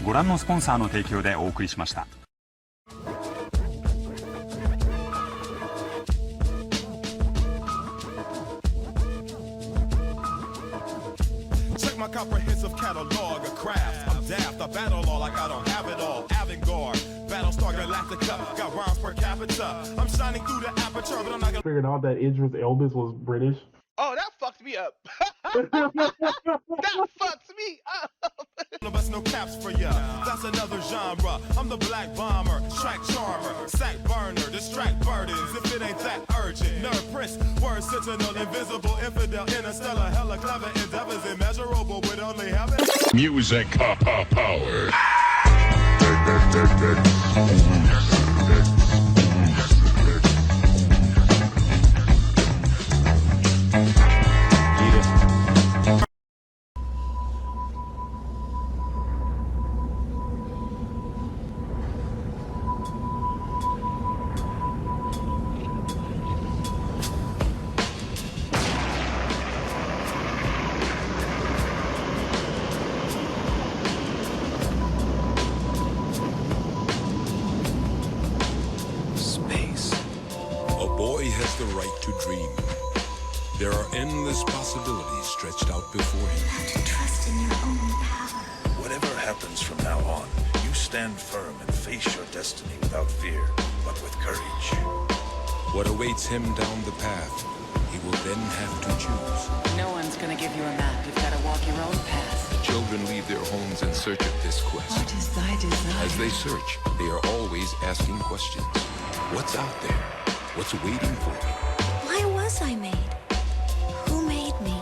ご覧のスポンサーの提供でお送りしました。My comprehensive catalog of crafts. I'm daft, I battle all like I don't have it all. Avantgarde, Battlestar Galactica, got rhymes per capita. I'm shining through the aperture, but I'm not gonna. Figured out that Idris Elba was British. Oh, that fucked me up. That fucked me up. No bust no caps for ya. That's another genre. I'm the black bomber, track charmer, sack burner, distract burdens. If it ain't that urgent, nerve prince, word sentinel, invisible, infidel, interstellar, hella clever endeavors, immeasurable with only heaven. Music power. The right to dream. There are endless possibilities stretched out before him. You have to trust in your own power. Whatever happens from now on, you stand firm and face your destiny without fear, but with courage. What awaits him down the path, he will then have to choose. No one's gonna give you a map. You've got to walk your own path. The children leave their homes in search of this quest. What is thy desire? As they search, they are always asking questions. What's out there? What's waiting for me? Why was I made? Who made me?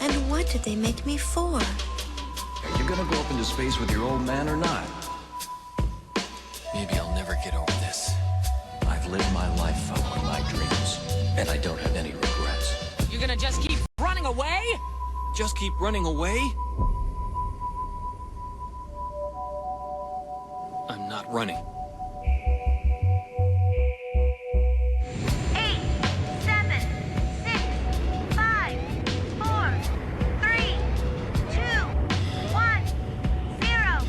And what did they make me for? Are you gonna go up into space with your old man or not? Maybe I'll never get over this. I've lived my life following my dreams, and I don't have any regrets. You're gonna just keep running away? Just keep running away? I'm not running. 8, 7, 6, 5, 4, 3, 2, 1, 0.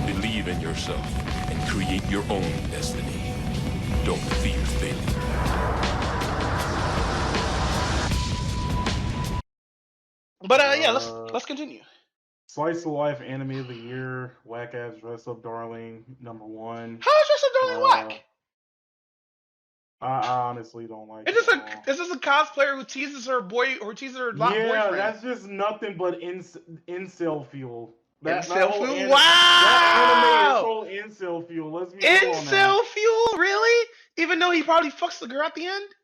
Believe in yourself and create your own destiny. Don't fear failure. But yeah, let's continue. Slice of Life Anime of the Year, Whack Ass Dress Up Darling, #1. How is Dress Up Darling whack? I honestly don't like It's just a cosplayer who teases her boyfriend. Yeah, that's just nothing but incel fuel. Incel fuel? Wow! That anime is called incel fuel. Let's be real on that. Incel fuel? Really? Even though he probably fucks the girl at the end?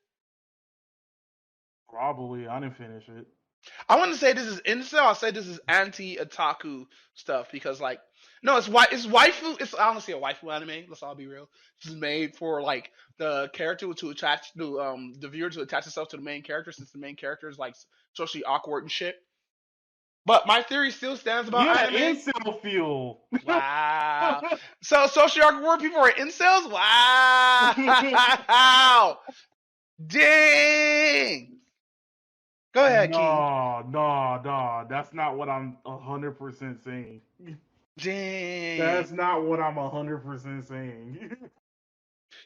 Probably. I didn't finish it. I wouldn't say this is incel. I'll say this is anti-otaku stuff because, like, no, it's waifu. It's honestly a waifu anime. Let's all be real. This is made for like the character to attach to the viewer to attach itself to the main character, since the main character is like socially awkward and shit. But my theory still stands about anime. Incel fuel. Wow. So socially awkward people are incels? Wow. Dang. Go ahead, King. No. That's not what I'm 100% saying. Dang. That's not what I'm 100% saying.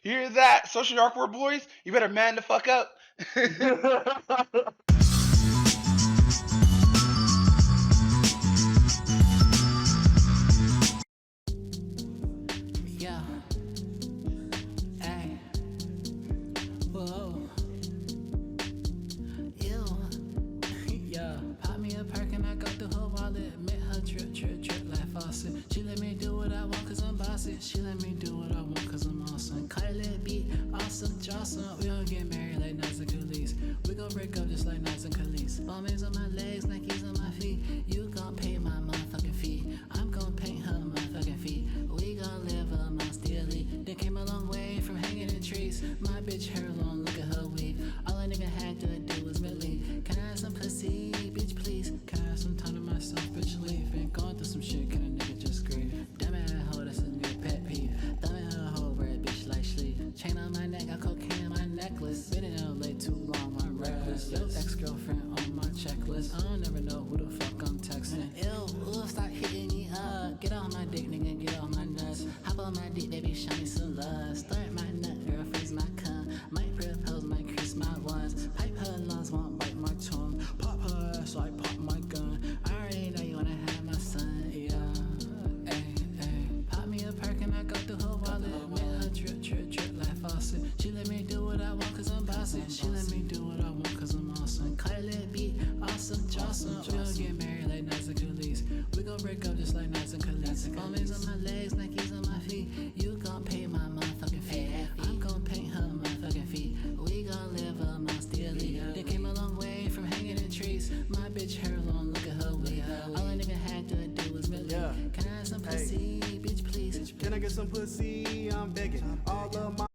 You hear that, socially awkward boys? You better man the fuck up. Yeah. Ay. Whoa. Ew. Yeah. Pop me a perk and I go through her wallet. Met her drip like faucet. She let me do what I want cause I'm bossy. She let me do what I want cause I'm awesome. Cut a little beat, awesome, Johnson. We gon' get married like Nas and Khalees. We gon' break up just like Nas and Khalees. Bombings on my legs, Nikes on my feet. You gon' paint my motherfucking feet. I'm gon' paint her motherfucking feet. We gon' live amongst daily. They came a long way from hanging in trees. My bitch hair long, look at her weave. All a nigga had to do was believe. Can I have some pussy, bitch, please? Can I have some time to myself, bitch, leave? Been going through some shit, can a nigga just grieve? Damn it, hoe, that's a new pet peeve. Thumb in her hoe, red bitch like sleep. Chain on my neck, buzz. Start my nut, girl, freeze my cum. Might propose, might crease my ones. Pipe her lungs, won't bite my tongue. Pop her ass, so I pop my gun. I already know you wanna have my son, yeah. Ayy. Pop me a perk and I go through her wallet. Make her drip, drip, drip like faucet. She let me do what I want cause I'm bossy. She let me do what I want cause I'm awesome. Kylie beat, awesome, Johnson. We gon' get married like Nas and Khalees. We gon' break up just like Nas and Khalees. Always on my legs, Nikes on my feet. You gon' pay my motherfucking fee. I'm gon' paint her motherfucking feet. We gon' live amongst the elite. They came a long way from hanging in trees. My bitch hair long, look at her wig. All a nigga had to do was believe. Can I have some pussy, bitch, please? Can I get some pussy? I'm begging. All of my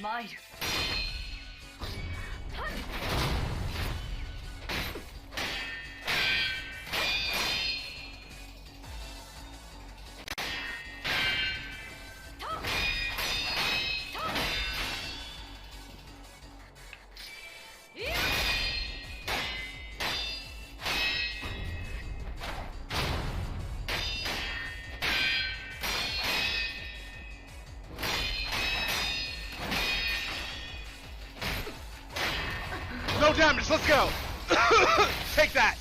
My. No damage, let's go! Take that!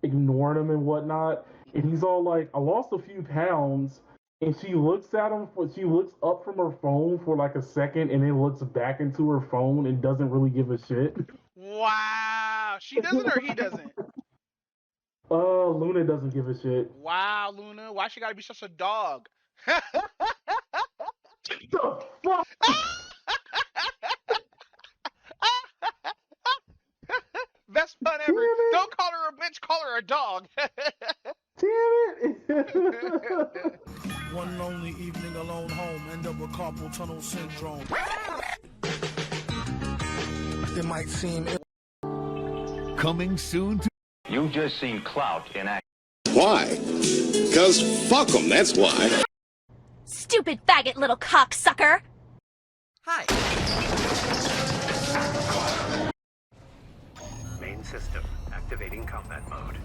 Ignoring him and whatnot, and he's all like, "I lost a few pounds," and she looks at him. She looks up from her phone for like a second, and then looks back into her phone and doesn't really give a shit. Wow, she doesn't or he doesn't? Luna doesn't give a shit. Wow, Luna, why she gotta be such a dog? The fuck? Best pun ever. Don't call her a bitch, call her a dog. One lonely evening alone home, end up with carpal tunnel syndrome. It might seem Coming soon to... You've just seen clout in action. Why? Because fuck them, that's why. Stupid faggot little cocksucker! Hi. Main system, activating combat mode.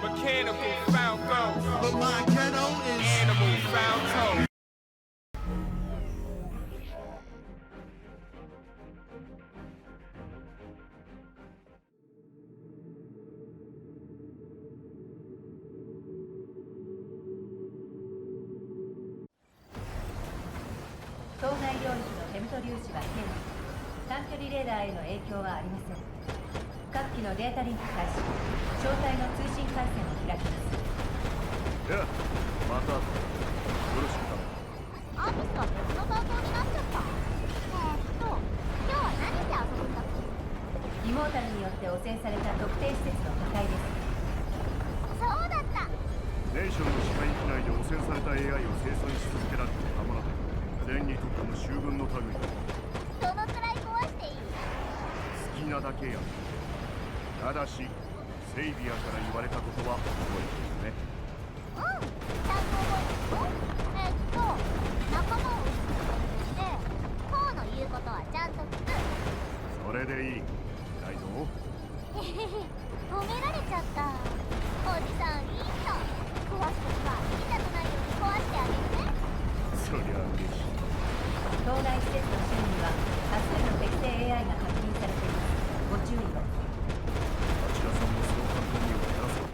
Mechanical Falco, but my ghetto is Animal Falco. 視は低下。短距離レーダーへの影響はありません。各機のデータリンク開始。招待の通信回線を開きます。いや、またよろしく頼む。アビスは別の担当になっちゃった。今日は何して遊ぶんだっけ？イモータルによって汚染された特定施設の破壊です。そうだった。ネーションの支配域内で汚染された AI を生産し続けられて間もなく連にとっても秋分の類だ。どのくらい壊していい？好きなだけやる。ただしセイビアから言われたことは覚えてるね。うん、ちゃんと覚えてる。仲間を撃つ。で、コウの言うことはちゃんと聞く。それでいい。ないぞ。へへへ、褒められちゃった。おじさんいい人。壊すときは痛くないように壊してあげるね。そりゃ嬉しい。当該施設の周囲には多数の敵性 AI が確認されています。ご注意を。あちらさんもそう簡単にはやらせろ。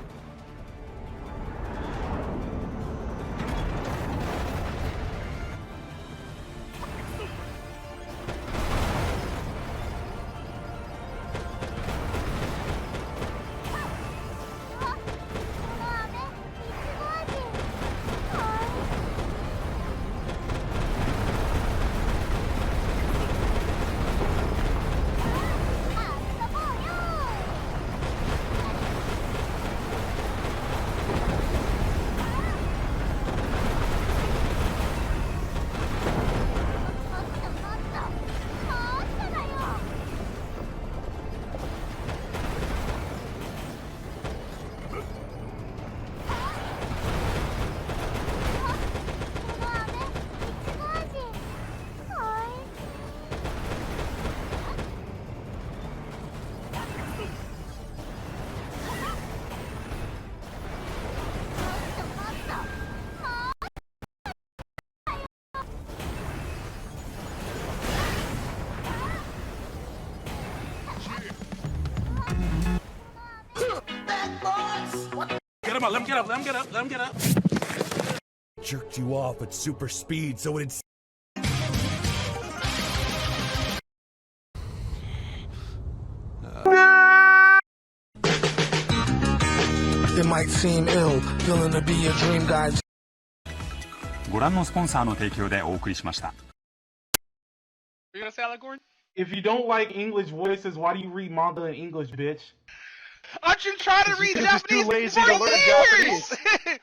Get him up, let him get up, let him get up, let him get up. Jerked you off at super speed so it'd... It might seem ill, feeling to be your dream guy. ご覧のスポンサーの提供でお送りしました。You gonna say that, Gordon? If you don't like English voices, why do you read manga in English, bitch? I've been trying to read Japanese too lazy for to learn years! Japanese.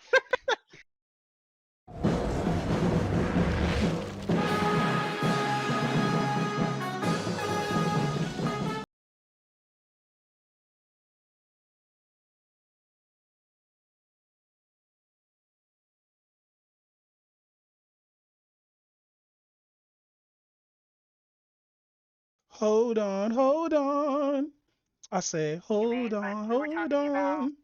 Hold on, hold on. I said, hold on, hold on.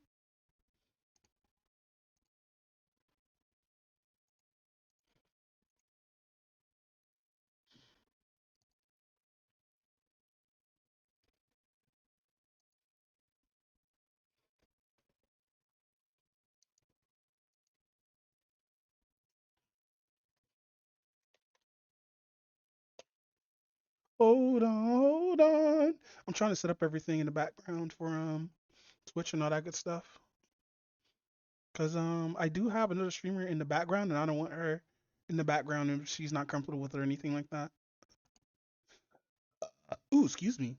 Hold on, hold on. I'm trying to set up everything in the background for Twitch and all that good stuff. Cause I do have another streamer in the background and I don't want her in the background if she's not comfortable with it or anything like that. Ooh, excuse me.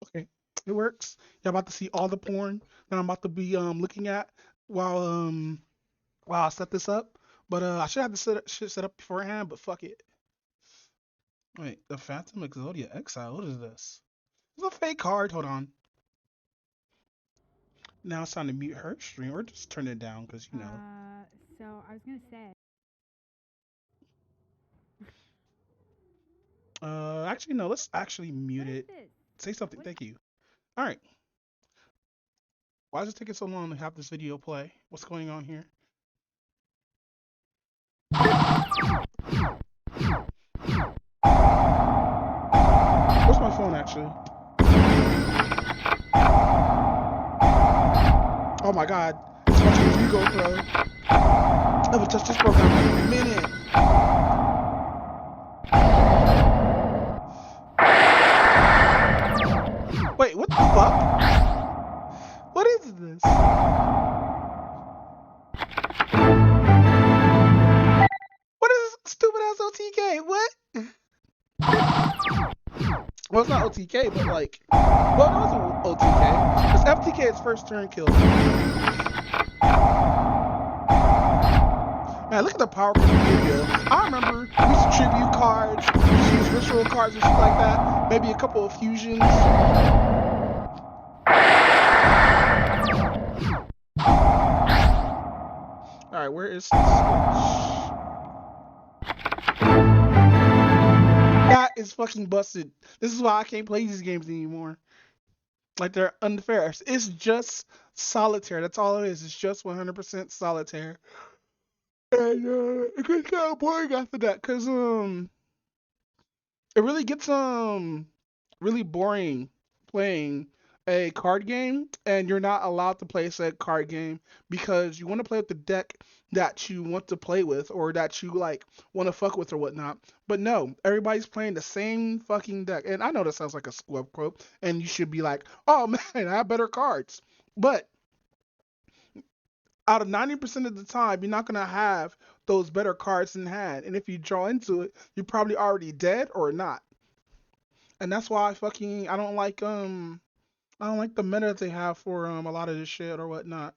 Okay, it works. You're about to see all the porn that I'm about to be looking at while I set this up. But I should have the shit set up beforehand, but fuck it. Wait, the Phantom Exodia Exile, what is this? It's a fake card, hold on. Now it's time to mute her stream or just turn it down because you know. So I was gonna say. Actually no, let's actually mute it. Say something, thank you. Alright. Why is it taking so long to have this video play? What's going on here? Where's my phone actually? Oh my god. It's watching this new GoPro. haven't touched this program in a minute. Wait, what the fuck? What is this? What is this stupid ass OTK? What? Well, it's not OTK, but like, well, it was OTK. It's FTK, its first turn kill. Man, look at the power of the video. I remember we used to tribute cards, we used to use ritual cards and shit like that. Maybe a couple of fusions. Alright, where is the switch? That is fucking busted. This is why I can't play these games anymore. Like, they're unfair. It's just solitaire. That's all it is. It's just 100% solitaire. And it gets kind of boring after that, cause it really gets really boring playing a card game, and you're not allowed to play said card game because you want to play with the deck that you want to play with or that you like want to fuck with or whatnot. But no, everybody's playing the same fucking deck. And I know that sounds like a scrub quote, and you should be like, oh man, I have better cards. But out of 90% of the time, you're not going to have those better cards in hand. And if you draw into it, you're probably already dead or not. And that's why I don't like the meta that they have for a lot of this shit or whatnot.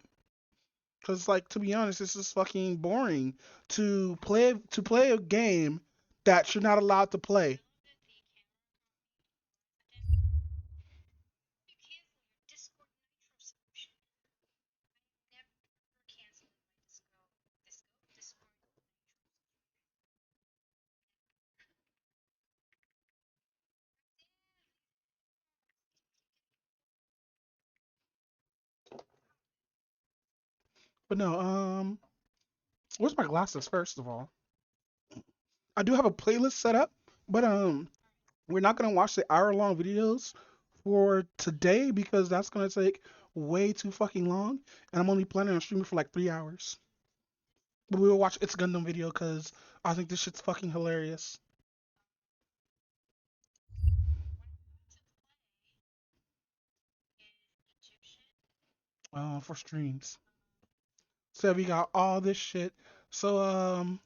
Cause like, to be honest, this is fucking boring to play a game that you're not allowed to play. But no, where's my glasses first of all? I do have a playlist set up, but we're not gonna watch the hour-long videos for today because that's gonna take way too fucking long, and I'm only planning on streaming for like 3 hours. But we will watch It's Gundam video because I think this shit's fucking hilarious. For streams. So we got all this shit. So I'm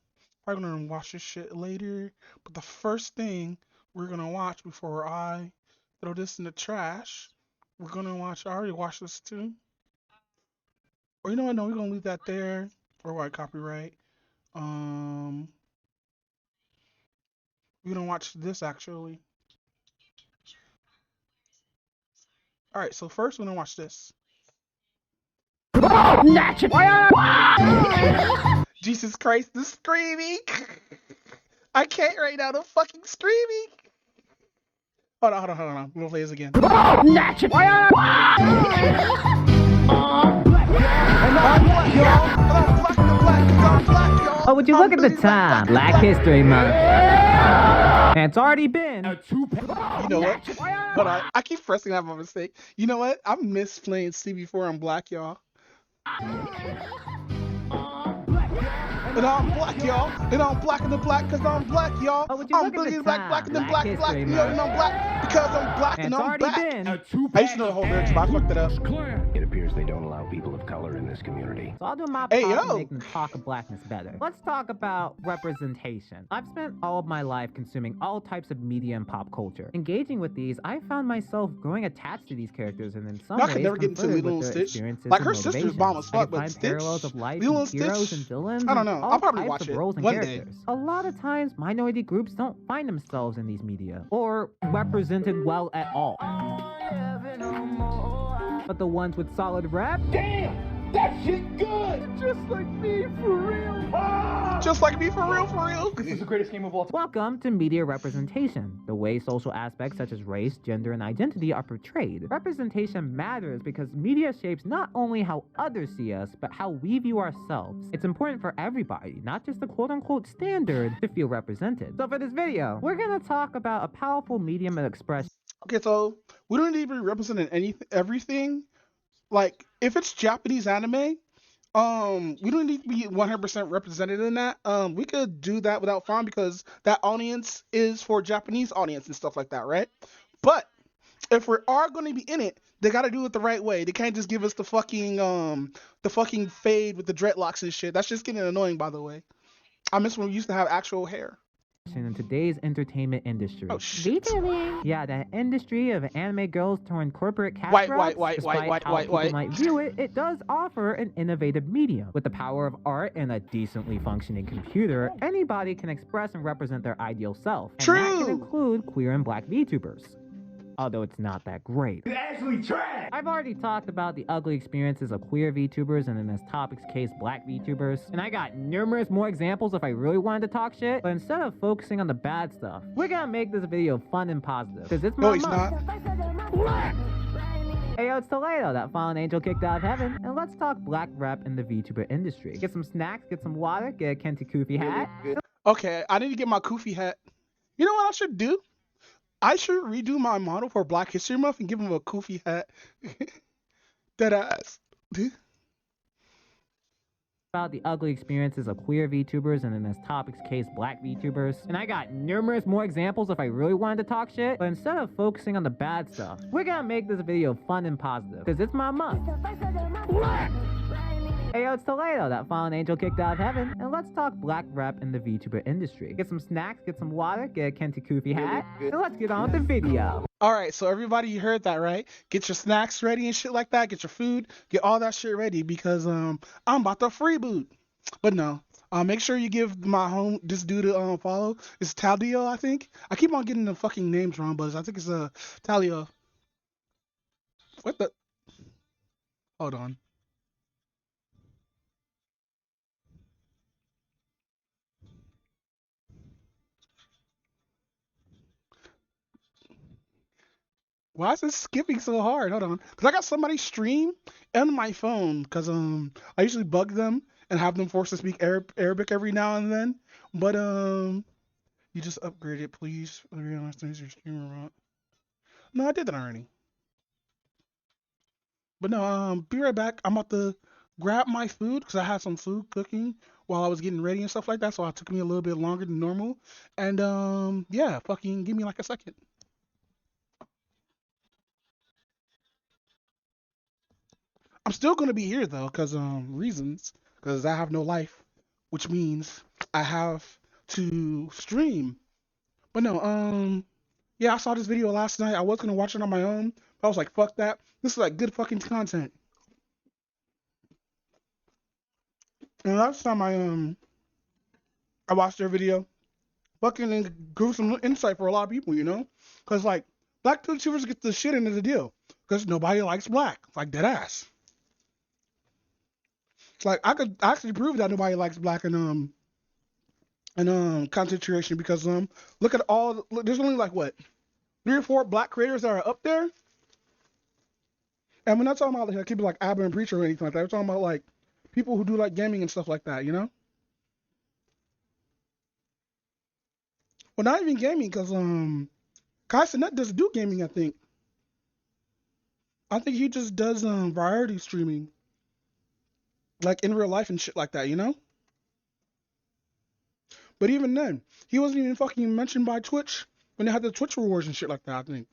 gonna watch this shit later. But the first thing we're gonna watch before I throw this in the trash, we're gonna watch. I already watched this too. Or you know what? No, we're gonna leave that there. Or why copyright? We're gonna watch this actually. All right. So first we're gonna watch this. Jesus Christ, the screaming! I can't right now, the fucking screaming! Hold on. We'll play this again. Oh, would you look at the time? Black History Month. And it's already been. You know what? Hold on. I keep pressing that by mistake. You know what? I miss playing CB4 on Black, y'all. And I'm black, y'all. And I'm black in the black because I'm black, y'all. Oh, I'm brilliant black in the black, and I'm black because I'm black and I'm back. I used to know the whole lyrics, but I fucked it up. It appears they don't allow people of color in this community. So I'll do my part to make them talk of blackness better. Let's talk about representation. I've spent all of my life consuming all types of media and pop culture. Engaging with these, I found myself growing attached to these characters and in some ways never get into Lilo and Stitch. Like her sister's bomb as fuck, but Stitch, parallels of life Lilo and heroes and villains. I don't know. I'll probably watch it one day. A lot of times, minority groups don't find themselves in these media or represented well at all. But the ones with solid rap, damn, that shit good. Just like me for real. Just like me for real. This is the greatest game of all time. Welcome to media representation, the way social aspects such as race, gender, and identity are portrayed. Representation matters because media shapes not only how others see us, but how we view ourselves. It's important for everybody, not just the quote-unquote standard, to feel represented. So for this video, we're gonna talk about a powerful medium of expression. Okay, so we don't need to be representing everything. Like, if it's Japanese anime, we don't need to be 100% represented in that. We could do that without frown because that audience is for Japanese audience and stuff like that, right? But if we are going to be in it, they got to do it the right way. They can't just give us the fucking fade with the dreadlocks and shit. That's just getting annoying, by the way. I miss when we used to have actual hair. In today's entertainment industry. Oh shit. VTubing. Yeah, the industry of anime girls turned corporate cash White, grabs. white, Despite white, how white, people white. might view it, it does offer an innovative medium. With the power of art and a decently functioning computer, anybody can express and represent their ideal self. And that can include queer and black VTubers. Although it's not that great. It's actually trash! I've already talked about the ugly experiences of queer VTubers and in this topic's case, black VTubers. And I got numerous more examples if I really wanted to talk shit. But instead of focusing on the bad stuff, we're gonna make this video fun and positive. Because it's my month. Hey yo, it's Toledo, that fallen angel kicked out of heaven. And let's talk black rap in the VTuber industry. Get some snacks, get some water, get a Kenti Kufi hat. Okay, I need to get my Kufi hat. You know what I should do? I should redo my model for Black History Month and give him a Kufi hat. Dead ass. About the ugly experiences of queer VTubers and in this topic's case, black VTubers. And I got numerous more examples if I really wanted to talk shit. But instead of focusing on the bad stuff, we're gonna make this video fun and positive. Because it's my month. Hey yo, it's Toledo, that fallen angel kicked out of heaven. And let's talk black rap in the VTuber industry. Get some snacks, get some water, get a Kenti Kufi hat. And let's get on with the video. Alright, so everybody, you heard that, right? Get your snacks ready and shit like that. Get your food. Get all that shit ready because I'm about to freeboot. But no. Make sure you give my home this dude a follow. It's Talio, I think. I keep on getting the fucking names wrong, but I think it's Talio. What the? Hold on. Why is it skipping so hard? Hold on. Because I got somebody stream on my phone. Because I usually bug them and have them forced to speak Arabic every now and then. But you just upgrade it, please. Your streamer. No, I did that already. But no, be right back. I'm about to grab my food because I had some food cooking while I was getting ready and stuff like that. So it took me a little bit longer than normal. And yeah, fucking give me like a second. I'm still gonna be here though, cause reasons, cause I have no life, which means I have to stream. But no, yeah, I saw this video last night. I was gonna watch it on my own, but I was like, fuck that. This is like good fucking content. And last time I watched their video, fucking grew some insight for a lot of people, you know, cause like black YouTubers get the shit into the deal, cause nobody likes black, like dead ass. Like I could actually prove that nobody likes black in content creation because look at there's only like what 3 or 4 black creators that are up there, and we're not talking about like people like Abba and Preacher or anything like that. We're talking about like people who do like gaming and stuff like that, you know. Well, not even gaming because Kai Cenat doesn't do gaming. I think he just does variety streaming. Like in real life and shit like that, you know? But even then, he wasn't even fucking mentioned by Twitch when they had the Twitch rewards and shit like that, I think.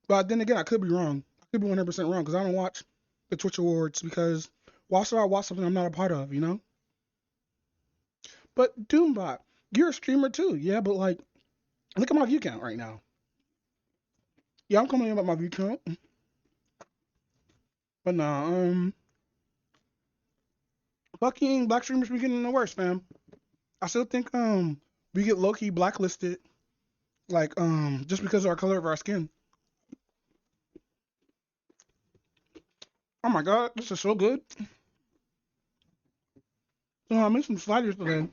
But then again, I could be wrong. I could be 100% wrong because I don't watch the Twitch awards because why should I watch something I'm not a part of, you know? But Doombot, you're a streamer too, yeah, but like, look at my view count right now. Yeah, I'm complaining about my view count. But no, fucking black streamers be getting the worst, fam. I still think we get low-key blacklisted, like just because of our color of our skin. Oh my god, this is so good. So I made some sliders today.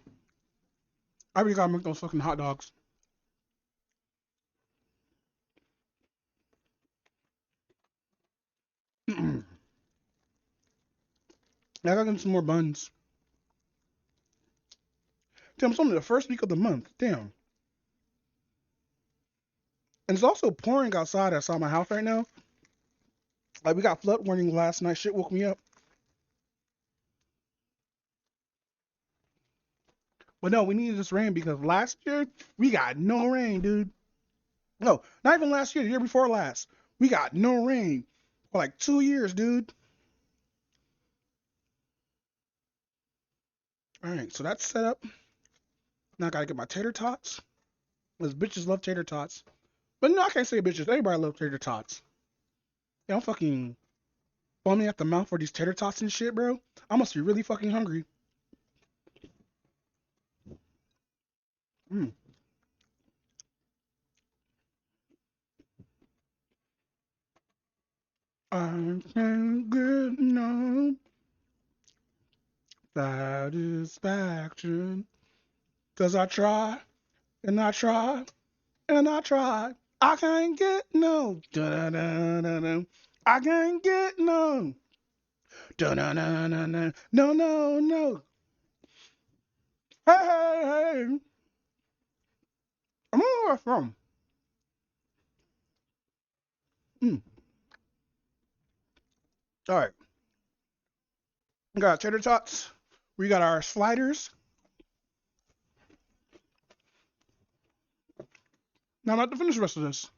I really gotta make those fucking hot dogs. I gotta get some more buns. Damn, it's only the first week of the month. Damn. And it's also pouring outside outside my house right now. Like, we got flood warning last night. Shit woke me up. But no, we needed this rain because last year we got no rain, dude. No, not even last year, the year before last. We got no rain for like 2 years, dude. Alright, so that's set up. Now I gotta get my tater tots. Because bitches love tater tots. But no, I can't say bitches. Everybody loves tater tots. Yeah, I'm fucking foaming at the mouth for these tater tots and shit, bro. I must be really fucking hungry. I can't get no satisfaction. Cause I try, and I try, and I try. I can't get no. Da-da-da-da-da. I can't get no. Da-da-da-da-da. No, no, no. Hey, hey, hey. I don't know where that's from. Alright. We got tater tots. We got our sliders. Now I'm about to finish the rest of this.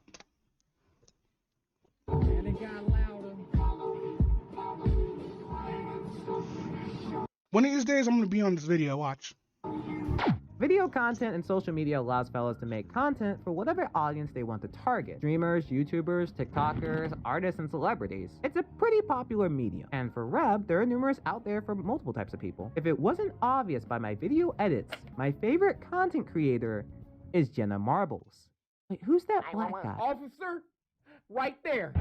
And it got louder. One of these days I'm gonna be on this video, watch. Video content and social media allows fellas to make content for whatever audience they want to target. Streamers, YouTubers, TikTokers, artists, and celebrities. It's a pretty popular medium. And for Reb, there are numerous out there for multiple types of people. If it wasn't obvious by my video edits, my favorite content creator is Jenna Marbles. Wait, who's that black guy? Officer, right there.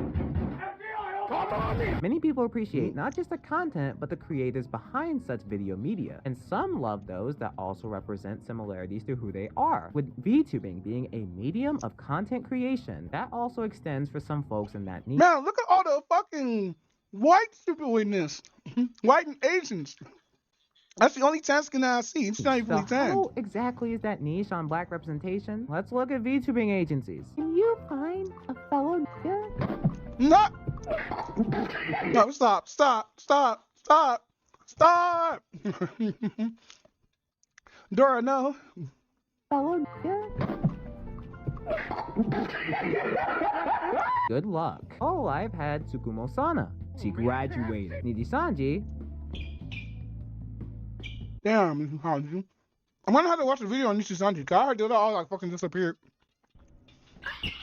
Come on in. Many people appreciate not just the content, but the creators behind such video media. And some love those that also represent similarities to who they are. With VTubing being a medium of content creation, that also extends for some folks in that niche. Man, look at all the fucking white people in this. White and Asians. That's the only tan skin that I see. It's not even fully tan. How exactly is that niche on black representation? Let's look at VTubing agencies. Can you find a fellow nigga? No! No, stop. Dora, no. Fellow nigga? Good luck. Oh, I've had Tsukumo Sana. She graduated. Niji-sanji. Damn, I'm gonna have to watch the video on Nishi-sanji, because I heard that all like fucking disappeared.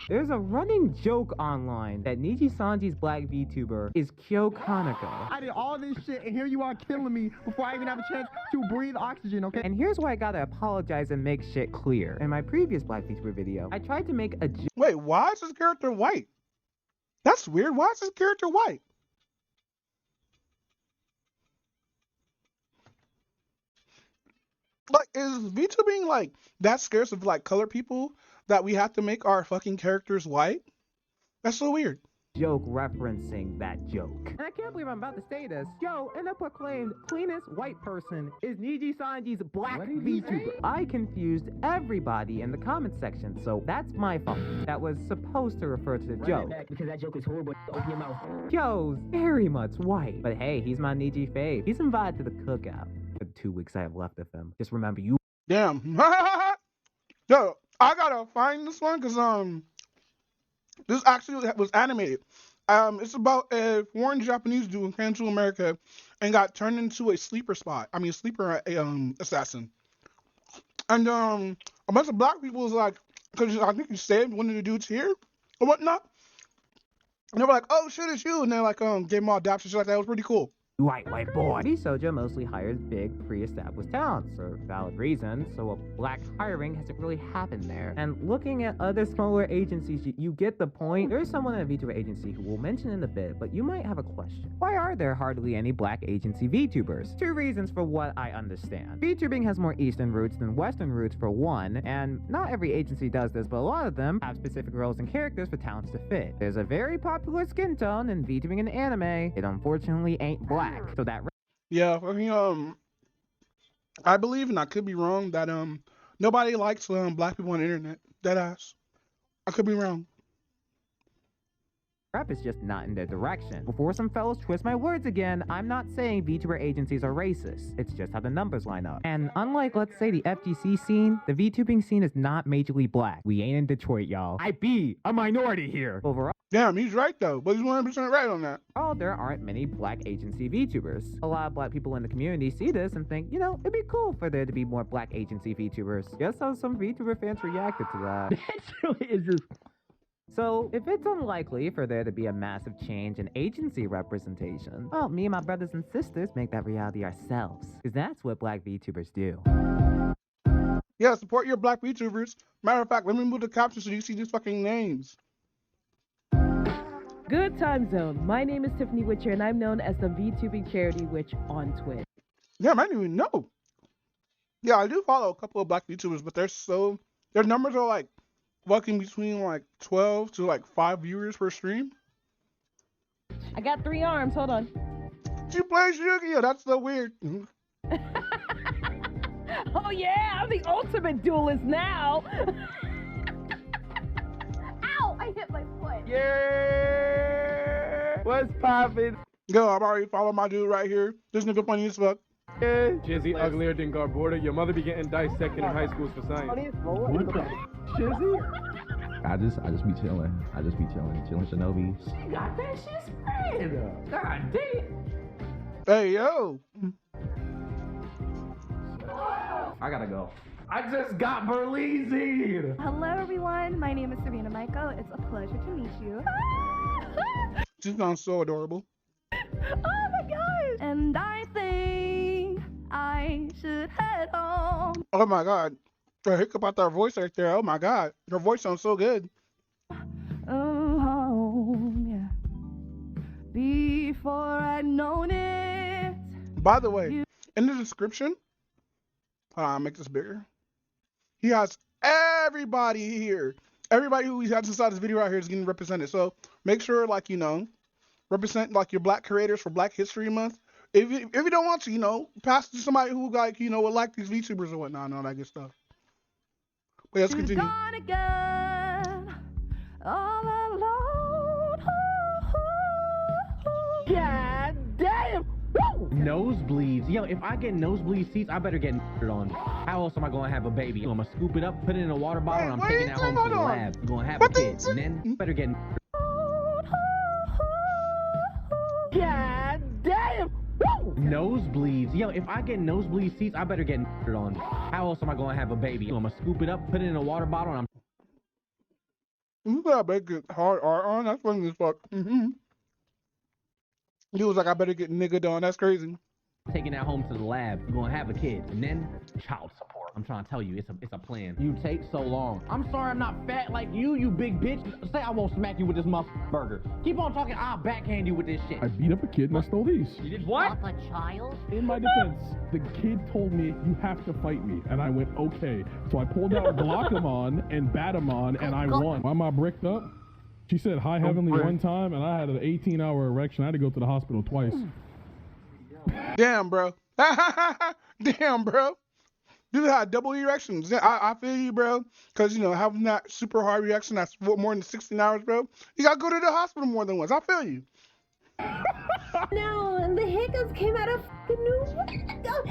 There's a running joke online that Niji-sanji's black VTuber is Kyo Kaneko. I did all this shit and here you are killing me before I even have a chance to breathe oxygen, okay? And here's why I gotta apologize and make shit clear. In my previous black VTuber video, I tried to make a joke. Wait, why is this character white? That's weird. Why is this character white? Like, is VTubing like that scarce of like color people that we have to make our fucking characters white? That's so weird. Joke referencing that joke. And I can't believe I'm about to say this. Yo, and the proclaimed cleanest white person is Niji-sanji's black VTuber. I confused everybody in the comment section, so that's my fault. That was supposed to refer to the joke. Because that joke is horrible. Open your mouth. Kyo's very much white. But hey, he's my Niji fave. He's invited to the cookout. For the 2 weeks I have left of him. Just remember you. Damn. Yo, I gotta find this one because this actually was animated. It's about a foreign Japanese dude who came to America and got turned into a sleeper assassin. And a bunch of black people was like, because I think he saved one of the dudes here or whatnot. And they were like, oh shit, it's you. And they like gave him all daps and shit like that. It was pretty cool. White boy. Soja mostly hires big, pre-established talents for valid reasons, so a black hiring hasn't really happened there. And looking at other smaller agencies, you get the point. There's someone at a VTuber agency who we'll mention in a bit, but you might have a question. Why are there hardly any black agency VTubers? 2 reasons for what I understand. VTubing has more Eastern roots than Western roots for one, and not every agency does this, but a lot of them have specific roles and characters for talents to fit. There's a very popular skin tone in VTubing and anime. It unfortunately ain't black. So that yeah, I mean, I believe, and I could be wrong, that nobody likes black people on the internet. Deadass. I could be wrong. Rep is just not in their direction. Before some fellows twist my words again, I'm not saying VTuber agencies are racist. It's just how the numbers line up. And unlike, let's say, the FGC scene, the VTubing scene is not majorly black. We ain't in Detroit, y'all. I be a minority here. Overall, Damn, he's right though, but he's 100% right on that. there aren't many black agency VTubers. A lot of black people in the community see this and think, you know, it'd be cool for there to be more black agency VTubers. Guess how some VTuber fans reacted to that. That really is just... So, if it's unlikely for there to be a massive change in agency representation, well, me and my brothers and sisters make that reality ourselves. Because that's what black VTubers do. Yeah, support your black VTubers. Matter of fact, let me move the captions so you see these fucking names. Good time zone. My name is Tiffany Witcher, and I'm known as the VTubing charity witch on Twitch. Damn, I didn't even know. Yeah, I do follow a couple of black VTubers, but their numbers are like fucking between like 12 to like 5 viewers per stream. I got 3 arms. Hold on. She plays Yu-Gi-Oh! That's so weird. Oh yeah, I'm the ultimate duelist now. Ow! I hit my foot. Yeah! What's poppin'? Yo, I've already followed my dude right here. This nigga funny as fuck. Yeah. Jizzy uglier than Garborda. Your mother be getting dissected in high schools for science. What the? Jizzy? I just be chilling. Chilling Shinobi. She got that shit spread. God damn. Hey, yo. I gotta go. I just got Berleezy. Hello, everyone. My name is Serena Michael. It's a pleasure to meet you. She sounds so adorable. Oh my god! And I think I should head home. Oh my god. The hiccup about that voice right there. Oh my god. Her voice sounds so good. Home, yeah. Before I'd known it. By the way, in the description, I'll make this bigger. He has everybody here. Everybody who he has inside this video right here is getting represented. So make sure, like, you know, represent like your black creators for Black History Month. If you don't want to, you know, pass it to somebody who, like, you know, would like these VTubers or whatnot and all that good stuff. But let's continue. Gone again, all alone. God damn. Woo! Nosebleeds. Yo, if I get nosebleed seats, I better get on. How else am I gonna have a baby? I'm gonna scoop it up, put it in a water bottle, and I'm taking that home to the lab. I'm gonna have a kid, and then you better get. God damn. Woo! Nosebleeds. Yo, if I get nosebleed seats, I better get on. How else am I gonna have a baby? I'm gonna scoop it up, put it in a water bottle, and I'm. You gotta make it hard art on. That's funny as fuck. He was like, I better get nigga on. That's crazy. Taking that home to the lab. You're gonna have a kid, and then child support. I'm trying to tell you, it's a plan. You take so long. I'm sorry I'm not fat like you big bitch. Say I won't smack you with this burger. Keep on talking, I'll backhand you with this shit. I beat up a kid and I stole these. You did what? A child? In my defense, the kid told me, you have to fight me. And I went, okay. So I pulled out Glockamon and Batamon, and I won. Why am I bricked up? She said hi heavenly one time, and I had an 18-hour erection. I had to go to the hospital twice. Damn, bro. Damn, bro. Dude had double erections. I feel you, bro. Because, you know, having that super hard reaction that's more than 16 hours, bro. You got to go to the hospital more than once. I feel you. No, and the hiccups came out of the new window.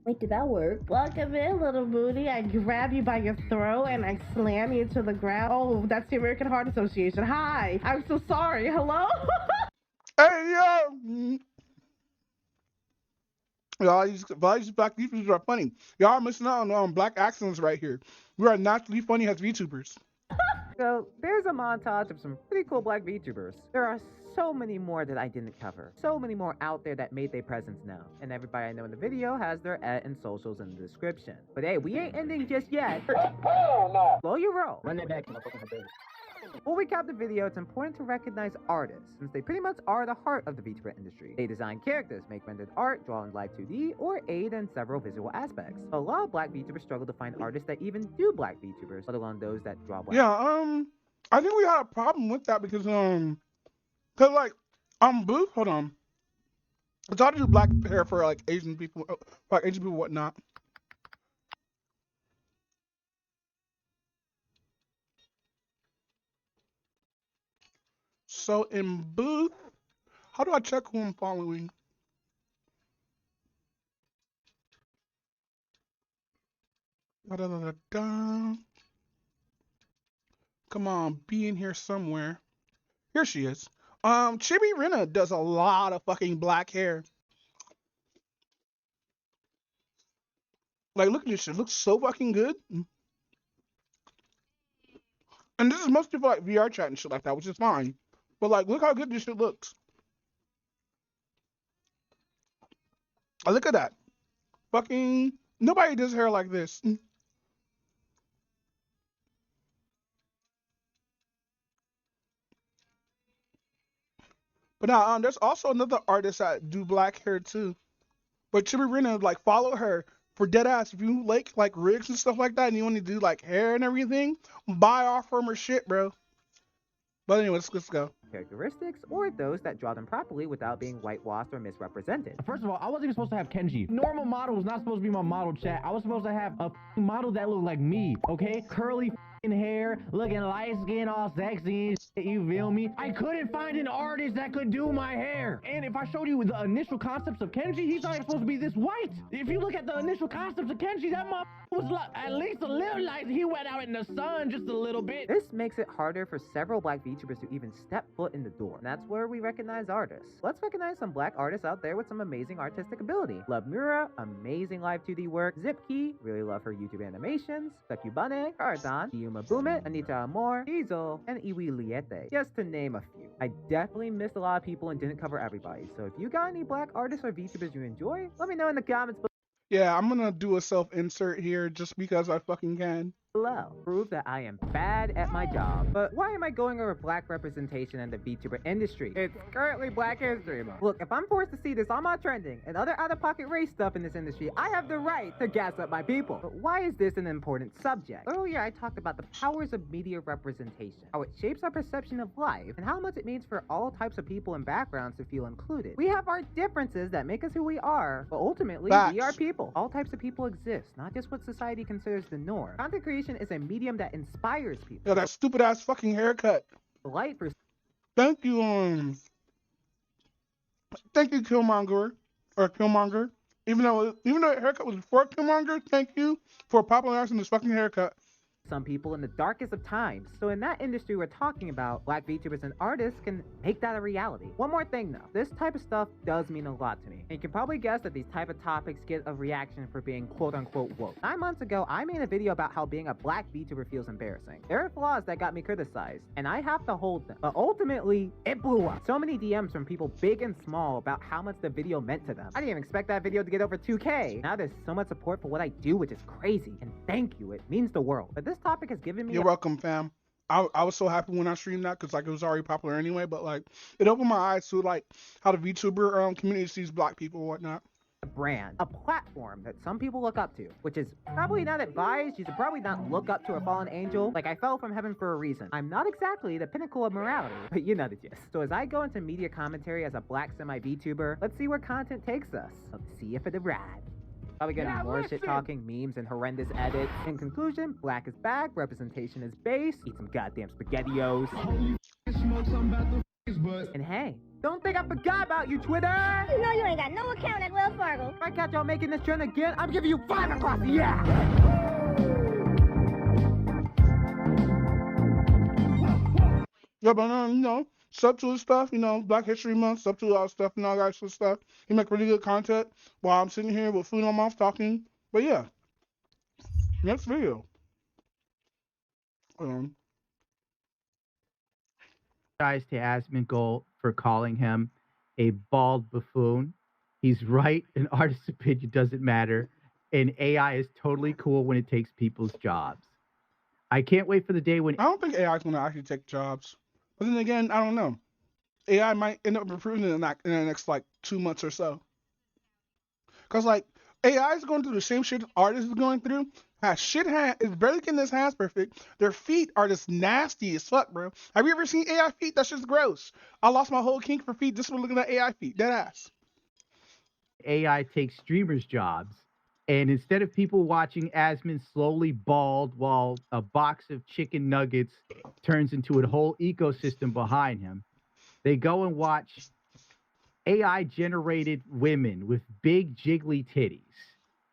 Wait, did that work? Welcome in, little booty. I grab you by your throat and I slam you to the ground. Oh, that's the American Heart Association. Hi. I'm so sorry. Hello? Hey, yo! Y'all, these black VTubers are funny. Y'all are missing out on black accents right here. We are naturally funny as VTubers. So, there's a montage of some pretty cool black VTubers. There are so many more that I didn't cover. So many more out there that made their presence known. And everybody I know in the video has their and socials in the description. But hey, we ain't ending just yet. Slow your roll. Run that back. Before we cap the video, it's important to recognize artists, since they pretty much are the heart of the VTuber industry. They design characters, make rendered art, draw in live 2D, or aid in several visual aspects. A lot of black VTubers struggle to find artists that even do black VTubers, let alone those that draw black. Yeah, I think we had a problem with that because, like, Booth, hold on. I tried to do black hair for, like, Asian people, whatnot. So in booth, how do I check who I'm following? Da-da-da-da-da. Come on, be in here somewhere. Here she is. Chibi Rena does a lot of fucking black hair. Like, look at this shit. Looks so fucking good. And this is mostly for like VR chat and shit like that, which is fine. But like, look how good this shit looks. Look at that. Fucking nobody does hair like this. But now, there's also another artist that do black hair too. But Chibi Rena, like, follow her for dead ass. If you like rigs and stuff like that, and you want to do like hair and everything, buy off from her shit, bro. But anyways, let's go. Characteristics, or those that draw them properly without being whitewashed or misrepresented. First of all, I wasn't even supposed to have Kenji. Normal model was not supposed to be my model, chat. I was supposed to have a model that looked like me, okay? Curly hair, looking light skin, all sexy and shit, you feel me? I couldn't find an artist that could do my hair. And if I showed you the initial concepts of Kenji, he's not supposed to be this white. If you look at the initial concepts of Kenji, that motherfucker was like, at least a little light. He went out in the sun just a little bit. This makes it harder for several black VTubers to even step foot in the door. And that's where we recognize artists. Let's recognize some black artists out there with some amazing artistic ability. Love Mura, amazing live 2D work. Zipkey, really love her YouTube animations. Sakubane, Karadan, Yuma Boomet, Anita Amor, Diesel, and Iwi Liete, just to name a few. I definitely missed a lot of people and didn't cover everybody, so if you got any black artists or VTubers you enjoy, let me know in the comments below. Yeah, I'm gonna do a self-insert here just because I fucking can. Prove that I am bad at my job. But why am I going over black representation in the VTuber industry? It's currently Black History Month. Look, if I'm forced to see this on my trending and other out-of-pocket race stuff in this industry, I have the right to gas up my people. But why is this an important subject? Earlier, I talked about the powers of media representation, how it shapes our perception of life, and how much it means for all types of people and backgrounds to feel included. We have our differences that make us who we are, but ultimately, we are people. All types of people exist, not just what society considers the norm. Content creation is a medium that inspires people. Yo, that stupid ass fucking haircut. Light for Thank you, Killmonger, or Killmonger. Even though the haircut was for Killmonger, thank you for popularizing this fucking haircut. Some people in the darkest of times. So in that industry we're talking about, black VTubers and artists can make that a reality. One more thing though, this type of stuff does mean a lot to me. And you can probably guess that these type of topics get a reaction for being quote unquote woke. 9 months ago, I made a video about how being a black VTuber feels embarrassing. There are flaws that got me criticized, and I have to hold them. But ultimately, it blew up. So many DMs from people big and small about how much the video meant to them. I didn't even expect that video to get over 2K. Now there's so much support for what I do, which is crazy. And thank you, it means the world. But this topic has given me— You're welcome, fam. I was so happy when I streamed that because like it was already popular anyway, but like it opened my eyes to like how the VTuber community sees black people and whatnot. A brand, a platform that some people look up to, which is probably not advised. You should probably not look up to a fallen angel. Like, I fell from heaven for a reason. I'm not exactly the pinnacle of morality, but you know the gist. So as I go into media commentary as a black semi-VTuber, let's see where content takes us. Let's see if it arrives. Probably gonna be more shit talking, memes, and horrendous edits. In conclusion, black is back, representation is base. Eat some goddamn SpaghettiOs. And hey, don't think I forgot about you, Twitter! You know you ain't got no account at Wells Fargo. If I catch y'all making this trend again, I'm giving you 5 across the ass! Yeah, but you know, sub to his stuff, you know, Black History Month, sub to all stuff and all that sort of stuff. He make really good content while I'm sitting here with food in my mouth talking. But yeah, next video. Guys, to Asmongold for calling him a bald buffoon. He's right. An artist's opinion doesn't matter. And AI is totally cool when it takes people's jobs. I can't wait for the day when— I don't think AI is going to actually take jobs. But then again, I don't know. AI might end up improving in the next like 2 months or so. Because like AI is going through the same shit artists is going through. It's barely getting his hands perfect. Their feet are just nasty as fuck, bro. Have you ever seen AI feet? That's just gross. I lost my whole kink for feet just for looking at AI feet. Dead ass. AI takes streamers' jobs. And instead of people watching Asmon slowly bald while a box of chicken nuggets turns into a whole ecosystem behind him, They go and watch AI generated women with big jiggly titties.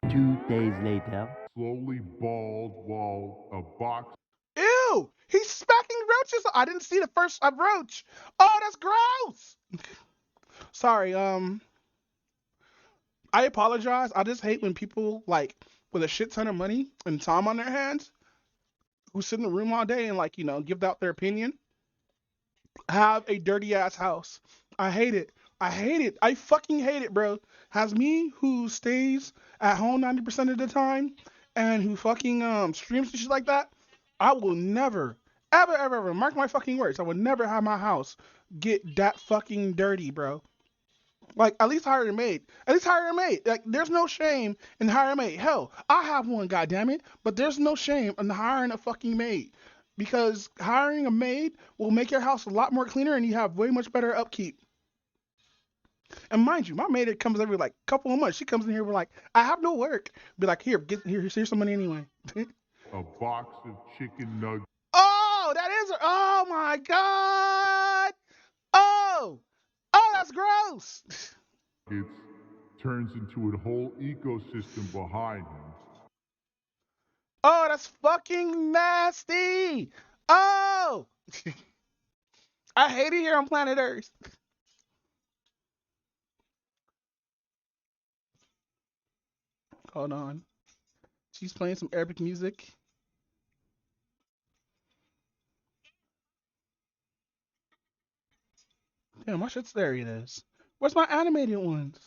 2 days later. Slowly bald while a box. Ew! He's smacking roaches. I didn't see the first roach. Oh, that's gross. Sorry. I apologize. I just hate when people like with a shit ton of money and time on their hands, who sit in the room all day and like give out their opinion, have a dirty ass house. I hate it. I hate it. I fucking hate it, bro. Has me who stays at home 90% of the time and who fucking streams and shit like that, I will never, ever, mark my fucking words, I would never have my house get that fucking dirty, bro. Like, at least hire a maid. At least hire a maid. Like, there's no shame in hiring a maid. Hell, I have one, goddammit, but there's no shame in hiring a fucking maid. Because hiring a maid will make your house a lot more cleaner and you have way much better upkeep. And mind you, my maid comes every like couple of months. She comes in here with like, I have no work. Be like, here's some money anyway. A box of chicken nuggets. Oh, that is, oh my God. Oh, that's gross. It turns into a whole ecosystem behind him. Oh, that's fucking nasty. Oh, I hate it here on planet Earth. Hold on. She's playing some Arabic music. Damn, my shit's there it is. Where's my animated ones?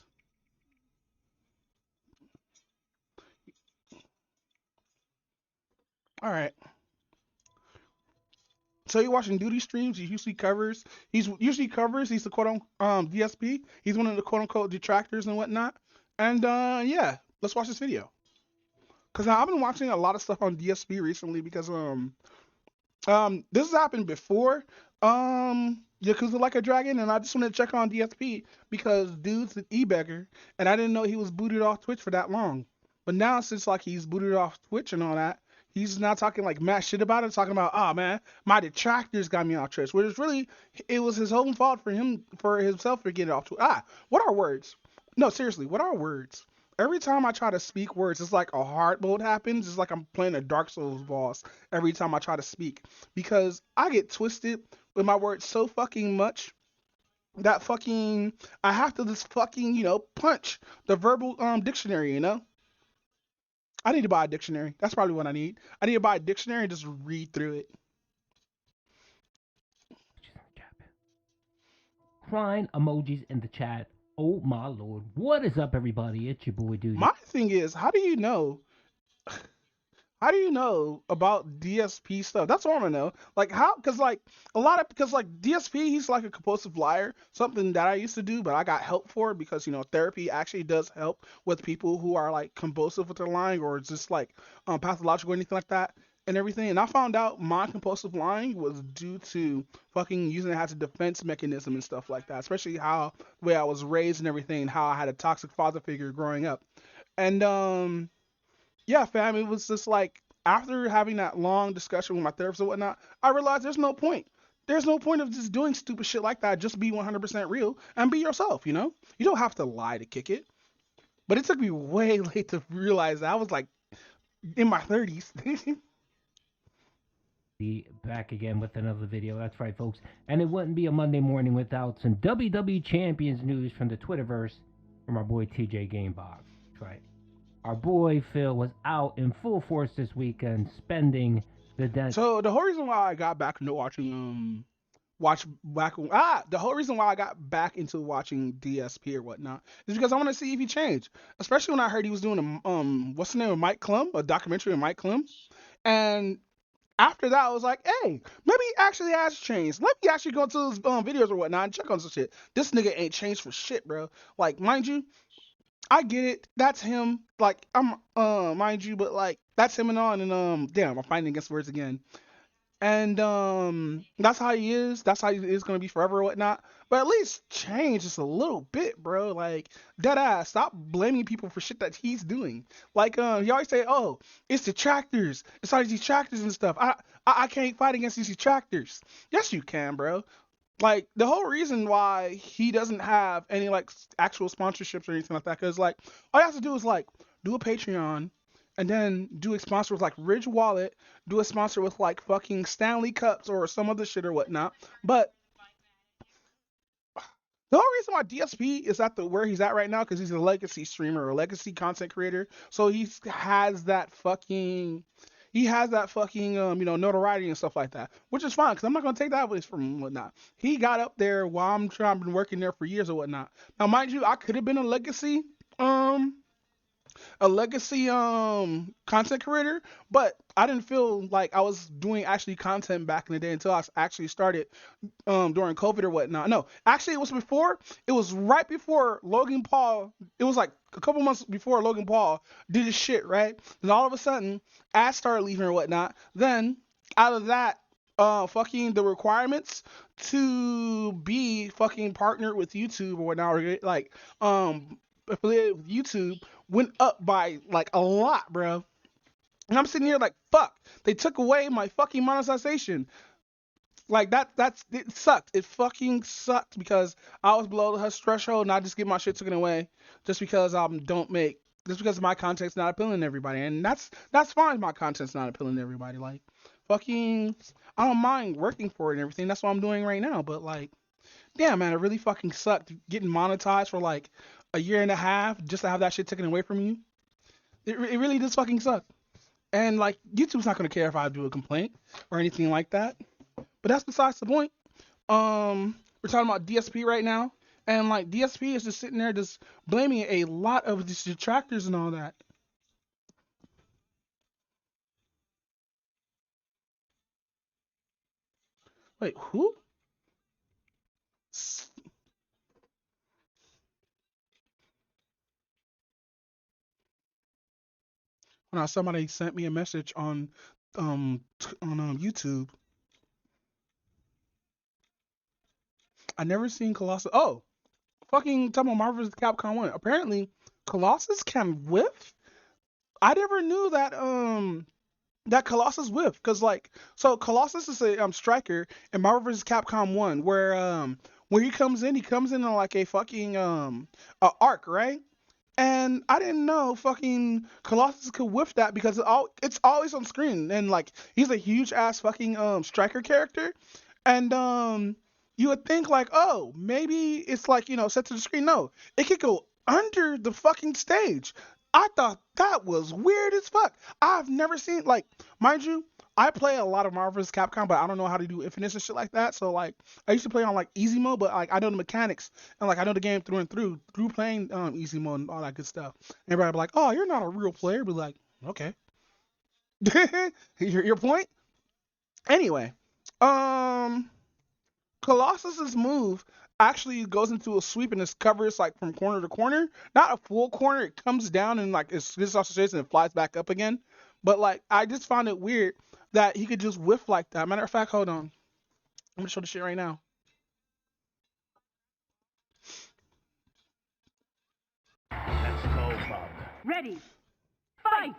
Alright. So you're watching Duty streams, he usually covers. He's the quote unquote DSP. He's one of the quote unquote detractors and whatnot. And yeah, let's watch this video. Cause I've been watching a lot of stuff on DSP recently because this has happened before. Yakuza Like a Dragon, and I just wanted to check on DSP because dude's an e-beggar, and I didn't know he was booted off Twitch for that long. But now since like he's booted off Twitch and all that, he's now talking like mad shit about it, talking about, oh man, my detractors got me off Twitch. Which is really, it was his own fault for himself for getting off Twitch. What are words? No, seriously, what are words? Every time I try to speak words, it's like a hard mode happens. It's like I'm playing a Dark Souls boss every time I try to speak. Because I get twisted with my words so fucking much that fucking I have to just fucking, punch the verbal dictionary, I need to buy a dictionary. That's probably what I need. I need to buy a dictionary and just read through it. Crying emojis in the chat. Oh my lord. What is up, everybody? It's your boy Dude. My thing is, how do you know about DSP stuff? That's what I want to know. Like how, because DSP, he's like a compulsive liar, something that I used to do, but I got help for because, therapy actually does help with people who are like compulsive with their lying or just like pathological or anything like that and everything. And I found out my compulsive lying was due to fucking using it as a defense mechanism and stuff like that, especially the way I was raised and everything and how I had a toxic father figure growing up. And yeah, fam, it was just like after having that long discussion with my therapist and whatnot, I realized there's no point. There's no point of just doing stupid shit like that. Just be 100% real and be yourself, You don't have to lie to kick it. But it took me way late to realize that. I was like in my 30s. Back again with another video. That's right, folks. And it wouldn't be a Monday morning without some WWE Champions news from the Twitterverse from our boy TJ Gamebox. That's right. Our boy Phil was out in full force this weekend spending the day. So the whole reason why I got back into watching the whole reason why I got back into watching DSP or whatnot is because I want to see if he changed. Especially when I heard he was doing what's the name of Mike Klum, a documentary of Mike Klum. And after that, I was like, hey, maybe he actually has changed. Let me actually go to his videos or whatnot and check on some shit. This nigga ain't changed for shit, bro. Like, mind you, I get it. That's him. Like, mind you, but like, that's him and all. And damn, I'm fighting against words again. And that's how he is. That's how he is gonna be forever or whatnot. But at least change just a little bit, bro. Like, dead ass. Stop blaming people for shit that he's doing. Like, he always say, "Oh, it's detractors. It's all these detractors and stuff." I can't fight against these detractors. Yes, you can, bro. Like the whole reason why he doesn't have any like actual sponsorships or anything like that, because like all you have to do is like do a Patreon and then do a sponsor with like Ridge Wallet, do a sponsor with like fucking Stanley Cups or some other shit or whatnot. But the whole reason why DSP is at where he's at right now, because he's a legacy streamer or a legacy content creator, so he has that fucking notoriety and stuff like that, which is fine because I'm not gonna take that away from him and whatnot. He got up there while I've been working there for years or whatnot. Now, mind you, I could have been a legacy content creator, but I didn't feel like I was doing actually content back in the day until I actually started during COVID or whatnot. No, actually it was right before Logan Paul. It was like a couple months before Logan Paul did his shit, right? Then all of a sudden ads started leaving or whatnot. Then out of that, fucking the requirements to be fucking partnered with YouTube or whatnot, or like affiliated with YouTube, went up by like a lot, bro. And I'm sitting here like, fuck, they took away my fucking monetization. Like it sucked. It fucking sucked because I was below the threshold and I just get my shit taken away just because my content's not appealing to everybody. And that's fine. My content's not appealing to everybody. Like fucking, I don't mind working for it and everything. That's what I'm doing right now. But like, damn, man, it really fucking sucked getting monetized for like a year and a half just to have that shit taken away from you. It really does fucking suck. And like, YouTube's not gonna care if I do a complaint or anything like that. But that's besides the point. We're talking about DSP right now, and like DSP is just sitting there just blaming a lot of these detractors and all that. Wait, who? Now somebody sent me a message on YouTube. I never seen Colossus. Oh, fucking talking about Marvel vs. Capcom 1. Apparently, Colossus can whiff. I never knew that that Colossus whiff, because like, so Colossus is a striker in Marvel vs. Capcom 1, where he comes in like a fucking arc, right? And I didn't know fucking Colossus could whiff that because it's always on screen, and like he's a huge ass fucking striker character, and you would think like, oh, maybe it's like, set to the screen. No, it could go under the fucking stage. I thought that was weird as fuck. I've never seen, like, mind you, I play a lot of Marvel vs. Capcom, but I don't know how to do infinites and shit like that. So like, I used to play on like easy mode, but like I know the mechanics and like I know the game through and through playing easy mode and all that good stuff. Everybody be like, oh, you're not a real player. Be like, okay. your point? Anyway, Colossus's move actually goes into a sweep and it covers like from corner to corner. Not a full corner. It comes down and like it's off the and it flies back up again. But like I just found it weird that he could just whiff like that. Matter of fact, hold on. I'm gonna show the shit right now. Let's go, Bob. Ready. Fight!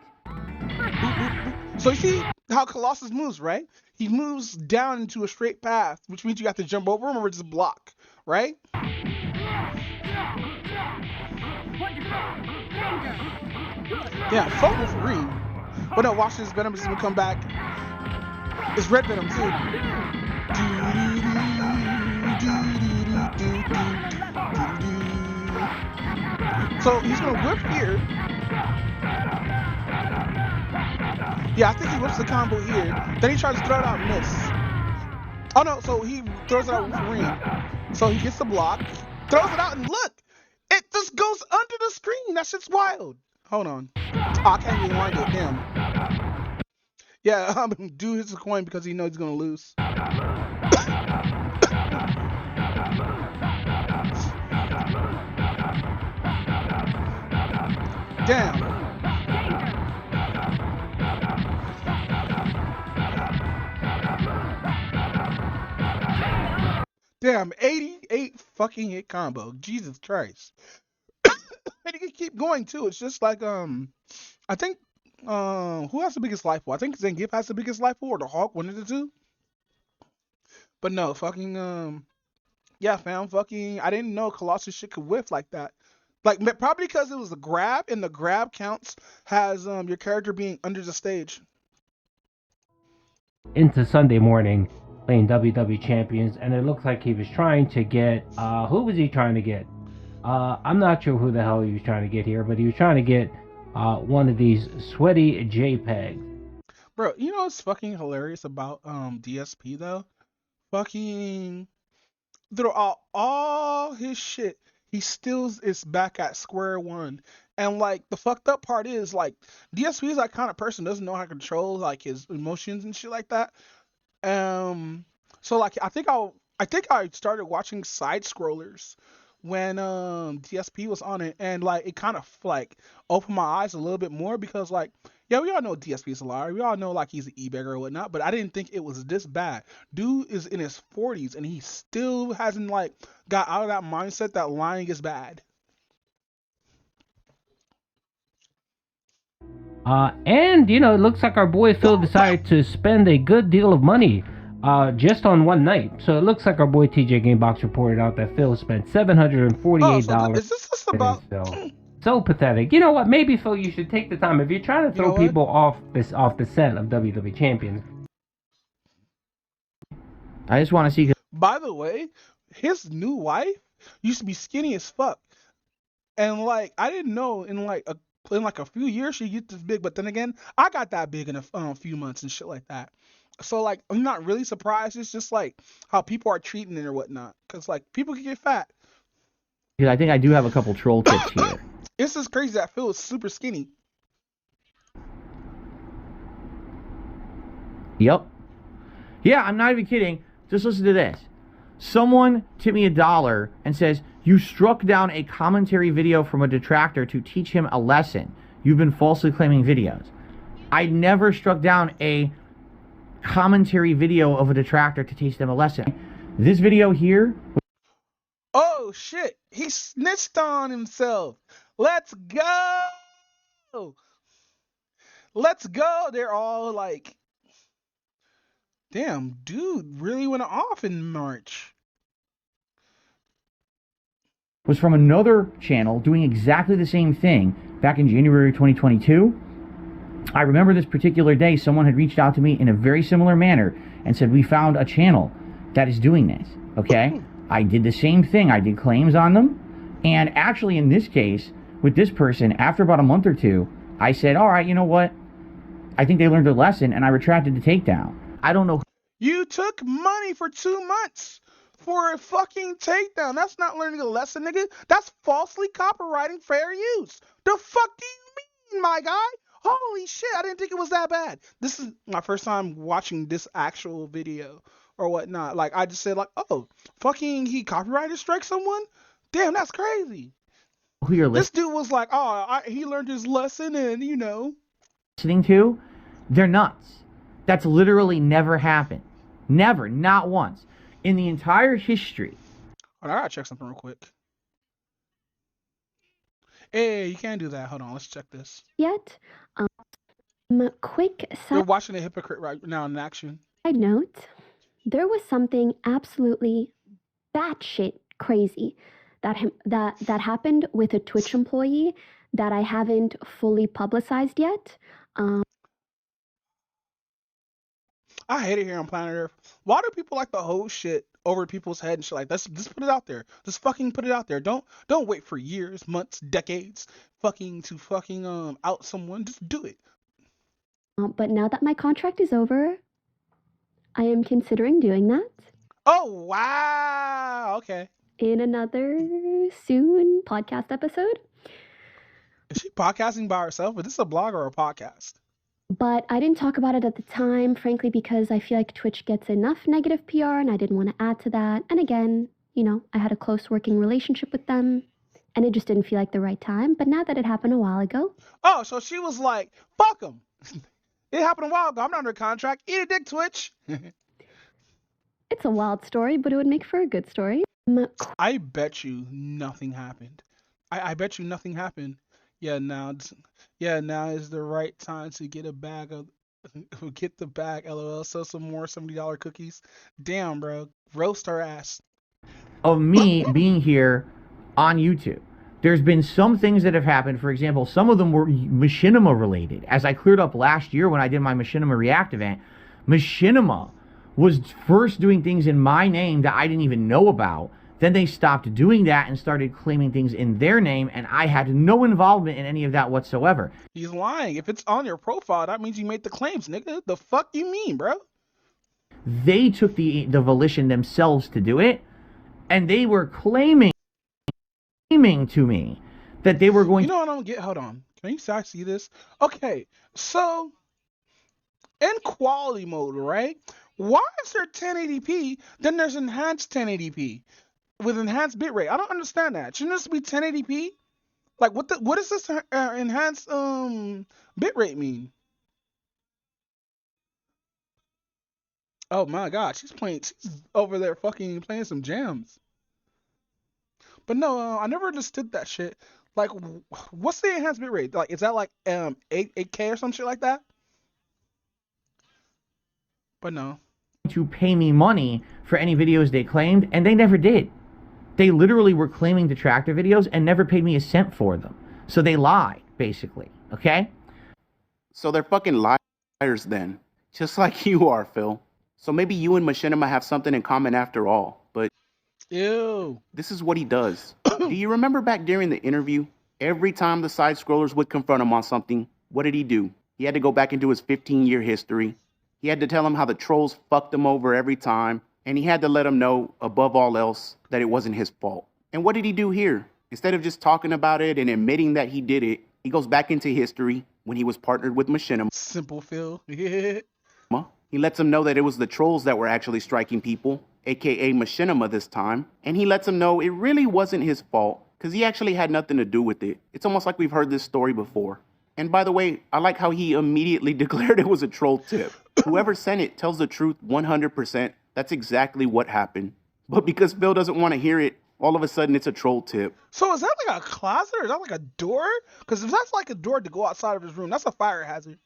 So you see how Colossus moves, right? He moves down into a straight path, which means you have to jump over him or just block, right? Yeah, fuck Wolverine. But no, watch this. Venom is gonna come back. It's Red Venom too. So he's gonna whip here. Yeah, I think he whips the combo here. Then he tries to throw it out and miss. Oh no, so he throws it out with Wolverine. So he gets the block, throws it out, and look! It just goes under the screen. That shit's wild. Hold on. Oh, I can't even wind it. Damn. Yeah, dude hits a coin because he knows he's gonna lose. Damn. Damn, 88 fucking hit combo. Jesus Christ. And he can keep going too. It's just like I think who has the biggest life pool? I think Zangief has the biggest life pool, or the Hawk, one of the two. But no, fucking Yeah, fam. Fucking, I didn't know Colossus shit could whiff like that. Like probably because it was a grab, and the grab counts has your character being under the stage. Into Sunday morning playing WWE Champions, and it looks like he was trying to get who was he trying to get? I'm not sure who the hell he was trying to get here, but he was trying to get one of these sweaty JPEGs. Bro, you know what's fucking hilarious about DSP though? Fucking through all his shit, he still is back at square one. And like the fucked up part is like DSP is that kind of person doesn't know how to control like his emotions and shit like that. So like I think I started watching side scrollers when DSP was on it, and like it kind of like opened my eyes a little bit more because like yeah, we all know DSP is a liar. We all know like he's an e-bagger or whatnot, but I didn't think it was this bad. Dude is in his 40s and he still hasn't like got out of that mindset that lying is bad. And you know, it looks like our boy Phil decided to spend a good deal of money just on one night. So it looks like our boy TJ Gamebox reported out that Phil spent $748. Is this just about? So pathetic. You know what? Maybe Phil, you should take the time if you're trying to throw people off the scent of WWE Champions. I just want to see. By the way, his new wife used to be skinny as fuck, and like I didn't know in like a few years she get this big. But then again, I got that big in a few months and shit like that. So like I'm not really surprised. It's just like how people are treating it or whatnot. Cause like people can get fat. Because I think I do have a couple troll tips here. It's just crazy that Phil is super skinny. Yep. Yeah, I'm not even kidding. Just listen to this. Someone tipped me $1 and says, "You struck down a commentary video from a detractor to teach him a lesson. You've been falsely claiming videos." I never struck down a commentary video of a detractor to teach them a lesson. This video here. Oh shit! He snitched on himself. Let's go! Let's go! They're all like, damn, dude really went off in March. Was from another channel doing exactly the same thing back in January 2022. I remember this particular day, someone had reached out to me in a very similar manner and said, "We found a channel that is doing this." Okay? I did the same thing. I did claims on them. And actually, in this case, with this person, after about a month or two, I said, "All right, you know what? I think they learned their lesson," and I retracted the takedown. I don't know. You took money for 2 months for a fucking takedown. That's not learning a lesson, nigga. That's falsely copywriting fair use. The fuck do you mean, my guy? Holy shit, I didn't think it was that bad. This is my first time watching this actual video or whatnot. Like, I just said, like, oh, fucking he copyrighted strike someone? Damn, that's crazy. Who you're This dude was like, oh, he learned his lesson and, you know. listening to, they're nuts. That's literally never happened. Never, not once. In the entire history. Hold on, I gotta check something real quick. Hey, you can't do that. Hold on, let's check this. Yet, quick You're side watching a hypocrite right now in action. note, there was something absolutely batshit crazy that happened with a Twitch employee that I haven't fully publicized yet. I hate it here on planet Earth. Why do people like to hold shit over people's head and shit like that? Just put it out there. Just fucking put it out there. Don't wait for years, months, decades, to out someone. Just do it. But now that my contract is over, I am considering doing that Oh wow. Okay. in another soon podcast episode. Is she podcasting by herself? Is this a blog or a podcast? But I didn't talk about it at the time, frankly, because I feel like Twitch gets enough negative PR and I didn't want to add to that. And again, you know, I had a close working relationship with them and it just didn't feel like the right time. But now that it happened a while ago, Oh, so she was like, fuck him. It happened a while ago. I'm not under contract. Eat a dick, Twitch. it's a wild story, but it would make for a good story. I bet you nothing happened. I bet you nothing happened. Yeah, now is the right time to get a bag of get the bag, LOL. Sell some more $70 cookies. Damn, bro. Roast our ass. of me being here on YouTube. There's been some things that have happened. For example, some of them were Machinima related. As I cleared up last year when I did my Machinima React event, Machinima was first doing things in my name that I didn't even know about. Then they stopped doing that and started claiming things in their name, and I had no involvement in any of that whatsoever. He's lying. If it's on your profile, that means you made the claims, nigga. The fuck you mean, bro? They took the volition themselves to do it, and they were claiming to me that they were going You know what I don't get? Hold on. Can you see this? Okay, so in quality mode, right? Why is there 1080p, then there's enhanced 1080p with enhanced bitrate? I don't understand that. Shouldn't this be 1080p? Like, what does this enhanced bitrate mean? Oh my god, she's over there fucking playing some jams. But no, I never understood that shit. Like, what's the enhanced bitrate? Like, is that like 8K or some shit like that? But no. to pay me money for any videos they claimed, and they never did. They literally were claiming detractor videos and never paid me a cent for them. So they lied, basically, okay? So they're fucking liars then. Just like you are, Phil. So maybe you and Machinima have something in common after all, but... Ew. This is what he does. Do you remember back during the interview? Every time the side-scrollers would confront him on something, what did he do? He had to go back into his 15-year history. He had to tell him how the trolls fucked him over every time, and he had to let him know, above all else, that it wasn't his fault. And what did he do here? Instead of just talking about it and admitting that he did it, he goes back into history when he was partnered with Machinima. Simple Phil. He lets him know that it was the trolls that were actually striking people, aka Machinima this time, and he lets him know it really wasn't his fault, because he actually had nothing to do with it. It's almost like we've heard this story before. And by the way, I like how he immediately declared it was a troll tip. Whoever sent it tells the truth 100%. That's exactly what happened. But because Phil doesn't want to hear it, all of a sudden it's a troll tip. So is that like a closet or is that like a door? Because if that's like a door to go outside of his room, that's a fire hazard.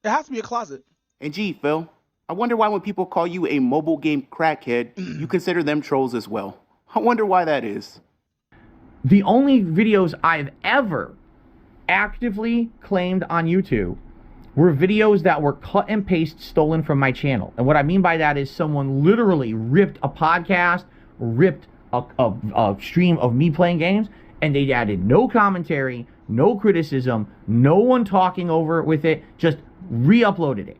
It has to be a closet. And gee, Phil, I wonder why when people call you a mobile game crackhead, you consider them trolls as well. I wonder why that is. The only videos I've ever actively claimed on YouTube were videos that were cut and paste stolen from my channel. And what I mean by that is someone literally ripped a podcast, ripped a stream of me playing games, and they added no commentary, no criticism, no one talking over it with it, just re-uploaded it.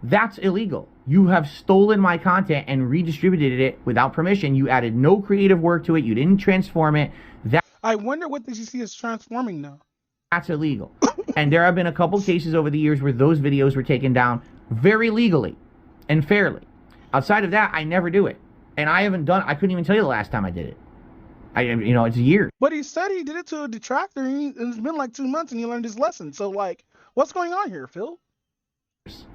That's illegal. You have stolen my content and redistributed it without permission. You added no creative work to it. You didn't transform it. I wonder what did you see as transforming now? That's illegal. And there have been a couple cases over the years where those videos were taken down very legally and fairly. Outside of that, I never do it. And I couldn't even tell you the last time I did it. It's years. But he said he did it to a detractor, and it's been like 2 months and he learned his lesson. So, like, what's going on here, Phil?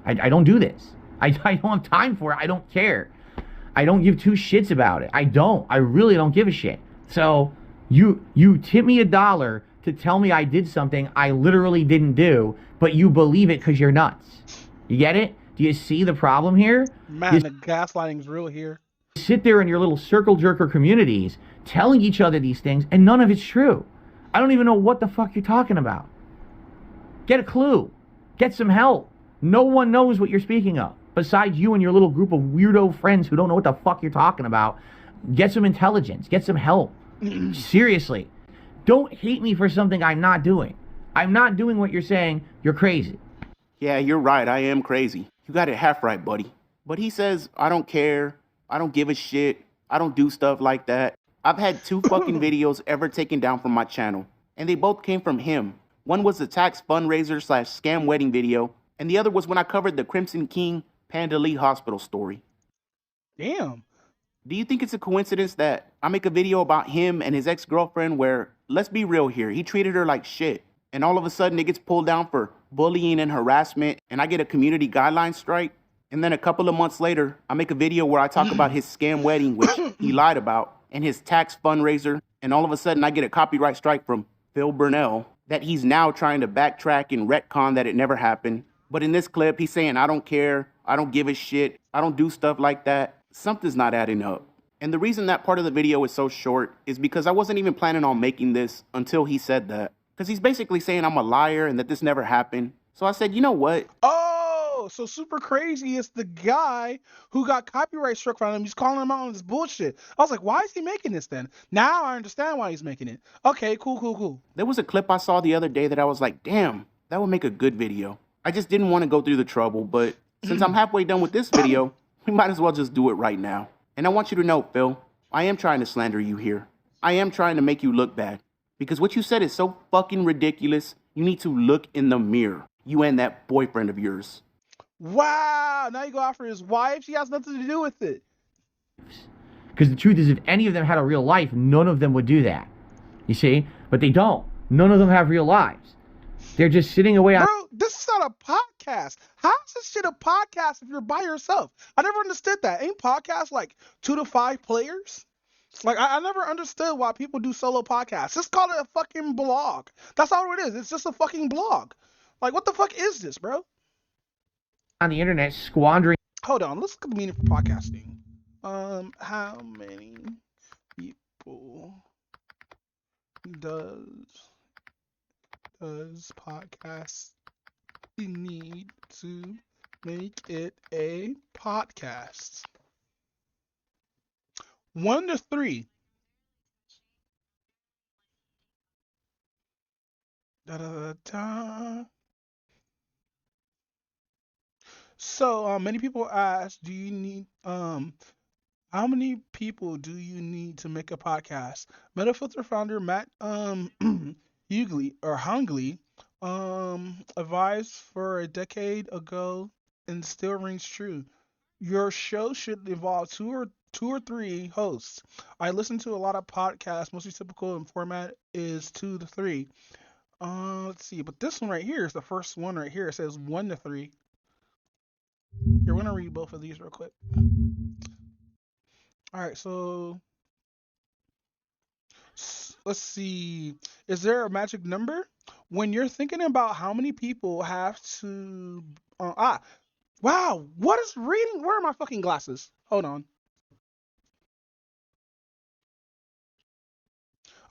I don't do this. I don't have time for it. I don't care. I don't give two shits about it. I really don't give a shit. So you tip me $1 to tell me I did something I literally didn't do, but you believe it because you're nuts. You get it? Do you see the problem here? Man, the gaslighting's real here. You sit there in your little circle jerker communities telling each other these things, and none of it's true. I don't even know what the fuck you're talking about. Get a clue. Get some help. No one knows what you're speaking of, besides you and your little group of weirdo friends who don't know what the fuck you're talking about. Get some intelligence. Get some help. Seriously. Don't hate me for something I'm not doing. I'm not doing what you're saying. You're crazy. Yeah, you're right. I am crazy. You got it half right, buddy. But he says, I don't care. I don't give a shit. I don't do stuff like that. I've had 2 fucking videos ever taken down from my channel, and they both came from him. One was the tax fundraiser / scam wedding video, and the other was when I covered the Crimson King Panda Lee hospital story. Damn. Do you think it's a coincidence that I make a video about him and his ex-girlfriend where, let's be real here, he treated her like shit, and all of a sudden it gets pulled down for bullying and harassment, and I get a community guideline strike? And then a couple of months later, I make a video where I talk about his scam wedding, which he lied about, and his tax fundraiser, and all of a sudden I get a copyright strike from Phil Burnell that he's now trying to backtrack and retcon that it never happened. But in this clip, he's saying, I don't care, I don't give a shit, I don't do stuff like that. Something's not adding up. And the reason that part of the video is so short is because I wasn't even planning on making this until he said that. Because he's basically saying I'm a liar and that this never happened. So I said, you know what? Oh, so Super Crazy is the guy who got copyright struck from him. He's calling him out on this bullshit. I was like, why is he making this then? Now I understand why he's making it. Okay, cool. There was a clip I saw the other day that I was like, damn, that would make a good video. I just didn't want to go through the trouble, but since I'm halfway done with this video, we might as well just do it right now. And I want you to know, Phil, I am trying to slander you here. I am trying to make you look bad. Because what you said is so fucking ridiculous, you need to look in the mirror. You and that boyfriend of yours. Wow, now you go after his wife? She has nothing to do with it. Because the truth is, if any of them had a real life, none of them would do that. You see? But they don't. None of them have real lives. They're just sitting away on... Bro, this is not a podcast. How is this shit a podcast if you're by yourself? I never understood that. Ain't podcasts like 2 to 5 players? Like, I never understood why people do solo podcasts. Just call it a fucking blog. That's all it is. It's just a fucking blog. Like, what the fuck is this, bro? On the internet, squandering... Hold on, let's look at the meaning for podcasting. How many people does podcast need to make it a podcast? 1 to 3. So, many people ask, do you need, how many people do you need to make a podcast? Metafilter founder Matt, Hungley, advised for a decade ago and still rings true. Your show should involve two or three hosts. I listen to a lot of podcasts. Mostly typical in format is 2 to 3. Let's see, but this one right here is the first one right here. It says 1 to 3. Here, we're gonna read both of these real quick. All right, so let's see. Is there a magic number when you're thinking about how many people have to? Wow, what is reading? Where are my fucking glasses? Hold on.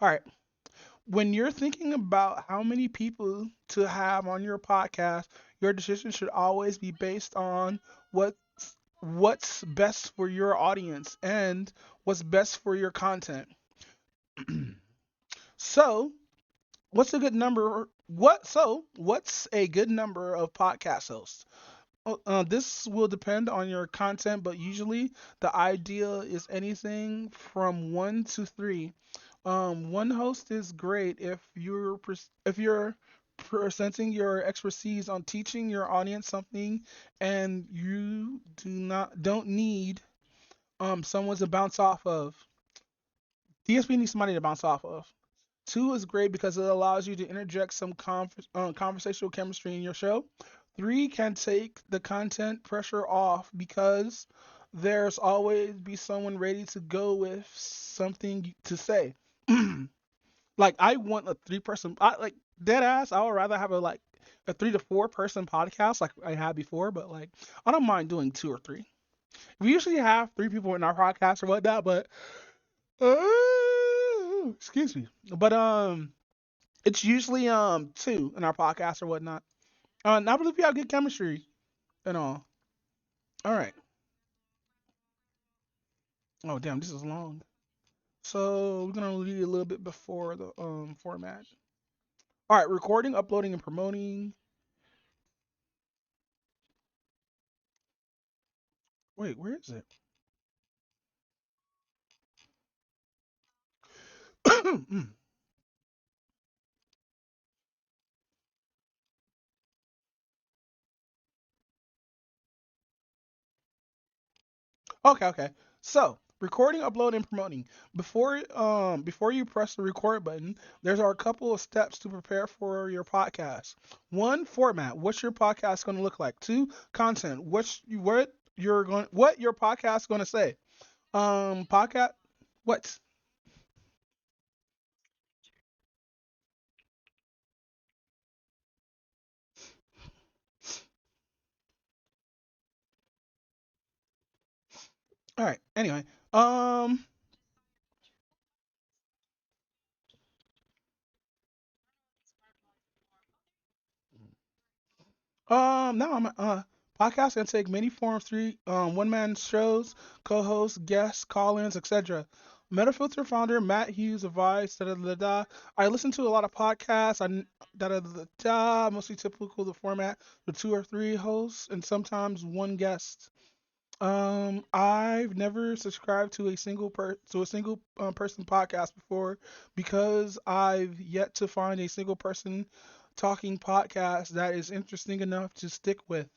All right. When you're thinking about how many people to have on your podcast, your decision should always be based on what's best for your audience and what's best for your content. So, what's a good number? What's a good number of podcast hosts? This will depend on your content, but usually the ideal is anything from 1 to 3. One host is great if you're presenting your expertise on teaching your audience something, and you don't need someone to bounce off of. DSP needs somebody to bounce off of. 2 is great because it allows you to interject some conversational chemistry in your show. 3 can take the content pressure off because there's always be someone ready to go with something to say. Like, I want a 3-person, like, dead ass. I would rather have a 3 to 4 person podcast like I had before, but like, I don't mind doing 2 or 3. We usually have 3 people in our podcast or whatnot, but excuse me, but it's usually 2 in our podcast or whatnot. I believe we have good chemistry and all. All right. Oh damn, this is long. So we're gonna read a little bit before the format. All right, recording, uploading, and promoting. Wait, where is it? Okay. So, recording, uploading, and promoting. Before you press the record button, there's a couple of steps to prepare for your podcast. 1, format. What's your podcast going to look like? 2, content. What your podcast going to say? Podcast. What? All right. Anyway, Um, now I'm podcast can take many forms: three one man shows, co-hosts, guests, call-ins, etc. Metafilter founder Matt Hughes advised da da da da. I listen to a lot of podcasts. Da da da da. Mostly typical the format: the two or three hosts and sometimes one guest. I've never subscribed to a single person podcast before because I've yet to find a single person talking podcast that is interesting enough to stick with.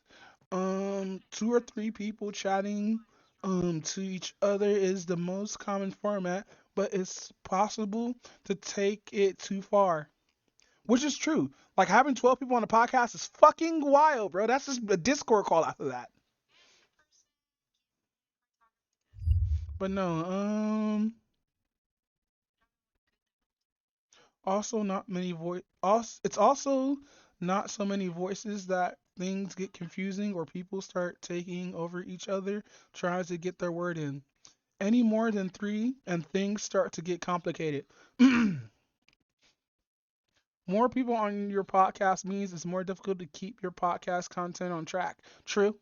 Two or three people chatting to each other is the most common format, but it's possible to take it too far. Which is true. Like having 12 people on a podcast is fucking wild, bro. That's just a Discord call after that. But no, also not many voice. Also, it's also not so many voices that things get confusing or people start taking over each other trying to get their word in. Any more than three, and things start to get complicated. More people on your podcast means it's more difficult to keep your podcast content on track. True.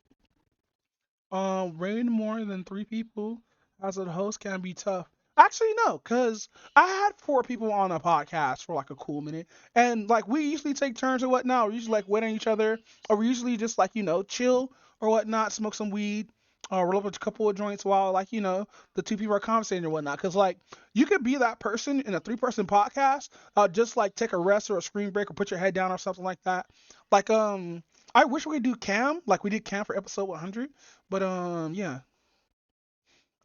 Rating more than three people as a host can be tough. Actually, no, because I had four people on a podcast for like a cool minute, and like we usually take turns or whatnot. We usually like wait on each other, or we usually just like chill or whatnot, smoke some weed, or roll up a couple of joints while like the two people are conversating or whatnot. Because like you could be that person in a three-person podcast, just like take a rest or a screen break or put your head down or something like that. Like I wish we could do cam like we did cam for episode 100, but yeah.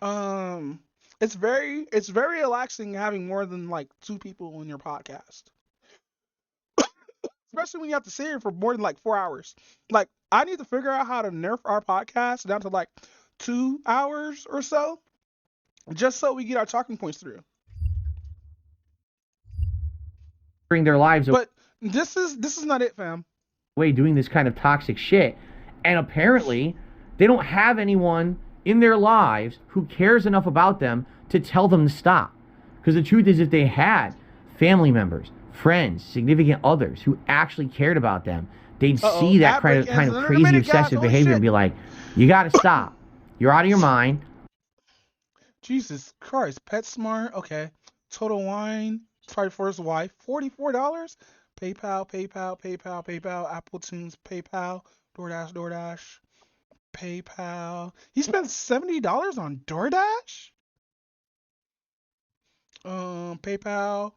Um, it's very relaxing having more than like two people on your podcast, especially when you have to sit here for more than like 4 hours. Like I need to figure out how to nerf our podcast down to like 2 hours or so, just so we get our talking points through. Bring their lives But this is not it, fam. away doing this kind of toxic shit. And apparently, they don't have anyone in their lives who cares enough about them to tell them to stop. Because the truth is, if they had family members, friends, significant others who actually cared about them, they'd see that kind of crazy obsessive behavior and be like, you got to stop. You're out of your mind. Jesus Christ, PetSmart, okay. Total Wine, sorry for his wife, $44. PayPal, PayPal, PayPal, PayPal, Apple Tunes, PayPal, DoorDash, PayPal. He spent $70 on DoorDash? PayPal.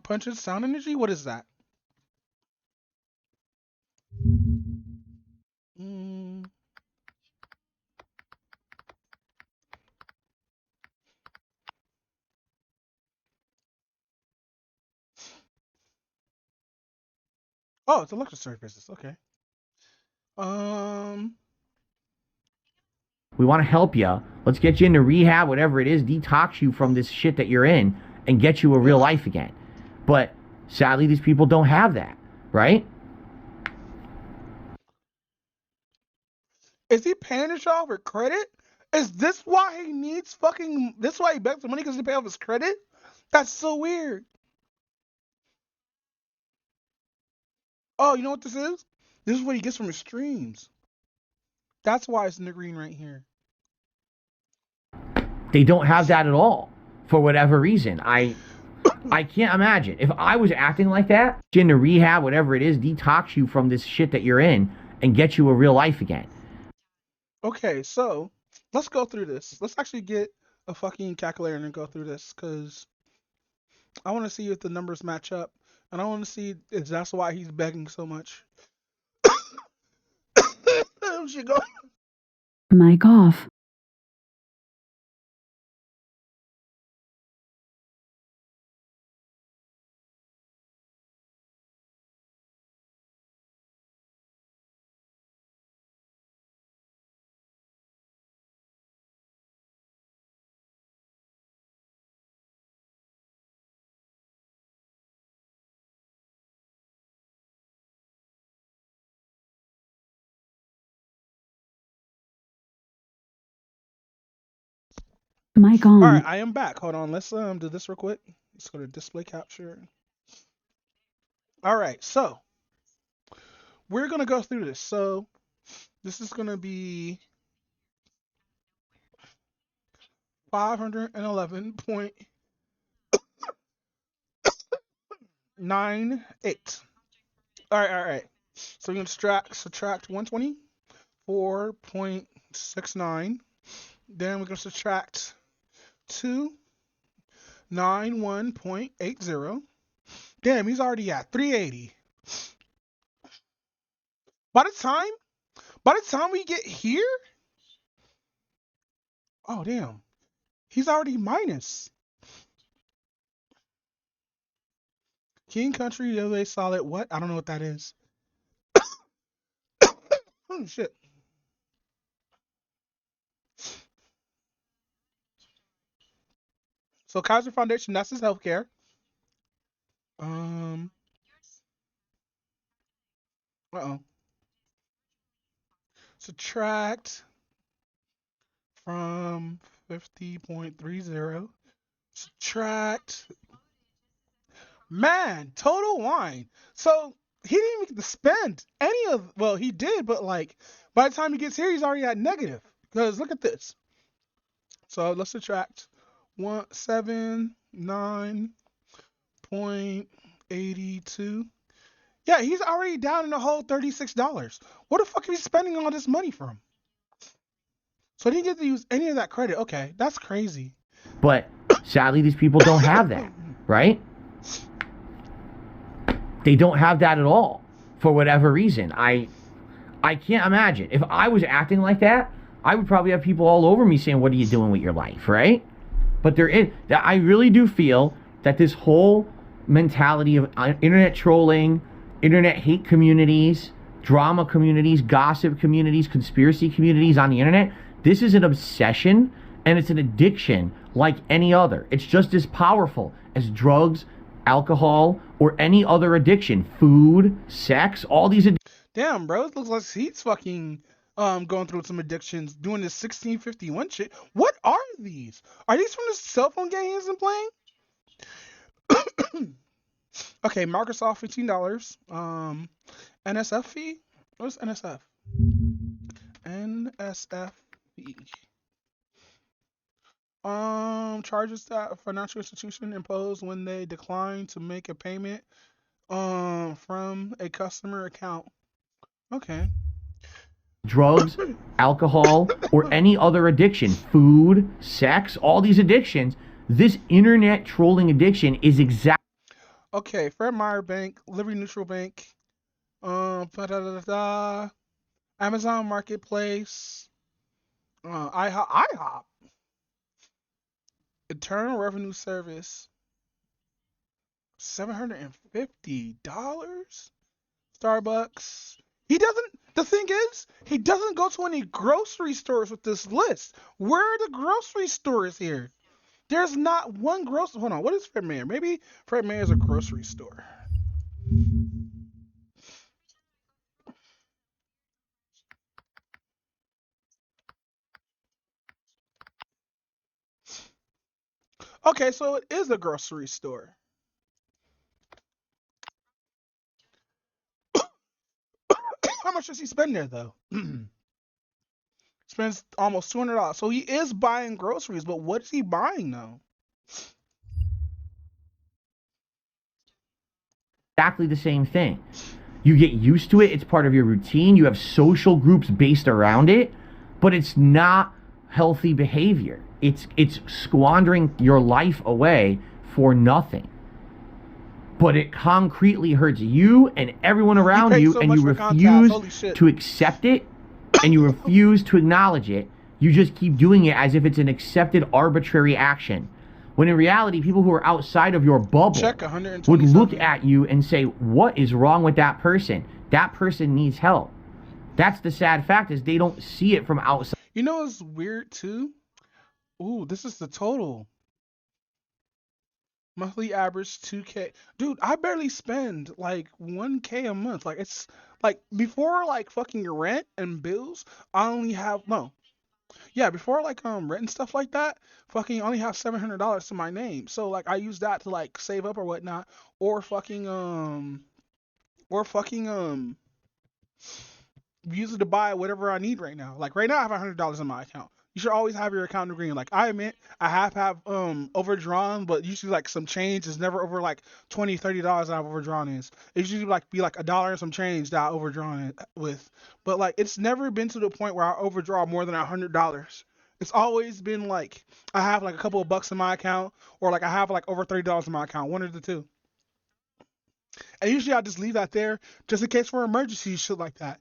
Punches Sound Energy? What is that? Oh, it's electric services. Okay. We want to help you. Let's get you into rehab, whatever it is, detox you from this shit that you're in and get you a real life again. But sadly, these people don't have that, right? Is he paying this off with credit? Is this why he needs fucking? This why he begs for money because he pay off his credit? That's so weird. Oh, you know what this is? This is what he gets from his streams. That's why it's in the green right here. They don't have that at all for whatever reason. I can't imagine. If I was acting like that, get into rehab, whatever it is, detox you from this shit that you're in and get you a real life again. Okay, so let's go through this. Let's actually get a fucking calculator and go through this because I want to see if the numbers match up. And I want to see if that's why he's begging so much. She go. Mic off. Mic on. All right, I am back. Hold on. Let's do this real quick. Let's go to display capture. All right, so we're gonna go through this. So this is gonna be 511.98. All right. So we're gonna subtract 124.69. Then we're gonna subtract 291.80. Damn, he's already at 380. By the time we get here, oh damn, he's already minus. King Country, LA Solid, what? I don't know what that is. Oh shit. So Kaiser Foundation, that's his healthcare. Subtract from 50.30. Subtract. Man, total wine. So he didn't even get to spend any of. Well, he did, but like by the time he gets here, he's already at negative. Because look at this. So let's subtract 179.82. Yeah, he's already down in the whole $36. What the fuck are he spending all this money from? So he didn't get to use any of that credit. Okay, that's crazy. But sadly, these people don't have that, right? They don't have that at all for whatever reason. I can't imagine. If I was acting like that, I would probably have people all over me saying, what are you doing with your life, right? But I really do feel that this whole mentality of internet trolling, internet hate communities, drama communities, gossip communities, conspiracy communities on the internet, this is an obsession and it's an addiction like any other. It's just as powerful as drugs, alcohol, or any other addiction. Food, sex, all these addictions. Damn, bro, it looks like he's fucking going through some addictions, doing this 1651 shit. What are these? Are these from the cell phone game he's been playing? Okay, Microsoft $15. NSF fee? What's NSF? NSF fee. Charges that a financial institution impose when they decline to make a payment from a customer account. Okay. Drugs, alcohol, or any other addiction. Food, sex, all these addictions. This internet trolling addiction is exactly. Okay, Fred Meyer Bank, Liberty Neutral Bank, Amazon Marketplace, IHOP, Internal Revenue Service, $750, Starbucks. The thing is, he doesn't go to any grocery stores with this list. Where are the grocery stores here? There's not one grocery. Hold on, what is Fred Meyer? Maybe Fred Meyer is a grocery store. Okay, so it is a grocery store. How much does he spend there, though? Spends almost $200. So he is buying groceries, but what is he buying, though? Exactly the same thing. You get used to it. It's part of your routine. You have social groups based around it, but it's not healthy behavior. It's squandering your life away for nothing. But it concretely hurts you and everyone around you, and you refuse to accept it, and you refuse to acknowledge it. You just keep doing it as if it's an accepted arbitrary action. When in reality, people who are outside of your bubble would look at you and say, what is wrong with that person? That person needs help. That's the sad fact, is they don't see it from outside. You know what's weird, too? Ooh, this is the total. Monthly average 2K. Dude, I barely spend like 1K a month. Like, it's like before like fucking rent and bills, I only have Yeah, before like rent and stuff like that, fucking only have $700 to my name. So like I use that to like save up or whatnot, or fucking use it to buy whatever I need right now. Like right now I have $100 in my account. You should always have your account in green. Like I admit I have overdrawn, but usually like some change is never over like $20, $30 that I've overdrawn is. It's usually like be like $1 and some change that I overdrawn it with. But like it's never been to the point where I overdraw more than $100. It's always been like I have like a couple of bucks in my account, or like I have like over $30 in my account, one of the two. And usually I just leave that there just in case for emergencies, shit like that.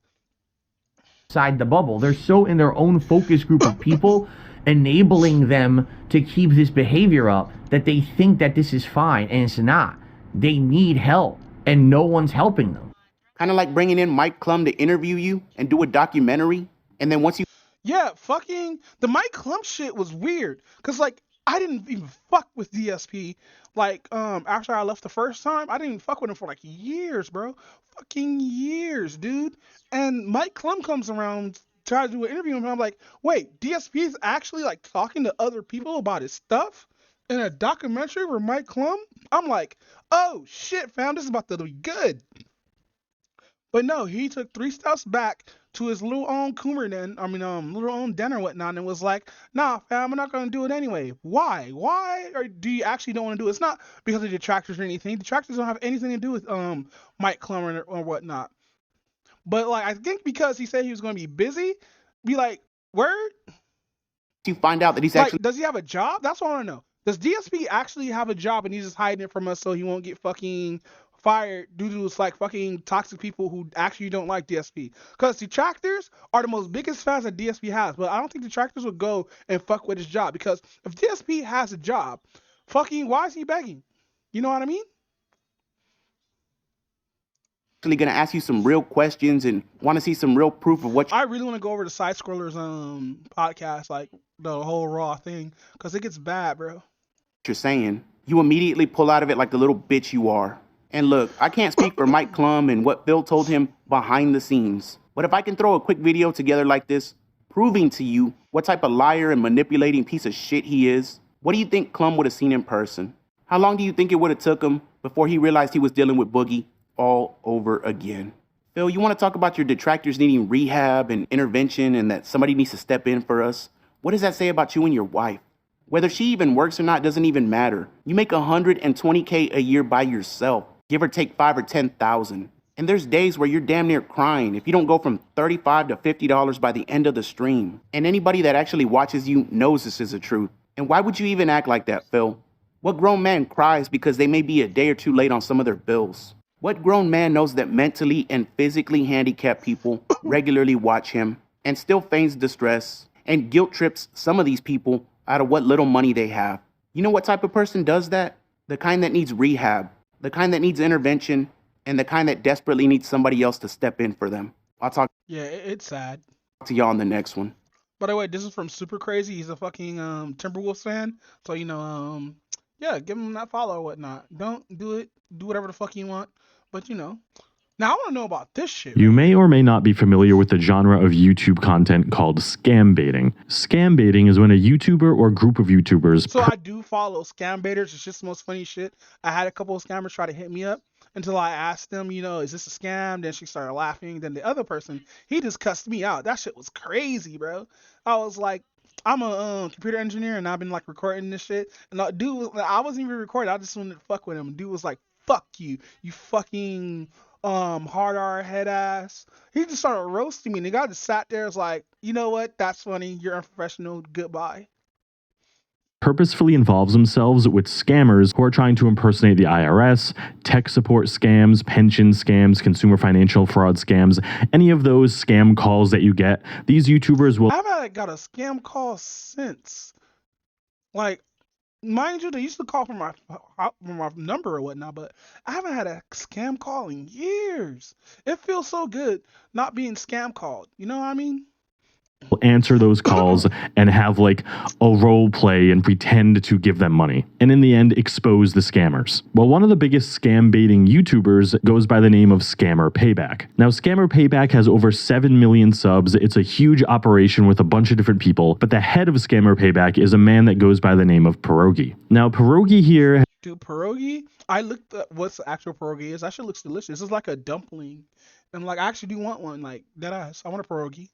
Inside the bubble. They're so in their own focus group of people, enabling them to keep this behavior up that they think that this is fine, and it's not. They need help, and no one's helping them. Kind of like bringing in Mike Klum to interview you and do a documentary, and then once you... Yeah, fucking the Mike Klum shit was weird, cause like I didn't even fuck with DSP. Like after I left the first time, I didn't even fuck with him for like years, bro. Fucking years, dude. And Mike Klum comes around, tries to do an interview, and I'm like, wait, DSP is actually like talking to other people about his stuff in a documentary with Mike Klum? I'm like, oh shit, fam, this is about to be good. But no, he took 3 steps back to his little own little own den or whatnot, and was like, nah, fam, I'm not gonna do it anyway. Why? Why? Or do you actually don't want to do it? It's not because of detractors or anything. Detractors don't have anything to do with Mike Klum or whatnot. But like I think because he said he was gonna be busy, be like, word? You find out that he's Like, actually... does he have a job? That's what I want to know. Does DSP actually have a job and he's just hiding it from us so he won't get fucking fired due to like fucking toxic people who actually don't like DSP? Because detractors are the most biggest fans that DSP has, but I don't think detractors would go and fuck with his job, because if DSP has a job, fucking why is he begging? You know what I mean? Actually gonna ask you some real questions and want to see some real proof of what I really want to go over the Side Scrollers podcast, like the whole raw thing, because it gets bad, bro. you're saying. You immediately pull out of it like the little bitch you are. And look, I can't speak for Mike Klum and what Phil told him behind the scenes. But if I can throw a quick video together like this, proving to you what type of liar and manipulating piece of shit he is, what do you think Klum would have seen in person? How long do you think it would have took him before he realized he was dealing with Boogie all over again? Phil, you want to talk about your detractors needing rehab and intervention and that somebody needs to step in for us? What does that say about you and your wife? Whether she even works or not doesn't even matter. You make $120K a year by yourself, give or take 5 or 10,000. And there's days where you're damn near crying if you don't go from $35 to $50 by the end of the stream. And anybody that actually watches you knows this is the truth. And why would you even act like that, Phil? What grown man cries because they may be a day or two late on some of their bills? What grown man knows that mentally and physically handicapped people regularly watch him and still feigns distress and guilt trips some of these people out of what little money they have? You know what type of person does that? The kind that needs rehab, the kind that needs intervention, and the kind that desperately needs somebody else to step in for them. I'll talk Yeah, it's sad. to y'all on the next one. By the way, this is from Super Crazy. He's a fucking Timberwolves fan. So, you know, yeah, give him that follow or whatnot. Don't do it. Do whatever the fuck you want. But, you know. Now, I want to know about this shit. You may or may not be familiar with the genre of YouTube content called scam baiting. Scam baiting is when a YouTuber or group of YouTubers... So I do follow scam baiters. It's just the most funny shit. I had a couple of scammers try to hit me up until I asked them, you know, is this a scam? Then she started laughing. Then the other person, he just cussed me out. That shit was crazy, bro. I was like, I'm a computer engineer and I've been like recording this shit. And the dude, I wasn't even recording. I just wanted to fuck with him. Dude was like, fuck you, you fucking hard R head ass. He just started roasting me. And the guy just sat there, was like, you know what? That's funny. You're unprofessional. Goodbye. Purposefully involves themselves with scammers who are trying to impersonate the IRS, tech support scams, pension scams, consumer financial fraud scams, any of those scam calls that you get. These YouTubers will... I haven't got a scam call since. Like, mind you, they used to call from my number or whatnot, but I haven't had a scam call in years. It feels so good not being scam called. You know what I mean? answer those calls and have like a role play and pretend to give them money, and in the end expose the scammers. Well, one of the biggest scam baiting YouTubers goes by the name of Scammer Payback. Now, Scammer Payback has over 7 million subs. It's a huge operation with a bunch of different people, but the head of Scammer Payback is a man that goes by the name of Pierogi. Now, Pierogi here... Dude, pierogi, I looked up what the actual pierogi is. That shit looks delicious. It's like a dumpling. And like, I actually do want one, like, deadass. I want a pierogi.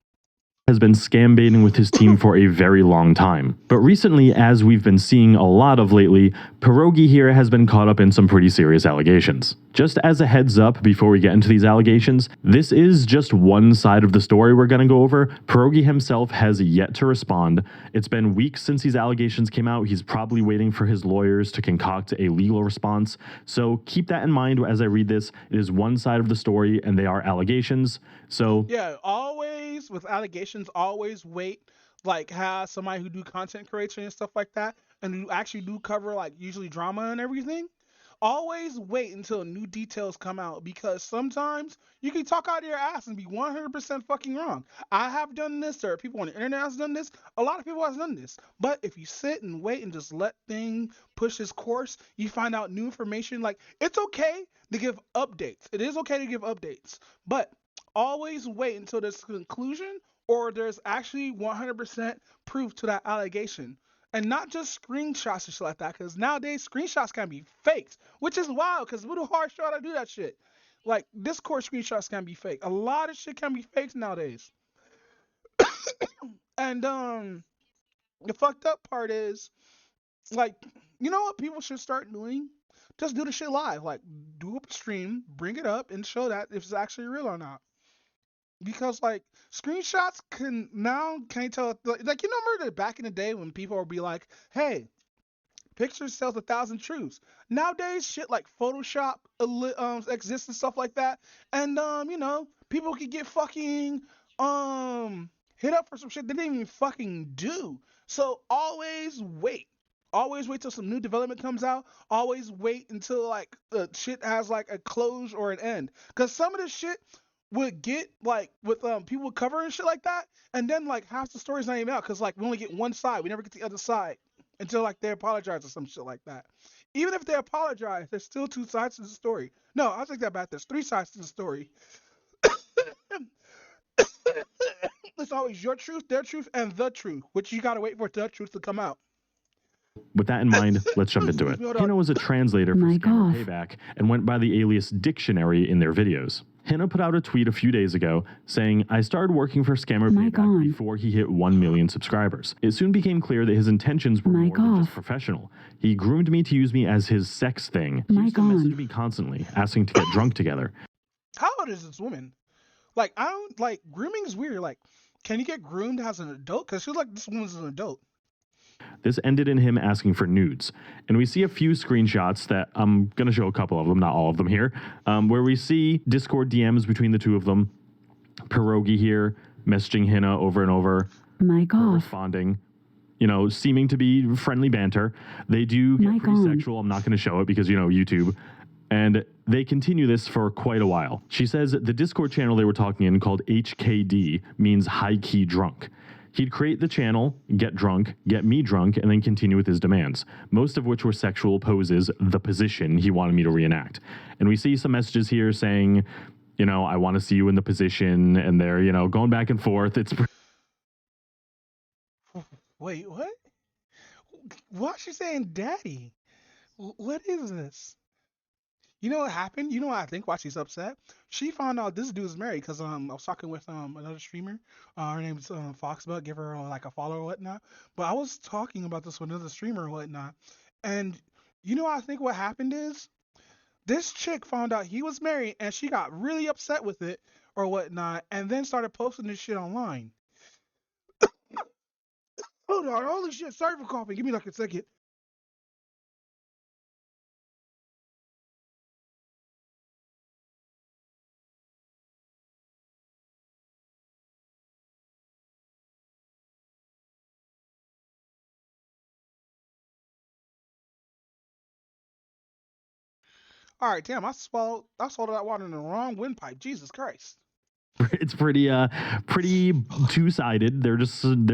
Has been scam baiting with his team for a very long time. But recently, as we've been seeing a lot of lately, Pierogi here has been caught up in some pretty serious allegations. Just as a heads up before we get into these allegations, this is just one side of the story we're going to go over. Pierogi himself has yet to respond. It's been weeks since these allegations came out. He's probably waiting for his lawyers to concoct a legal response. So keep that in mind as I read this. It is one side of the story and they are allegations. So yeah, always with allegations, always wait, like have somebody who do content creation and stuff like that, and who actually do cover like usually drama and everything. Always wait until new details come out, because sometimes you can talk out of your ass and be 100% fucking wrong. I have done this. There are people on the internet has done this. A lot of people have done this. But if you sit and wait and just let things push its course, you find out new information. Like, it's okay to give updates. It is okay to give updates. But always wait until there's conclusion or there's actually 100% proof to that allegation. And not just screenshots and shit like that, because nowadays screenshots can be faked, which is wild, because what a hard shot to do that shit. Like, Discord screenshots can be fake. A lot of shit can be faked nowadays. And the fucked up part is, like, you know what people should start doing? Just do the shit live. Like, do up a stream, bring it up, and show that if it's actually real or not. Because, like, screenshots can't tell, like, you remember back in the day when people would be like, hey, pictures tells 1,000 truths. Nowadays, shit like Photoshop exists and stuff like that. And, you know, people can get fucking, hit up for some shit they didn't even fucking do. So always wait. Always wait till some new development comes out. Always wait until, like, the shit has, like, a close or an end. Because some of this shit would get, like, with people covering shit like that, and then, like, half the story's not even out, because, like, we only get one side. We never get the other side until, like, they apologize or some shit like that. Even if they apologize, there's still two sides to the story. No, I'll take that back. There's three sides to the story. It's always your truth, their truth, and the truth, which you gotta wait for the truth to come out. with that in mind, let's jump into it. Hina was a translator for Scammer Payback and went by the alias Dictionary in their videos. Hina put out a tweet a few days ago saying, I started working for Scammer Payback before he hit 1 million subscribers. It soon became clear that his intentions were more than just professional. He groomed me to use me as his sex thing. He used to message me constantly, asking to get drunk together. How old is this woman? Like, I don't, like, grooming is weird. Like, can you get groomed as an adult? Because I feel like this woman's an adult. This ended in him asking for nudes. And we see a few screenshots that I'm going to show a couple of them, not all of them here, where we see Discord DMs between the two of them. Pierogi here messaging Hina over and over. Responding, you know, seeming to be friendly banter. They do get pretty sexual. I'm not going to show it because, you know, YouTube. And they continue this for quite a while. She says the Discord channel they were talking in, called HKD, means high key drunk. He'd create the channel, get drunk, get me drunk, and then continue with his demands, most of which were sexual poses, the position he wanted me to reenact. And we see some messages here saying, you know, I want to see you in the position, and they're, you know, going back and forth. It's Wait, what? Why is she saying daddy? What is this? You know what happened? You know what I think why she's upset? She found out this dude's married because I was talking with another streamer. Her name's Foxbug. Give her like a follow or whatnot. But I was talking about this with another streamer or whatnot. And you know I think what happened is this chick found out he was married and she got really upset with it or whatnot and then started posting this shit online. Hold on, holy shit, sorry for coughing. Give me like a second. All right, damn, I swallowed that water in the wrong windpipe. Jesus Christ. It's pretty two-sided. They're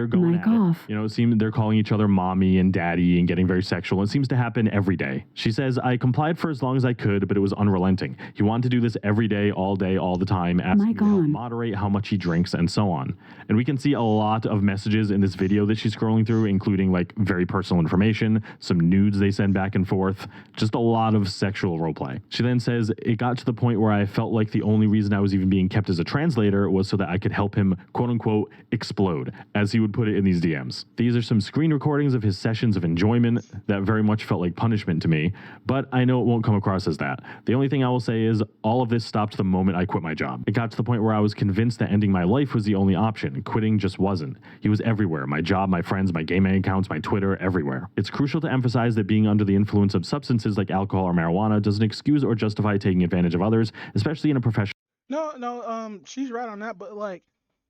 going Mic at it. off. You know, it seems they're calling each other mommy and daddy and getting very sexual. It seems to happen every day. She says, I complied for as long as I could, but it was unrelenting. He wanted to do this every day, all the time, asking me to help moderate how much he drinks and so on. And we can see a lot of messages in this video that she's scrolling through, including like very personal information, some nudes they send back and forth, just a lot of sexual roleplay. She then says, it got to the point where I felt like the only reason I was even being kept as a translator was so that I could help him, quote unquote, explode, as he would put it in these DMs. These are some screen recordings of his sessions of enjoyment that very much felt like punishment to me, but I know it won't come across as that. The only thing I will say is all of this stopped the moment I quit my job. It got to the point where I was convinced that ending my life was the only option. Quitting just wasn't. He was everywhere. My job, my friends, my gaming accounts, my Twitter, everywhere. It's crucial to emphasize that being under the influence of substances like alcohol or marijuana doesn't excuse or justify taking advantage of others, especially in a professional. No, she's right on that, but like,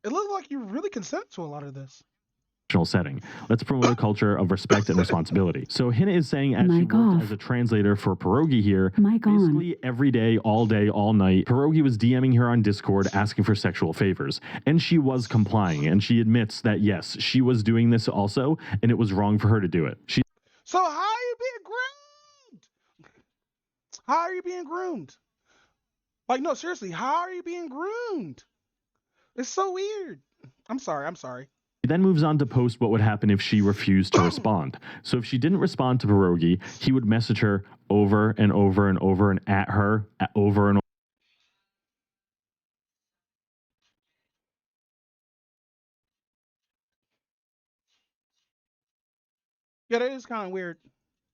it looked like you really consent to a lot of this. Setting. Let's promote a culture of respect and responsibility. So Hina is saying, as she worked as a translator for Pierogi here, basically every day, all night, Pierogi was DMing her on Discord asking for sexual favors, and she was complying, and she admits that yes, she was doing this also, and it was wrong for her to do it. So how are you being groomed? How are you being groomed? Like, no, seriously, how are you being groomed? It's so weird. I'm sorry. He then moves on to post what would happen if she refused to respond. So if she didn't respond to Pierogi, he would message her over and over and over and at her over and over. Yeah, that is kind of weird.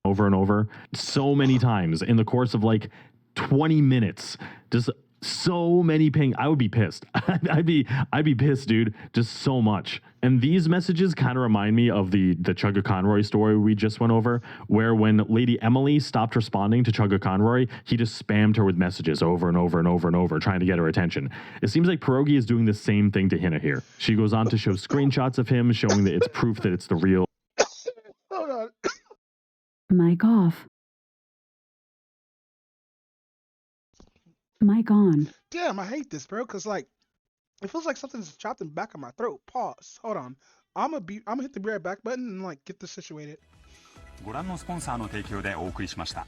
Over and over so many times in the course of like 20 minutes. Just so many ping. I would be pissed. I'd be pissed, dude. Just so much. And these messages kind of remind me of the Chugga Conroy story we just went over, where when Lady Emily stopped responding to Chugga Conroy, he just spammed her with messages over and over and over and over, trying to get her attention. It seems like Pierogi is doing the same thing to Hina here. She goes on to show screenshots of him, showing that it's proof that it's the real. Hold on. Mic off. Mic on. Damn, I hate this, bro, because like it feels like something's trapped in the back of my throat. Pause. Hold on. I'm gonna hit the be right back button and like get this situated. ご覧のスポンサーの提供でお送りしました。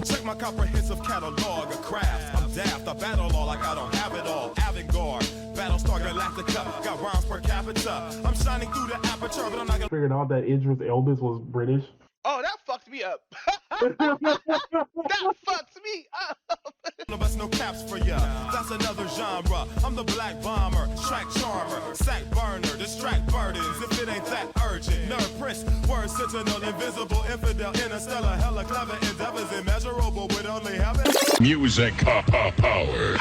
Check my comprehensive catalog of crafts. I'm daft, I battle all like I don't have it all. Avantgarde, Battlestar Galactica, got rhymes per capita. I'm shining through the aperture, but I'm not gonna. Figured out that Idris Elba was British. Oh, that fucked me up. That fucked me up. No bust no caps for ya. That's another genre. I'm the black bomber, track charmer, sack burner, distract burdens. If it ain't that urgent, nerd prince, word sentinel, invisible infidel, interstellar, hella clever endeavors, immeasurable with only heaven. Music power.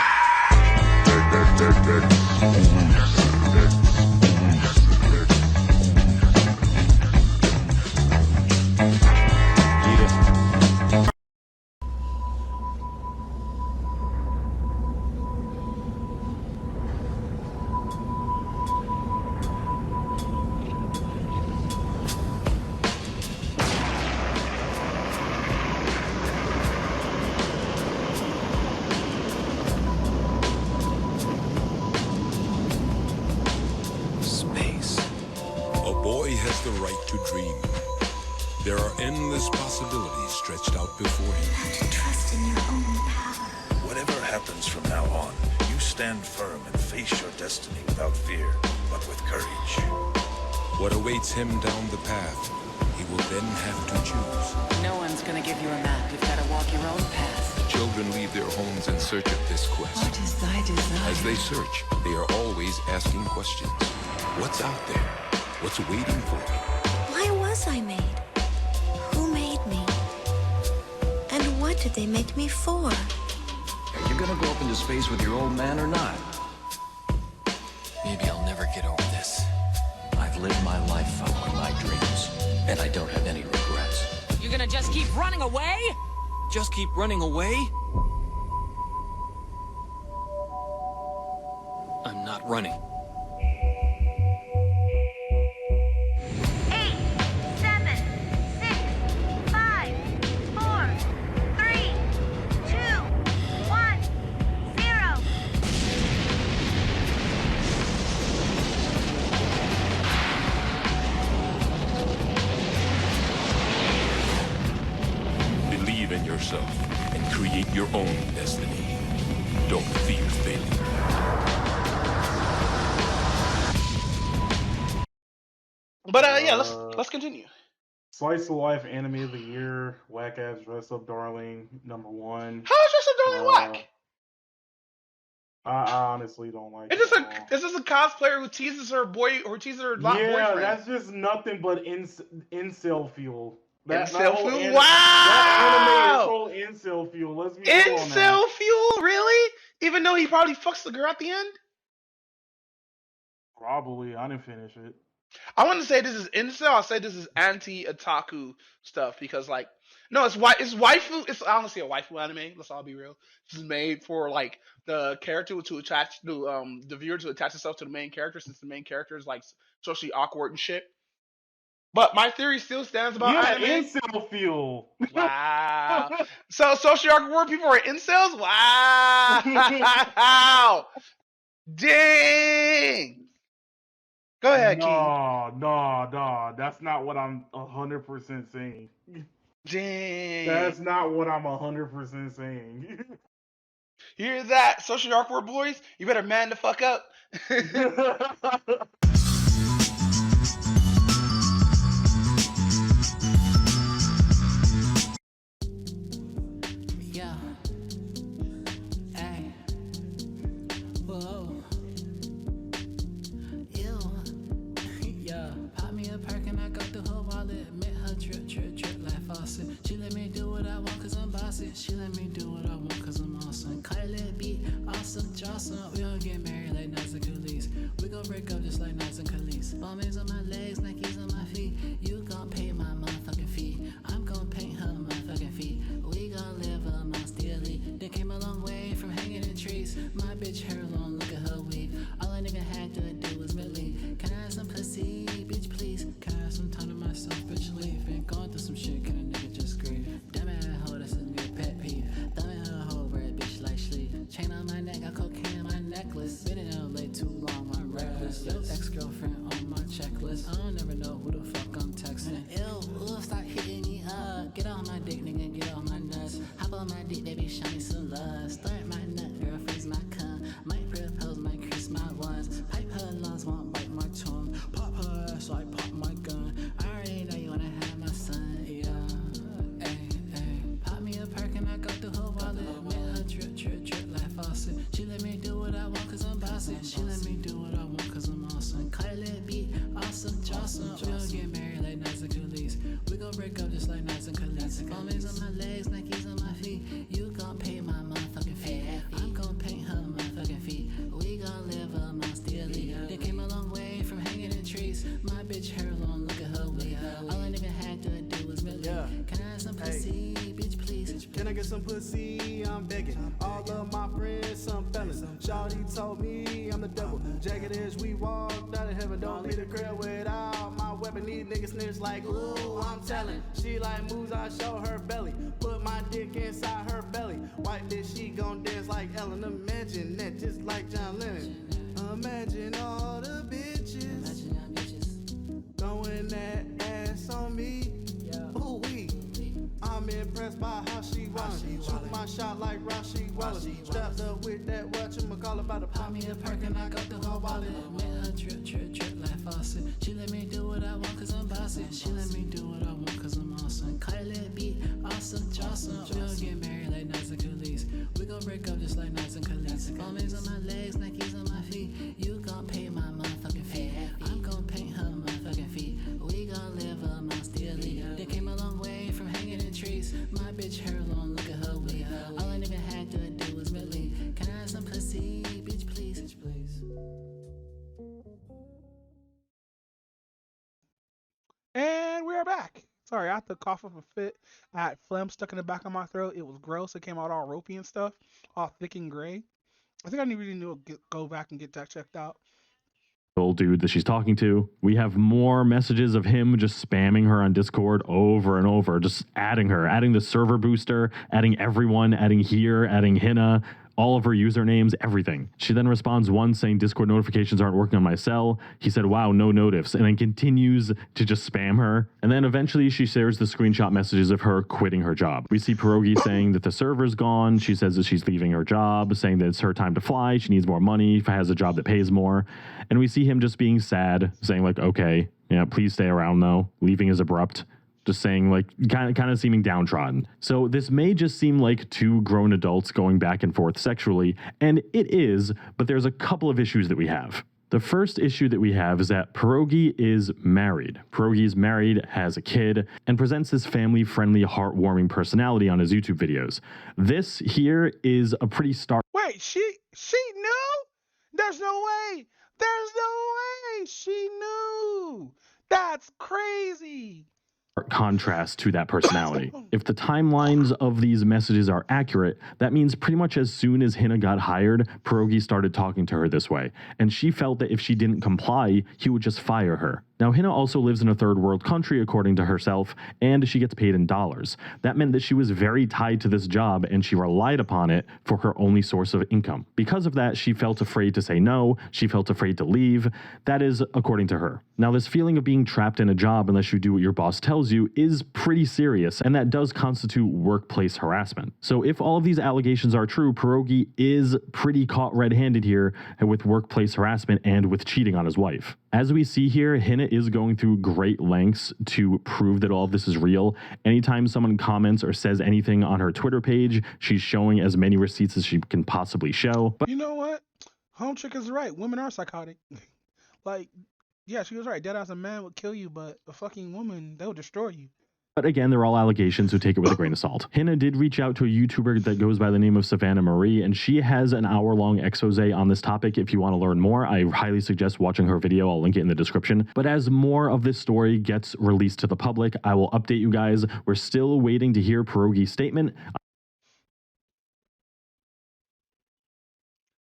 The right to dream. There are endless possibilities stretched out before him. You have to trust in your own power. Whatever happens from now on, you stand firm and face your destiny without fear, but with courage. What awaits him down the path, he will then have to choose. No one's gonna give you a map. You've got to walk your own path. The children leave their homes in search of this quest. What is thy desire? As they search, they are always asking questions. What's out there? What's waiting for me? Why was I made? Who made me? And what did they make me for? Are you gonna go up into space with your old man or not? Maybe I'll never get over this. I've lived my life following my dreams, and I don't have any regrets. You're gonna just keep running away? Just keep running away? I'm not running. 8, 7, in yourself and create your own destiny. Don't fear failure. But yeah, let's continue. Slice of Life Anime of the Year, Whack Ass Dress Up Darling, #1. How is Dress Up Darling whack? I honestly don't like it. It's just a cosplayer who teases her boy or teases her boyfriend. Yeah, that's just nothing but incel fuel. Incel fuel? Wow! That anime is whole incel fuel. Let's be real on that. Incel fuel? Really? Even though he probably fucks the girl at the end? Probably. I didn't finish it. I wouldn't say this is incel. I'll say this is anti-otaku stuff because, like, no, it's waifu. It's honestly a waifu anime. Let's all be real. This is made for like the character to attach to the viewer to attach itself to the main character, since the main character is like socially awkward and shit. But my theory still stands about anime. Incel fuel. Wow. So socially awkward people are incels. Wow. Dang. Go ahead, King. No. That's not what I'm 100% saying. Dang. That's not what I'm 100% saying. You hear that, socially awkward boys? You better man the fuck up. Yeah. Hey. Whoa. Ew. Yeah. Pop me a perk and I go through her wallet. Met her trip like faucet. She let me do what I want cause I'm bossy. She let me do what I want cause I'm awesome. Kylie beat, awesome, Jocelyn. We gon' get married like Nas and Khalees. We gon' break up just like Nas and Khalees. Bombings on my legs, Nikes on my feet. You gon' pay my motherfucking fee. I'm gon' paint her motherfucking feet. We gon' live amongst the elite. They came a long way from hanging in trees. My bitch hair long, look at her weave. All a nigga had to do was believe. Can I have some pussy, bitch, please? Can I have some time to myself, bitch, leave? Been going through some shit, can a nigga just grieve? Damn it, hoe, that's a good pet peeve. Thumb in her whole red bitch like sleep. Chain on my neck, got cocaine on my necklace. Been in LA too long, I'm reckless. Yo, ex-girlfriend on my checklist. I don't never know who the fuck I'm texting. Ew, ooh, stop hitting me up. Get on my dick, nigga, get on my nuts. Hop on my dick, baby, show me some love. Start my nut, girl, freeze my cum. Might propose, might crease my ones. Pipe her lungs, won't bite my tongue. Pop her ass, so I pop my gun. I already know you wanna have my son, yeah. Ayy. Pop me a perk and I go through her wallet. Met her trip like faucet. She let me do what I want cause I'm bossy. She let me do what I want cause I'm awesome. Kylie beat, awesome, Jocelyn. We gon' get married like Nas and Khalees. We gon' break up just like Nas and Khalees. Bombings on my legs, Nikes on my feet. You gon' pay my motherfucking fee. I'm gon' paint her motherfucking feet. We gon' live amongst the elite. They came a long way from hanging in trees. My bitch hair long, look at her weave. All a nigga had to do was believe. Can I have some pussy, bitch, please? Can I get some pussy? I'm begging. All of my friends, some fellas. Shawty told me I'm the devil. Jagged edge, we walked out of heaven. Don't leave the crib without my weapon. These niggas snitch like, ooh, I'm telling. She like moves, I show her belly. Put my dick inside her belly. White bitch, she gon' dance like Ellen. Imagine that, just like John Lennon. Imagine all the bitches throwing that ass on me. Ooh, I'm impressed by how she runs. Shoot my shot like Rashi Wallace. Strapped up with that whatchamacallit about to Pop me a perk and I go through her wallet. Met her trip like faucet. She let me do what I want cause I'm bossy. She let me do what I want cause I'm awesome. Kylie beat, awesome, Jocelyn. We gon' get married like Nas and Khalees. We gon' break up just like Nas and Khalees. Bombings on my legs, Nikes on my feet. You gon' pay my motherfucking fee. I'm gon' paint her motherfucking feet. We gon' live amongst the elite. They came a long way from hanging in trees. My bitch hair long, look at her weave. All a nigga had to do was believe. Can I have some pussy, bitch, please? Bitch, please. And we're back. Sorry, I had to cough up a fit. I had phlegm stuck in the back of my throat. It was gross. It came out all ropey and stuff, all thick and gray. I think I really need to go back and get that checked out. Old dude that she's talking to. We have more messages of him just spamming her on Discord over and over, just adding her, adding the server booster, adding everyone, adding here, adding Hina, all of her usernames, everything. She then responds once saying Discord notifications aren't working on my cell. He said, wow, no notifs, and then continues to just spam her. And then eventually she shares the screenshot messages of her quitting her job. We see Pierogi saying that the server's gone. She says that she's leaving her job, saying that it's her time to fly. She needs more money, has a job that pays more. And we see him just being sad, saying like, okay, yeah, please stay around though. Leaving is abrupt. Just saying like kind of seeming downtrodden. So this may just seem like two grown adults going back and forth sexually, and it is, but there's a couple of issues that we have. The first issue that we have is that Pierogi is married. Pierogi is married, has a kid, and presents this family-friendly, heartwarming personality on his YouTube videos. This here is a pretty stark... Wait, she knew? There's no way. There's no way she knew. That's crazy. Contrast to that personality. If the timelines of these messages are accurate, that means pretty much as soon as Hina got hired, Pierogi started talking to her this way, and she felt that if she didn't comply, he would just fire her. Now, Hina also lives in a third world country, according to herself, and she gets paid in dollars. That meant that she was very tied to this job, and she relied upon it for her only source of income. Because of that, she felt afraid to say no, she felt afraid to leave. That is according to her. Now, this feeling of being trapped in a job unless you do what your boss tells you is pretty serious, and that does constitute workplace harassment. So if all of these allegations are true, Pierogi is pretty caught red-handed here with workplace harassment and with cheating on his wife. As we see here, Hina is going through great lengths to prove that all of this is real. Anytime someone comments or says anything on her Twitter page, she's showing as many receipts as she can possibly show. But you know what? Home Chick is right. Women are psychotic. Like, yeah, she was right. Deadass, a man would kill you, but a fucking woman, they'll destroy you. But again, they're all allegations, so take it with a grain of salt. Hina did reach out to a YouTuber that goes by the name of Savannah Marie, and she has an hour-long expose on this topic. If you want to learn more, I highly suggest watching her video. I'll link it in the description. But as more of this story gets released to the public, I will update you guys. We're still waiting to hear Pierogi's statement.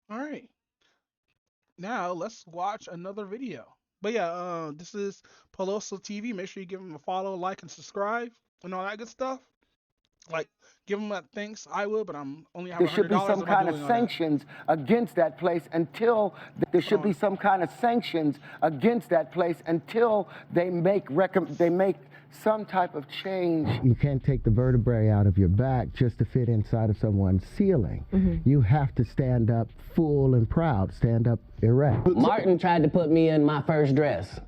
All right. Now, let's watch another video. But yeah, this is Peloso TV. Make sure you give him a follow, like, and subscribe, and all that good stuff. Like, give him that thanks. I would, but I'm only have $100. There should be some kind of sanctions against that place until there should be some kind of sanctions against that place until they make some type of change. You can't take the vertebrae out of your back just to fit inside of someone's ceiling. You have to stand up full and proud, stand up erect. Martin tried to put me in my first dress.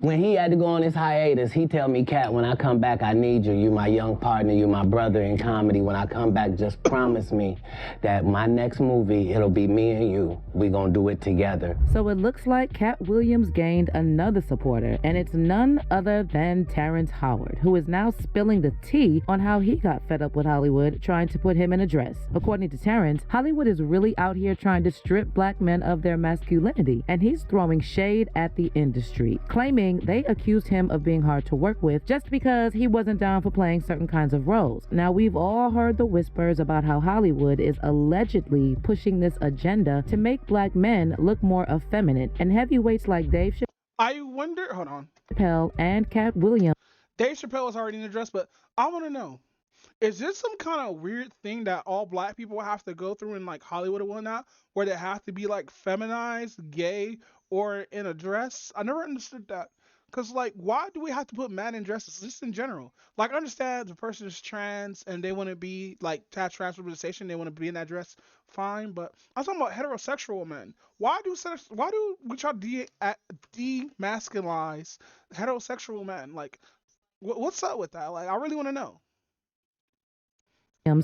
When he had to go on his hiatus, he tell me, Cat, when I come back, I need you. You my young partner, you my brother in comedy. When I come back, just promise me that my next movie, it'll be me and you. We gonna do it together. So it looks like Cat Williams gained another supporter, and it's none other than Terrence Howard, who is now spilling the tea on how he got fed up with Hollywood trying to put him in a dress. According to Terrence, Hollywood is really out here trying to strip black men of their masculinity, and he's throwing shade at the industry, claiming they accused him of being hard to work with just because he wasn't down for playing certain kinds of roles. Now, we've all heard the whispers about how Hollywood is allegedly pushing this agenda to make black men look more effeminate, and heavyweights like Dave Chappelle and Cat Williams. Dave Chappelle was already in the dress, but I want to know, is this some kind of weird thing that all black people have to go through in like Hollywood or whatnot, where they have to be like feminized, gay, or in a dress? I never understood that. Because, like, why do we have to put men in dresses? Just in general. Like, I understand the person is trans and they want to be, like, to have trans representation, they want to be in that dress, fine. But I'm talking about heterosexual men. Why do we try to demasculinize heterosexual men? Like, what's up with that? Like, I really want to know.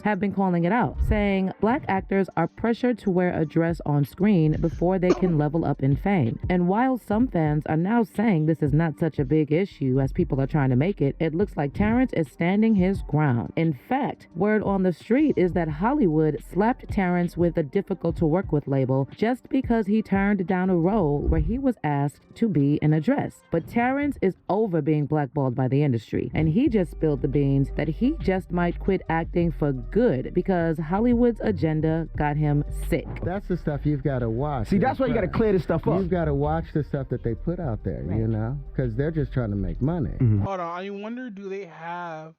Have been calling it out, saying black actors are pressured to wear a dress on screen before they can level up in fame. And while some fans are now saying this is not such a big issue as people are trying to make it, it looks like Terrence is standing his ground. In fact, word on the street is that Hollywood slapped Terrence with a difficult to work with label just because he turned down a role where he was asked to be in a dress. But Terrence is over being blackballed by the industry, and he just spilled the beans that he just might quit acting for good because Hollywood's agenda got him sick. That's the stuff you've got to watch. See, that's why you got to clear this stuff up. You've got to watch the stuff that they put out there, you know, because they're just trying to make money. Hold on, I wonder, do they have,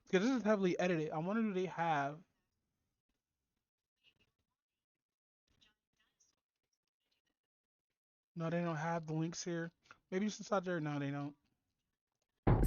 because this is heavily edited, I wonder, do they have No, they don't have the links here. Maybe it's inside there. No, they don't.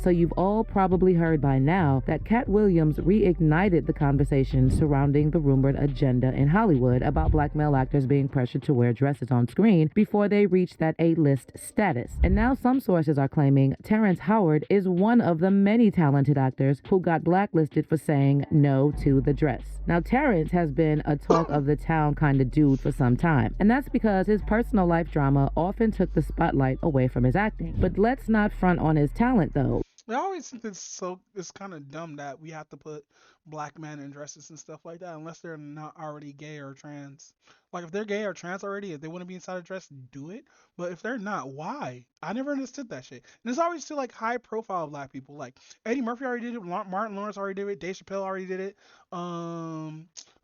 So you've all probably heard by now that Cat Williams reignited the conversation surrounding the rumored agenda in Hollywood about black male actors being pressured to wear dresses on screen before they reach that A-list status. And now some sources are claiming Terrence Howard is one of the many talented actors who got blacklisted for saying no to the dress. Now, Terrence has been a talk of the town kind of dude for some time, and that's because his personal life drama often took the spotlight away from his acting. But let's not front on his talent, though. I always think it's kind of dumb that we have to put black men in dresses and stuff like that unless they're not already gay or trans. Like if they're gay or trans already, if they want to be inside a dress, do it. But if they're not, why? I never understood that shit. And it's always still like high profile black people. Like Eddie Murphy already did it, Martin Lawrence already did it, Dave Chappelle already did it.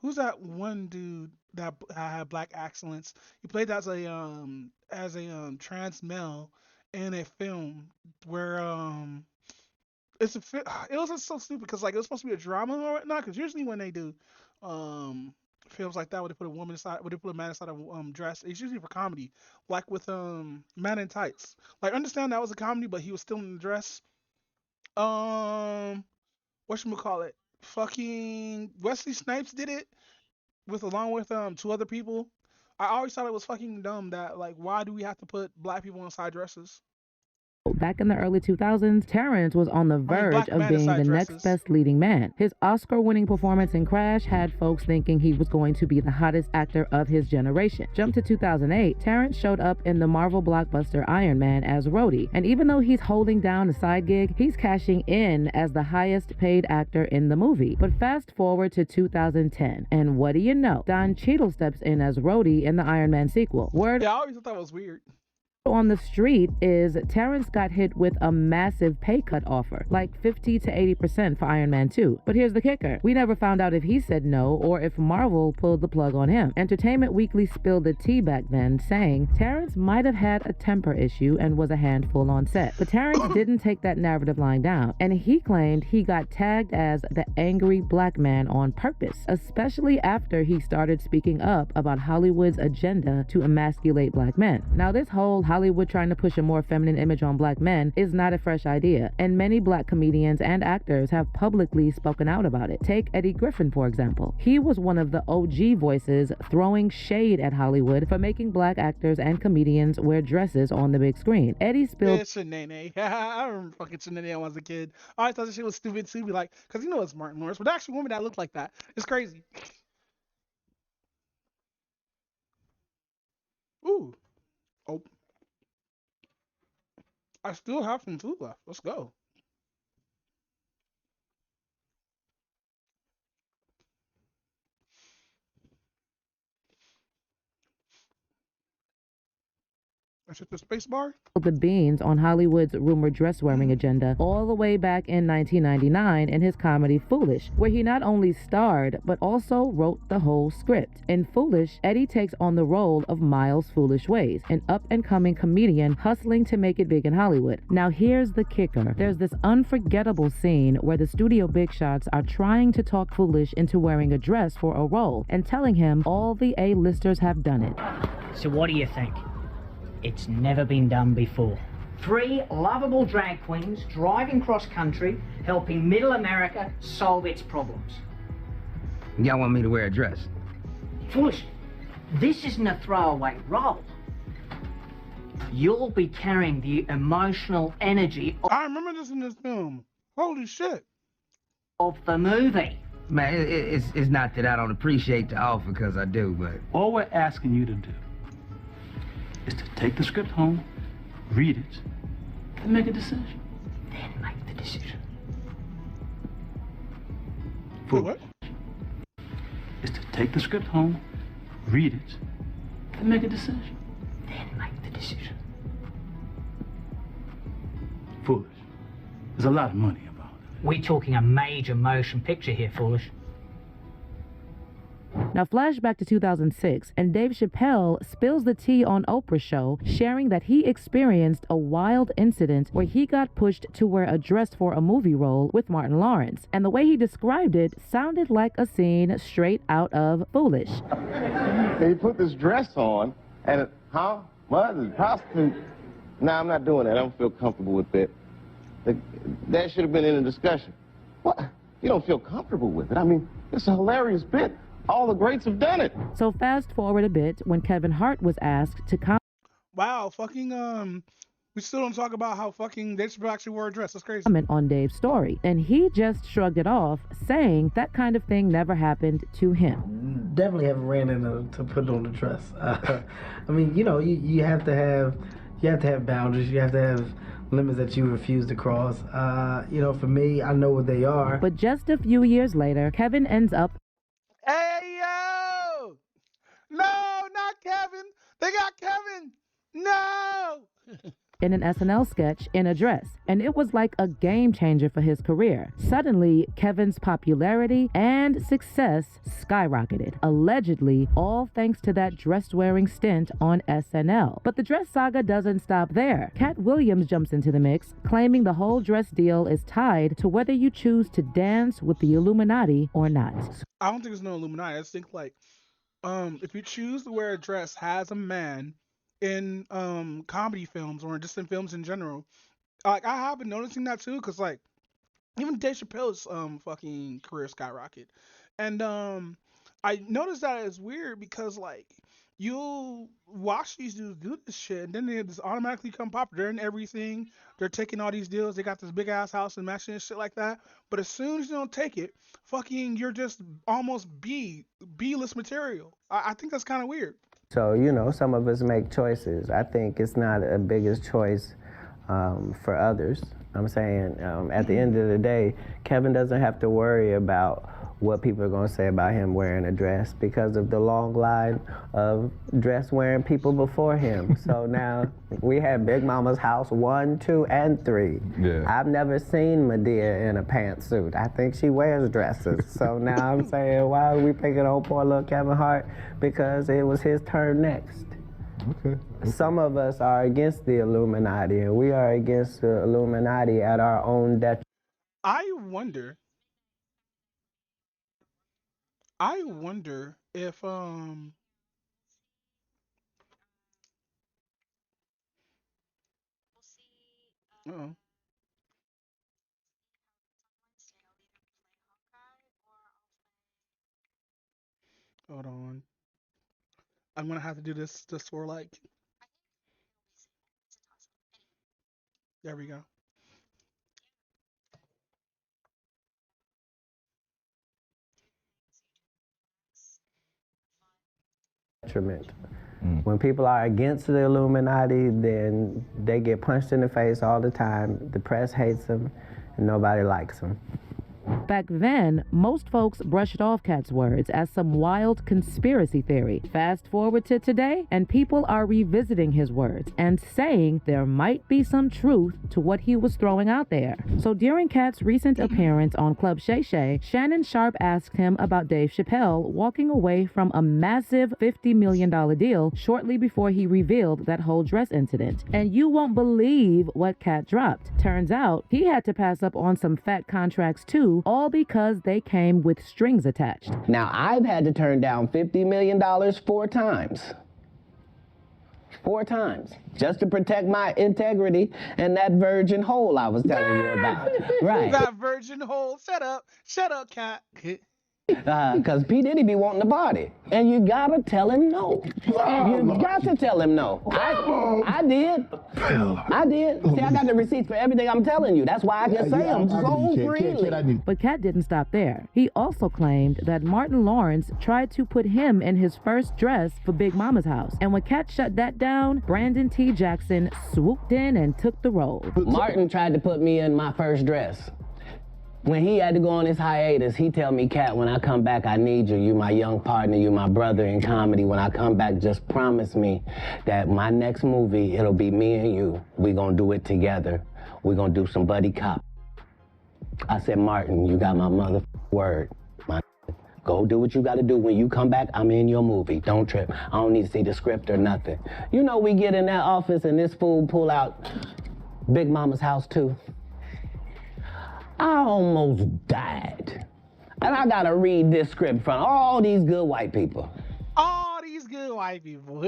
Who's that one dude that had black excellence? He played as a trans male in a film where it was just so stupid because like it was supposed to be a drama or whatnot. Because usually when they do films like that, where they put a woman inside, where they put a man inside a dress, it's usually for comedy. Like with Man in Tights. Like understand that was a comedy, but he was still in the dress. Whatchamacallit? Fucking Wesley Snipes did it along with two other people. I always thought it was fucking dumb that like why do we have to put black people inside dresses? Back in the early 2000s, Terrence was on the verge of being the next best leading man. His Oscar-winning performance in Crash had folks thinking he was going to be the hottest actor of his generation. Jump to 2008, Terrence showed up in the Marvel blockbuster Iron Man as Rhodey, and even though he's holding down a side gig, he's cashing in as the highest paid actor in the movie. But fast forward to 2010, and what do you know? Don Cheadle steps in as Rhodey in the Iron Man sequel. Yeah, I always thought that was weird. On the street is Terrence got hit with a massive pay cut offer, like 50 to 80% for Iron Man 2. But here's the kicker. We never found out if he said no or if Marvel pulled the plug on him. Entertainment Weekly spilled the tea back then, saying Terrence might have had a temper issue and was a handful on set. But Terrence didn't take that narrative line down, and he claimed he got tagged as the angry black man on purpose, especially after he started speaking up about Hollywood's agenda to emasculate black men. Now, this whole Hollywood trying to push a more feminine image on black men is not a fresh idea, and many black comedians and actors have publicly spoken out about it. Take Eddie Griffin, for example. He was one of the OG voices throwing shade at Hollywood for making black actors and comedians wear dresses on the big screen. Eddie spilled... Yeah, Shanae. I remember fucking Shanae when I was a kid. I always thought that shit was stupid too. Be like, because you know it's Martin Lawrence, but actually women that look like that. It's crazy. Ooh. Oh. I still have some food left. Let's go. That's just the space bar? The beans on Hollywood's rumored dress-wearing agenda all the way back in 1999 in his comedy Foolish, where he not only starred, but also wrote the whole script. In Foolish, Eddie takes on the role of Miles Foolish Ways, an up-and-coming comedian hustling to make it big in Hollywood. Now here's the kicker. There's this unforgettable scene where the studio big shots are trying to talk Foolish into wearing a dress for a role and telling him all the A-listers have done it. So what do you think? It's never been done before. 3 lovable drag queens driving cross-country, helping middle America solve its problems. Y'all want me to wear a dress? Foolish, this isn't a throwaway role. You'll be carrying the emotional energy I remember this in this film. Holy shit. Of the movie. Man, it's not that I don't appreciate the offer, because I do, but... All we're asking you to do is to take the script home, read it, and make a decision. Then make the decision. For what? Is to take the script home, read it, and make a decision. Then make the decision. Foolish. There's a lot of money involved. We're talking a major motion picture here, Foolish. Now flash back to 2006, and Dave Chappelle spills the tea on Oprah's show, sharing that he experienced a wild incident where he got pushed to wear a dress for a movie role with Martin Lawrence. And the way he described it sounded like a scene straight out of Foolish. He put this dress on, and What? The prostitute? Nah, I'm not doing that. I don't feel comfortable with that. That should have been in the discussion. What? You don't feel comfortable with it? I mean, it's a hilarious bit. All the greats have done it. So fast forward a bit when Kevin Hart was asked to Wow, fucking we still don't talk about how fucking Dave Chappelle actually wore a dress. That's crazy. comment on Dave's story, and he just shrugged it off, saying that kind of thing never happened to him. Definitely haven't ran into to put on the dress. I mean, you know, you have to have boundaries. You have to have limits that you refuse to cross. You know, for me, I know what they are. But just a few years later, Kevin ends up Hey yo! No, not Kevin. They got Kevin. No. in an SNL sketch in a dress, and it was like a game changer for his career. Suddenly, Kevin's popularity and success skyrocketed, allegedly all thanks to that dress-wearing stint on SNL. But the dress saga doesn't stop there. Cat Williams jumps into the mix, claiming the whole dress deal is tied to whether you choose to dance with the Illuminati or not. I don't think there's no Illuminati. I just think like, if you choose to wear a dress as a man in comedy films or just in films in general, like I have been noticing that too, cause like even Dave Chappelle's fucking career skyrocket, and I noticed that it's weird because like you'll watch these dudes do this shit and then they just automatically come popular and everything. They're taking all these deals. They got this big ass house and mansion and shit like that. But as soon as you don't take it, fucking you're just almost B-list material. I think that's kind of weird. So, you know, some of us make choices. I think it's not a biggest choice for others. I'm saying at the end of the day, Kevin doesn't have to worry about what people are going to say about him wearing a dress because of the long line of dress-wearing people before him. So now we have Big Mama's house 1, 2, and 3. Yeah. I've never seen Medea in a pantsuit. I think she wears dresses. So now I'm saying, why are we picking on poor little Kevin Hart? Because it was his turn next. Okay. Some of us are against the Illuminati, and we are against the Illuminati at our own detriment. I wonder if uh-oh. Hold on. I'm gonna have to do this just for like. There we go. When people are against the Illuminati, then they get punched in the face all the time. The press hates them, and nobody likes them. Back then, most folks brushed off Cat's words as some wild conspiracy theory. Fast forward to today, and people are revisiting his words and saying there might be some truth to what he was throwing out there. So during Cat's recent appearance on Club Shay Shay, Shannon Sharpe asked him about Dave Chappelle walking away from a massive $50 million deal shortly before he revealed that whole dress incident. And you won't believe what Cat dropped. Turns out, he had to pass up on some fat contracts too, all because they came with strings attached. Now, I've had to turn down $50 million 4 times. 4 times. Just to protect my integrity and that virgin hole I was telling you about. Right. That virgin hole. Shut up, Cat. Because P. Diddy be wanting to party. And you gotta tell him no. You got to tell him no. I did. I did. See, I got the receipts for everything I'm telling you. That's why I can say them so freely. But Cat didn't stop there. He also claimed that Martin Lawrence tried to put him in his first dress for Big Mama's house. And when Cat shut that down, Brandon T. Jackson swooped in and took the role. Martin tried to put me in my first dress. When he had to go on his hiatus, he tell me, Cat, when I come back, I need you. You my young partner, you my brother in comedy. When I come back, just promise me that my next movie, it'll be me and you. We gonna do it together. We gonna do some buddy cop. I said, Martin, you got my mother word. Go do what you gotta do. When you come back, I'm in your movie. Don't trip. I don't need to see the script or nothing. You know, we get in that office and this fool pull out Big Mama's house too. I almost died. And I gotta read this script in front of all these good white people. All these good white people.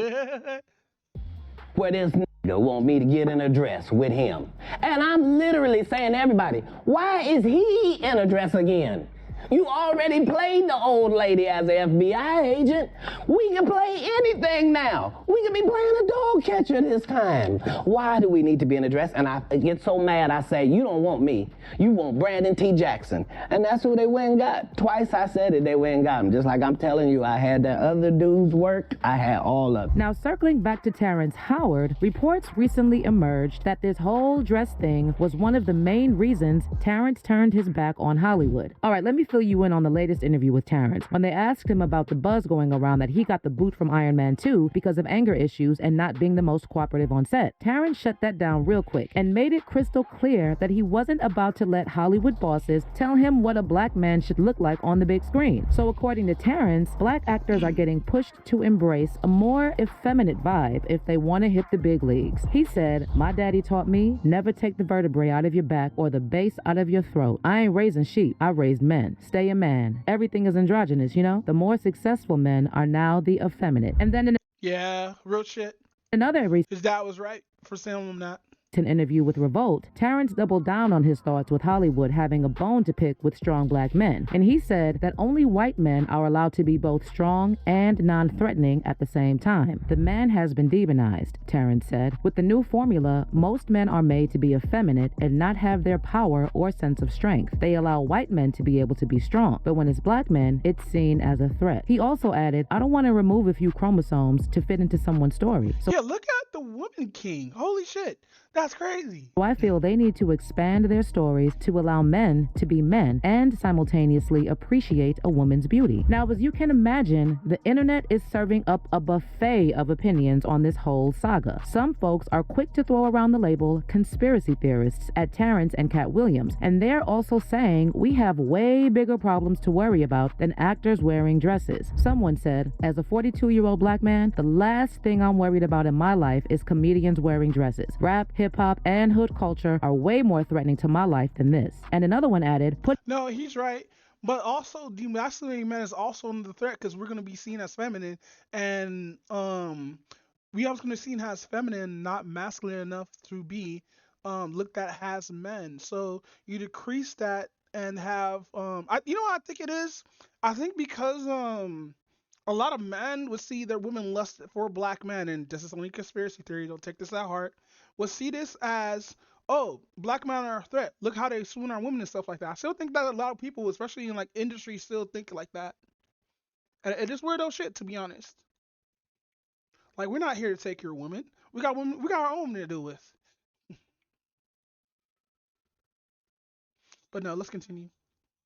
where this nigga want me to get in a dress with him. And I'm literally saying to everybody, why is he in a dress again? You already played the old lady as an FBI agent. We can play anything now. We can be playing a dog catcher this time. Why do we need to be in a dress? And I get so mad, I say, you don't want me. You want Brandon T. Jackson. And that's who they went and got. Twice I said it, they went and got him. Just like I'm telling you, I had the other dudes work, I had all of them. Now, circling back to Terrence Howard, reports recently emerged that this whole dress thing was one of the main reasons Terrence turned his back on Hollywood. All right, let me fill you in on the latest interview with Terrence. When they asked him about the buzz going around that he got the boot from Iron Man 2 because of anger issues and not being the most cooperative on set, Terrence shut that down real quick and made it crystal clear that he wasn't about to let Hollywood bosses tell him what a black man should look like on the big screen. So according to Terrence, black actors are getting pushed to embrace a more effeminate vibe if they want to hit the big leagues. He said, "My daddy taught me never take the vertebrae out of your back or the base out of your throat. I ain't raising sheep, I raised men. Stay a man. Everything is androgynous, you know? The more successful men are now the effeminate." And then Yeah, real shit. another His dad was right for saying him that. interview with Revolt, Terrence doubled down on his thoughts with Hollywood having a bone to pick with strong black men. And he said that only white men are allowed to be both strong and non-threatening at the same time. The man has been demonized, Terrence said. With the new formula, most men are made to be effeminate and not have their power or sense of strength. They allow white men to be able to be strong, but when it's black men, it's seen as a threat. He also added, "I don't want to remove a few chromosomes to fit into someone's story. So Yeah, look at the Woman King. Holy shit. That's crazy. I feel they need to expand their stories to allow men to be men and simultaneously appreciate a woman's beauty." Now, as you can imagine, the internet is serving up a buffet of opinions on this whole saga. Some folks are quick to throw around the label conspiracy theorists at Terrence and Cat Williams, and they're also saying we have way bigger problems to worry about than actors wearing dresses. Someone said, "As a 42-year-old black man, the last thing I'm worried about in my life is comedians wearing dresses. Rap, hip-hop, and hood culture are way more threatening to my life than this." And another one added, No, he's right. But also, demasculating men is also under the threat because we're going to be seen as feminine. And we are going to be seen as feminine, not masculine enough to be looked at as men. So you decrease that and have, you know what I think it is? I think because a lot of men would see their women lust for black men, and this is only conspiracy theory, don't take this at heart, would see this as, oh, black men are a threat. Look how they swoon on women and stuff like that. I still think that a lot of people, especially in like industry, still think like that. And it is weirdo shit, to be honest. Like, we're not here to take your woman. We got women, we got our own to deal with. But no, let's continue.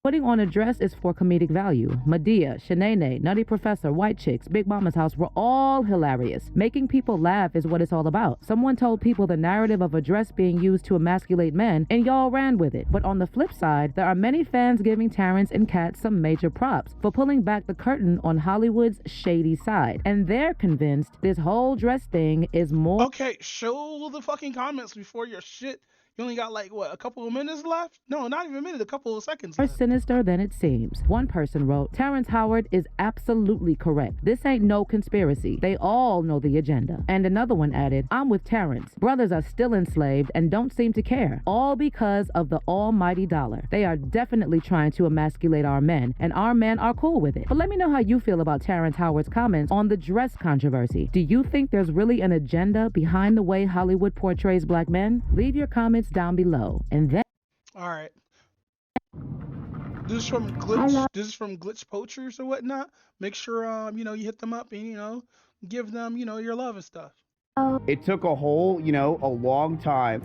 "Putting on a dress is for comedic value. Medea, Shanae, Nutty Professor, White Chicks, Big Mama's House were all hilarious. Making people laugh is what it's all about. Someone told people the narrative of a dress being used to emasculate men, and y'all ran with it. But on the flip side, there are many fans giving Terrence and Kat some major props for pulling back the curtain on Hollywood's shady side. And they're convinced this whole dress thing is more..." Okay, show the fucking comments before your shit. You only got like, what, a couple of minutes left? No, not even a minute, a couple of seconds more left. sinister than it seems. One person wrote, "Terrence Howard is absolutely correct. This ain't no conspiracy. They all know the agenda." And another one added, "I'm with Terrence. Brothers are still enslaved and don't seem to care. All because of the almighty dollar. They are definitely trying to emasculate our men, and our men are cool with it." But let me know how you feel about Terrence Howard's comments on the dress controversy. Do you think there's really an agenda behind the way Hollywood portrays black men? Leave your comments down below. And then All right. This is from Glitch. This is from Glitch Poachers or whatnot. Make sure you hit them up and give them your love and stuff. It took a whole a long time,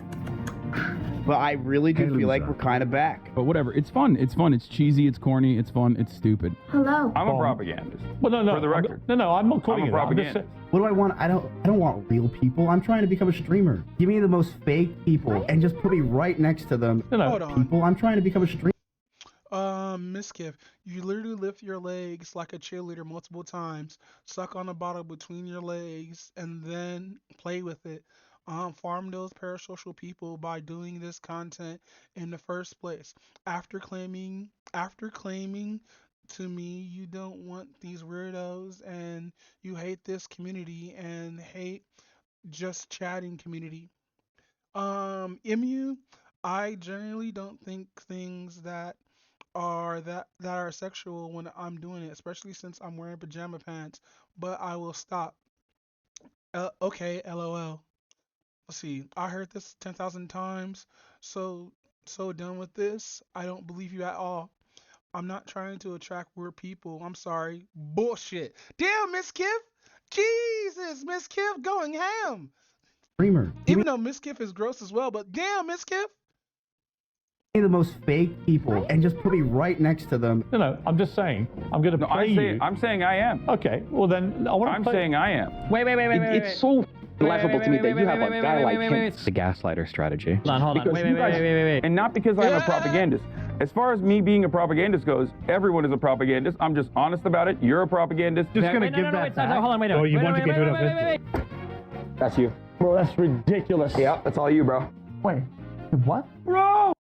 but I really do feel like we're kind of back. But whatever, it's fun. It's fun. It's cheesy. It's corny. It's fun. It's stupid. Hello. I'm a propagandist. Well, no, For the record. I'm not calling I'm a it that. I'm just propagandist. What do I want? I don't want real people. I'm trying to become a streamer. Give me the most fake people and just put me right next to them. Hold on. People, I'm trying to become a streamer. Miss Kiff, you literally lift your legs like a cheerleader multiple times, suck on a bottle between your legs, and then play with it. Farm those parasocial people by doing this content in the first place. After claiming to me you don't want these weirdos and you hate this community and hate just chatting community. MU, I generally don't think things that are sexual when I'm doing it, especially since I'm wearing pajama pants. But I will stop. Okay, LOL. Let's see. I heard this 10,000 times. So done with this. I don't believe you at all. I'm not trying to attract weird people. I'm sorry. Bullshit. Damn, Miss Kiff. Jesus, Miss Kiff going ham. Streamer. Even though Miss Kiff is gross as well, but damn, Miss Kiff. The most fake people and just put me right next to them. No, I'm just saying. I'm going to play you. I'm saying I am. Okay, well then I want to I'm saying I am. Wait. It's so laughable to me that you have a guy like him. It's the gaslighter strategy. Hold on. Because you guys- And not because I'm a propagandist. As far as me being a propagandist goes, everyone is a propagandist. I'm just honest about it. You're a propagandist. Just going to give that back. Hold on, wait. Oh, you want to get rid of it? That's you. Bro, that's ridiculous. Yeah, that's all you, bro. Wait, what? Bro!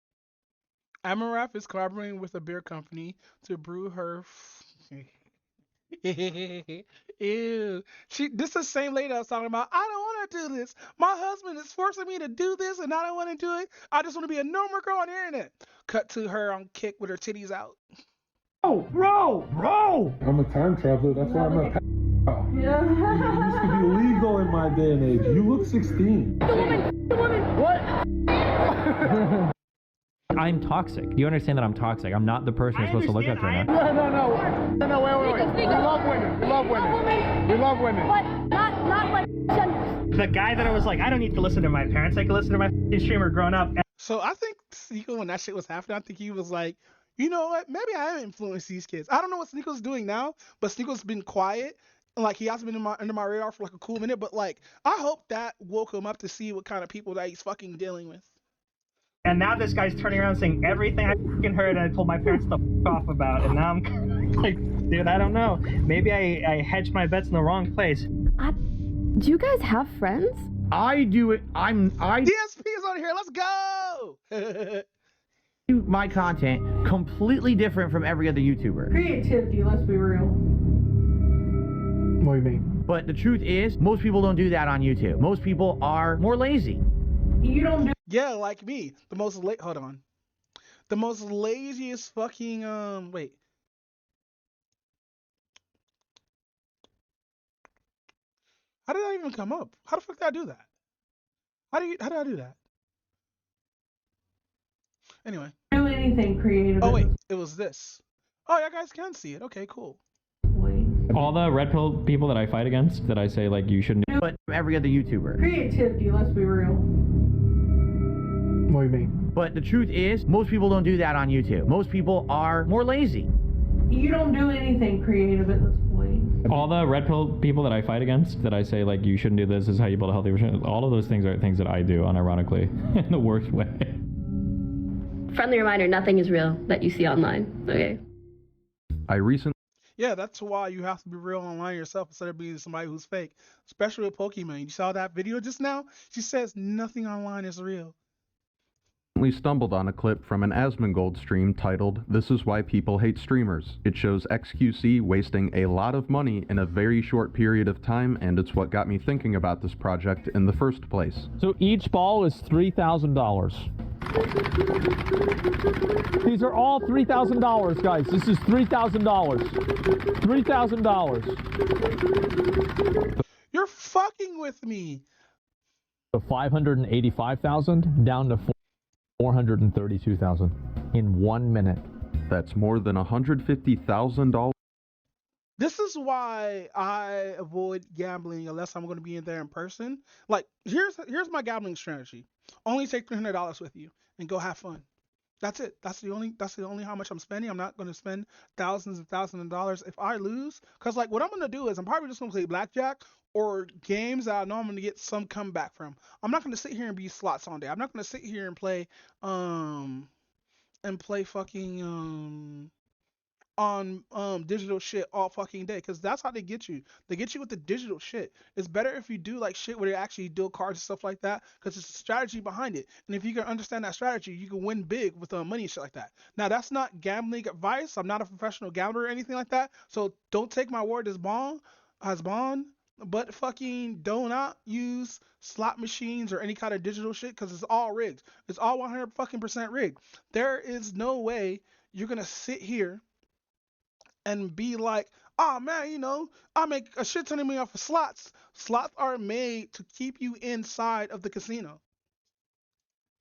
Amarath is collaborating with a beer company to brew her. Ew. This is the same lady I was talking about. I don't want to do this. My husband is forcing me to do this, and I don't want to do it. I just want to be a normal girl on the internet. Cut to her on Kick with her titties out. Oh, bro! I'm a time traveler. That's why I'm a. Yeah. It used to be illegal in my day and age. You look 16. The woman. What? I'm toxic. Do you understand that I'm toxic? I'm not the person you're supposed to look up to right now. No, wait. We love women. We love women. But not like genders. The guy that I was like, I don't need to listen to my parents. I can listen to my streamer growing up. So I think Sneeko, when that shit was happening, I think he was like, you know what? Maybe I am influencing these kids. I don't know what Sneeko's doing now, but Sneeko's been quiet. Like, he hasn't been under my radar for like a cool minute, but like, I hope that woke him up to see what kind of people that he's fucking dealing with. And now this guy's turning around saying everything I fucking heard and I told my parents to f off about. And now I'm like, dude, I don't know. Maybe I hedged my bets in the wrong place. Do you guys have friends? I do it. DSP is on here. Let's go. do my content completely different from every other YouTuber. Creativity, let's be real. What do you mean? But the truth is, most people don't do that on YouTube. Most people are more lazy. You don't do. Yeah, like me. Hold on. The most laziest fucking wait. How did that even come up? How the fuck did I do that? How did I do that? Anyway. Do anything creative. Oh wait, it was this. Oh, you guys can see it. Okay, cool. All the red pill people that I fight against, that I say like you shouldn't do. But every other YouTuber. Creativity, let's be real. What do you mean? But the truth is, most people don't do that on YouTube. Most people are more lazy. You don't do anything creative at this point. All the red pill people that I fight against, that I say like you shouldn't do this is how you build a healthy relationship. All of those things are things that I do, unironically, in the worst way. Friendly reminder, nothing is real that you see online, okay? I recently... Yeah, that's why you have to be real online yourself instead of being somebody who's fake. Especially with Pokemon. You saw that video just now? She says nothing online is real. stumbled on a clip from an Asmongold stream titled, "This is Why People Hate Streamers." It shows XQC wasting a lot of money in a very short period of time, and it's what got me thinking about this project in the first place. So each ball is $3,000. These are all $3,000, guys. This is $3,000. $3,000. You're fucking with me. So 585,000 down to 432,000 in 1 minute. That's more than $150,000. This is why I avoid gambling unless I'm going to be in there in person. Like, here's my gambling strategy. Only take $300 with you and go have fun. That's it. That's the only how much I'm spending. I'm not going to spend thousands and thousands of dollars if I lose. Because, like, what I'm going to do is I'm probably just going to play blackjack or games that I know I'm going to get some comeback from. I'm not going to sit here and be slots all day. I'm not going to sit here and play fucking on digital shit all fucking day, because that's how they get you. They get you with the digital shit. It's better if you do like shit where they actually deal cards and stuff like that, because it's a strategy behind it. And if you can understand that strategy, you can win big with money and shit like that. Now, that's not gambling advice. I'm not a professional gambler or anything like that, so don't take my word as bond. but fucking do not use slot machines or any kind of digital shit because it's all rigged. It's all 100 fucking percent rigged. There is no way you're gonna sit here and be like, oh man, you know, I make a shit ton of money off of slots. Slots are made to keep you inside of the casino.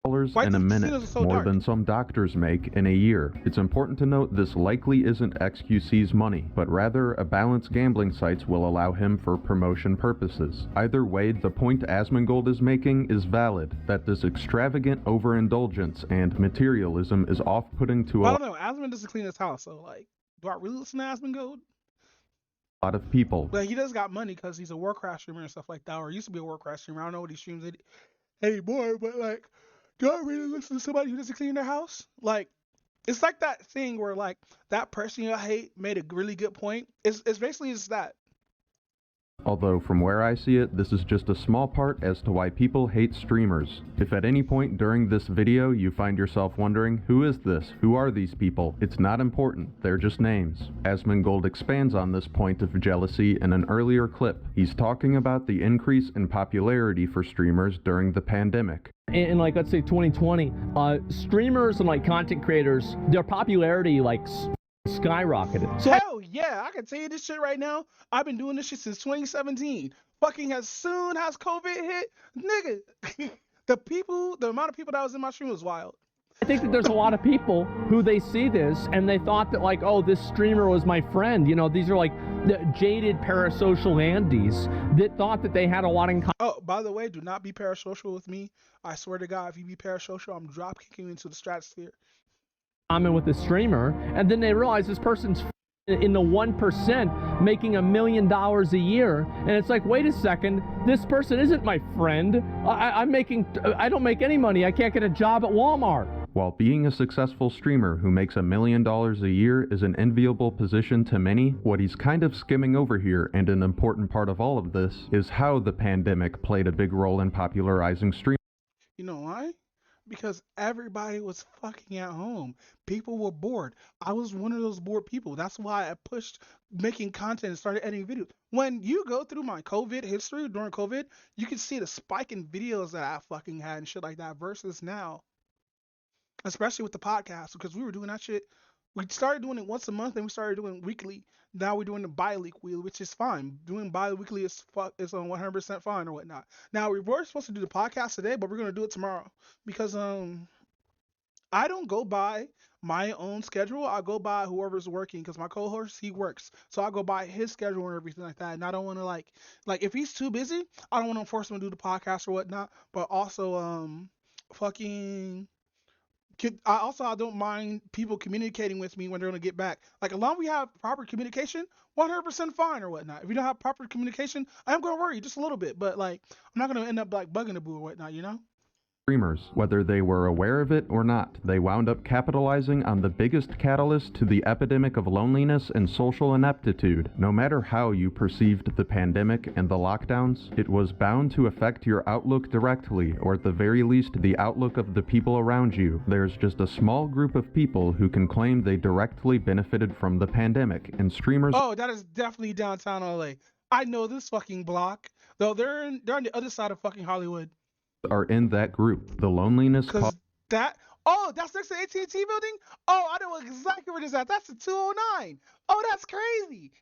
Why In a the minute, casinos are so more dark? than some doctors make in a year. It's important to note this likely isn't XQC's money, but rather a balanced gambling sites will allow him for promotion purposes. Either way, the point Asmongold is making is valid, that this extravagant overindulgence and materialism is off-putting to I a don't know. Asmon doesn't clean his house, so like, do I really listen to Asmongold? lot of people. But he does got money because he's a Warcraft streamer and stuff like that, or used to be a Warcraft streamer. I don't know what he streams anymore, but like, do I really listen to somebody who doesn't clean their house? Like, it's like that thing where like that person you hate made a really good point. It's basically just that. Although from where I see it, this is just a small part as to why people hate streamers. If at any point during this video you find yourself wondering, who is this? Who are these people? It's not important, they're just names. Asmongold expands on this point of jealousy in an earlier clip. He's talking about the increase in popularity for streamers during the pandemic. In like, let's say 2020, streamers and like content creators, their popularity like skyrocketed. So Hell yeah, I can tell you this shit right now. I've been doing this shit since 2017. Fucking as soon as COVID hit, nigga, the amount of people that was in my stream was wild. I think that there's a lot of people who they see this and they thought that like, oh, this streamer was my friend. You know, these are like the jaded parasocial Andes that thought that they had a lot in common. Oh, by the way, do not be parasocial with me. I swear to God, if you be parasocial, I'm drop kicking you into the stratosphere. With the streamer, and then they realize this person's in the 1% making $1 million a year, and it's like, wait a second, this person isn't my friend. I don't make any money. I can't get a job at Walmart. While being a successful streamer who makes $1 million a year is an enviable position to many, what he's kind of skimming over here, and an important part of all of this, is how the pandemic played a big role in popularizing streaming. You know why? Because everybody was fucking at home. People were bored. I was one of those bored people. That's why I pushed making content and started editing videos. When you go through my COVID history during COVID, you can see the spike in videos that I fucking had and shit like that versus now. Especially with the podcast, because we were doing that shit. We started doing it once a month and we started doing weekly. Now we're doing the bi-weekly, which is fine. Doing bi-weekly is on 100% fine or whatnot. Now we were supposed to do the podcast today, but we're gonna do it tomorrow because I don't go by my own schedule. I go by whoever's working because my co-host, he works, so I go by his schedule and everything like that. And I don't want to like if he's too busy, I don't want to force him to do the podcast or whatnot. But also I don't mind people communicating with me when they're gonna get back. Like, as long as we have proper communication, 100% fine or whatnot. If we don't have proper communication, I am gonna worry just a little bit, but like, I'm not gonna end up like bugging the boo or whatnot, you know? Streamers, whether they were aware of it or not, they wound up capitalizing on the biggest catalyst to the epidemic of loneliness and social ineptitude. No matter how you perceived the pandemic and the lockdowns, it was bound to affect your outlook directly, or at the very least the outlook of the people around you. There's just a small group of people who can claim they directly benefited from the pandemic, and streamers— Oh, that is definitely downtown LA. I know this fucking block, though they're on the other side of fucking Hollywood. are in that group. The loneliness that's next to AT&T building? Oh, I know exactly where this is at. That's the 209. Oh, that's crazy.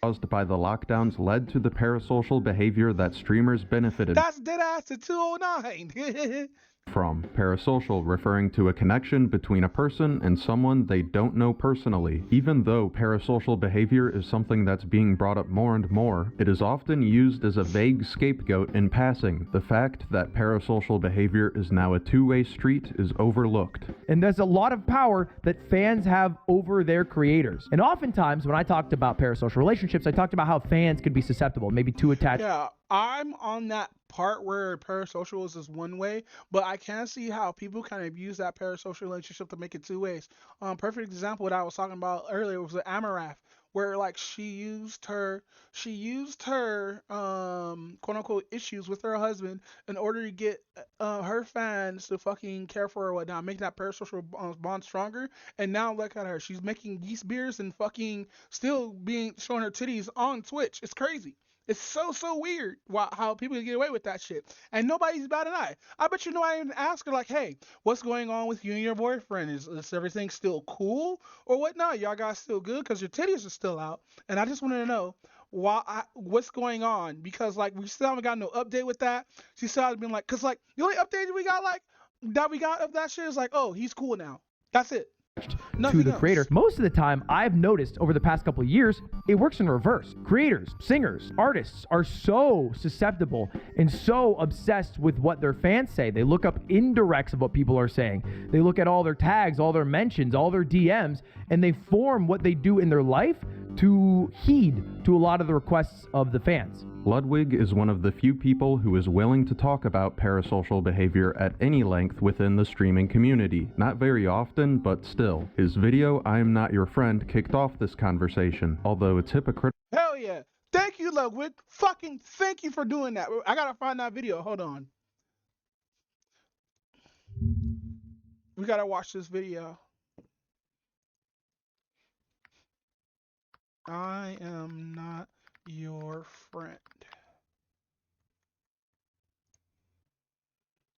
caused by the lockdowns led to the parasocial behavior that streamers benefited That's dead ass to 209. from. Parasocial referring to a connection between a person and someone they don't know personally. Even though parasocial behavior is something that's being brought up more and more, it is often used as a vague scapegoat in passing. The fact that parasocial behavior is now a two-way street is overlooked. And there's a lot of power that fans have over their creators. And oftentimes when I talked about parasocial relationships, I talked about how fans could be susceptible, maybe too attached. Yeah, I'm on that part where parasocial is one way, but I can see how people kind of use that parasocial relationship to make it two ways. Perfect example what I was talking about earlier was with Amarath, where like she used her quote unquote issues with her husband in order to get her fans to fucking care for her or whatnot, make that parasocial bond stronger. And now look at her, she's making yeast beers and fucking still showing her titties on Twitch. It's crazy. It's so weird how people can get away with that shit, and nobody's batting an eye. I bet you nobody even asked her like, hey, what's going on with you and your boyfriend? Is everything still cool or whatnot? Y'all guys still good? Because your titties are still out, and I just wanted to know what's going on, because like we still haven't got no update with that. She still hasn't been like, cause like the only update we got of that shit is like, oh, he's cool now. That's it. To the creator. Most of the time, I've noticed over the past couple of years, it works in reverse. Creators, singers, artists are so susceptible and so obsessed with what their fans say. They look up indirects of what people are saying. They look at all their tags, all their mentions, all their DMs, and they form what they do in their life to heed to a lot of the requests of the fans. Ludwig is one of the few people who is willing to talk about parasocial behavior at any length within the streaming community. Not very often, but still. His video, I'm Not Your Friend, kicked off this conversation, although it's hypocritical. Hell yeah. Thank you, Ludwig. Fucking thank you for doing that. I gotta find that video. Hold on. We gotta watch this video. I am not your friend.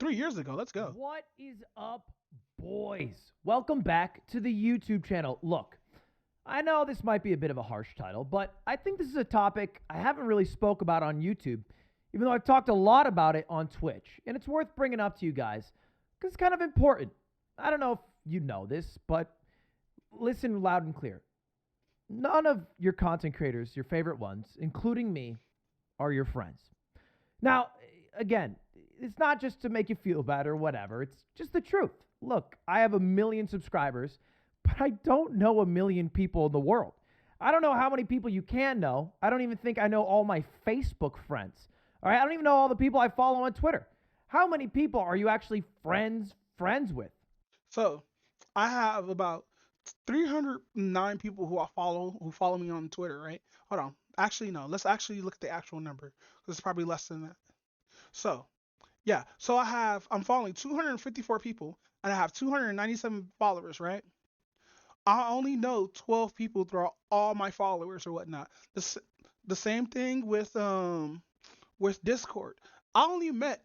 3 years ago. Let's go. What is up, boys? Welcome back to the YouTube channel. Look, I know this might be a bit of a harsh title, but I think this is a topic I haven't really spoke about on YouTube, even though I've talked a lot about it on Twitch, and it's worth bringing up to you guys because it's kind of important. I don't know if you know this, but listen loud and clear. None of your content creators, your favorite ones, including me, are your friends. Now, again, it's not just to make you feel bad or whatever. It's just the truth. Look, I have 1 million subscribers, but I don't know 1 million people in the world. I don't know how many people you can know. I don't even think I know all my Facebook friends. All right, I don't even know all the people I follow on Twitter. How many people are you actually friends with? So, I have about 309 people who follow me on Twitter, right? Hold on. Actually, no. Let's actually look at the actual number, because it's probably less than that. So, yeah. So I'm following 254 people, and I have 297 followers, right? I only know 12 people throughout all my followers or whatnot. The same thing with Discord. I only met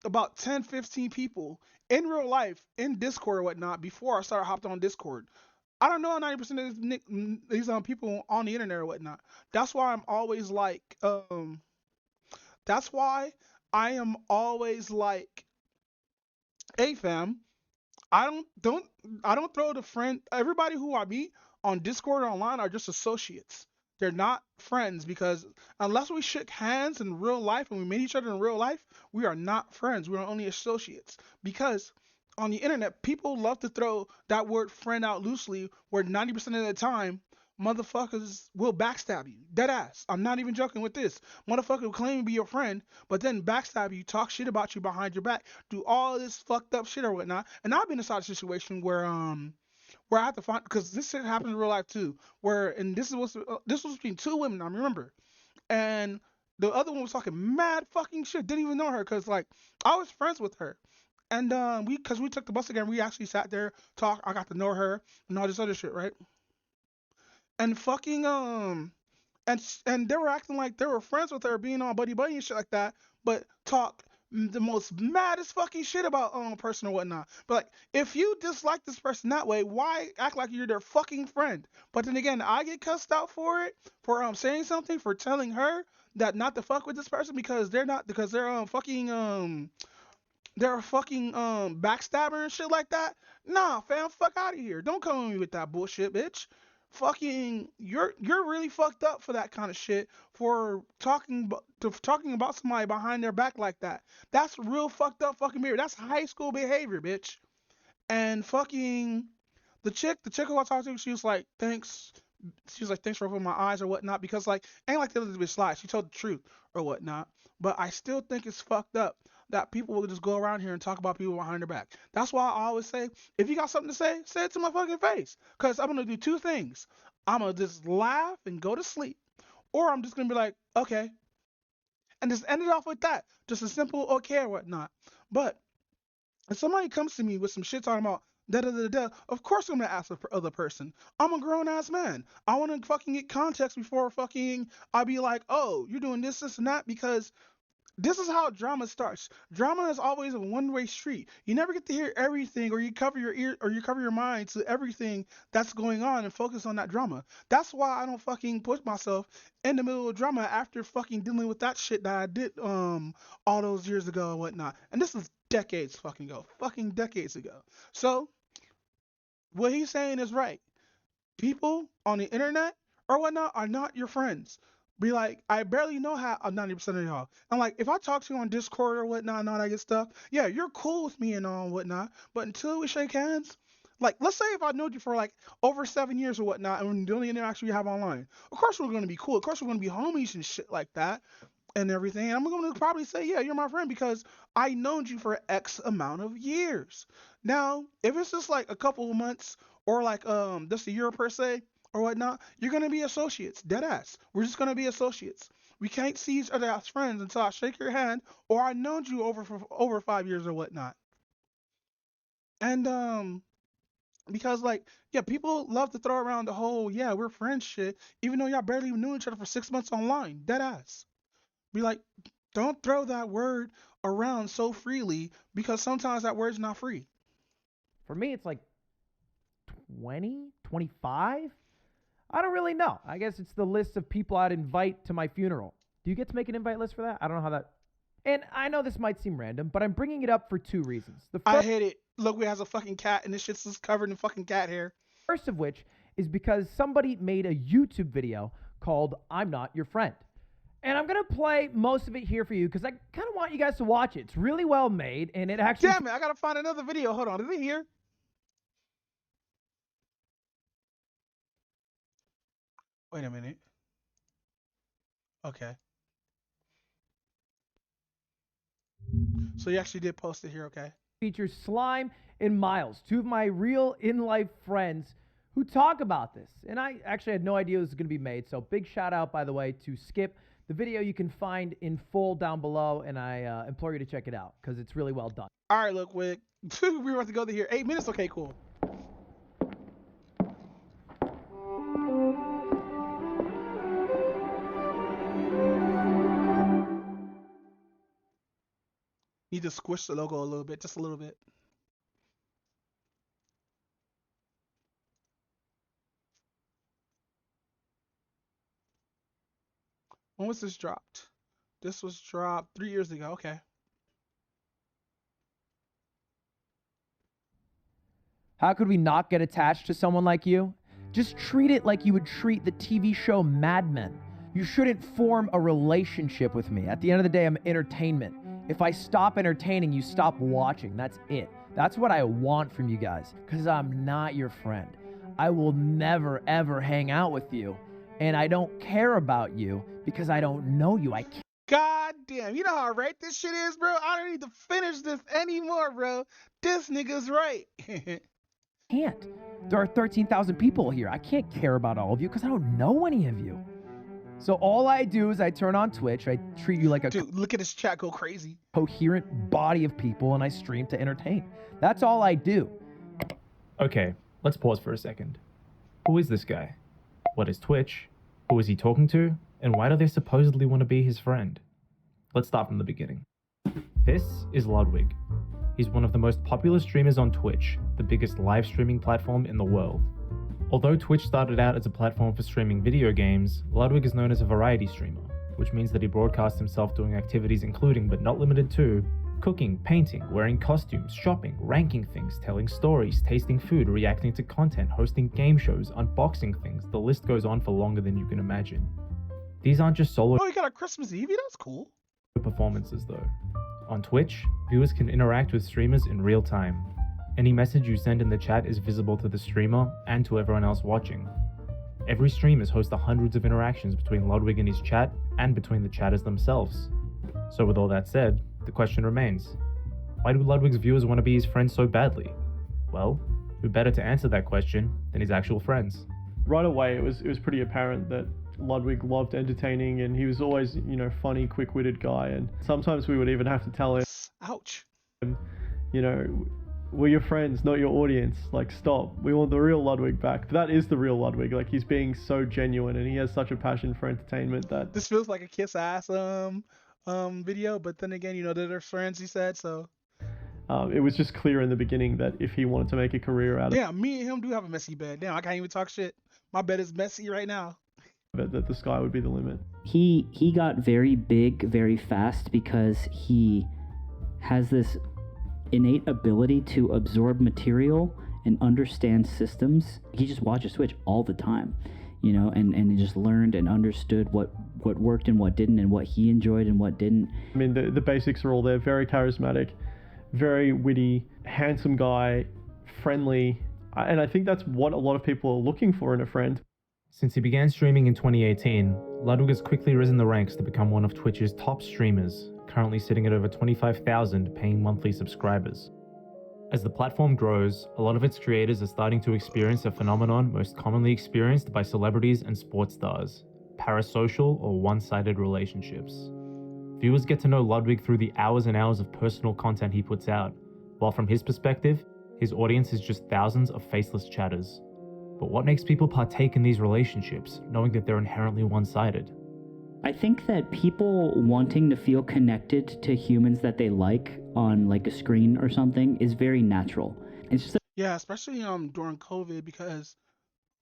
about 10, 15 people in real life in Discord or whatnot before I started hopping on Discord. I don't know 90% of these people on the internet or whatnot. That's why I'm always like, that's why I am always like, hey fam, I don't throw the friend. Everybody who I meet on Discord or online are just associates. They're not friends, because unless we shook hands in real life and we met each other in real life, we are not friends. We are only associates. Because on the internet, people love to throw that word friend out loosely, where 90% of the time, motherfuckers will backstab you. Dead ass. I'm not even joking with this. Motherfucker will claim to be your friend, but then backstab you, talk shit about you behind your back, do all this fucked up shit or whatnot. And I've been inside a situation where I have to find, because this shit happened in real life too, and this was between two women, I remember, and the other one was talking mad fucking shit, didn't even know her, because like I was friends with her, and we took the bus again, we actually sat there, talked, I got to know her and all this other shit, right? And fucking and they were acting like they were friends with her, being on buddy and shit like that, but talk the most maddest fucking shit about a person or whatnot. But like, if you dislike this person that way, why act like you're their fucking friend? But then again, I get cussed out for it, for saying something, for telling her that not to fuck with this person because they're a fucking backstabber and shit like that. Nah, fam, fuck out of here. Don't come at me with that bullshit, bitch. Fucking, you're really fucked up for that kind of shit, for talking about somebody behind their back like that. That's real fucked up fucking behavior. That's high school behavior, bitch. And fucking the chick who I talked to, she was like, thanks. She was like, thanks for opening my eyes or whatnot, because like, ain't like the other bitch lied. She told the truth or whatnot. But I still think it's fucked up that people will just go around here and talk about people behind their back. That's why I always say, if you got something to say it to my fucking face. Because I'm going to do two things. I'm going to just laugh and go to sleep. Or I'm just going to be like, okay. And just end it off with that. Just a simple okay or whatnot. But if somebody comes to me with some shit talking about Of course I'm gonna ask the other person. I'm a grown ass man. I want to fucking get context before fucking I be like, oh, you're doing this, and that, because this is how drama starts. Drama is always a one-way street. You never get to hear everything, or you cover your ear, or you cover your mind to everything that's going on and focus on that drama. That's why I don't fucking put myself in the middle of drama after fucking dealing with that shit that I did all those years ago and whatnot. And this is decades fucking decades ago. So what he's saying is right. People on the internet or whatnot are not your friends. Be like, I barely know how 90% of y'all. And like, if I talk to you on Discord or whatnot and all that good stuff, yeah, you're cool with me and all and whatnot. But until we shake hands, like, let's say if I know you for like over 7 years or whatnot, and the only interaction we have online, of course we're gonna be cool. Of course we're gonna be homies and shit like that and everything. And I'm gonna probably say, yeah, you're my friend because I known you for X amount of years. Now, if it's just like a couple of months or like just a year per se, or whatnot, you're gonna be associates, dead ass. We're just gonna be associates. We can't see each other as friends until I shake your hand or I known you for over 5 years or whatnot. And because like, yeah, people love to throw around the whole, yeah, we're friends shit, even though y'all barely even knew each other for 6 months online, dead ass. Be like, don't throw that word around so freely because sometimes that word's not free. For me, it's like 20, 25. I don't really know. I guess it's the list of people I'd invite to my funeral. Do you get to make an invite list for that? I don't know how that... And I know this might seem random, but I'm bringing it up for two reasons. I hate it. Look, we has a fucking cat and this shit's just covered in fucking cat hair. First of which is because somebody made a YouTube video called I'm Not Your Friend. And I'm going to play most of it here for you because I kind of want you guys to watch it. It's really well made and it actually... Damn it, I got to find another video. Hold on. Is it here? Wait a minute. Okay. So you actually did post it here, okay. Features Slime and Miles, two of my real in-life friends who talk about this. And I actually had no idea this was going to be made. So big shout out, by the way, to Skip. The video you can find in full down below, and I implore you to check it out because it's really well done. All right, look, we were about to go to here. 8 minutes? Okay, cool. Need to squish the logo a little bit, just a little bit. When was this dropped? This was dropped 3 years ago. Okay. How could we not get attached to someone like you? Just treat it like you would treat the TV show Mad Men. You shouldn't form a relationship with me. At the end of the day, I'm entertainment. If I stop entertaining, you stop watching. That's it. That's what I want from you guys, because I'm not your friend. I will never, ever hang out with you, and I don't care about you because I don't know you. I can't. God damn, you know how right this shit is, bro? I don't need to finish this anymore, bro. This nigga's right. Can't. There are 13,000 people here. I can't care about all of you because I don't know any of you. So all I do is I turn on Twitch, I treat you like a dude, look at this chat go crazy. Coherent body of people, and I stream to entertain. That's all I do. Okay, let's pause for a second. Who is this guy? What is Twitch? Who is he talking to? And why do they supposedly want to be his friend? Let's start from the beginning. This is Ludwig. He's one of the most popular streamers on Twitch, the biggest live streaming platform in the world. Although Twitch started out as a platform for streaming video games, Ludwig is known as a variety streamer, which means that he broadcasts himself doing activities including, but not limited to, cooking, painting, wearing costumes, shopping, ranking things, telling stories, tasting food, reacting to content, hosting game shows, unboxing things. The list goes on for longer than you can imagine. These aren't just solo Oh, you got a Christmas Eve? That's cool. performances though. On Twitch, viewers can interact with streamers in real time. Any message you send in the chat is visible to the streamer and to everyone else watching. Every streamers host the hundreds of interactions between Ludwig and his chat and between the chatters themselves. So with all that said, the question remains, why do Ludwig's viewers want to be his friends so badly? Well, who better to answer that question than his actual friends? Right away, it was pretty apparent that Ludwig loved entertaining, and he was always, you know, funny, quick-witted guy, and sometimes we would even have to tell him, ouch, you know, we're your friends, not your audience. Like, stop. We want the real Ludwig back. But that is the real Ludwig. Like, he's being so genuine, and he has such a passion for entertainment that This feels like a kiss ass video, but then again, you know, they're friends, he said, so. It was just clear in the beginning that if he wanted to make a career out of Yeah, me and him do have a messy bed. Damn, I can't even talk shit. My bed is messy right now. it, that the sky would be the limit. He got very big very fast because he has this innate ability to absorb material and understand systems. He just watches Twitch all the time, you know, and he just learned and understood what worked and what didn't, and what he enjoyed and what didn't. I mean, the basics are all there. Very charismatic, very witty, handsome guy, friendly, and I think that's what a lot of people are looking for in a friend. Since he began streaming in 2018, Ludwig has quickly risen the ranks to become one of Twitch's top streamers, currently sitting at over 25,000 paying monthly subscribers. As the platform grows, a lot of its creators are starting to experience a phenomenon most commonly experienced by celebrities and sports stars: parasocial or one-sided relationships. Viewers get to know Ludwig through the hours and hours of personal content he puts out, while from his perspective, his audience is just thousands of faceless chatters. But what makes people partake in these relationships, knowing that they're inherently one-sided? I think that people wanting to feel connected to humans that they like on like a screen or something is very natural. It's just Yeah, especially during COVID, because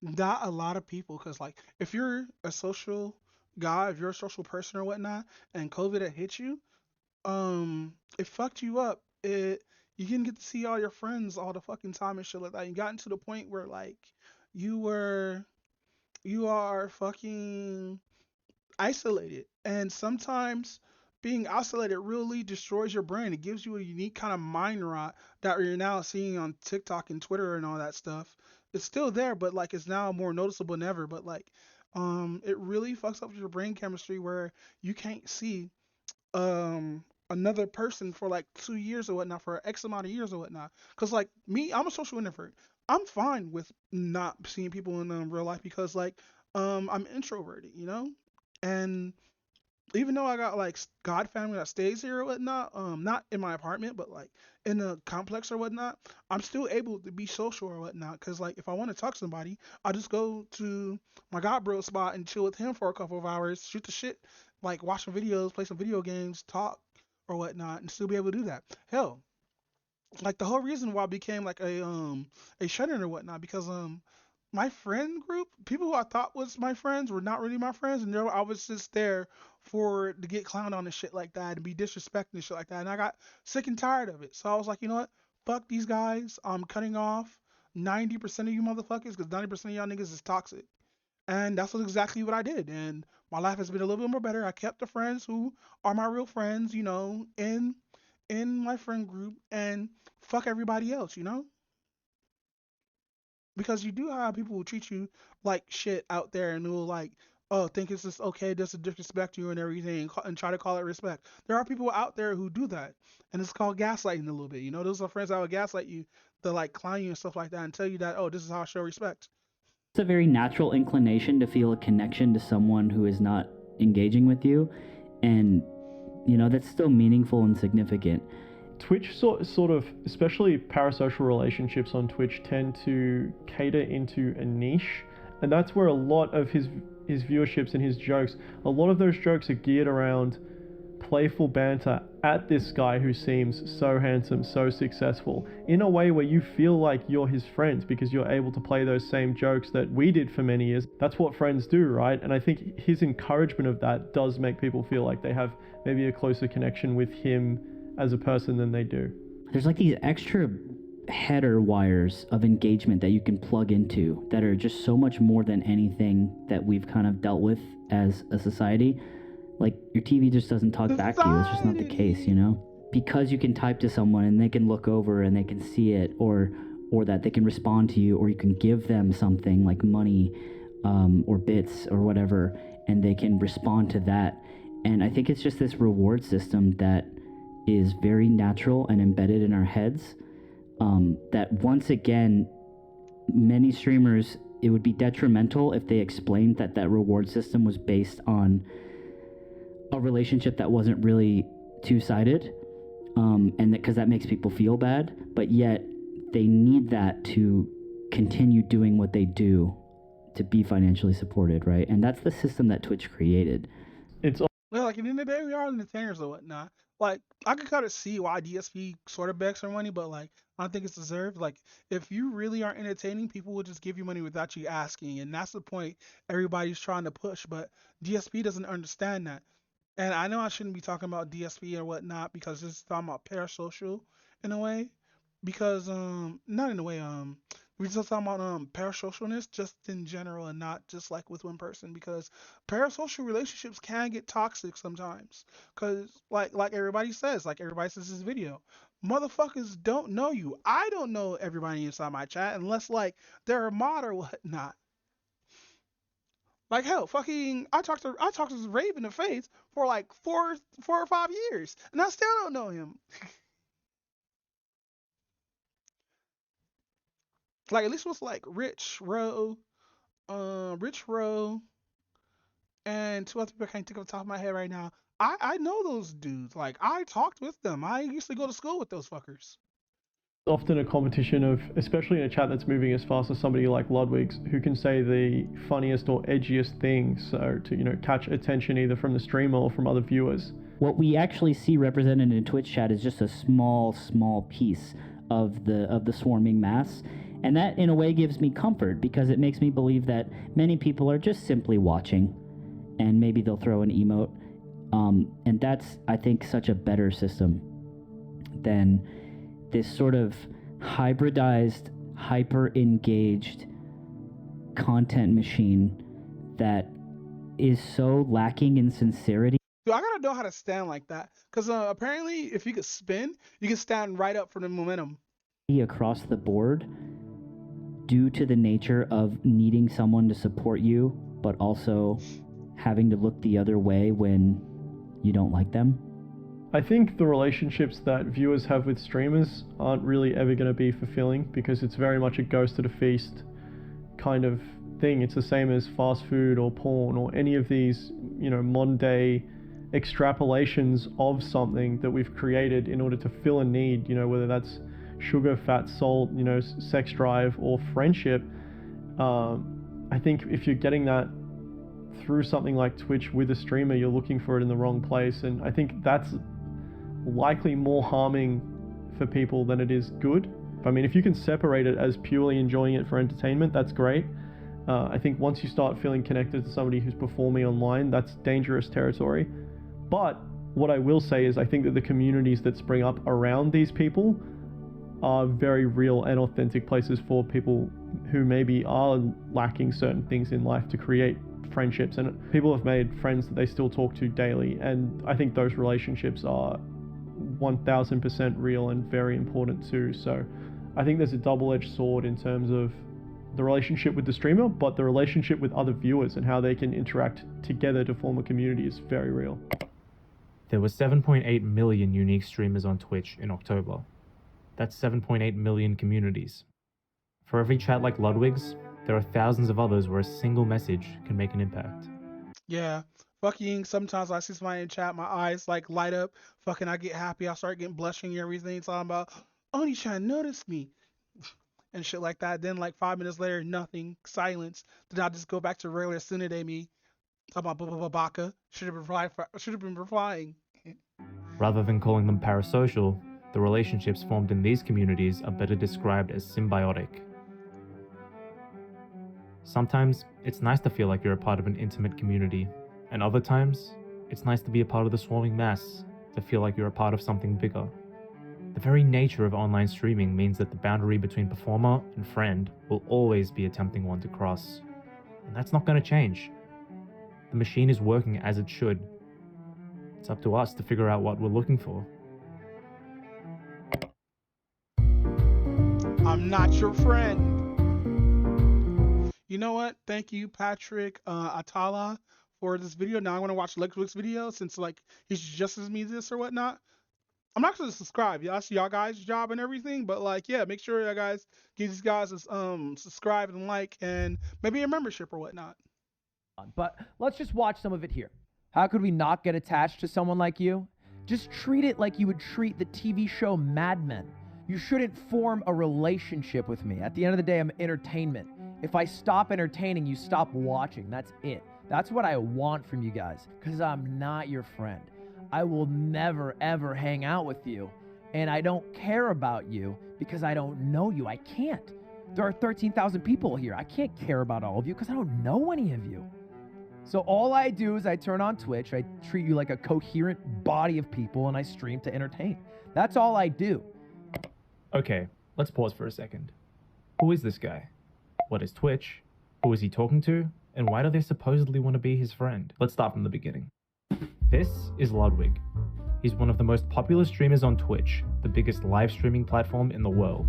not a lot of people, because like if you're a social guy, if you're a social person or whatnot, and COVID had hit you, it fucked you up. You didn't get to see all your friends all the fucking time and shit like that. You gotten to the point where like you are fucking isolated, and sometimes being isolated really destroys your brain. It gives you a unique kind of mind rot that you're now seeing on TikTok and Twitter and all that stuff. It's still there, but like it's now more noticeable than ever. But like it really fucks up your brain chemistry where you can't see another person for like 2 years or whatnot, for X amount of years or whatnot. Because like me, I'm a social introvert. I'm fine with not seeing people in real life because like I'm introverted, you know? And even though I got like God family that stays here or whatnot, not in my apartment, but like in a complex or whatnot, I'm still able to be social or whatnot. Cause like if I want to talk to somebody, I just go to my God bro spot and chill with him for a couple of hours, shoot the shit, like watch some videos, play some video games, talk or whatnot, and still be able to do that. Hell, like the whole reason why I became like a shut-in or whatnot, because my friend group, people who I thought was my friends were not really my friends, and I was just there to get clowned on and shit like that and be disrespected and shit like that, and I got sick and tired of it. So I was like, you know what, fuck these guys, I'm cutting off 90% of you motherfuckers, because 90% of y'all niggas is toxic. And that's exactly what I did, and my life has been a little bit more better. I kept the friends who are my real friends, you know, in my friend group, and fuck everybody else, you know? Because you do have people who treat you like shit out there and who will like, oh, think it's just okay just to disrespect you and everything and try to call it respect. There are people out there who do that, and it's called gaslighting a little bit, you know? Those are friends that will gaslight you, to like clown you and stuff like that and tell you that, oh, this is how I show respect. It's a very natural inclination to feel a connection to someone who is not engaging with you, and you know, that's still meaningful and significant. Twitch sort of, especially parasocial relationships on Twitch, tend to cater into a niche, and that's where a lot of his viewerships and his jokes, a lot of those jokes are geared around playful banter at this guy who seems so handsome, so successful, in a way where you feel like you're his friend because you're able to play those same jokes that we did for many years. That's what friends do, right? And I think his encouragement of that does make people feel like they have maybe a closer connection with him as a person than they do. There's like these extra header wires of engagement that you can plug into that are just so much more than anything that we've kind of dealt with as a society. Like your TV just doesn't talk back to you. It's just not the case, you know? Because you can type to someone and they can look over and they can see it, or that they can respond to you, or you can give them something like money or bits or whatever, and they can respond to that. And I think it's just this reward system that is very natural and embedded in our heads, that once again, many streamers, it would be detrimental if they explained that reward system was based on a relationship that wasn't really two-sided, and because that makes people feel bad. But yet they need that to continue doing what they do to be financially supported, right? And that's the system that Twitch created. It's Well, like at the end of the day, we are entertainers or whatnot. Like I could kind of see why DSP sort of begs for money, but like I don't think it's deserved. Like if you really are entertaining, people will just give you money without you asking, and that's the point everybody's trying to push. But DSP doesn't understand that. And I know I shouldn't be talking about DSP or whatnot because this is talking about parasocial in a way. Because not in a way, we're just talking about parasocialness just in general and not just like with one person, because parasocial relationships can get toxic sometimes. Cause like everybody says in this video, motherfuckers don't know you. I don't know everybody inside my chat unless like they're a mod or whatnot. Like hell, fucking I talked to this Rave in the face for like four or 5 years, and I still don't know him. Like at least with like Rich Rowe, and two other people I can't think off the top of my head right now. I know those dudes. Like I talked with them. I used to go to school with those fuckers. often a competition of, especially in a chat that's moving as fast as somebody like Ludwig's, who can say the funniest or edgiest things, so to, you know, catch attention either from the streamer or from other viewers. What we actually see represented in Twitch chat is just a small piece of the swarming mass. And that in a way gives me comfort, because it makes me believe that many people are just simply watching, and maybe they'll throw an emote. And that's, I think, such a better system than this sort of hybridized, hyper-engaged content machine that is so lacking in sincerity. Dude, I gotta know how to stand like that, because apparently if you could spin, you can stand right up for the momentum. Across the board, due to the nature of needing someone to support you, but also having to look the other way when you don't like them. I think the relationships that viewers have with streamers aren't really ever going to be fulfilling, because it's very much a ghost at a feast kind of thing. It's the same as fast food or porn or any of these, you know, modern day extrapolations of something that we've created in order to fill a need, you know, whether that's sugar, fat, salt, you know, sex drive or friendship. I think if you're getting that through something like Twitch with a streamer, you're looking for it in the wrong place, and I think that's likely more harming for people than it is good. I mean, if you can separate it as purely enjoying it for entertainment, that's great. I think once you start feeling connected to somebody who's performing online, that's dangerous territory. But what I will say is I think that the communities that spring up around these people are very real and authentic places for people who maybe are lacking certain things in life to create friendships, and people have made friends that they still talk to daily, and I think those relationships are 1000% real and very important too. So I think there's a double-edged sword in terms of the relationship with the streamer, but the relationship with other viewers and how they can interact together to form a community is very real. There were 7.8 million unique streamers on Twitch in October. That's 7.8 million communities. For every chat like Ludwig's, there are thousands of others where a single message can make an impact. Yeah, fucking sometimes I see somebody in chat, my eyes like light up, fucking I get happy, I start getting blushing and everything, talking about, oh, you trying to notice me and shit like that. Then like 5 minutes later, nothing, silence. Then I'll just go back to regular Sunday me, talking about baka, should have been replying. Rather than calling them parasocial, the relationships formed in these communities are better described as symbiotic. Sometimes, it's nice to feel like you're a part of an intimate community, and other times, it's nice to be a part of the swarming mass, to feel like you're a part of something bigger. The very nature of online streaming means that the boundary between performer and friend will always be a tempting one to cross, and that's not going to change. The machine is working as it should. It's up to us to figure out what we're looking for. I'm not your friend. You know what? Thank you, Patrick Atala, for this video. Now I'm gonna watch Ludwig's video since like he suggested me this or whatnot. I'm not gonna subscribe. Y'all see y'all guys' job and everything, but like, yeah, make sure you guys give these guys a subscribe and like, and maybe a membership or whatnot. But let's just watch some of it here. How could we not get attached to someone like you? Just treat it like you would treat the TV show Mad Men. You shouldn't form a relationship with me. At the end of the day, I'm entertainment. If I stop entertaining, you stop watching. That's it. That's what I want from you guys, because I'm not your friend. I will never, ever hang out with you, and I don't care about you because I don't know you. I can't. There are 13,000 people here. I can't care about all of you because I don't know any of you. So all I do is I turn on Twitch, I treat you like a coherent body of people, and I stream to entertain. That's all I do. Okay, let's pause for a second. Who is this guy? What is Twitch? Who is he talking to? And why do they supposedly want to be his friend? Let's start from the beginning. This is Ludwig. He's one of the most popular streamers on Twitch, the biggest live streaming platform in the world.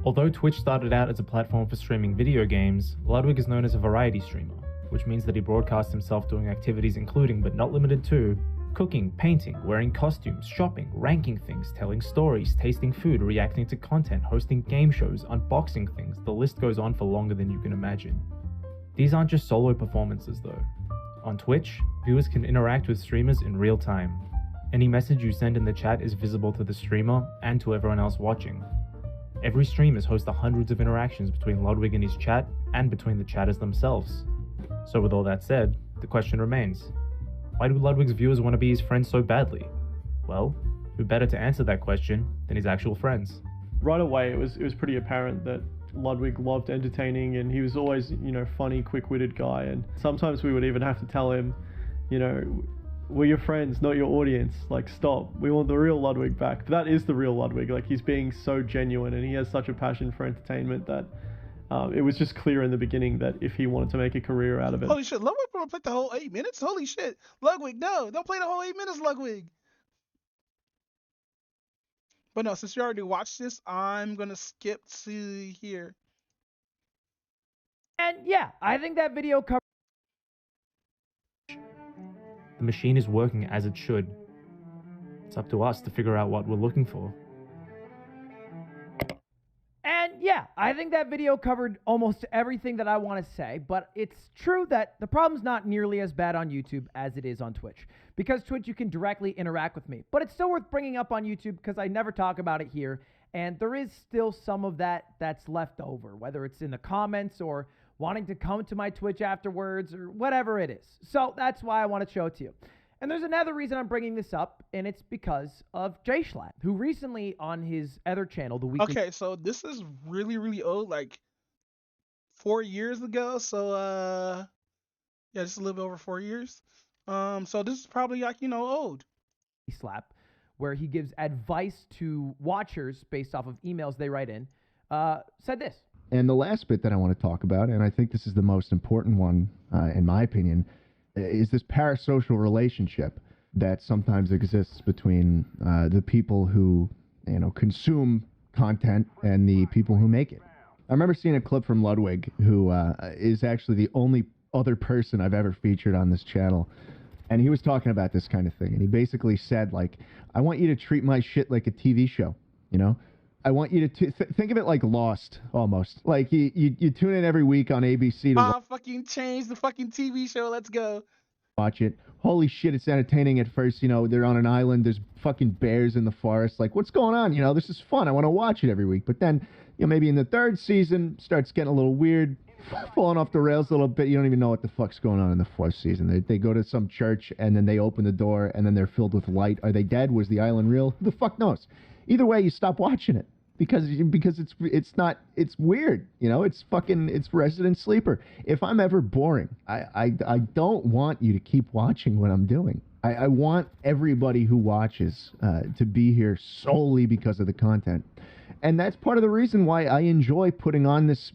Although Twitch started out as a platform for streaming video games, Ludwig is known as a variety streamer, which means that he broadcasts himself doing activities including, but not limited to, cooking, painting, wearing costumes, shopping, ranking things, telling stories, tasting food, reacting to content, hosting game shows, unboxing things. The list goes on for longer than you can imagine. These aren't just solo performances though. On Twitch, viewers can interact with streamers in real time. Any message you send in the chat is visible to the streamer and to everyone else watching. Every stream is host to hundreds of interactions between Ludwig and his chat, and between the chatters themselves. So with all that said, the question remains, why do Ludwig's viewers want to be his friends so badly? Well, who better to answer that question than his actual friends? Right away, it was pretty apparent that Ludwig loved entertaining, and he was always, funny, quick-witted guy. And sometimes we would even have to tell him, we're your friends, not your audience. Like, stop. We want the real Ludwig back. But that is the real Ludwig. Like, he's being so genuine, and he has such a passion for entertainment that it was just clear in the beginning that if he wanted to make a career out of it. Holy shit, Ludwig played the whole 8 minutes? Holy shit. Ludwig, no, don't play the whole 8 minutes, Ludwig. But no, since you already watched this, I'm going to skip to here. And yeah, I think that video covered. The machine is working as it should. It's up to us to figure out what we're looking for. And yeah, I think that video covered almost everything that I want to say, but it's true that the problem's not nearly as bad on YouTube as it is on Twitch. Because Twitch, you can directly interact with me, but it's still worth bringing up on YouTube because I never talk about it here, and there is still some of that that's left over, whether it's in the comments or wanting to come to my Twitch afterwards or whatever it is. So that's why I want to show it to you. And there's another reason I'm bringing this up, and it's because of JSchlatt, who recently on his other channel, The Weekly... Okay, so this is really, really old, like 4 years ago. So, yeah, just a little bit over 4 years. So this is probably like, old. Slap, where he gives advice to watchers based off of emails they write in, said this. And the last bit that I want to talk about, and I think this is the most important one, in my opinion, is this parasocial relationship that sometimes exists between the people who, consume content and the people who make it. I remember seeing a clip from Ludwig, who is actually the only other person I've ever featured on this channel. And he was talking about this kind of thing. And he basically said, like, I want you to treat my shit like a TV show, I want you to think of it like Lost, almost. Like, you tune in every week on ABC to fucking change the fucking TV show. Let's go. Watch it. Holy shit, it's entertaining at first. They're on an island. There's fucking bears in the forest. Like, what's going on? This is fun. I want to watch it every week. But then, maybe in the third season, starts getting a little weird, falling off the rails a little bit. You don't even know what the fuck's going on in the fourth season. They go to some church, and then they open the door, and then they're filled with light. Are they dead? Was the island real? Who the fuck knows? Either way, you stop watching it. Because it's weird, it's Resident Sleeper. If I'm ever boring, I don't want you to keep watching what I'm doing. I want everybody who watches to be here solely because of the content. And that's part of the reason why I enjoy putting on this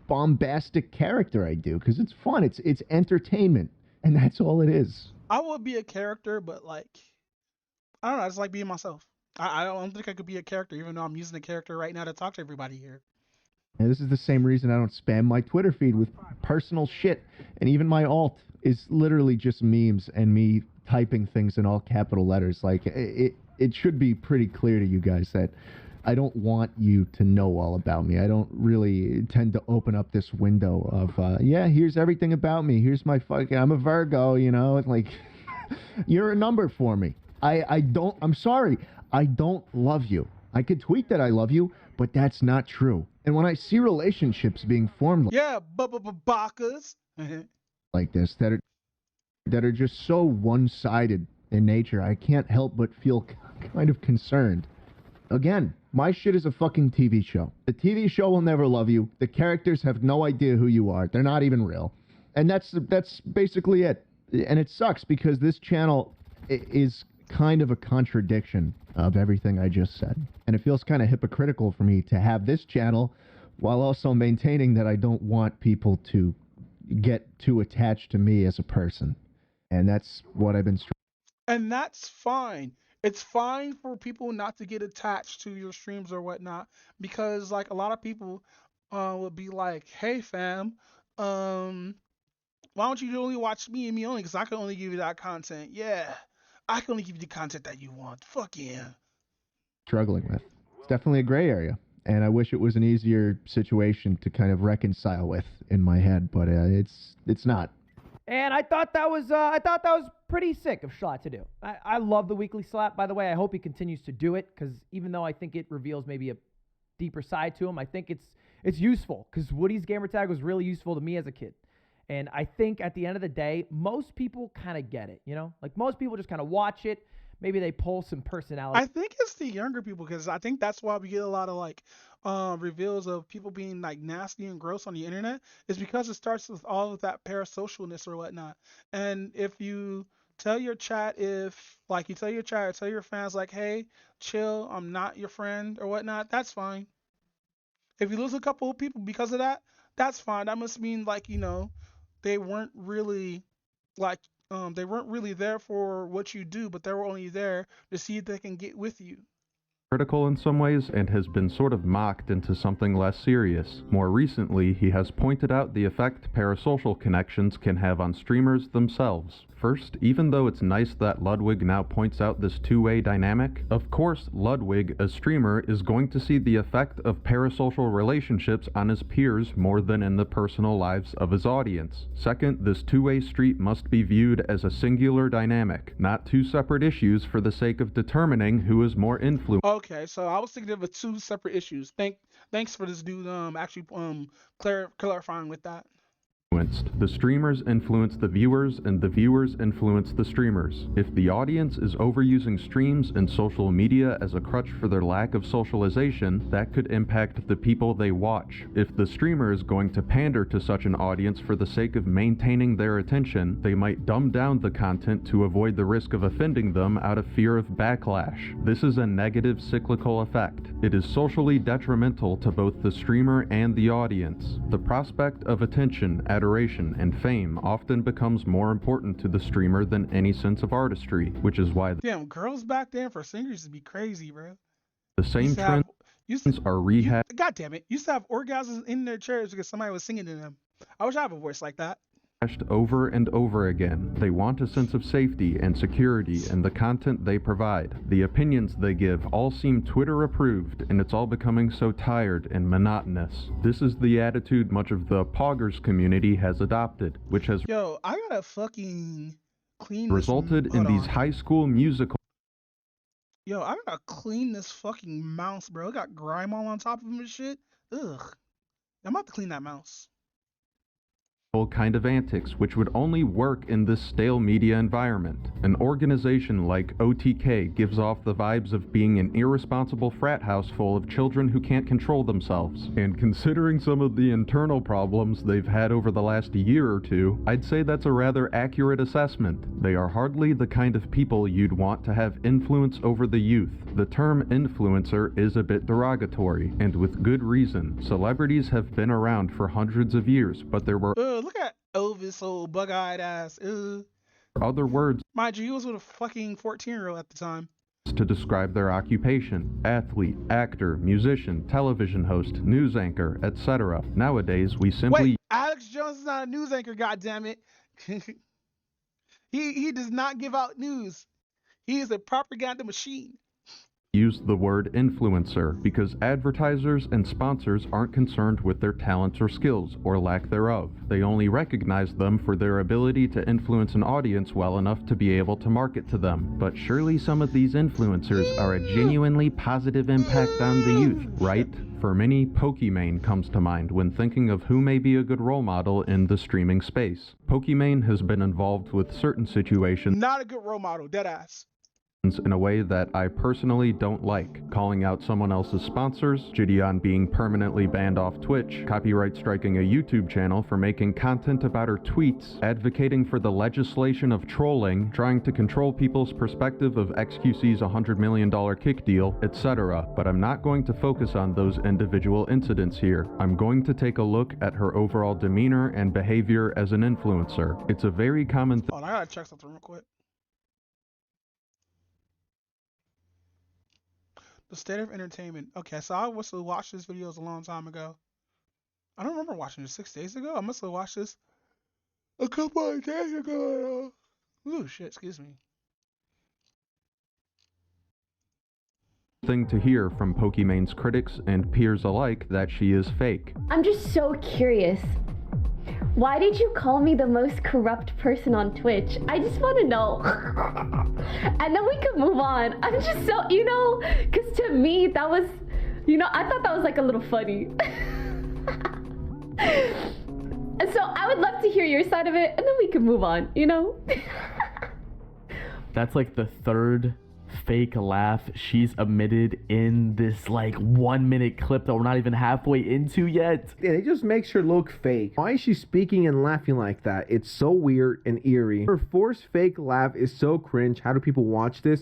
bombastic character I do, because it's fun, it's entertainment, and that's all it is. I would be a character, but like, I don't know, I just like being myself. I don't think I could be a character, even though I'm using a character right now to talk to everybody here. And this is the same reason I don't spam my Twitter feed with personal shit. And even my alt is literally just memes and me typing things in all capital letters. Like, it should be pretty clear to you guys that I don't want you to know all about me. I don't really tend to open up this window of, yeah, here's everything about me. Here's my I'm a Virgo, like, you're a number for me. I'm sorry. I don't love you. I could tweet that I love you, but that's not true. And when I see relationships being formed Yeah, bakas. like this that are just so one-sided in nature, I can't help but feel kind of concerned. Again, my shit is a fucking TV show. The TV show will never love you. The characters have no idea who you are. They're not even real. And that's basically it. And it sucks because this channel is kind of a contradiction of everything I just said. And it feels kind of hypocritical for me to have this channel while also maintaining that I don't want people to get too attached to me as a person. And that's what I've been And that's fine. It's fine for people not to get attached to your streams or whatnot, because like a lot of people would be like, hey fam, why don't you only watch me and me only, because I can only give you that content. Yeah, I can only give you the content that you want. Fuck yeah. struggling with. It's definitely a gray area, and I wish it was an easier situation to kind of reconcile with in my head, but it's not. And I thought that was pretty sick of Schlatt to do. I love the weekly slap, by the way. I hope he continues to do it, because even though I think it reveals maybe a deeper side to him, I think it's useful, because Woody's gamertag was really useful to me as a kid. And I think at the end of the day, most people kind of get it, you know? Like most people just kind of watch it. Maybe they pull some personality. I think it's the younger people, because I think that's why we get a lot of like reveals of people being like nasty and gross on the internet, is because it starts with all of that parasocialness or whatnot. And if you tell your chat, tell your fans like, hey, chill, I'm not your friend or whatnot, that's fine. If you lose a couple of people because of that, that's fine. That must mean like, you know, they weren't really there for what you do, but they were only there to see if they can get with you. Critical in some ways and has been sort of mocked into something less serious. More recently, he has pointed out the effect parasocial connections can have on streamers themselves. First, even though it's nice that Ludwig now points out this two-way dynamic, of course Ludwig, a streamer, is going to see the effect of parasocial relationships on his peers more than in the personal lives of his audience. Second, this two-way street must be viewed as a singular dynamic, not two separate issues for the sake of determining who is more influential. Okay, so I was thinking of two separate issues. Thanks for this dude actually clarifying with that. The streamers influence the viewers, and the viewers influence the streamers. If the audience is overusing streams and social media as a crutch for their lack of socialization, that could impact the people they watch. If the streamer is going to pander to such an audience for the sake of maintaining their attention, they might dumb down the content to avoid the risk of offending them out of fear of backlash. This is a negative cyclical effect. It is socially detrimental to both the streamer and the audience. The prospect of attention, adoration, and fame often becomes more important to the streamer than any sense of artistry, which is why damn, girls back then for singers to be crazy, bro. The same trends are rehashed. God damn it, used to have orgasms in their chairs because somebody was singing to them. I wish I had a voice like that. Over and over again. They want a sense of safety and security in the content they provide. The opinions they give all seem Twitter approved, and it's all becoming so tired and monotonous. This is the attitude much of the Poggers community has adopted, which has I gotta fucking clean resulted in these high school musicals. I gotta clean this fucking mouse, bro. It got grime all on top of him and shit. Ugh. I'm about to clean that mouse. Kind of antics, which would only work in this stale media environment. An organization like OTK gives off the vibes of being an irresponsible frat house full of children who can't control themselves. And considering some of the internal problems they've had over the last year or two, I'd say that's a rather accurate assessment. They are hardly the kind of people you'd want to have influence over the youth. The term influencer is a bit derogatory, and with good reason. Celebrities have been around for hundreds of years, but there were look at Elvis, old bug-eyed ass. other words Mind you, he was with a fucking 14-year-old at the time. To describe their occupation: athlete, actor, musician, television host, news anchor, etc. Nowadays, we simply Wait, Alex Jones is not a news anchor, goddammit. He does not give out news. He is a propaganda machine. use the word influencer because advertisers and sponsors aren't concerned with their talents or skills, or lack thereof. They only recognize them for their ability to influence an audience well enough to be able to market to them. But surely some of these influencers are a genuinely positive impact on the youth, right? For many, Pokimane comes to mind when thinking of who may be a good role model in the streaming space. Pokimane has been involved with certain situations Not a good role model, deadass. in a way that I personally don't like, calling out someone else's sponsors, Jidion being permanently banned off Twitch, copyright striking a YouTube channel for making content about her tweets, advocating for the legislation of trolling, trying to control people's perspective of XQC's $100 million kick deal, etc. But I'm not going to focus on those individual incidents here. I'm going to take a look at her overall demeanor and behavior as an influencer. It's a very common thing. Oh, I gotta check something real quick. The state of entertainment. Okay, so I must have watched this videos a long time ago. I don't remember watching it 6 days ago. I must have watched this a couple of days ago. Ooh, shit, excuse me. Thing to hear from Pokimane's critics and peers alike that she is fake. I'm just so curious. Why did you call me the most corrupt person on Twitch? I just want to know. And then we could move on. I'm just so, because to me, that was, I thought that was like a little funny. And so I would love to hear your side of it, and then we can move on, That's like the third fake laugh she's emitted in this like 1 minute clip that we're not even halfway into yet. And it just makes her look fake. Why is she speaking and laughing like that? It's so weird and eerie. Her forced fake laugh is so cringe. How do people watch this?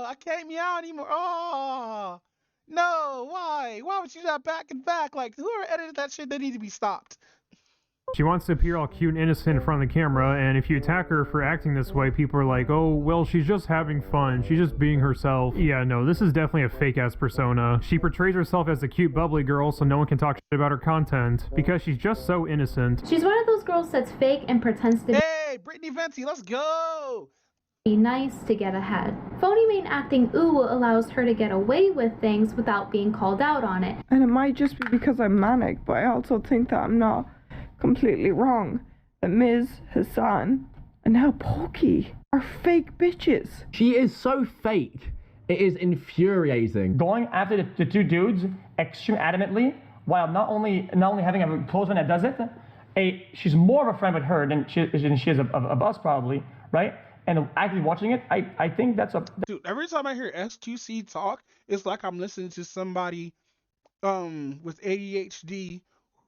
I can't meow anymore. Oh, no, why? Why would you do that back and back? Like, whoever edited that shit, they need to be stopped. She wants to appear all cute and innocent in front of the camera, and if you attack her for acting this way, people are like, oh, well, she's just having fun. She's just being herself. Yeah, no, this is definitely a fake-ass persona. She portrays herself as a cute, bubbly girl, so no one can talk shit about her content, because she's just so innocent. She's one of those girls that's fake and pretends to Hey, Brittany Venti, let's go! be nice to get ahead. Pokimane acting allows her to get away with things without being called out on it. And it might just be because I'm manic, but I also think that I'm not completely wrong. That Miz, Hassan, and now Pokey are fake bitches. She is so fake. It is infuriating. Going after the two dudes extremely adamantly, while not only having a close friend that does it, she's more of a friend with her than she is of us probably, right? And actually watching it, I think that's a... Dude, every time I hear XQC talk, it's like I'm listening to somebody with ADHD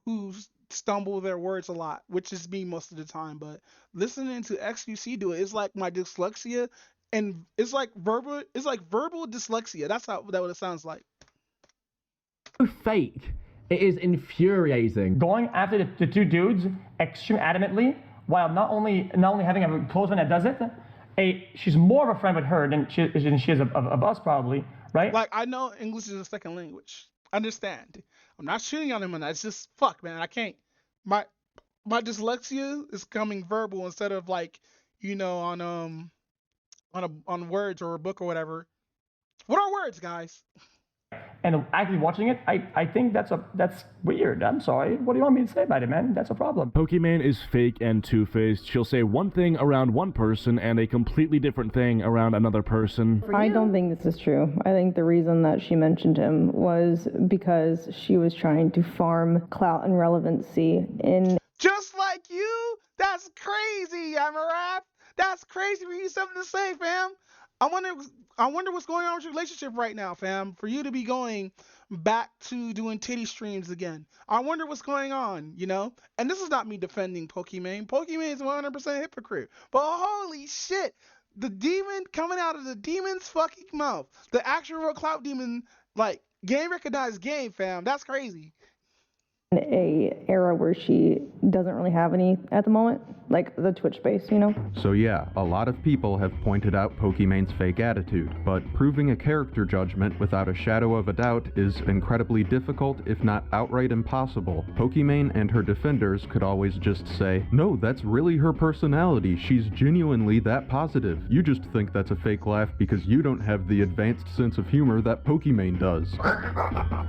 who stumble their words a lot, which is me most of the time. But listening to XQC do it, it's like my dyslexia, and it's like verbal dyslexia. That's what it sounds like. So fake. It is infuriating. Going after the two dudes extremely adamantly, while not only having a close friend that does it, she's more of a friend with her than she is of us probably, right? Like, I know English is a second language. I understand. I'm not shooting on him on that. It's just, fuck, man, I can't. My dyslexia is coming verbal instead of like, on words or a book or whatever. What are words, guys? And actually watching it, I think that's weird. I'm sorry. What do you want me to say about it, man? That's a problem. Pokimane is fake and two-faced. She'll say one thing around one person and a completely different thing around another person. I don't think this is true. I think the reason that she mentioned him was because she was trying to farm clout and relevancy in... Just like you? That's crazy, Amaraf. That's crazy for you something to say, fam. I wonder what's going on with your relationship right now, fam, for you to be going back to doing titty streams again. I wonder what's going on, And this is not me defending Pokimane. Pokimane is 100% hypocrite. But holy shit, the demon coming out of the demon's fucking mouth. The actual clout demon, like, game recognized game, fam. That's crazy. a era where she doesn't really have any at the moment, like the Twitch space, you know? So yeah, a lot of people have pointed out Pokimane's fake attitude, but proving a character judgment without a shadow of a doubt is incredibly difficult, if not outright impossible. Pokimane and her defenders could always just say, no, that's really her personality, she's genuinely that positive. You just think that's a fake laugh because you don't have the advanced sense of humor that Pokimane does.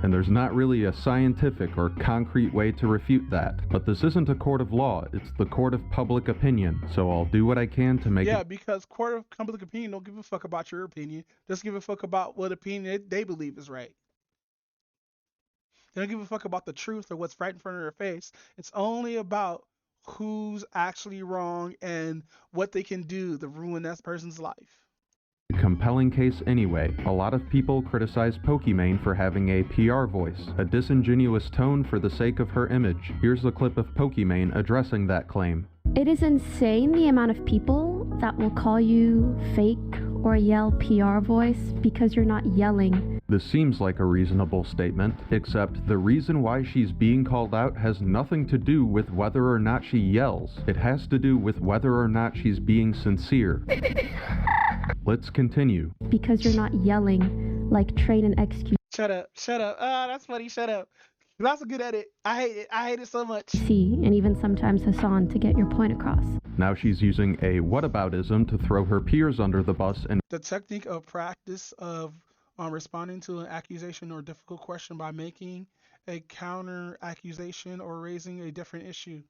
And there's not really a scientific or concrete way to refute that. But this isn't a court of law, it's the court of public opinion, so I'll do what I can to make it. Because court of public opinion don't give a fuck about your opinion. Just give a fuck about what opinion they believe is right. They don't give a fuck about the truth or what's right in front of their face. It's only about who's actually wrong and what they can do to ruin that person's life. Compelling case anyway. A lot of people criticize Pokimane for having a PR voice, a disingenuous tone for the sake of her image. Here's a clip of Pokimane addressing that claim. It is insane the amount of people that will call you fake or yell PR voice because you're not yelling. This seems like a reasonable statement, except the reason why she's being called out has nothing to do with whether or not she yells. It has to do with whether or not she's being sincere. Let's continue. Because you're not yelling like Train and XQ. Shut up. Ah, that's funny. Shut up. That's a good edit. I hate it. I hate it so much. And even sometimes Hassan to get your point across. Now she's using a whataboutism to throw her peers under the bus and the technique of practice of responding to an accusation or difficult question by making a counter accusation or raising a different issue.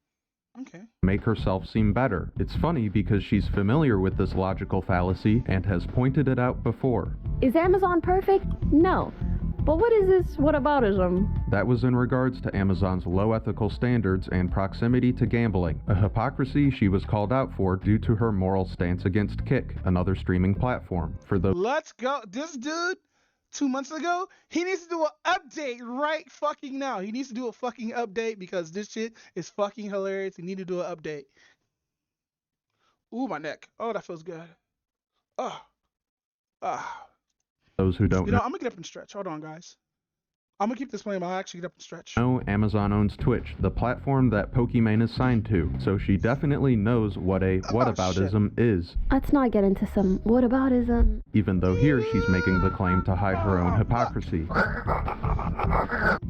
Okay. Make herself seem better. It's funny because she's familiar with this logical fallacy and has pointed it out before. Is Amazon perfect? No. But what is this whataboutism? That was in regards to Amazon's low ethical standards and proximity to gambling, a hypocrisy she was called out for due to her moral stance against Kick, another streaming platform. Let's go. This dude, 2 months ago, he needs to do an update right fucking now. He needs to do a fucking update because this shit is fucking hilarious. He need to do an update. Ooh, my neck. Oh, that feels good. Those who don't know, I'm gonna get up and stretch. Hold on, guys. I'm gonna keep this playing, but I'll actually get up and stretch. Amazon owns Twitch, the platform that Pokimane is signed to, so she definitely knows what a whataboutism is. Let's not get into some whataboutism. Even though here she's making the claim to hide her own hypocrisy.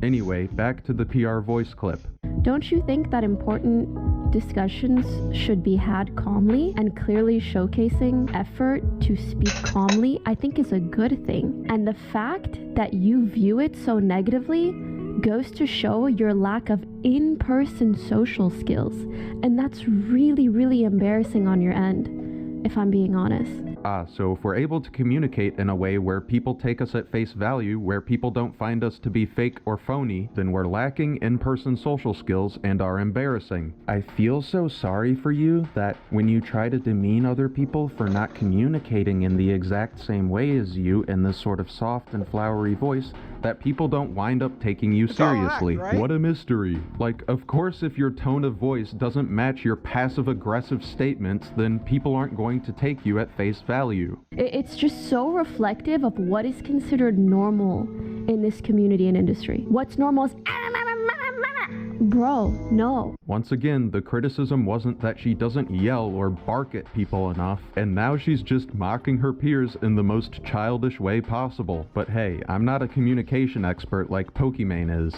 Anyway, back to the PR voice clip. Don't you think that important discussions should be had calmly and clearly showcasing effort to speak calmly, I think is a good thing. And the fact that you view it so negatively goes to show your lack of in-person social skills. And that's really, really embarrassing on your end, if I'm being honest. So if we're able to communicate in a way where people take us at face value, where people don't find us to be fake or phony, then we're lacking in-person social skills and are embarrassing. I feel so sorry for you that when you try to demean other people for not communicating in the exact same way as you in this sort of soft and flowery voice, that people don't wind up taking you seriously. Right? What a mystery. Like, of course if your tone of voice doesn't match your passive-aggressive statements, then people aren't going to take you at face value. It's just so reflective of what is considered normal in this community and industry. What's normal is bro, no. Once again, the criticism wasn't that she doesn't yell or bark at people enough, and now she's just mocking her peers in the most childish way possible. But hey, I'm not a communication expert like Pokimane is.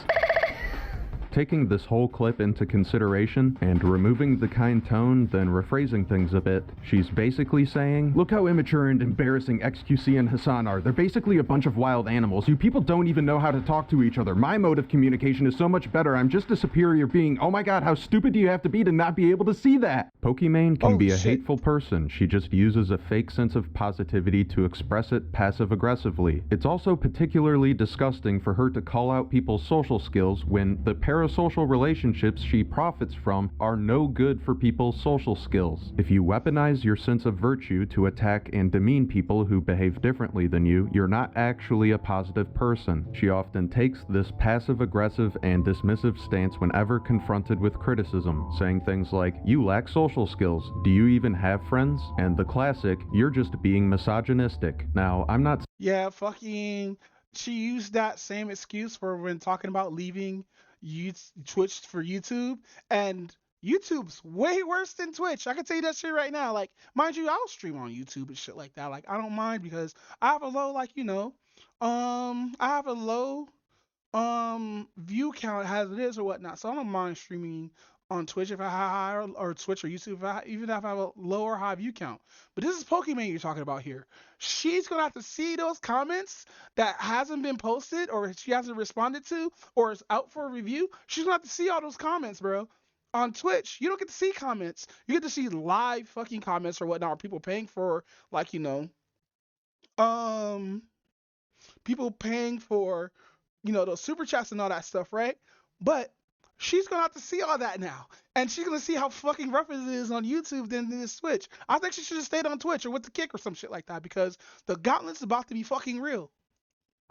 Taking this whole clip into consideration and removing the kind tone, then rephrasing things a bit, she's basically saying, look how immature and embarrassing XQC and Hassan are. They're basically a bunch of wild animals. You people don't even know how to talk to each other. My mode of communication is so much better. I'm just a superior being. Oh my god, how stupid do you have to be to not be able to see that? Pokimane can be a hateful person. She just uses a fake sense of positivity to express it passive-aggressively. It's also particularly disgusting for her to call out people's social skills when the parasocial relationships she profits from are no good for people's social skills. If you weaponize your sense of virtue to attack and demean people who behave differently than you, you're not actually a positive person. She often takes this passive-aggressive and dismissive stance whenever confronted with criticism, saying things like, you lack social skills, do you even have friends? And the classic, you're just being misogynistic. Now, I'm not... Yeah, fucking... She used that same excuse for when talking about leaving Twitch for YouTube, and YouTube's way worse than Twitch. I can tell you that shit right now. Like, mind you, I'll stream on YouTube and shit like that. Like, I don't mind because I have a low, like, you know, I have a low view count as it is or whatnot. So I don't mind streaming on Twitch if I have high, or Twitch or YouTube even if I have a low or high view count. But this is Pokimane you're talking about here. She's gonna have to see those comments that hasn't been posted or she hasn't responded to or is out for a review. She's gonna have to see all those comments, bro. On Twitch, you don't get to see comments. You get to see live fucking comments or whatnot. Or people paying for, like, you know, people paying for, you know, those super chats and all that stuff, right? But she's gonna have to see all that now, and she's gonna see how fucking rough it is on YouTube than this Twitch. I think she should have stayed on Twitch or with the kick or some shit like that because the gauntlet's about to be fucking real.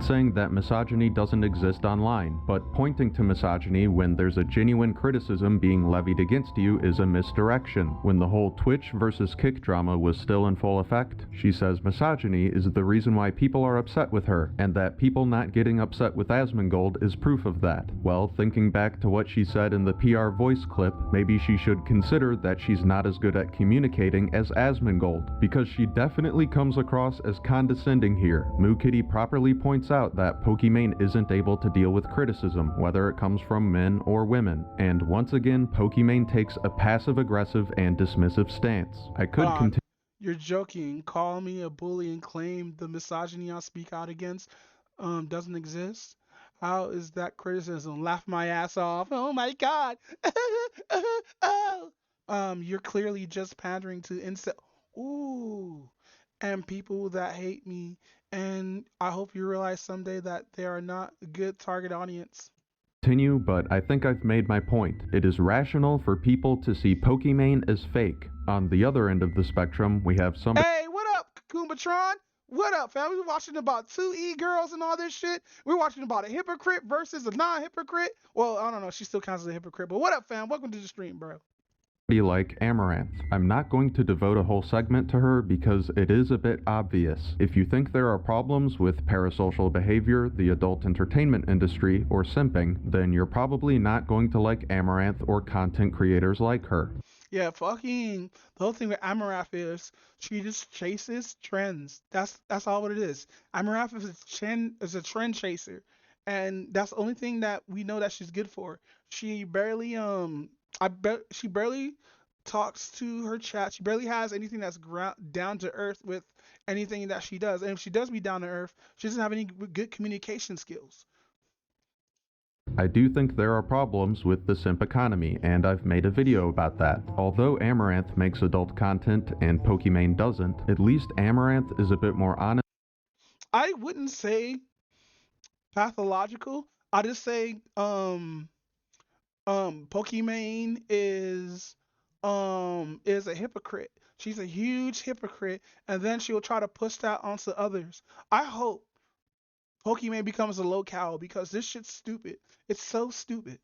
Saying that misogyny doesn't exist online, but pointing to misogyny when there's a genuine criticism being levied against you is a misdirection. When the whole Twitch versus Kick drama was still in full effect, she says misogyny is the reason why people are upset with her, and that people not getting upset with Asmongold is proof of that. Well, thinking back to what she said in the PR voice clip, maybe she should consider that she's not as good at communicating as Asmongold, because she definitely comes across as condescending here. Moo Kitty properly points out that Pokimane isn't able to deal with criticism, whether it comes from men or women. And once again, Pokimane takes a passive-aggressive and dismissive stance. I could continue. You're joking. Call me a bully and claim the misogyny I speak out against doesn't exist? How is that criticism? Laugh my ass off. Oh my god. You're clearly just pandering to incel. Ooh. And people that hate me. And I hope you realize someday that they are not a good target audience. Continue, but I think I've made my point. It is rational for people to see Pokimane as fake. On the other end of the spectrum, we have some. Hey, what up, Kumatron? What up, fam? We're watching about 2 e-girls and all this shit. We're watching about a hypocrite versus a non-hypocrite. Well, I don't know. She still counts as a hypocrite. But what up, fam? Welcome to the stream, bro. Like Amaranth. I'm not going to devote a whole segment to her because it is a bit obvious. If you think there are problems with parasocial behavior, the adult entertainment industry, or simping, then you're probably not going to like Amaranth or content creators like her. Yeah, fucking the whole thing with Amaranth is she just chases trends. That's all what it is. Amaranth is a trend chaser, and that's the only thing that we know that she's good for. She barely she barely talks to her chat. She barely has anything that's down to earth with anything that she does. And if she does be down to earth, she doesn't have any good communication skills. I do think there are problems with the simp economy, and I've made a video about that. Although Amaranth makes adult content and Pokimane doesn't, at least Amaranth is a bit more honest. I wouldn't say pathological. I just say Pokimane is a hypocrite. She's a huge hypocrite, and then she'll try to push that onto others. I hope Pokimane becomes a locale because this shit's stupid. It's so stupid.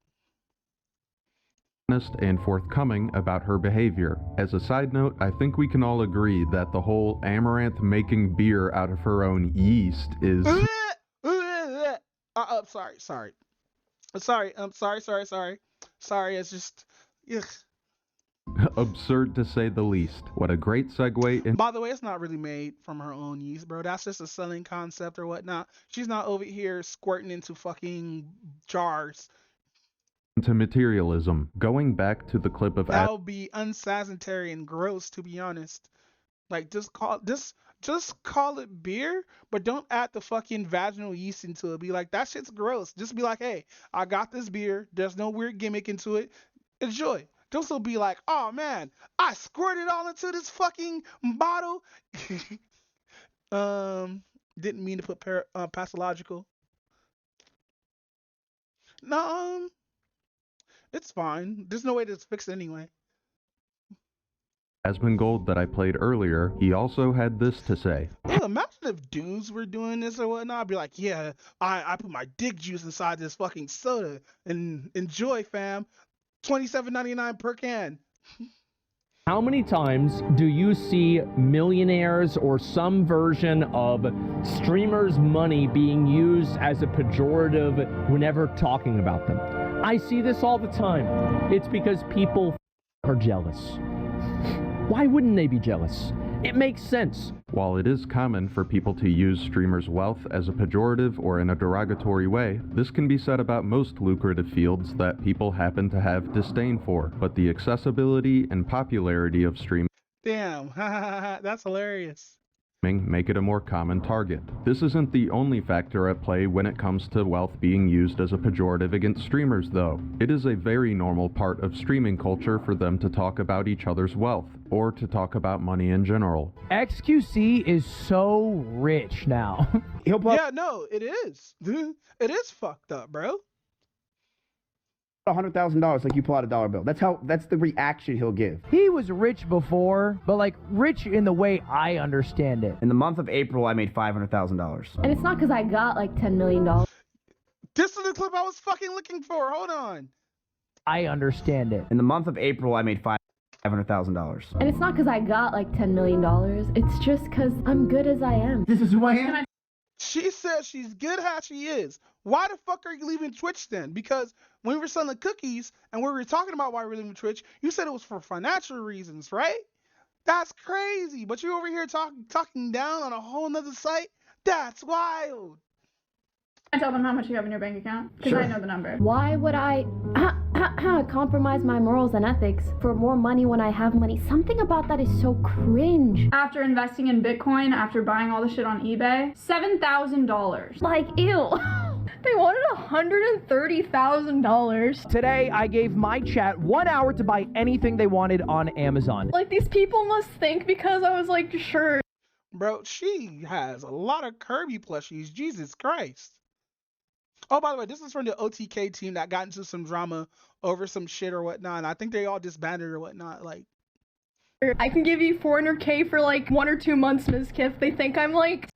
And forthcoming about her behavior. As a side note, I think we can all agree that the whole Amaranth making beer out of her own yeast is Sorry, it's just absurd to say the least. What a great segue in. By the way, it's not really made from her own yeast, bro. That's just a selling concept or whatnot. She's not over here squirting into fucking jars. Into materialism. Going back to the clip of that would be unsanitary and gross, to be honest. Like, just call it beer, but don't add the fucking vaginal yeast into it. Be like, that shit's gross. Just be like, hey, I got this beer. There's no weird gimmick into it. Enjoy. Don't still be like, oh man, I squirted all into this fucking bottle. Didn't mean to put pathological. No, it's fine. There's no way to fix it anyway. Asmongold that I played earlier, he also had this to say. Well, imagine if dudes were doing this or whatnot. I'd be like, yeah, I put my dick juice inside this fucking soda and enjoy, fam. $27.99 per can. How many times do you see millionaires or some version of streamers' money being used as a pejorative whenever talking about them? I see this all the time. It's because people are jealous. Why wouldn't they be jealous? It makes sense. While it is common for people to use streamers' wealth as a pejorative or in a derogatory way, this can be said about most lucrative fields that people happen to have disdain for. But the accessibility and popularity of streaming Damn, that's hilarious. make it a more common target. This isn't the only factor at play when it comes to wealth being used as a pejorative against streamers, though. It is a very normal part of streaming culture for them to talk about each other's wealth, or to talk about money in general. XQC is so rich now. Yeah, no, it is. It is fucked up, bro. $100,000 like you pull out a dollar bill. That's the reaction he'll give. He was rich before, but like rich in the way I understand it. In the month of April, I made $500,000. And it's not because I got like $10 million. This is the clip I was fucking looking for. Hold on. I understand it. In the month of April, I made $500,000. And it's not because I got like $10 million. It's just because I'm good as I am. This is who I am? She said she's good how she is. Why the fuck are you leaving Twitch then? Because when we were selling cookies and we were talking about why we're leaving Twitch, you said it was for financial reasons, right? That's crazy. But you over here talking down on a whole nother site? That's wild. I tell them how much you have in your bank account because I know the number. Why would I compromise my morals and ethics for more money when I have money? Something about that is so cringe. After investing in Bitcoin, after buying all the shit on eBay, $7,000. Like, ew. They wanted $130,000. Today, I gave my chat 1 hour to buy anything they wanted on Amazon. Like, these people must think because I was like, sure. Bro, she has a lot of Kirby plushies. Jesus Christ. Oh, by the way, this is from the OTK team that got into some drama over some shit or whatnot. And I think they all disbanded or whatnot. Like, I can give you $400K for like 1 or 2 months, Ms. Kiff. They think I'm like...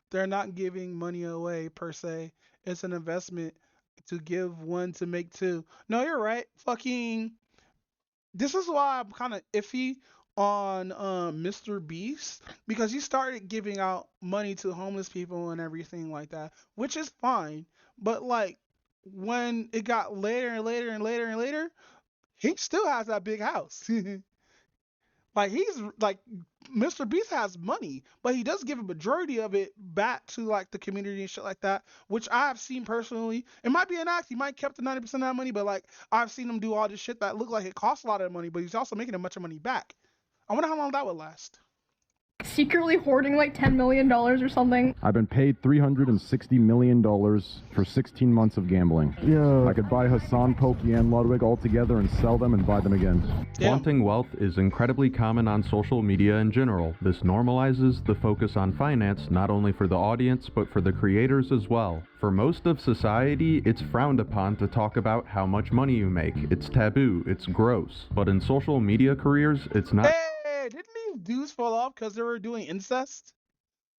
They're not giving money away, per se. It's an investment to give one to make two. No, you're right. Fucking... This is why I'm kind of iffy on Mr. Beast. Because he started giving out money to homeless people and everything like that. Which is fine. But like when it got later and later and later and later, he still has that big house. Like he's like Mr. Beast has money, but he does give a majority of it back to like the community and shit like that, which I've seen personally. It might be an act. He might kept the 90% of that money, but like I've seen him do all this shit that looked like it costs a lot of money, but he's also making a bunch of money back. I wonder how long that would last. Secretly hoarding like $10 million or something. I've been paid $360 million for 16 months of gambling. Yeah. I could buy Hassan, Pokey, and Ludwig all together and sell them and buy them again. Flaunting wealth is incredibly common on social media in general. This normalizes the focus on finance not only for the audience but for the creators as well. For most of society, it's frowned upon to talk about how much money you make. It's taboo, it's gross. But in social media careers, it's not... Hey, didn't these dudes fall off because they were doing incest?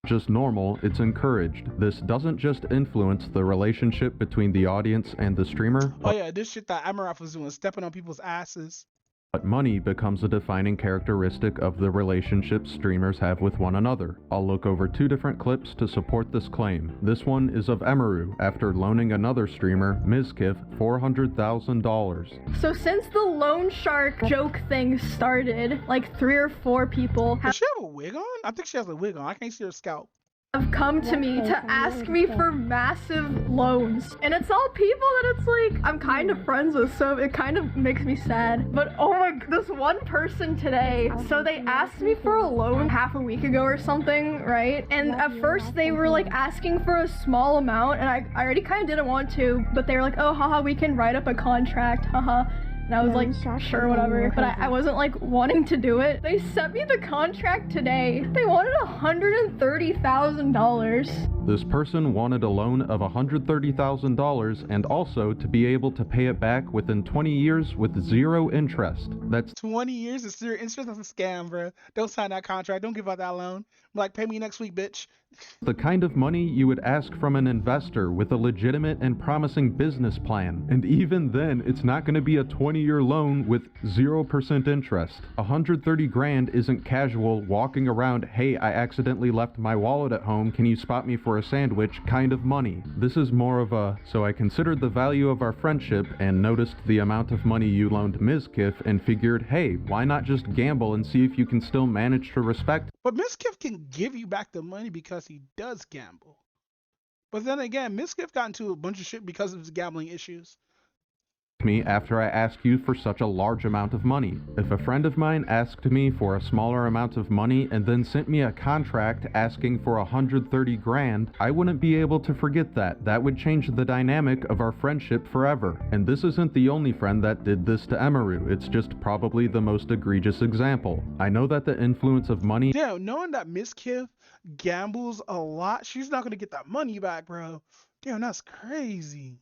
Just normal, it's encouraged. This doesn't just influence the relationship between the audience and the streamer, Oh yeah, this shit that Amarath was doing, stepping on people's asses. but money becomes a defining characteristic of the relationship streamers have with one another. I'll look over 2 different clips to support this claim. This one is of Emaru after loaning another streamer, Mizkif, $400,000. So since the loan shark joke thing started, like 3 or 4 people Does she have a wig on? I think she has a wig on. I can't see her scalp. have come to me to ask me for massive loans. And it's all people that it's like, I'm kind of friends with, so it kind of makes me sad. But oh my, this one person today, so they asked me for a loan half a week ago or something, right? And at first they were like asking for a small amount, and I already kind of didn't want to, but they were like, oh, haha, we can write up a contract, haha. And I was like, sure, whatever. But I wasn't like wanting to do it. They sent me the contract today. They wanted $130,000. This person wanted a loan of $130,000 and also to be able to pay it back within 20 years with 0 interest. That's 20 years is zero interest. That's a scam, bro. Don't sign that contract. Don't give out that loan. Like, pay me next week, bitch. The kind of money you would ask from an investor with a legitimate and promising business plan. And even then, it's not going to be a 20-year loan with 0% interest. 130 grand isn't casual walking around, hey, I accidentally left my wallet at home, can you spot me for a sandwich kind of money. This is more of a, so I considered the value of our friendship and noticed the amount of money you loaned Mizkif and figured, hey, why not just gamble and see if you can still manage to respect. But Mizkif can give you back the money because he does gamble. But then again, Mizkif got into a bunch of shit because of his gambling issues. Me after I ask you for such a large amount of money. If a friend of mine asked me for a smaller amount of money and then sent me a contract asking for 130 grand, I wouldn't be able to forget that. That would change the dynamic of our friendship forever. And this isn't the only friend that did this to Emaru. It's just probably the most egregious example. I know that the influence of money. Damn, knowing that Mizkif gambles a lot, she's not gonna get that money back, bro. Damn, that's crazy.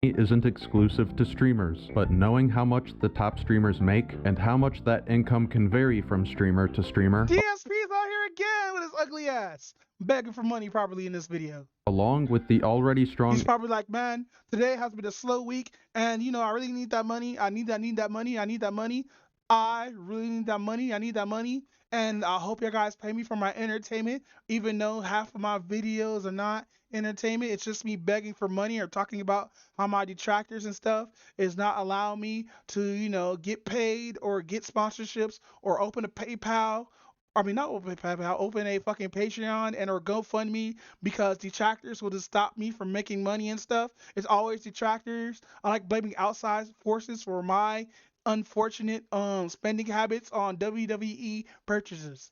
Isn't exclusive to streamers, but knowing how much the top streamers make and how much that income can vary from streamer to streamer. DSP's out here again with his ugly ass, begging for money probably in this video. Along with the already strong. He's probably like, man, today has been a slow week, and you know, I really need that money. I need that money. I need that money. I really need that money. I need that money. And I hope you guys pay me for my entertainment, even though half of my videos are not entertainment. It's just me begging for money or talking about how my detractors and stuff is not allowing me to, you know, get paid or get sponsorships or open a PayPal. I mean, not open PayPal, open a fucking Patreon and or GoFundMe because detractors will just stop me from making money and stuff. It's always detractors. I like blaming outside forces for my unfortunate spending habits on WWE purchases.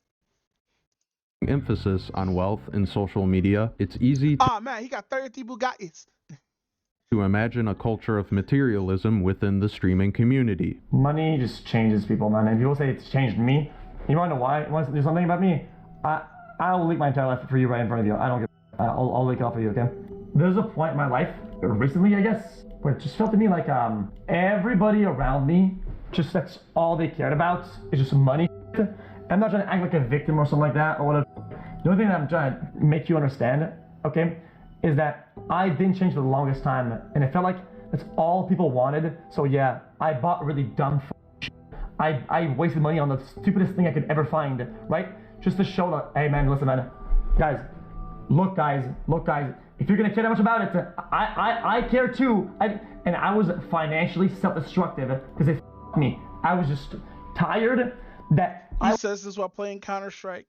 Emphasis on wealth in social media, it's easy to Man, he got 30 Bugattis. to imagine a culture of materialism within the streaming community. Money just changes people, man. And people say it's changed me. You want to know why? You want to do something about me? I'll leak my entire life for you right in front of you. I don't give. I'll leak it off for you, okay? There's a point in my life, recently, I guess, where it just felt to me like everybody around me, just that's all they cared about is just money. I'm not trying to act like a victim or something like that or whatever. The only thing that I'm trying to make you understand, okay, is that I didn't change for the longest time, and it felt like that's all people wanted. So yeah, I bought really dumb shit. I wasted money on the stupidest thing I could ever find, right? Just to show that, hey man, listen man, look guys, if you're gonna care that much about it, I care too. And I was financially self-destructive because they f***ed me. I was just tired that he says this while playing Counter-Strike.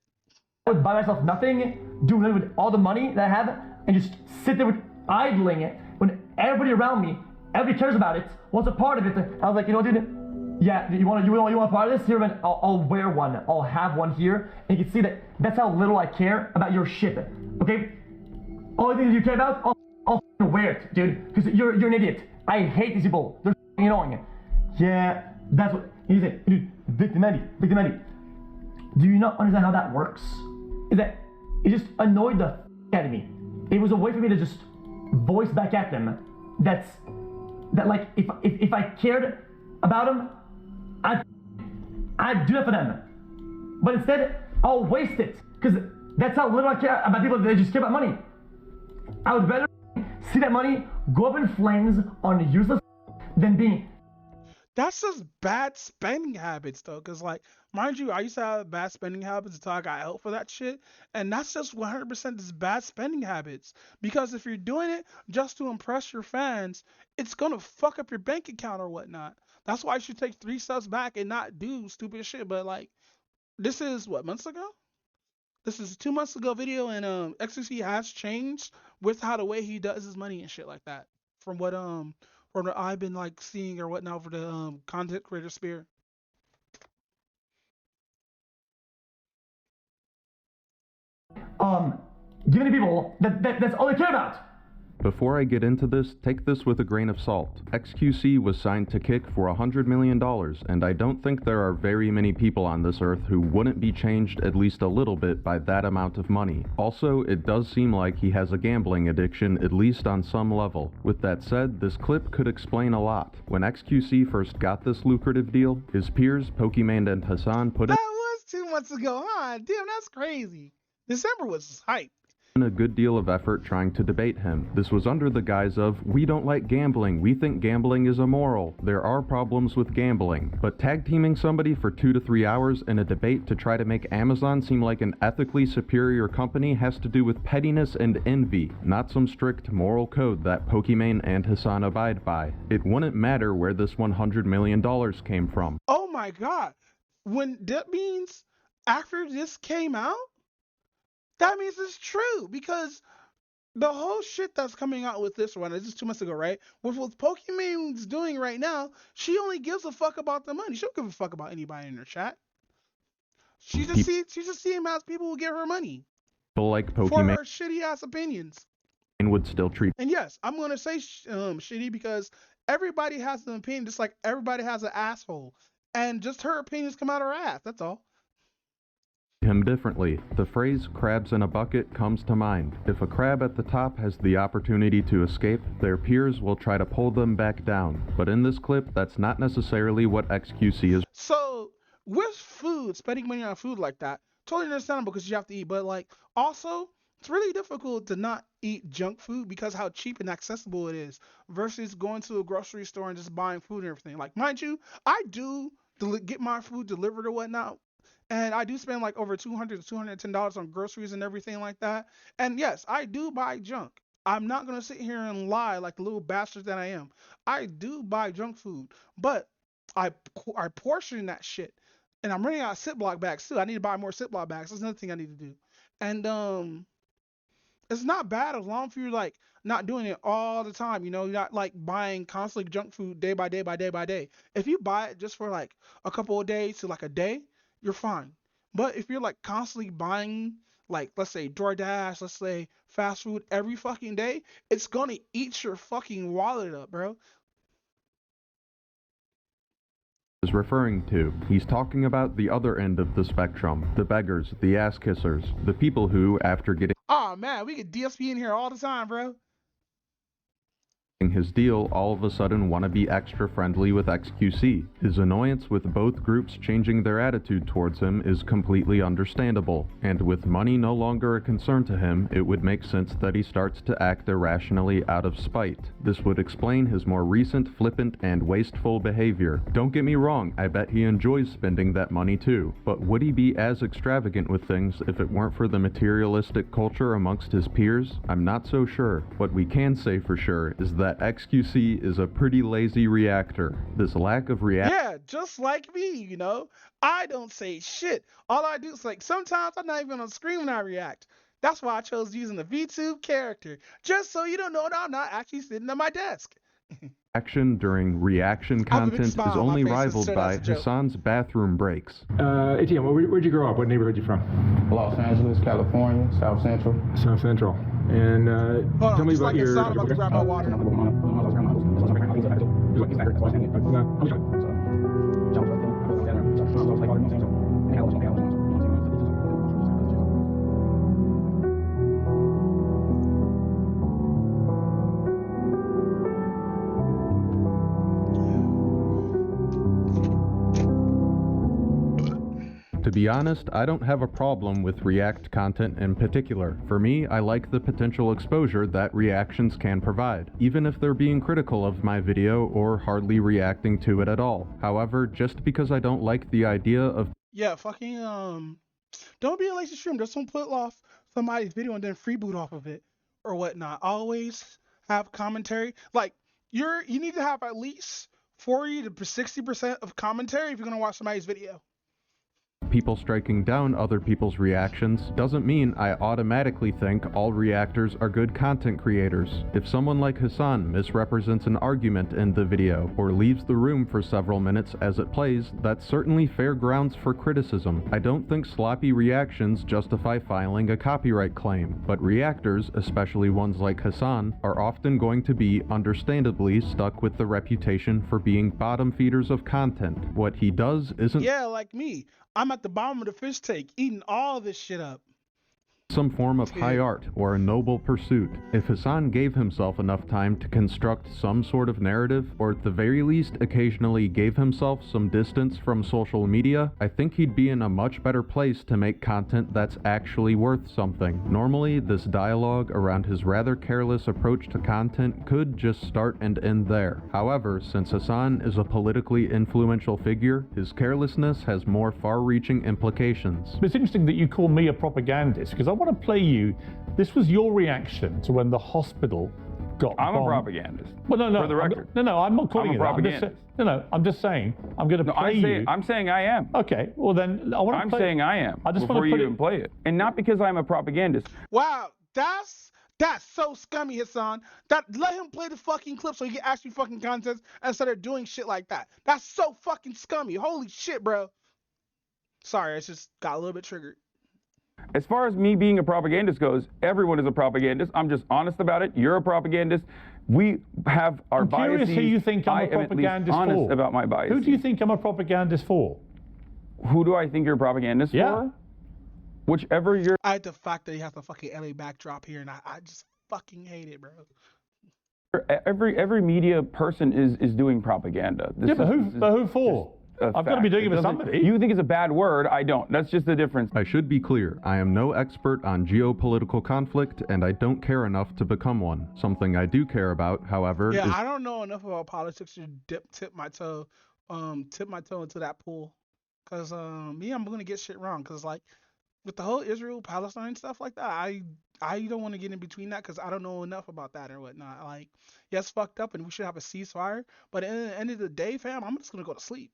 I would buy myself nothing, do nothing with all the money that I have, and just sit there with idling it when everybody around me, everybody cares about it, wants a part of it. I was like, you know, dude, yeah, you want a part of this? Here, man, I'll wear one. I'll have one here, and you can see that that's how little I care about your shit. Okay? Only thing you care about, I'll wear it, dude, because you're an idiot. I hate these people. They're annoying. Yeah, that's what he said. Dude, victimity. Do you not understand how that works? Is that it just annoyed the out of me. It was a way for me to just voice back at them. That like if I cared about them, I'd do that for them. But instead, I'll waste it because that's how little I care about people that just care about money. I would rather see that money go up in flames on useless than being. That's just bad spending habits, though, because, like, mind you, I used to have bad spending habits until I got help for that shit, and that's just 100% just bad spending habits, because if you're doing it just to impress your fans, it's gonna fuck up your bank account or whatnot. That's why you should take 3 steps back and not do stupid shit, but, like, this is, what, months ago? This is a 2 months ago video, and XQC has changed with how the way he does his money and shit like that, from what I've been like seeing or whatnot for the content creator sphere. Giving to people that's all they care about. Before I get into this, take this with a grain of salt. XQC was signed to Kick for $100 million, and I don't think there are very many people on this earth who wouldn't be changed at least a little bit by that amount of money. Also, it does seem like he has a gambling addiction, at least on some level. With that said, this clip could explain a lot. When XQC first got this lucrative deal, his peers, Pokimane and Hassan, put it. That was too months ago, huh? Damn, that's crazy. December was hype. A good deal of effort trying to debate him. This was under the guise of, we don't like gambling, we think gambling is immoral, there are problems with gambling. But tag teaming somebody for 2 to 3 hours in a debate to try to make Amazon seem like an ethically superior company has to do with pettiness and envy, not some strict moral code that Pokimane and Hassan abide by. It wouldn't matter where this $100 million came from. Oh my god. When that means after this came out, that means it's true, because the whole shit that's coming out with this one, it's just 2 months ago, right? With what Pokimane's doing right now, she only gives a fuck about the money. She don't give a fuck about anybody in her chat. She just sees him as people who give her money People like for Pokimane her shitty ass opinions. would still treat And yes, I'm gonna say shitty because everybody has an opinion, just like everybody has an asshole, and just her opinions come out her ass. That's all. him differently. The phrase crabs in a bucket comes to mind. If a crab at the top has the opportunity to escape, their peers will try to pull them back down. But in this clip, that's not necessarily what XQC is. So with food, spending money on food like that, totally understandable because you have to eat. But like also, it's really difficult to not eat junk food because how cheap and accessible it is versus going to a grocery store and just buying food and everything. Like mind you, I do get my food delivered or whatnot. And I do spend like over $200 to $210 on groceries and everything like that. And yes, I do buy junk. I'm not going to sit here and lie like the little bastard that I am. I do buy junk food, but I portion that shit. And I'm running out of Ziploc bags too. I need to buy more Ziploc bags. That's another thing I need to do. And it's not bad as long as you're like not doing it all the time. You know, you're not like buying constantly junk food day by day by day by day. If you buy it just for like a couple of days to like a day, you're fine. But if you're like constantly buying, like, let's say DoorDash, let's say fast food every fucking day, it's gonna eat your fucking wallet up, bro. Is referring to. He's talking about the other end of the spectrum, the beggars, the ass kissers, the people who, after getting Oh man, we get DSP in here all the time, bro. his deal, all of a sudden want to be extra friendly with XQC. His annoyance with both groups changing their attitude towards him is completely understandable, and with money no longer a concern to him, it would make sense that he starts to act irrationally out of spite. This would explain his more recent flippant and wasteful behavior. Don't get me wrong, I bet he enjoys spending that money too, but would he be as extravagant with things if it weren't for the materialistic culture amongst his peers? I'm not so sure. What we can say for sure is that XQC is a pretty lazy reactor. This lack of Yeah, just like me, you know. I don't say shit. All I do is like sometimes I'm not even on screen when I react. That's why I chose using the VTube character. Just so you don't know that I'm not actually sitting at my desk. action during reaction content is only rivaled by Hassan's bathroom breaks. ATM, where'd you grow up? What neighborhood you from? Los Angeles, California, South Central. South Central. And tell me about your... I'm about to grab my water. To be honest, I don't have a problem with React content in particular. For me, I like the potential exposure that reactions can provide, even if they're being critical of my video or hardly reacting to it at all. However, just because I don't like the idea of Yeah, fucking don't be a lazy stream. Just don't put off somebody's video and then free boot off of it or whatnot. Always have commentary. Like you need to have at least 40 to 60% of commentary if you're gonna watch somebody's video. people striking down other people's reactions doesn't mean I automatically think all reactors are good content creators. If someone like Hassan misrepresents an argument in the video or leaves the room for several minutes as it plays, that's certainly fair grounds for criticism. I don't think sloppy reactions justify filing a copyright claim, but reactors, especially ones like Hassan, are often going to be, understandably, stuck with the reputation for being bottom feeders of content. What he does isn't Yeah, like me. I'm at the bottom of the fish tank eating all this shit up. some form of high art or a noble pursuit. If Hasan gave himself enough time to construct some sort of narrative, or at the very least occasionally gave himself some distance from social media, I think he'd be in a much better place to make content that's actually worth something. Normally, this dialogue around his rather careless approach to content could just start and end there. However, since Hasan is a politically influential figure, his carelessness has more far-reaching implications. It's interesting that you call me a propagandist, because I want to play you. This was your reaction to when the hospital got I'm bombed. a propagandist. Well, no, For the record. I'm not calling I'm a you that. propagandist. I'm just saying. I'm going to play you. I'm saying I am. Okay, well then I want to I'm play. saying I am. I just before want to you put even play it, and not because I'm a propagandist. Wow, that's so scummy, Hasan. Let him play the fucking clip so he can actually fucking contest instead of doing shit like that. That's so fucking scummy. Holy shit, bro. Sorry, I just got a little bit triggered. As far as me being a propagandist goes, everyone is a propagandist. I'm just honest about it. You're a propagandist. We have our biases. I'm curious who you think I'm a propagandist honest for. about my biases. Who do you think I'm a propagandist for? Who do I think you're a propagandist for? Whichever you're. I hate the fact that he has the fucking LA backdrop here, and I just fucking hate it, bro. Every media person is doing propaganda. But who for? I've got to be doing it for somebody. You think it's a bad word? I don't. That's just the difference. I should be clear, I am no expert on geopolitical conflict, and I don't care enough to become one. Something I do care about, however, Yeah, is I don't know enough about politics to tip my toe into that pool. Cause I'm gonna get shit wrong. Cause like with the whole Israel Palestine stuff like that, I don't want to get in between that because I don't know enough about that or whatnot. Like, yeah, it's fucked up, and we should have a ceasefire. But at the end of the day, fam, I'm just gonna go to sleep.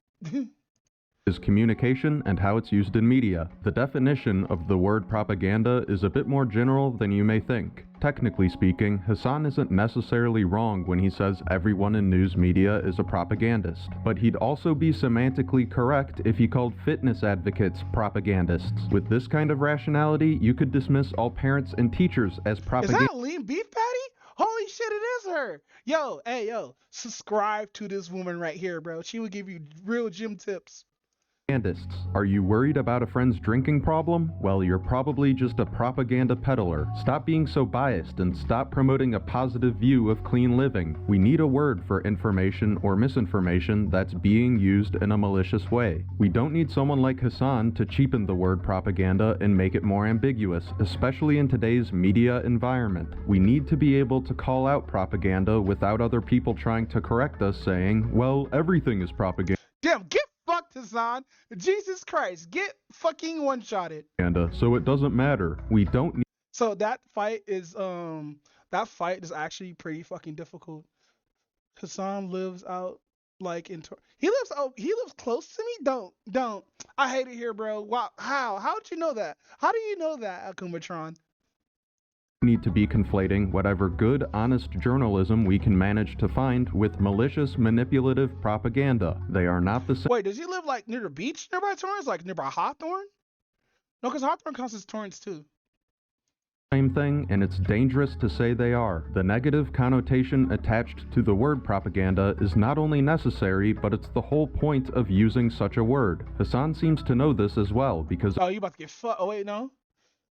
is communication and how it's used in media. The definition of the word propaganda is a bit more general than you may think. Technically speaking, Hasan isn't necessarily wrong when he says everyone in news media is a propagandist, but he'd also be semantically correct if he called fitness advocates propagandists. With this kind of rationality, you could dismiss all parents and teachers as Is propagandists. that lean beef patty? Holy shit, it is her. Yo, subscribe to this woman right here, bro. She will give you real gym tips. Are you worried about a friend's drinking problem? Well, you're probably just a propaganda peddler. Stop being so biased and stop promoting a positive view of clean living. We need a word for information or misinformation that's being used in a malicious way. We don't need someone like Hasan to cheapen the word propaganda and make it more ambiguous, especially in today's media environment. We need to be able to call out propaganda without other people trying to correct us saying, well, everything is propaganda. Damn, get fucked, Hasan. Jesus Christ, get fucking one-shotted. So it doesn't matter. We don't need. So that fight is actually pretty fucking difficult. Hasan lives out like in he lives close to me. Don't. I hate it here, bro. Wow. How'd you know that? How do you know that, Akumatron? Need to be conflating whatever good, honest journalism we can manage to find with malicious, manipulative propaganda. They are not the same. Wait, does he live like near the beach nearby Torrance? Like nearby Hawthorne? No, because Hawthorne counts as Torrance too. Same thing, and it's dangerous to say they are. The negative connotation attached to the word propaganda is not only necessary, but it's the whole point of using such a word. Hasan seems to know this as well, because Oh, you about to get fucked? Oh wait, no.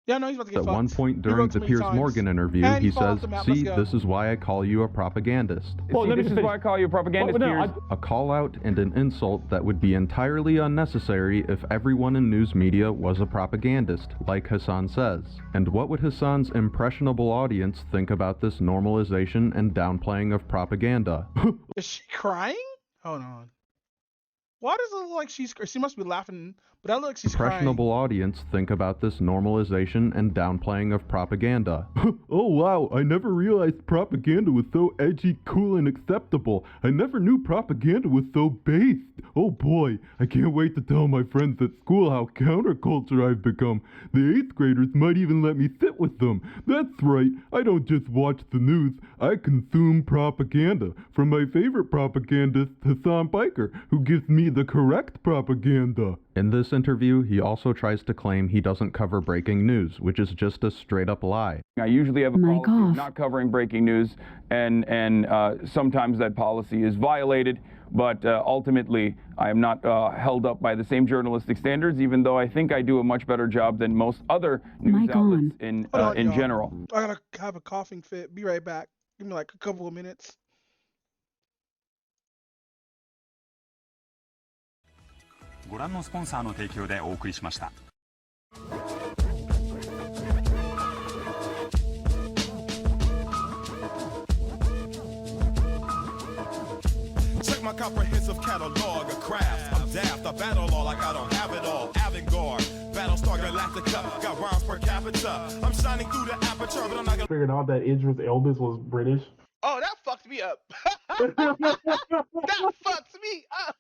Yeah, no, he's about to get at fucked. one point He during wrote the too many Piers times. Morgan interview, And he he falls says, off the map. Let's see, go. this is why I call you a propagandist. Well, See, let me this is finish. why I call you a propagandist, Well, no, Piers. A call out and an insult that would be entirely unnecessary if everyone in news media was a propagandist, like Hasan says. And what would Hasan's impressionable audience think about this normalization and downplaying of propaganda? Is she crying? Hold on. Why does it look like she must be laughing, but that looks like she's crying. Impressionable audience think about this normalization and downplaying of propaganda. Oh wow, I never realized propaganda was so edgy, cool, and acceptable. I never knew propaganda was so based. Oh boy, I can't wait to tell my friends at school how counterculture I've become. The 8th graders might even let me sit with them. That's right, I don't just watch the news, I consume propaganda. From my favorite propagandist, Hasan Piker, who gives me the correct propaganda. In this interview, he also tries to claim he doesn't cover breaking news, which is just a straight-up lie. I usually have a policy of not covering breaking news, and sometimes that policy is violated but ultimately I am not held up by the same journalistic standards, even though I think I do a much better job than most other news outlets in general. I gotta have a coughing fit. Be right back. Give me like a couple of minutes. Check my comprehensive catalog of craft. I'm daft, I battle all like I don't have it all. Avant-garde, Battlestar Galactica, got rhymes per capita. I'm shining through the aperture, but I'm not gonna. Figured out that Idris Elba was British. Oh, that fucked me up. That fucked me up.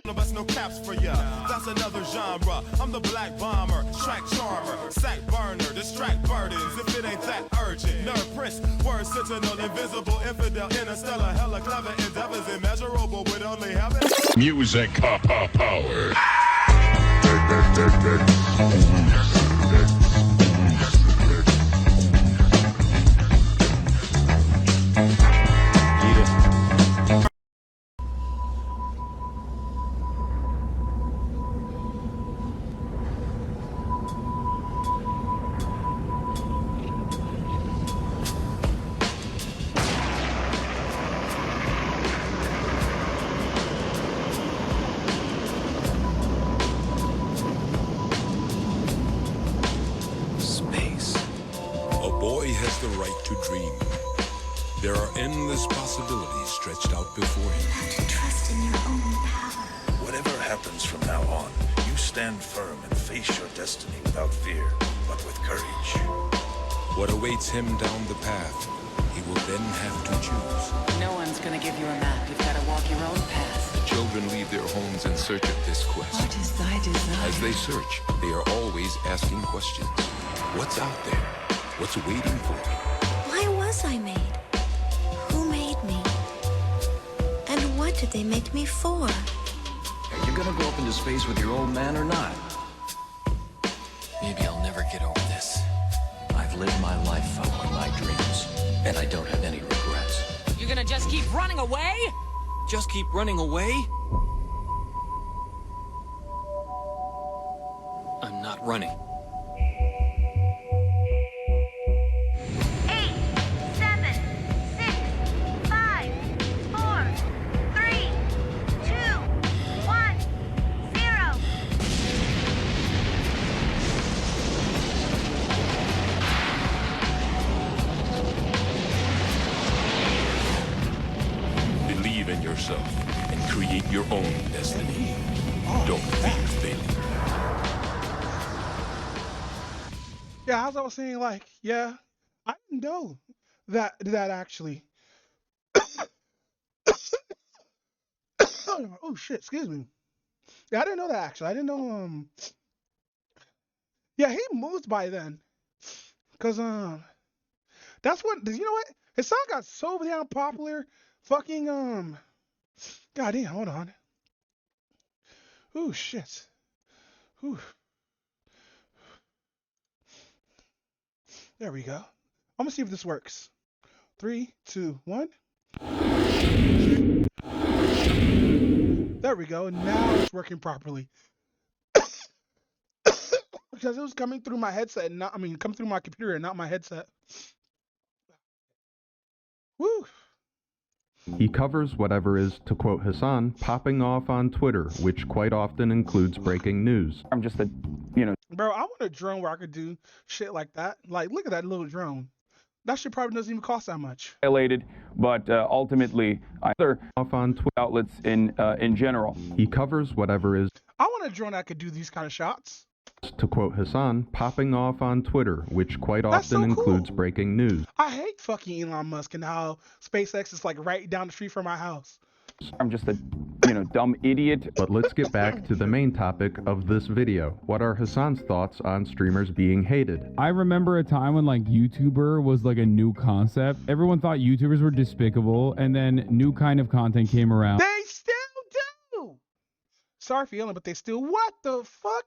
No bust no caps for ya. That's another genre. I'm the black bomber, track charmer, sack burner, distract burdens. If it ain't that urgent, nerd prince, word sentinel, invisible infidel, interstellar, hella clever endeavors, immeasurable with only heaven. Music power. The right to dream. There are endless possibilities stretched out before him. You have to trust in your own power. Whatever happens from now on, you stand firm and face your destiny without fear, but with courage. What awaits him down the path, he will then have to choose. No one's gonna give you a map. You've got to walk your own path. The children leave their homes in search of this quest. What is thy desire? As they search, they are always asking questions. What's out there? What's waiting for me? Why was I made? Who made me? And what did they make me for? Are you gonna go up into space with your old man or not? Maybe I'll never get over this. I've lived my life following my dreams, and I don't have any regrets. You're gonna just keep running away? Just keep running away? I'm not running. 8, 7, 6, 5, 4, 3, 2, 1, 0. Believe in yourself and create your own destiny. Don't fear failure. Yeah, as I was saying, like, yeah, I didn't know that actually. Oh shit, excuse me. Yeah, I didn't know that actually. I didn't know yeah, he moved by then. Cause that's what, you know what? His song got so damn popular. Fucking God damn, hold on. Oh shit. Ooh. There we go. I'm gonna see if this works. 3, 2, 1. There we go. Now it's working properly. Because it was coming through my headset and not, coming through my computer and not my headset. Woo. He covers whatever is, to quote Hassan, popping off on Twitter, which quite often includes breaking news. I'm just a, Bro, I want a drone where I could do shit like that. Like, look at that little drone. That shit probably doesn't even cost that much. Violated, but ultimately, other off on Twitter outlets in general. He covers whatever is, I want a drone that could do these kind of shots. to quote Hassan, popping off on Twitter, which quite often includes breaking news. I hate fucking Elon Musk and how SpaceX is like right down the street from my house. I'm just a, dumb idiot. But let's get back to the main topic of this video. What are Hassan's thoughts on streamers being hated? I remember a time when YouTuber was like a new concept. Everyone thought YouTubers were despicable, and then new kind of content came around. They still do. Sorry for yelling, but they still. What the fuck?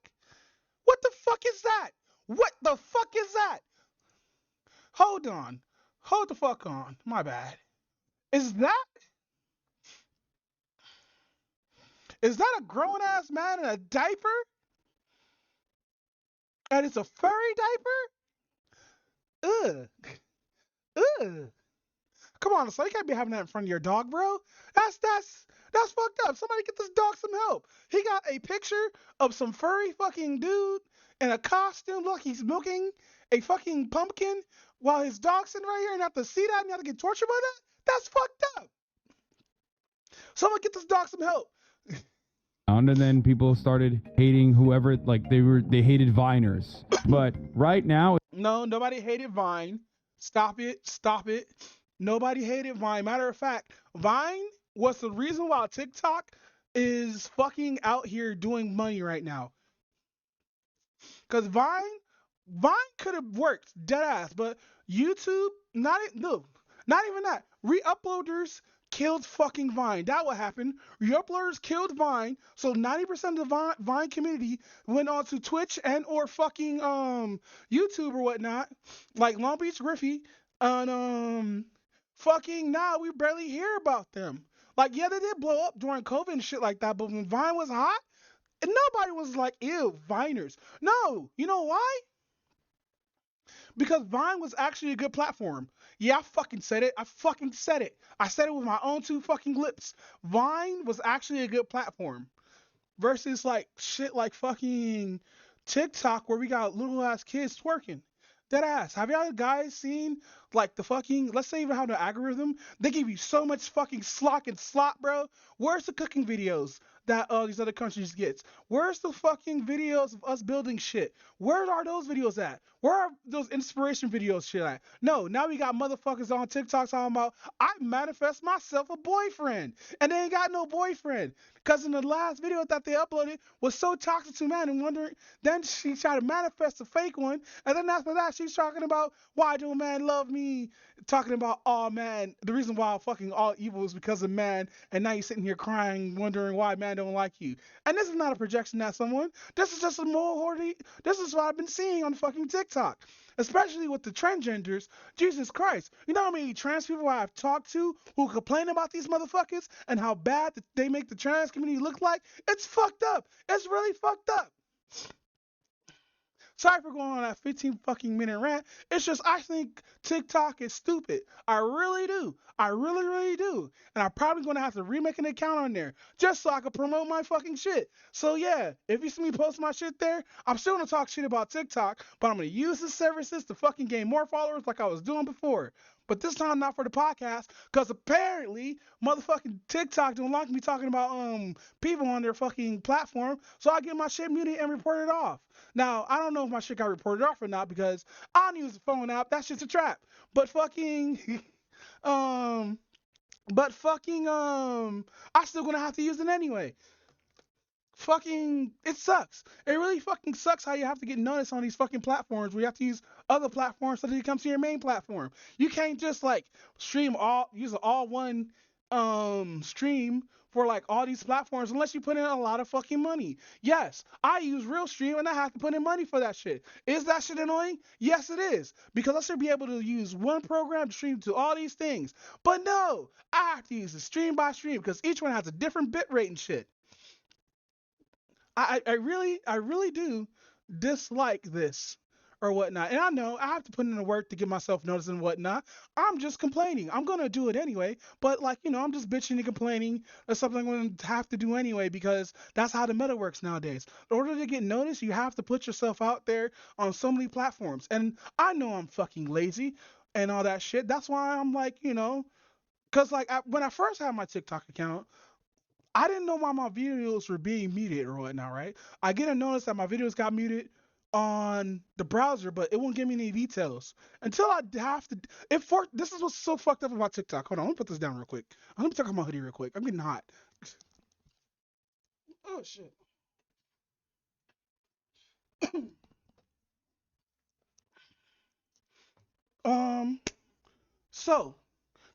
What the fuck is that? What the fuck is that? Hold on. Hold the fuck on. My bad. Is that? Is that a grown ass man in a diaper? And it's a furry diaper? Ugh. Ugh. Come on, so you can't be having that in front of your dog, bro. That's fucked up. Somebody get this dog some help. He got a picture of some furry fucking dude in a costume, like he's milking a fucking pumpkin while his dog's sitting right here, and have to see that and have to get tortured by that? That's fucked up. Someone get this dog some help. And then people started hating whoever, like they hated Viners. But right now, No, nobody hated Vine. Stop it. Nobody hated Vine. Matter of fact, Vine was the reason why TikTok is fucking out here doing money right now. Because Vine could have worked dead ass, but YouTube, not even that. Re-uploaders killed fucking Vine. That what happened. Re-uploaders killed Vine, so 90% of the Vine community went on to Twitch and or fucking YouTube or whatnot, like Long Beach Griffey, and fucking now we barely hear about them. Like, yeah, they did blow up during COVID and shit like that, but when Vine was hot, and nobody was like, ew, Viners. No, you know why? Because Vine was actually a good platform. Yeah, I fucking said it. I said it with my own two fucking lips. Vine was actually a good platform. Versus like shit like fucking TikTok where we got little ass kids twerking. Dead ass. Have y'all guys seen like the fucking, let's say even how the algorithm, they give you so much fucking slock and slop, bro. Where's the cooking videos that these other countries get? Where's the fucking videos of us building shit? Where are those videos at? Where are those inspiration videos shit at? No, now we got motherfuckers on TikTok talking about, I manifest myself a boyfriend. And they ain't got no boyfriend. Because in the last video that they uploaded was so toxic to man and wondering, then she tried to manifest a fake one. And then after that, she's talking about, why do a man love me? Talking about, oh man, the reason why fucking all evil is because of man. And now you're sitting here crying, wondering why man don't like you. And this is not a projection at someone. This is just a more this is what I've been seeing on fucking TikTok. Especially with the transgenders. Jesus Christ. You know how many trans people I've talked to who complain about these motherfuckers and how bad they make the trans community look like? It's fucked up. It's really fucked up. Sorry for going on that 15 fucking minute rant. It's just I think TikTok is stupid. I really do. I really, really do. And I'm probably going to have to remake an account on there just so I can promote my fucking shit. So yeah, if you see me post my shit there, I'm still going to talk shit about TikTok, but I'm going to use the services to fucking gain more followers like I was doing before. But this time not for the podcast, because apparently motherfucking TikTok don't like me talking about people on their fucking platform, so I get my shit muted and report it off. Now, I don't know if my shit got reported off or not because I don't use the phone app. That shit's a trap. But fucking I still gonna have to use it anyway. Fucking, it sucks. It really fucking sucks how you have to get noticed on these fucking platforms where you have to use other platforms so that it comes to your main platform. You can't just like use an all one stream for like all these platforms unless you put in a lot of fucking money. Yes, I use Realstream and I have to put in money for that shit. Is that shit annoying? Yes, it is. Because I should be able to use one program to stream to all these things. But no, I have to use it stream by stream because each one has a different bit rate and shit. I really do dislike this or whatnot. And I know I have to put in the work to get myself noticed and whatnot. I'm just complaining. I'm going to do it anyway. But like, you know, I'm just bitching and complaining. That's something I'm going to have to do anyway because that's how the meta works nowadays. In order to get noticed, you have to put yourself out there on so many platforms. And I know I'm fucking lazy and all that shit. That's why I'm like, you know, because like when I first had my TikTok account, I didn't know why my videos were being muted or whatnot, right? I get a notice that my videos got muted on the browser, but it won't give me any details until I have to. This is what's so fucked up about TikTok. Hold on, let me put this down real quick. Let me take off my hoodie real quick. I'm getting hot. Oh shit. So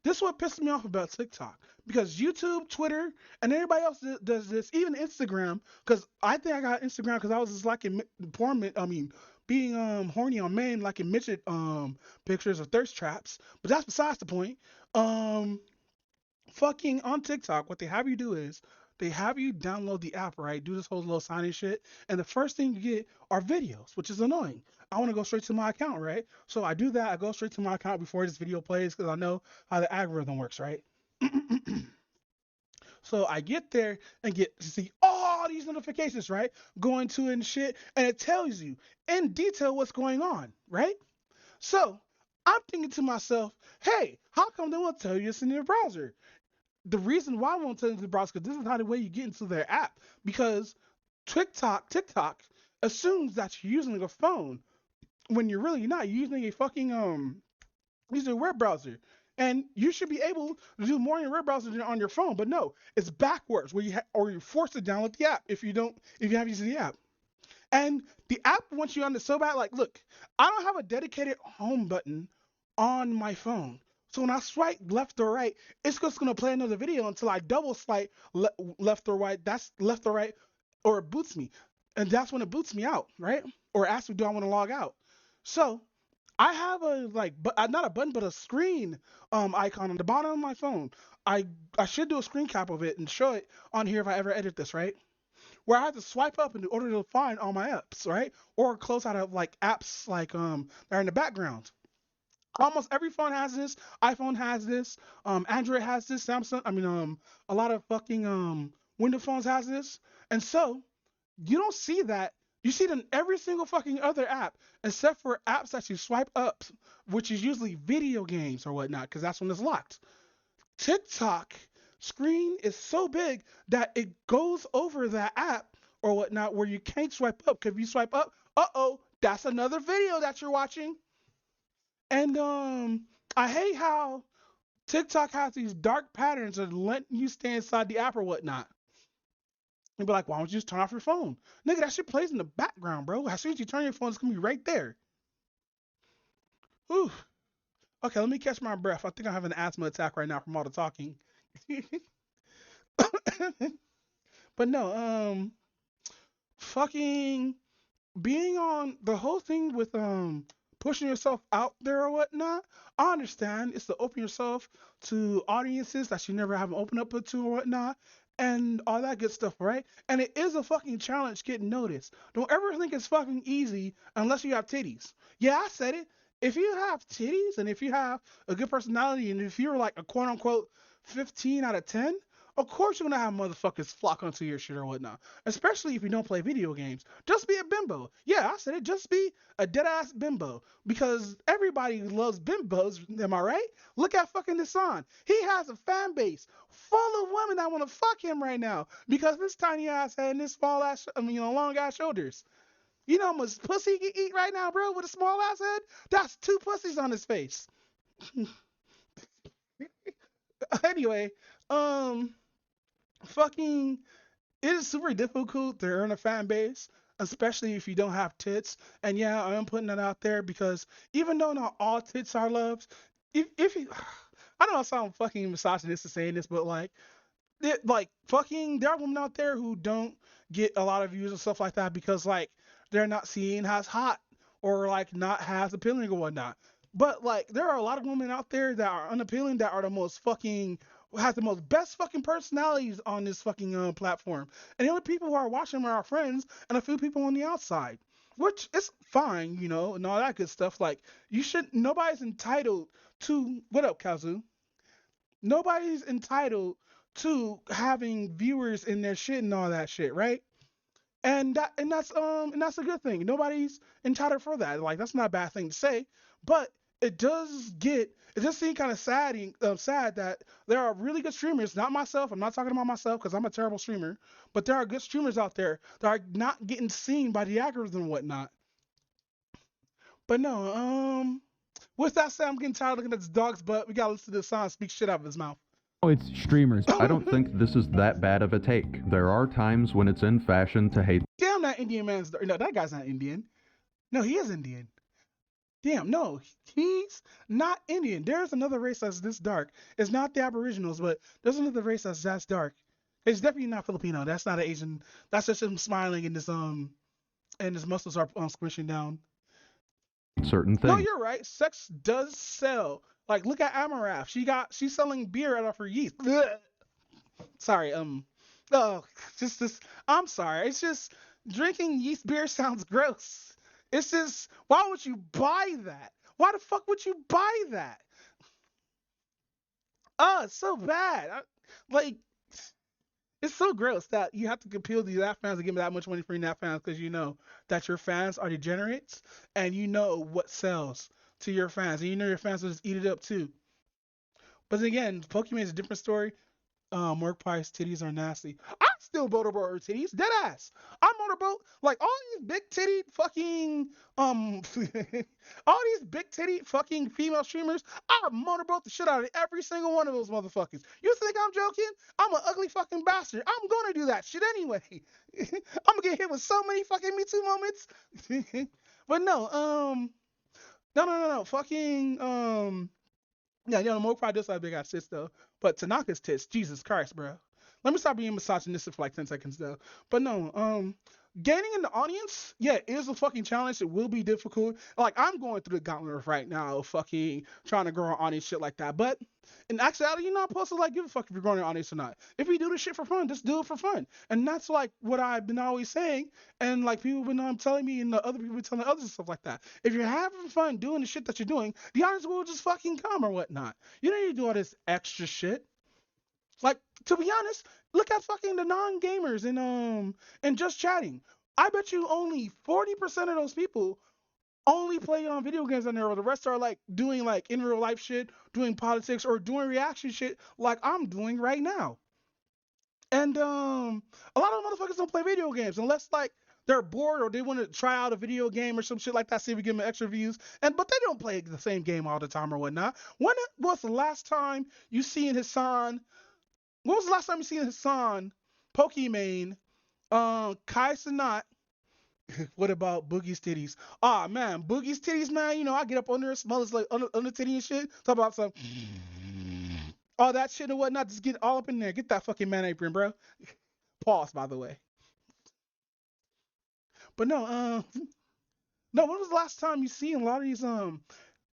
this is what pisses me off about TikTok. Because YouTube, Twitter, and everybody else does this, even Instagram, because I think I got Instagram because I was just liking being horny on men, liking midget pictures or thirst traps. But that's besides the point. Fucking on TikTok, what they have you do is they have you download the app, right? Do this whole little signing shit, and the first thing you get are videos, which is annoying. I want to go straight to my account, right? So I do that. I go straight to my account before this video plays because I know how the algorithm works, right? So I get there and get to see all these notifications, right? Going to and shit, and it tells you in detail what's going on, right? So I'm thinking to myself, hey, how come they won't tell you this in your browser? The reason why I won't tell you in the browser because this is how the way you get into their app. Because TikTok assumes that you're using a phone when you're really not. You're using a fucking using a web browser. And you should be able to do more in your web browser than on your phone, but no, it's backwards where or you're forced to download the app if you haven't used the app. And the app wants you on the so bad, like, look, I don't have a dedicated home button on my phone. So when I swipe left or right, it's just gonna play another video until I double swipe left or right. That's left or right, or it boots me, and that's when it boots me out, right? Or asks me, do I want to log out? So I have a not a button, but a screen icon on the bottom of my phone. I should do a screen cap of it and show it on here if I ever edit this, right? Where I have to swipe up in order to find all my apps, right? Or close out of like apps like that are in the background. Almost every phone has this. iPhone has this. Android has this. Samsung. A lot of fucking Windows phones has this. And so you don't see that. You see it in every single fucking other app, except for apps that you swipe up, which is usually video games or whatnot, because that's when it's locked. TikTok screen is so big that it goes over that app or whatnot where you can't swipe up. Because if you swipe up, that's another video that you're watching. And I hate how TikTok has these dark patterns of letting you stay inside the app or whatnot. You'd be like, why don't you just turn off your phone? Nigga, that shit plays in the background, bro. As soon as you turn your phone, it's gonna be right there. Whew. Okay, let me catch my breath. I think I have an asthma attack right now from all the talking. But no, fucking being on the whole thing with pushing yourself out there or whatnot. I understand it's to open yourself to audiences that you never have opened up to or whatnot, and all that good stuff, right? And it is a fucking challenge getting noticed. Don't ever think it's fucking easy unless you have titties. Yeah, I said it. If you have titties and if you have a good personality and if you're like a quote unquote 15 out of 10, of course you're gonna have motherfuckers flock onto your shit or whatnot. Especially if you don't play video games. Just be a bimbo. Yeah, I said it. Just be a dead ass bimbo. Because everybody loves bimbos. Am I right? Look at fucking Nissan. He has a fan base full of women that want to fuck him right now because this tiny ass head and this long ass shoulders. You know how much pussy he can eat right now, bro, with a small ass head? That's 2 pussies on his face. Anyway, fucking, it is super difficult to earn a fan base, especially if you don't have tits. And yeah, I am putting that out there because even though not all tits are loved, if you, I don't know if I sound fucking misogynist saying this, but there are women out there who don't get a lot of views and stuff like that because they're not seen as hot or not as appealing or whatnot. But there are a lot of women out there that are unappealing that are the most fucking has the most best fucking personalities on this fucking platform. And the only people who are watching them are our friends and a few people on the outside, which is fine, and all that good stuff. Nobody's entitled to, what up, Kazu? Nobody's entitled to having viewers in their shit and all that shit, right? And that's a good thing. Nobody's entitled for that. That's not a bad thing to say, but it does seem kind of sad that there are really good streamers, not myself. I'm not talking about myself because I'm a terrible streamer, but there are good streamers out there that are not getting seen by the algorithm and whatnot. But no, with that said, I'm getting tired of looking at this dog's butt. We gotta listen to this song speak shit out of his mouth. Oh, it's streamers. I don't think this is that bad of a take. There are times when it's in fashion to hate. Damn, that Indian man's dark. No, that guy's not Indian. No, he is Indian. Damn, no, he's not Indian. There's another race that's this dark. It's not the Aboriginals, but there's another race that's dark. It's definitely not Filipino. That's not an Asian. That's just him smiling and his muscles are squishing down. Certain things. No, you're right. Sex does sell. Look at Amarath. She's selling beer out of her yeast. Sorry, Oh, just this. I'm sorry. It's just drinking yeast beer sounds gross. It's just, why would you buy that? Why the fuck would you buy that? Oh, it's so bad. Like, it's so gross that you have to appeal to these NAF fans and give me that much money for your NAF fans because you know that your fans are degenerates and you know what sells to your fans and you know your fans will just eat it up too. But then again, Pokemon is a different story. Work Pie's titties are nasty. I still motorboat her titties, dead ass. I motorboat like all these big titty fucking all these big titty fucking female streamers. I motorboat the shit out of every single one of those motherfuckers. You think I'm joking? I'm an ugly fucking bastard. I'm gonna do that shit anyway. I'm gonna get hit with so many fucking Me Too moments. But no, fucking yeah, Mopar does have big ass tits though. But Tanaka's tits, Jesus Christ, bro. Let me stop being misogynistic for like 10 seconds though. But no, gaining in the audience, yeah, is a fucking challenge. It will be difficult. Like I'm going through the gauntlet right now, fucking trying to grow an audience, shit like that. But in actuality, you're not supposed to like give a fuck if you're growing an audience or not. If you do this shit for fun, just do it for fun. And that's like what I've been always saying. And like people have been telling me and the other people telling others and stuff like that. If you're having fun doing the shit that you're doing, the audience will just fucking come or whatnot. You don't need to do all this extra shit. Like, to be honest, look at fucking the non-gamers and just chatting. I bet you only 40% of those people only play on video games on there, or the rest are like doing like in real life shit, doing politics, or doing reaction shit like I'm doing right now. And a lot of motherfuckers don't play video games unless like they're bored or they want to try out a video game or some shit like that, see if we give them extra views. But they don't play the same game all the time or whatnot. When was the last time you seen Hassan? When was the last time you seen Hassan, Pokimane, Kai Cenat? What about Boogie's titties? Ah, man, Boogie's titties, man. You know, I get up under her, smell it's like under titty and shit. Talk about some, all that shit and whatnot. Just get all up in there. Get that fucking man apron, bro. Pause, by the way. But no, when was the last time you seen a lot of these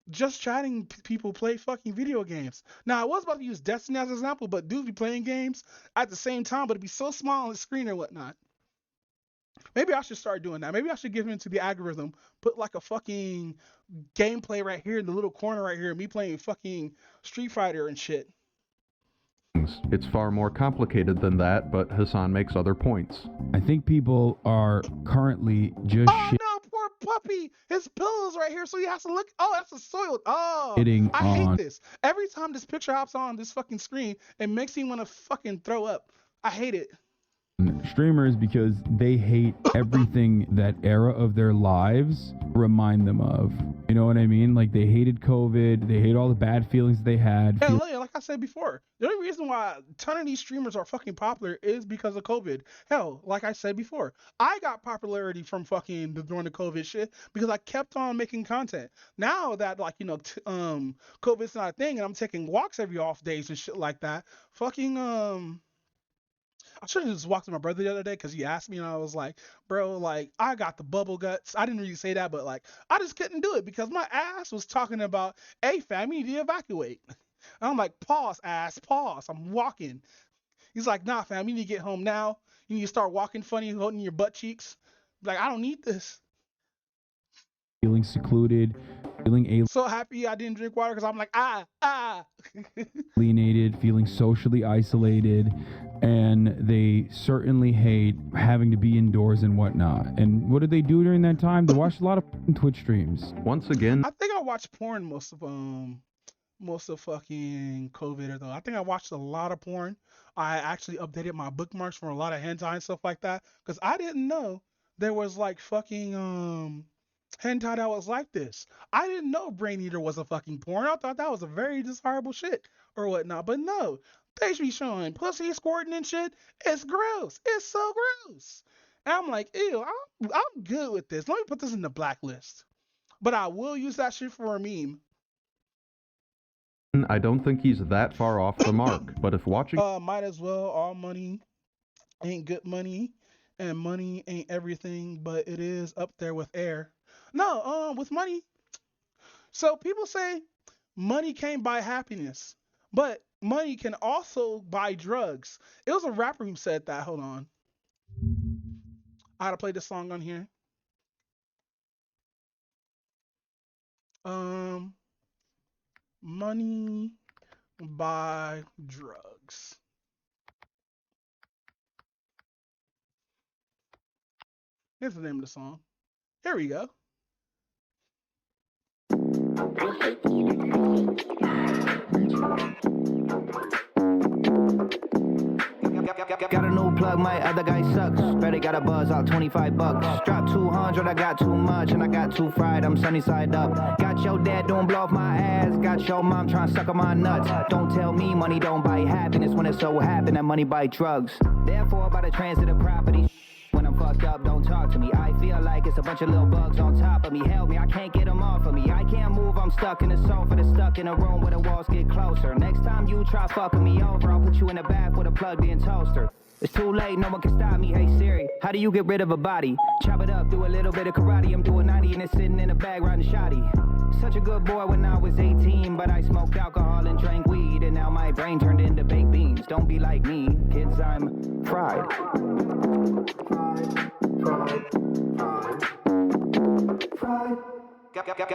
just chatting people play fucking video games? Now I was about to use Destiny as an example, but dudes be playing games at the same time, but it'd be so small on the screen or whatnot. Maybe I should start doing that. Maybe I should give into the algorithm, put like a fucking gameplay right here in the little corner right here, me playing fucking Street Fighter and shit. It's far more complicated than that, but Hassan makes other points. I think people are currently just no, poor puppy. His pillow's right here, so he has to look. Oh, that's a soiled. Oh, I hate this. Every time this picture hops on this fucking screen, it makes me want to fucking throw up. I hate it. Streamers because they hate everything that era of their lives remind them of. You know what I mean? Like they hated COVID, they hate all the bad feelings they had. Yeah, like I said before, the only reason why a ton of these streamers are fucking popular is because of COVID. Hell, like I said before, I got popularity from fucking during the COVID shit because I kept on making content. Now that like, you know, COVID's not a thing and I'm taking walks every off days and shit like that, fucking I should have just walked to my brother the other day because he asked me and I was like, bro, like I got the bubble guts. I didn't really say that, but like I just couldn't do it because my ass was talking about, hey fam, you need to evacuate. And I'm like, pause, ass, pause. I'm walking. He's like, nah, fam, you need to get home now. You need to start walking funny, holding your butt cheeks. Like, I don't need this. Feeling secluded, feeling so happy I didn't drink water because I'm like, alienated, feeling socially isolated, and they certainly hate having to be indoors and whatnot. And what did they do during that time? They watched a lot of Twitch streams. Once again, I think I watched porn most of fucking COVID though. I think I watched a lot of porn. I actually updated my bookmarks for a lot of hentai and stuff like that because I didn't know there was like fucking hentai that was like this. I didn't know Brain Eater was a fucking porn. I thought that was a very desirable shit or whatnot. But no, they should be showing pussy squirting and shit. It's gross. It's so gross. And I'm like, ew, I'm good with this. Let me put this in the blacklist. But I will use that shit for a meme. I don't think he's that far off the mark. But if watching, might as well. All money ain't good money, and money ain't everything. But it is up there with air. No, with money. So people say money can't buy happiness, but money can also buy drugs. It was a rapper who said that. Hold on. I had to play this song on here. Money buy drugs. Here's the name of the song. Here we go. Got a new plug, my other guy sucks. Better got a buzz out, 25 bucks. Drop 200, I got too much, and I got too fried, I'm sunny side up. Got your dad doing blow off my ass. Got your mom trying to suck on my nuts. Don't tell me money don't buy happiness when it so happen that money buy drugs. Therefore, by the transitive property. When I'm fucked up, don't talk to me. I feel like it's a bunch of little bugs on top of me. Help me, I can't get them off of me. I can't move, I'm stuck in the sofa. That's stuck in a room where the walls get closer. Next time you try fucking me over, I'll put you in the back with a plugged-in toaster. It's too late, no one can stop me. Hey Siri, how do you get rid of a body? Chop it up, do a little bit of karate. I'm doing 90 and it's sitting in a bag riding shoddy. Such a good boy when I was 18, but I smoked alcohol and drank weed, and now my brain turned into baked beans. Don't be like me, kids, I'm fried.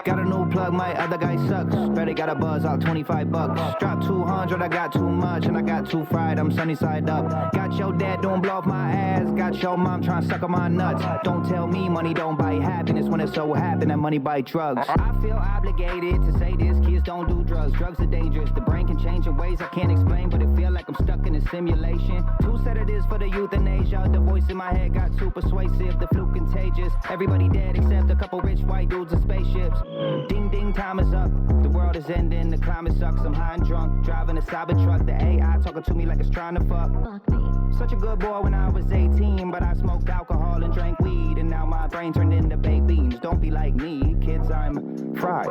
Got a new plug, my other guy sucks. Better got a buzz out, 25 bucks. Drop 200, I got too much, and I got too fried, I'm sunny side up. Got your dad doing blow off my ass. Got your mom trying to suck on my nuts. Don't tell me money don't buy happiness when it so happen that money buy drugs. I feel obligated to say this, kids don't do drugs. Drugs are dangerous, the brain can change in ways I can't explain, but it feel like I'm stuck in a simulation. 2 sedatives for the euthanasia. The voice in my head got too persuasive, the flu contagious. Everybody dead except a couple rich white dudes in spaceships. Ding ding, time is up. The world is ending, the climate sucks. I'm high and drunk, driving a Cybertruck. The AI talking to me like it's trying to fuck me. Such a good boy when I was 18, but I smoked alcohol and drank weed, and now my brain turned into baked beans. Don't be like me, kids, I'm fried.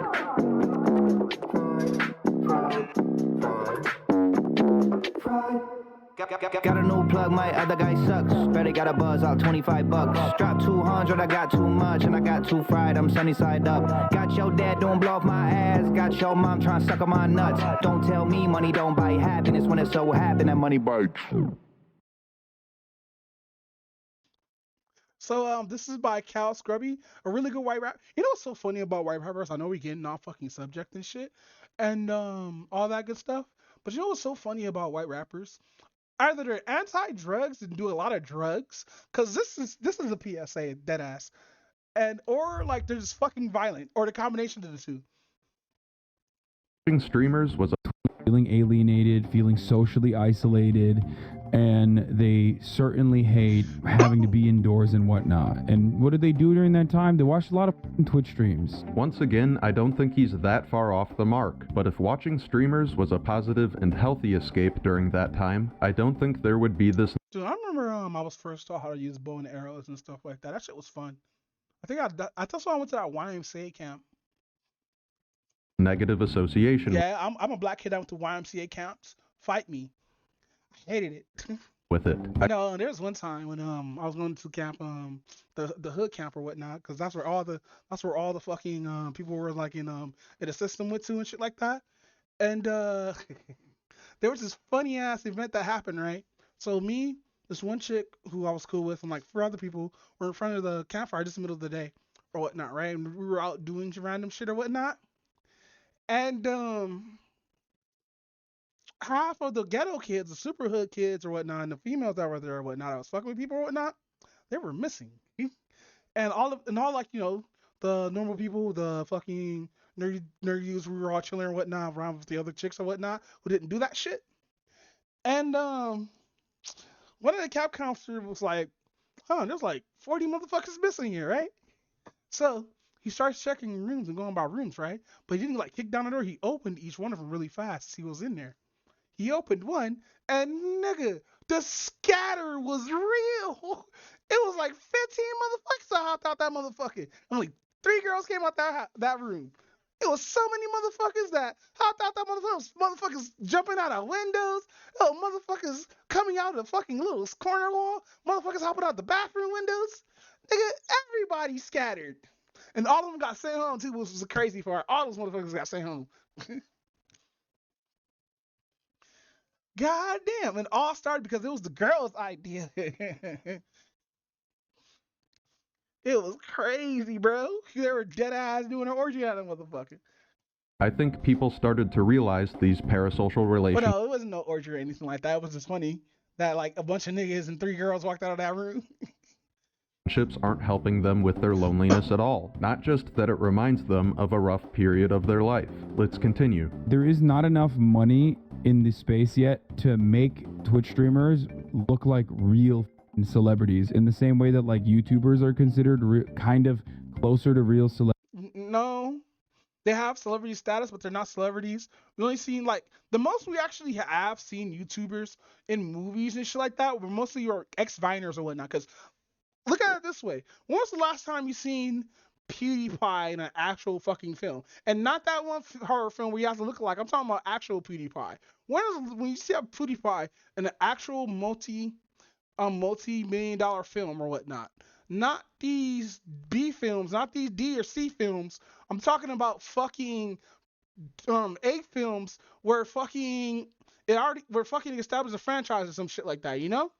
Got a new plug, my other guy sucks. Better got a buzz out, 25 bucks. Drop 200, I got too much, and I got too fried, I'm sunny side up. Got your dad doing blow off my ass. Got your mom trying to suck on my nuts. Don't tell me money don't buy happiness when it so happen that money buys. So this is by Cal Scrubby, a really good white rap. You know what's so funny about white rappers? I know we're getting off fucking subject and shit, and all that good stuff. But you know what's so funny about white rappers? Either they're anti-drugs and do a lot of drugs, cause this is a PSA, dead ass, or like they're just fucking violent, or the combination of the two. Streamers was feeling alienated, feeling socially isolated, and they certainly hate having to be indoors and whatnot. And what did they do during that time? They watched a lot of Twitch streams. Once again, I don't think he's that far off the mark, but if watching streamers was a positive and healthy escape during that time, I don't think there would be this. Dude, I remember I was first taught how to use bow and arrows and stuff like that. That shit was fun. I think that's why I went to that YMCA camp. Negative association. Yeah, I'm a black kid. I went to YMCA camps. Fight me. I hated it. With it. There was one time when I was going to camp, the hood camp or whatnot, because that's where all the fucking people were like in the system went to and shit like that. And there was this funny ass event that happened, right? So me, this one chick who I was cool with, and like 4 other people were in front of the campfire just in the middle of the day or whatnot, right? And we were out doing random shit or whatnot. And half of the ghetto kids, the super hood kids or whatnot, and the females that were there or whatnot, I was fucking with people or whatnot, they were missing. And all like, you know, the normal people, the fucking nerds, we were all chilling or whatnot around with the other chicks or whatnot who didn't do that shit. And one of the cap counselors was like, there's like 40 motherfuckers missing here, right? So he starts checking rooms and going by rooms, right? But he didn't like kick down the door. He opened each one of them really fast to see what was in there. He opened one, and nigga, the scatter was real. It was like 15 motherfuckers that hopped out that motherfucker. Only 3 girls came out that room. It was so many motherfuckers that hopped out that motherfucker. Motherfuckers jumping out of windows. Motherfuckers coming out of the fucking little corner wall. Motherfuckers hopping out the bathroom windows. Nigga, everybody scattered. And all of them got sent home too, which was the crazy part. All those motherfuckers got sent home. God damn. And all started because it was the girl's idea. It was crazy, bro. They were dead ass doing an orgy out of that motherfucker. I think people started to realize these parasocial But relationships no, it wasn't no orgy or anything like that. It was just funny that like a bunch of niggas and 3 girls walked out of that room. aren't helping them with their loneliness at all. Not just that it reminds them of a rough period of their life. Let's continue. There is not enough money in the space yet to make Twitch streamers look like real celebrities in the same way that like YouTubers are considered kind of closer to real celebrities. No, they have celebrity status, but they're not celebrities. We only seen like the most we actually have seen YouTubers in movies and shit like that were mostly your ex-Viners or whatnot. Because look at it this way: when was the last time you seen PewDiePie in an actual fucking film? And not that one horror film where you have to look like. I'm talking about actual PewDiePie. When you see a PewDiePie in an actual multi-million-dollar film or whatnot? Not these B films, not these D or C films. I'm talking about fucking A films where fucking established a franchise or some shit like that, you know?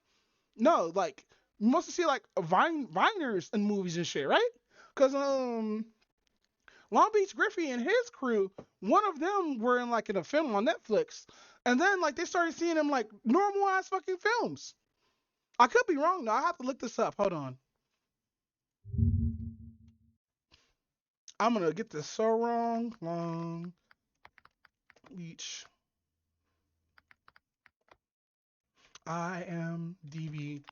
No, like you must see like Viners in movies and shit, right? Cause Long Beach Griffey and his crew, one of them were in a film on Netflix, and then like they started seeing him like normal ass fucking films. I could be wrong though. I have to look this up. Hold on. I'm gonna get this so wrong. Long Beach IMDb.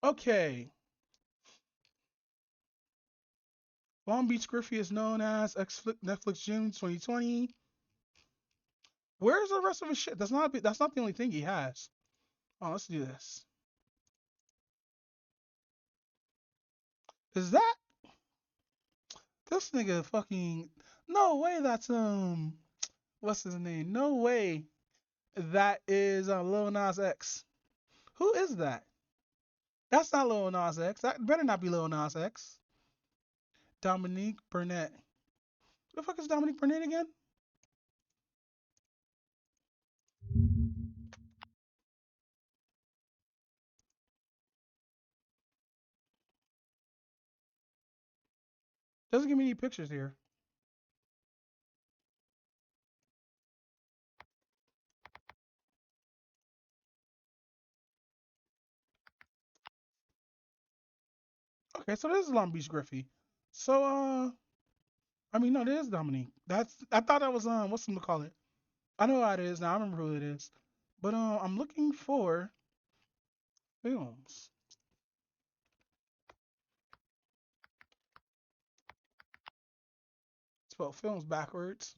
Okay. Long Beach Griffey is known as Netflix June 2020. Where's the rest of his shit? That's not the only thing he has. Oh, let's do this. Is that this nigga fucking no way that's what's his name? No way that is Lil Nas X. Who is that? That's not Lil Nas X. That better not be Lil Nas X. Dominique Burnett. Who the fuck is Dominique Burnett again? Doesn't give me any pictures here. Okay, so this is Long Beach Griffey. So I mean no, this is Dominique. I thought that was what's them to call it? I know how it is now. I remember who it is. But I'm looking for films. Spell films backwards.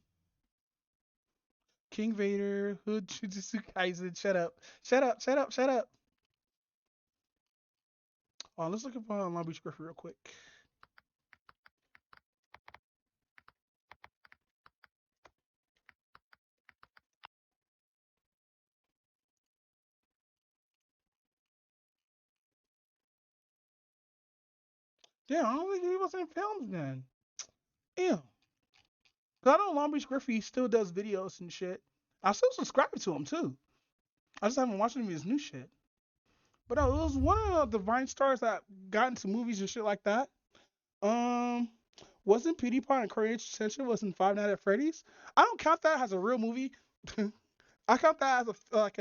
King Vader, Hood, Jujutsu Kaisen. Shut up. Oh, let's look up Long Beach Griffey real quick. Damn, I don't think he was in films then. Damn. Cause I know Long Beach Griffey still does videos and shit. I still subscribe to him too. I just haven't watched any of his new shit. But no, it was one of the Vine stars that got into movies and shit like that. Wasn't PewDiePie and Crazy Extension was in Five Nights at Freddy's? I don't count that as a real movie. I count that as like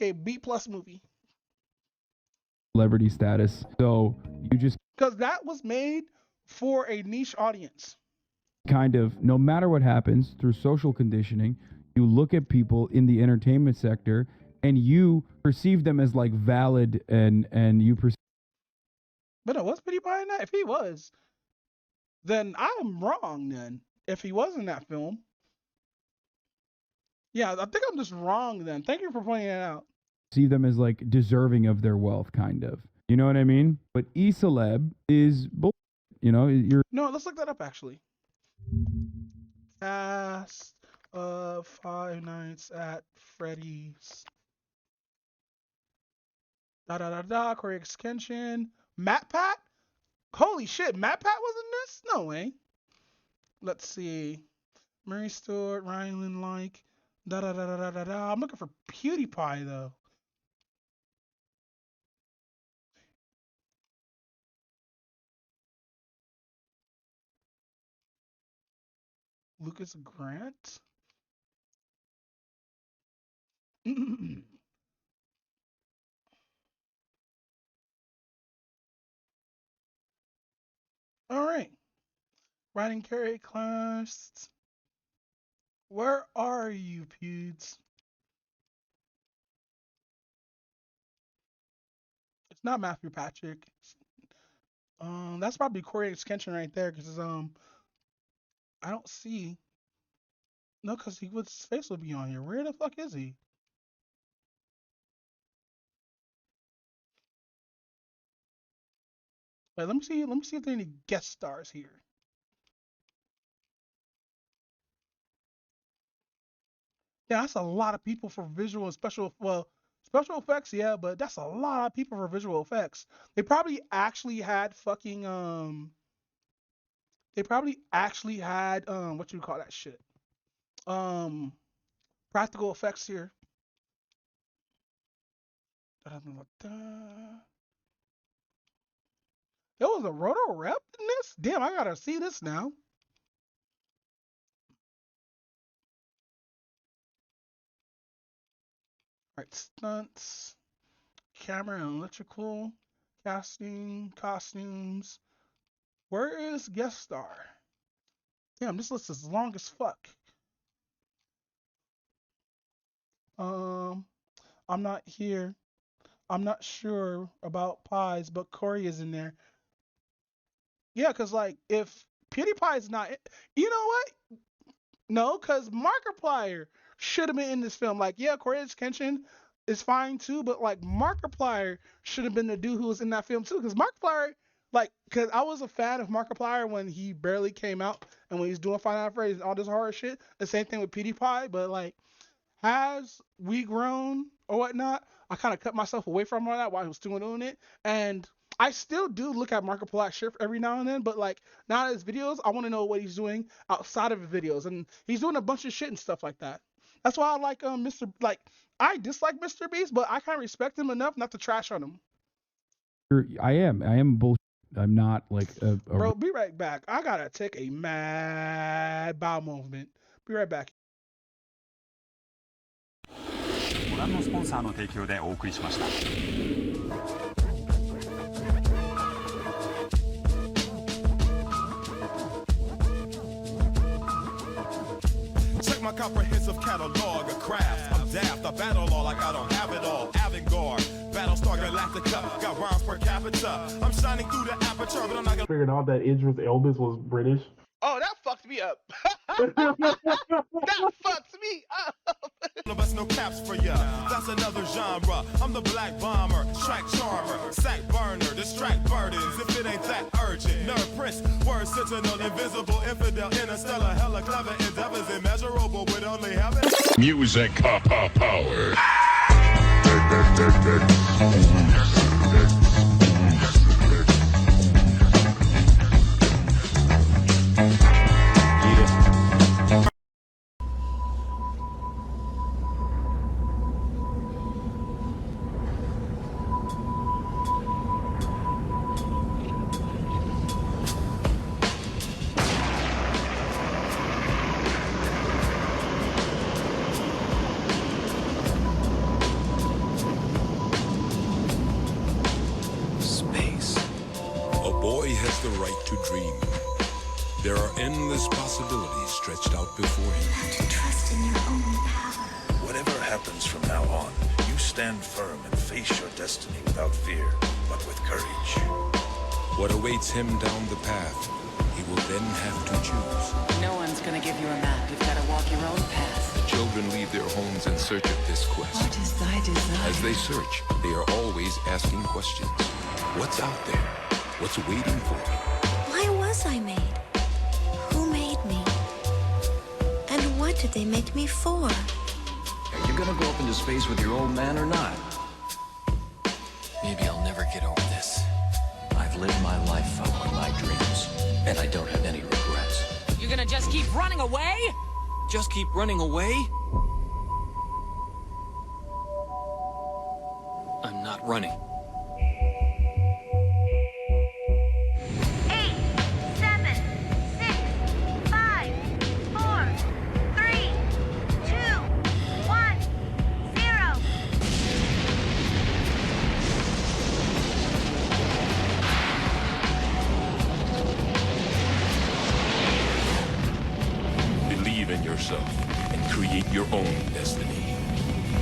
a B+ movie. Celebrity status. So you just because that was made for a niche audience. Kind of, no matter what happens through social conditioning, you look at people in the entertainment sector and you perceive them as like valid and you perceive. But no, was PewDiePie in that? If he was, then I'm wrong then. If he was in that film. Yeah, I think I'm just wrong then. Thank you for pointing it out. See them as like deserving of their wealth, kind of. You know what I mean? But E-Celeb is bull. You know, you're. No, let's look that up actually. Cast of Five Nights at Freddy's. Corey Extension. Matt Pat? Holy shit, Matt Pat was in this? No way. Let's see. Mary Stewart, Ryan Lynn like. Da da da da da da da. I'm looking for PewDiePie though. Lucas Grant. All right. Writing carry class. Where are you, Pewds? It's not Matthew Patrick. That's probably Corey Extension right there, because I don't see. No, because his face would be on here. Where the fuck is he? Wait, let me see. Let me see if there are any guest stars here. Yeah, that's a lot of people for visual and special. Well, special effects, yeah, but that's a lot of people for visual effects. They probably actually had fucking They probably actually had what you call that shit? Practical effects here. There was a roto rep in this? Damn, I gotta see this now. Alright, stunts, camera and electrical, casting, costumes. Where is guest star? Damn, this list is long as fuck. I'm not here. I'm not sure about Pies, but Corey is in there. Yeah, because, like, if PewDiePie is not... You know what? No, because Markiplier should have been in this film. Like, yeah, Corey Kenshin is fine, too, but, like, Markiplier should have been the dude who was in that film, too. Because Markiplier, like, because I was a fan of Markiplier when he barely came out and when he was doing Final Fantasy and all this horror shit. The same thing with PewDiePie, but, like, as we grown or whatnot, I kind of cut myself away from all that while he was still doing it. And I still do look at Markiplier's shit every now and then, but like now his videos, I want to know what he's doing outside of the videos, and he's doing a bunch of shit and stuff like that. That's why I like I dislike Mr. Beast, but I kind of respect him enough not to trash on him. I am bullshit. I'm not like a Bro, be right back. I gotta take a mad bow movement. Be right back. ご覧のスポンサーの提供でお送りしました。Check my comprehensive catalog of crafts. I'm daft, I battle all like I don't have it all. Avantgarde, Battlestar Galactica, got rhymes per capita. I'm shining through the aperture, but I'm not gonna. Figured out that Idris Elba was British. Oh, that fucked me up. That fucks me up. No caps for ya. That's another genre. I'm the black bomber, track charmer, sack burner, distract burdens. If it ain't that urgent, nerve prince, word sentinel, invisible infidel, interstellar, hella clever endeavors, immeasurable with only heaven. Music power. The right to dream. There are endless possibilities stretched out before him. You have to trust in your own power. Whatever happens from now on, you stand firm and face your destiny without fear, but with courage. What awaits him down the path, he will then have to choose. No one's gonna give you a map. You've got to walk your own path. The children leave their homes in search of this quest. What is thy desire? As they search, they are always asking questions. What's out there? What's waiting for me? Why was I made? Who made me? And what did they make me for? Are you gonna go up into space with your old man or not? Maybe I'll never get over this. I've lived my life following my dreams, and I don't have any regrets. You're gonna just keep running away? Just keep running away? I'm not running. 8, 7, 6, 5, 4, 3, 2, 1, 0. Believe in yourself and create your own destiny.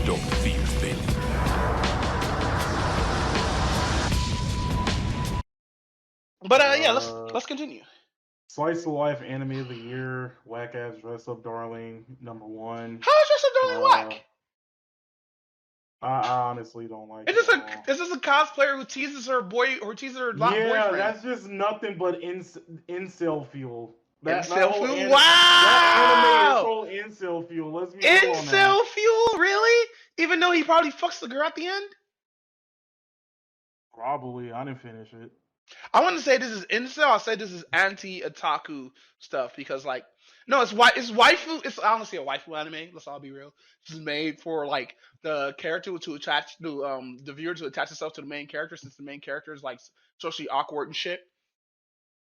Don't fear failure. But yeah, let's continue. Slice of Life Anime of the Year, Whack Ass Dress Up Darling, #1. How is Dress Up Darling whack? I honestly don't like It's just a cosplayer who teases her boyfriend. Yeah, that's just nothing but incel fuel. Incel fuel? Wow! That anime is whole incel fuel. Let's be real on that. Incel fuel? Really? Even though he probably fucks the girl at the end? Probably. I didn't finish it. I wouldn't say this is incel. I'll say this is anti-otaku stuff because, like, no, it's waifu. It's honestly a waifu anime. Let's all be real. This is made for like the character to attach to the viewer to attach itself to the main character, since the main character is like socially awkward and shit.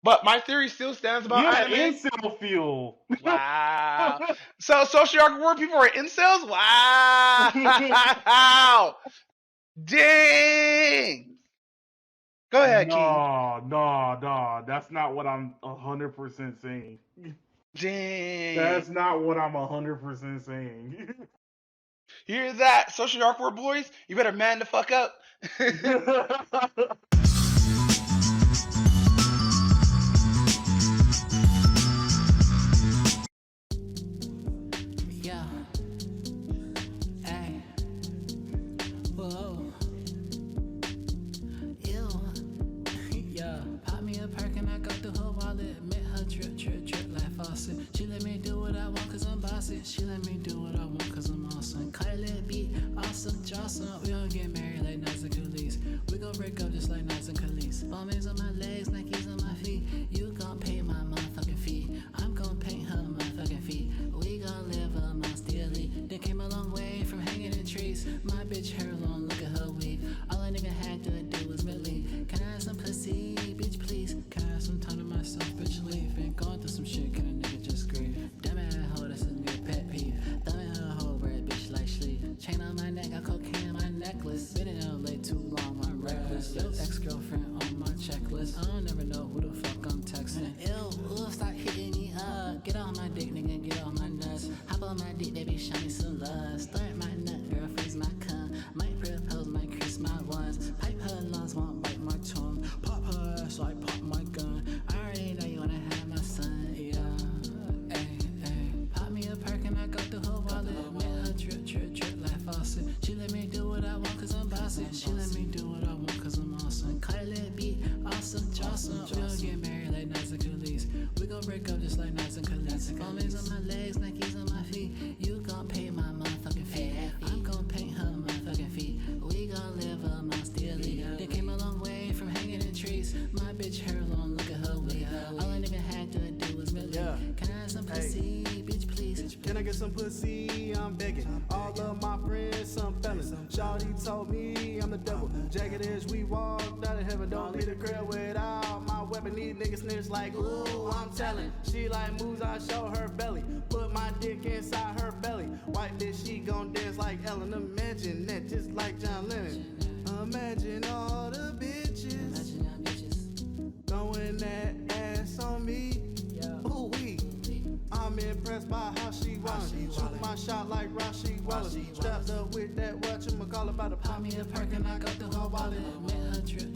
But my theory still stands about anime. Incel fuel. Wow. So socially awkward people are incels? Wow. Dang. Go ahead, King. No. That's not what I'm 100% saying. Dang. That's not what I'm 100% saying. You hear that, socially awkward boys? You better man the fuck up. Yeah. Hey. Whoa. Ew. Yeah. Pop me a perk and I go through her wallet. Met her trip like faucet. She let me do what I want cause I'm bossy. She let me do what I want cause I'm awesome. Kylie beat, awesome, Jocelyn. We gon' get married like Nas and Khalees. We gon' break up just like Nas and Khalees. Bombings on my legs, Nikes on my feet. You gon' pay my motherfucking fee. I'm gon' paint her motherfucking feet. We gon' live amongst the elite. They came a long way from hanging in trees. My bitch hair long, look at her weave. All a nigga had to do was believe. Can I have some pussy, bitch, please? Can I have some time to myself, bitch, leave? Been going through some shit, can a nigga just grieve? Damn it, hoe, that's a nigga pet peeve. Thumb in her whole red bitch like sleeve. Chain on my neck, got cocaine on my necklace. Been in LA too long, I'm reckless. Yo, ex-girlfriend on my checklist. I don't never know who the fuck I'm texting. Ew, ooh, stop hitting me up. Get on my dick, nigga, get on my nuts. Hop on my dick, baby, show me some love. Start my nut, girl, freeze my cum. Might propose, might crease my ones. Pipe her lungs, won't bite my tongue. Pop her ass, so I pop my gun. I already know you wanna have my son, yeah. Ay. Pop me a perk and I go through her wallet. Met her trip like faucet. She let me do what I want cause I'm bossy. She let me do what I want cause I'm awesome. Kylie beat, awesome, Jocelyn. We gon' get married like Nas and Khalees. We gon' break up just like Nas and Khalees. Bombings on my legs, Nikes on my feet. You gon' pay my motherfucking fee. I'm gon' paint her motherfucking feet. We gon' live amongst the elite. They came a long way from hanging in trees. My bitch hair long, look at her weave. All a nigga had to do was believe. Can I have some pussy, bitch, please? Can I get some pussy? I'm begging. All of my friends, some fellas. Shawty told me I'm the devil. Jagged edge, we walked out of heaven. Don't leave the crib without my weapon. These niggas snitch like, ooh, I'm telling. She like moves, I show her belly. Put my dick inside her belly. White bitch, she gon' dance like Ellen. Imagine that, just like John Lennon. Imagine all the bitches throwing that ass on me. Ooh wee. I'm impressed by how she wallet. Shoot my shot like Rashi Wallace. Strapped up with that whatchamacallit about to Pop me a perk and I go through her wallet. Met her trip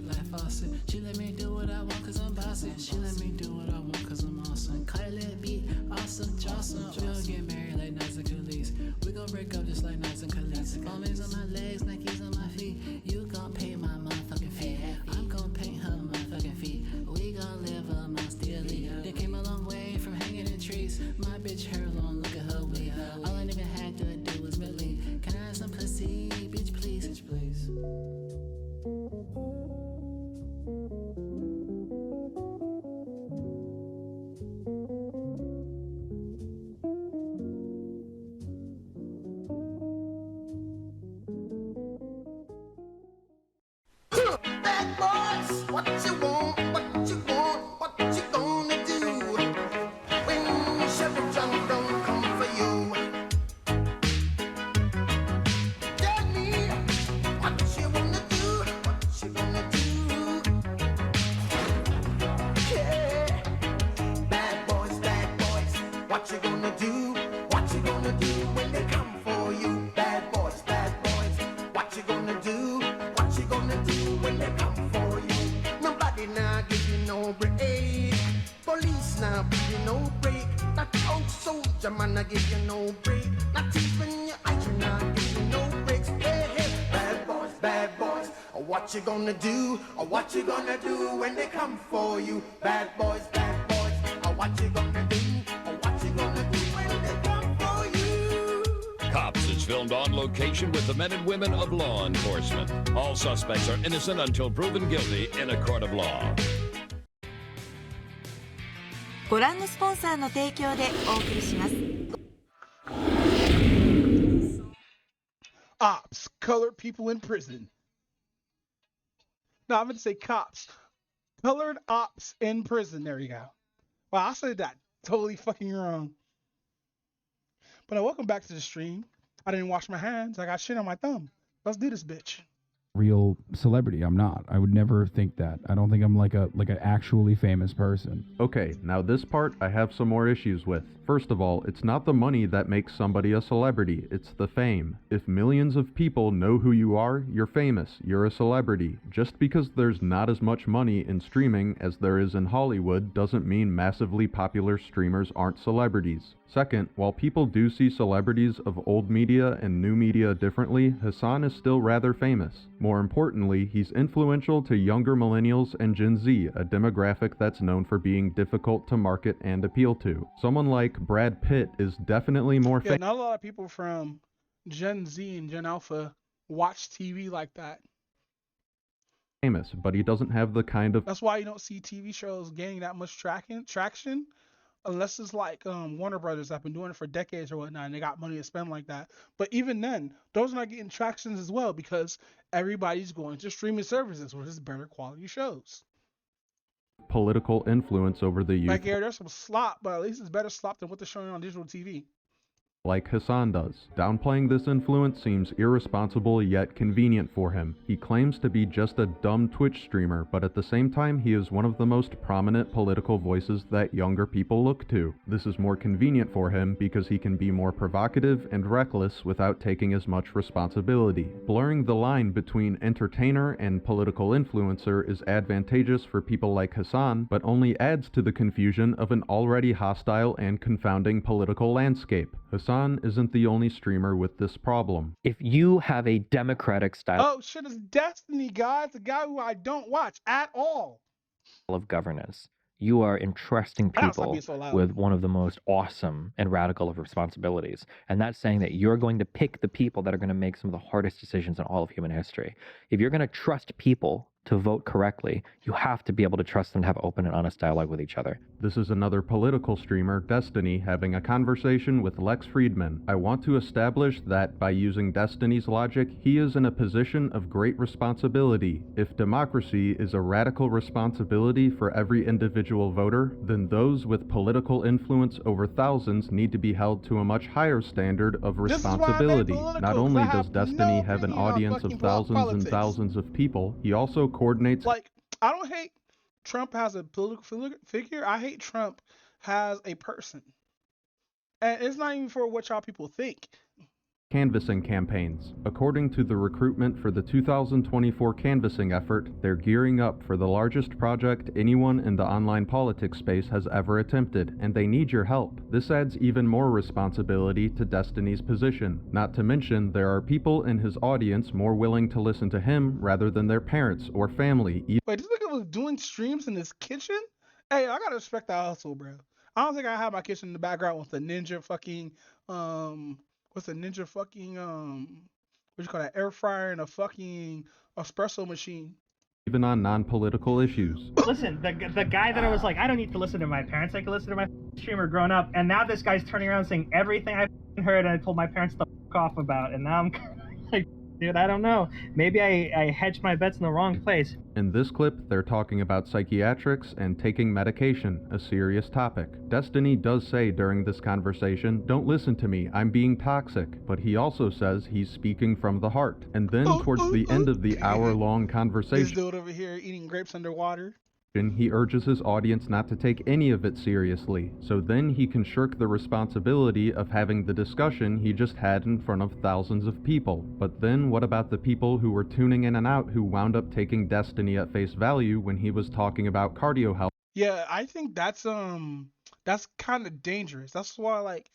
like faucet. She let me do what I want cause I'm bossy. She let me do what I want cause I'm awesome. Kylie beat, awesome, Jocelyn. We gon' get married like Nas and Khalees. We gon' break up just like Nas and Khalees. Bombings on my legs, Nikes on my feet. You gon' pay my motherfucking fee. I'm gon' paint her motherfucking feet. We gon' live amongst the elite. They came a long way from hanging in trees. My bitch hair long, look at her weave. All a nigga had to do was believe. Can I have some pussy, bitch, please? Bitch, please. What you want, what you want, what you gonna do when Chevy John don't come for you? Tell me what you wanna do, what you gonna do? Yeah, bad boys, what you gonna do? What you gonna do when they come for you? Bad boys, what you gonna do? What you gonna do when they come for you? Nobody now give you no break. Police now give you no break. That old soldier man now give you no break. Not even your eyes now give you no breaks. Hey, hey, bad boys, what you gonna do? What you gonna do when they come for you? Bad boys, what you gonna do? What you gonna do when they come for you? Cops is filmed on location with the men and women of law enforcement. All suspects are innocent until proven guilty in a court of law. ご覧のスポンサーの提供でお送りします。Ops, colored people in prison. No, I'm going to say cops. Colored ops in prison. There you go. Wow, I said that totally fucking wrong. But welcome back to the stream. I didn't wash my hands. I got shit on my thumb. Let's do this, bitch. Real celebrity. I'm not. I would never think that. I don't think I'm like an actually famous person. Okay, now this part I have some more issues with. First of all, it's not the money that makes somebody a celebrity, it's the fame. If millions of people know who you are, you're famous, you're a celebrity. Just because there's not as much money in streaming as there is in Hollywood doesn't mean massively popular streamers aren't celebrities. Second, while people do see celebrities of old media and new media differently, Hasan is still rather famous. More importantly, he's influential to younger millennials and Gen Z, a demographic that's known for being difficult to market and appeal to. Someone like Brad Pitt is definitely more Yeah, not a lot of people from Gen Z and Gen Alpha watch TV like that. famous, but he doesn't have the kind of That's why you don't see TV shows gaining that much traction unless it's like Warner Brothers that have been doing it for decades or whatnot, and they got money to spend like that. But even then, those are not getting tractions as well because everybody's going to streaming services where there's better quality shows. political influence over the youth. Like, yeah, there's some slop, but at least it's better slop than what they're showing on digital TV. Like Hasan does. Downplaying this influence seems irresponsible yet convenient for him. He claims to be just a dumb Twitch streamer, but at the same time he is one of the most prominent political voices that younger people look to. This is more convenient for him because he can be more provocative and reckless without taking as much responsibility. Blurring the line between entertainer and political influencer is advantageous for people like Hasan, but only adds to the confusion of an already hostile and confounding political landscape. Hasan isn't the only streamer with this problem. If you have a democratic style Oh shit, it's Destiny, guys. The guy who I don't watch at all. of governance, you are entrusting I don't stop people being so loud. with one of the most awesome and radical of responsibilities. And that's saying that you're going to pick the people that are going to make some of the hardest decisions in all of human history. If you're going to trust people to vote correctly, you have to be able to trust them to have open and honest dialogue with each other. This is another political streamer, Destiny, having a conversation with Lex Friedman. I want to establish that by using Destiny's logic, he is in a position of great responsibility. If democracy is a radical responsibility for every individual voter, then those with political influence over thousands need to be held to a much higher standard of This is why I made responsibility. political, Not 'cause only I does have Destiny no have an opinion on audience of fucking thousands and politics. thousands of people, he also coordinates Like, I don't hate Trump has a political figure. I hate Trump has a person. And it's not even for what y'all people think. canvassing campaigns. According to the recruitment for the 2024 canvassing effort, they're gearing up for the largest project anyone in the online politics space has ever attempted, and they need your help. This adds even more responsibility to Destiny's position. Not to mention, there are people in his audience more willing to listen to him rather than their parents or family. Wait, this nigga was doing streams in his kitchen? Hey, I gotta respect that hustle, bro. I don't think I have my kitchen in the background with the ninja fucking what you call that, air fryer and a fucking espresso machine. Even on non-political issues. Listen, the guy that I was like, I don't need to listen to my parents, I can listen to my streamer growing up, and now this guy's turning around saying everything I heard and I told my parents to fuck off about, and now I'm like, Dude, I don't know. Maybe I hedged my bets in the wrong place. In this clip, they're talking about psychiatrics and taking medication, a serious topic. Destiny does say during this conversation, "Don't listen to me, I'm being toxic," but he also says he's speaking from the heart. And then towards the end of the hour-long This conversation, dude over here eating grapes underwater. he urges his audience not to take any of it seriously, so then he can shirk the responsibility of having the discussion he just had in front of thousands of people. But then what about the people who were tuning in and out who wound up taking Destiny at face value when he was talking about cardio health? Yeah, I think that's kind of dangerous. That's why, like,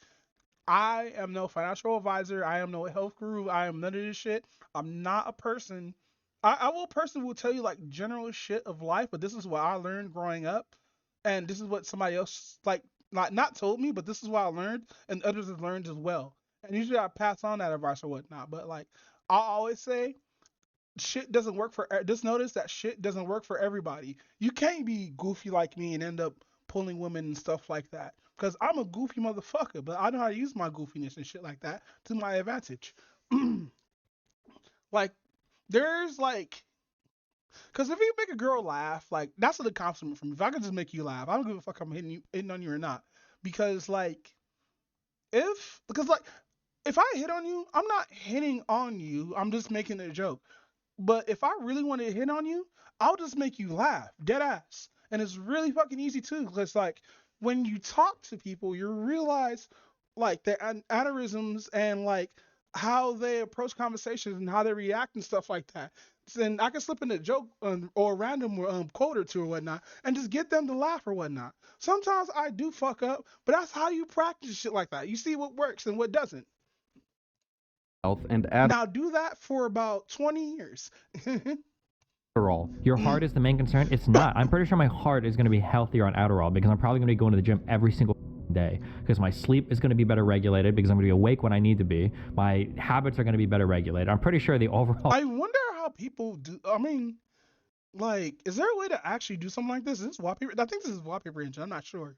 I am no financial advisor. I am no health guru. I am none of this shit. I'm not a person. Person will tell you like general shit of life, but this is what I learned growing up, and this is what somebody else like not told me, but this is what I learned, and others have learned as well. And usually I pass on that advice or whatnot. But like I always say, shit doesn't work for. Just notice that shit doesn't work for everybody. You can't be goofy like me and end up pulling women and stuff like that. Because I'm a goofy motherfucker, but I know how to use my goofiness and shit like that to my advantage. Like, there's like, because if you make a girl laugh, like, that's an accomplishment for me. If I can just make you laugh, I don't give a fuck if I'm hitting on you or not. Because like, if I hit on you, I'm not hitting on you. I'm just making a joke. But if I really want to hit on you, I'll just make you laugh, dead ass. And it's really fucking easy too, because like when you talk to people, you realize like their mannerisms and like how they approach conversations and how they react and stuff like that. And I can slip in a joke or a random quote or two or whatnot and just get them to laugh or whatnot. Sometimes I do fuck up, but that's how you practice shit like that. You see what works and what doesn't. Health and Now do that for about 20 years. Adderall. Your heart is the main concern? It's not. I'm pretty sure my heart is going to be healthier on Adderall because I'm probably going to be going to the gym every single day because my sleep is going to be better regulated because I'm going to be awake when I need to be. My habits are going to be better regulated. I'm pretty sure the overall... I wonder how people do... I mean, like, is there a way to actually do something like this? Is this wallpaper? I think this is wallpaper engine. I'm not sure.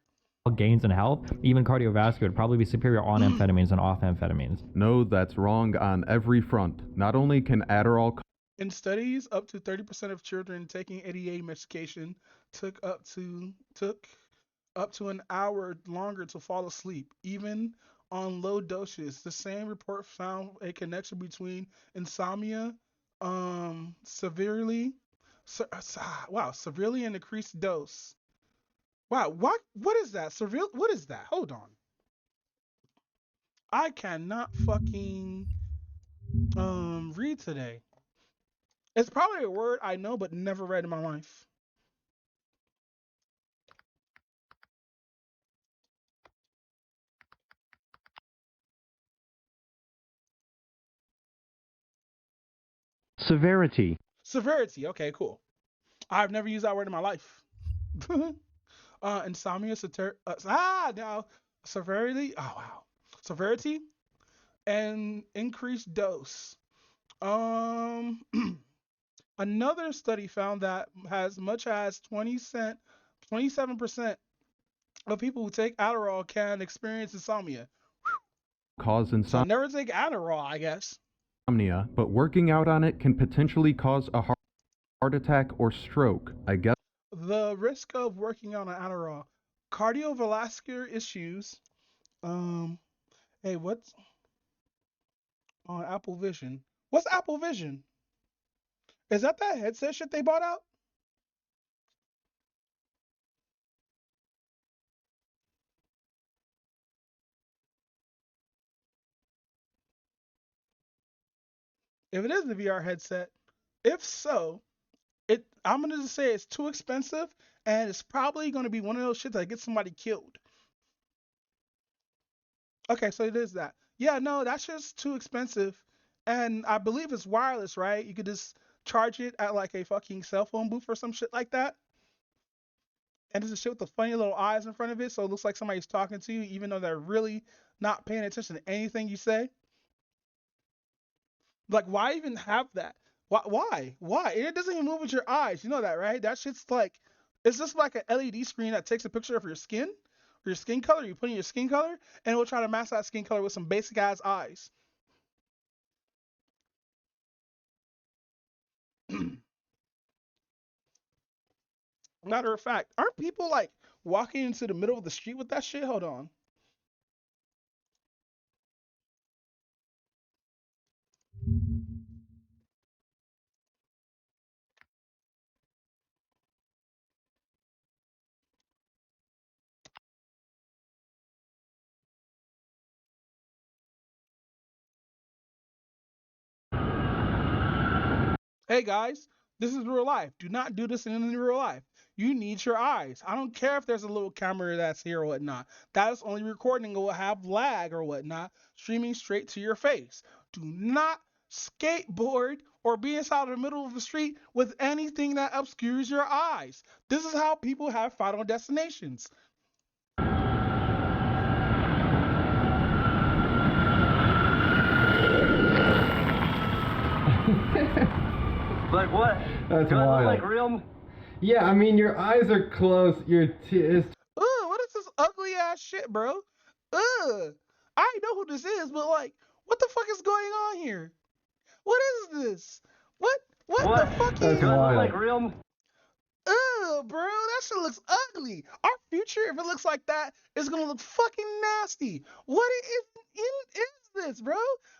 Gains in health, even cardiovascular, would probably be superior on amphetamines than off amphetamines. No, that's wrong on every front. Not only can Adderall... In studies, up to 30% of children taking ADA medication took up to an hour longer to fall asleep, even on low doses. The same report found a connection between insomnia, severely and increased dose. Wow, what is that? What is that? Hold on. I cannot fucking read today. It's probably a word I know but never read in my life. Severity. Severity. Okay, cool. I've never used that word in my life. Insomnia, severity. Oh wow. Severity and increased dose. Another study found that as much as 27% of people who take Adderall can experience insomnia. Cause So insomnia, never take Adderall, I guess. but working out on it can potentially cause a heart attack or stroke. I guess The risk of working on an Adderall, cardiovascular issues. Hey, what's on Apple Vision? What's Apple Vision? Is that headset shit they bought out? If it is the VR headset, if so, I'm gonna just say it's too expensive, and it's probably gonna be one of those shit that gets somebody killed. Okay, so it is that. Yeah, no, that's just too expensive, and I believe it's wireless, right? You could just charge it at like a fucking cell phone booth or some shit like that. And it's a shit with the funny little eyes in front of it, so it looks like somebody's talking to you, even though they're really not paying attention to anything you say. Like, why even have that? Why? It doesn't even move with your eyes. You know that, right? That shit's like, it's just like an LED screen that takes a picture of your skin, or your skin color. You put in your skin color, and it will try to match that skin color with some basic ass eyes. Matter of fact, aren't people like walking into the middle of the street with that shit? Hold on. Hey guys, this is real life. Do not do this in real life. You need your eyes. I don't care if there's a little camera that's here or whatnot. That is only recording. It will have lag or whatnot, streaming straight to your face. Do not skateboard or be inside the middle of the street with anything that obscures your eyes. This is how people have Final Destinations. Like what? That's Do I wild. look like real? Yeah, I mean, your eyes are closed. Your it's Ugh, what is this ugly ass shit, bro? Ugh. I know who this is, but like, what the fuck is going on here? What is this? What the fuck That's is Do I look wild. like real? Ugh, bro, that shit looks ugly. Our future, if it looks like that, is gonna look fucking nasty. What is this, bro?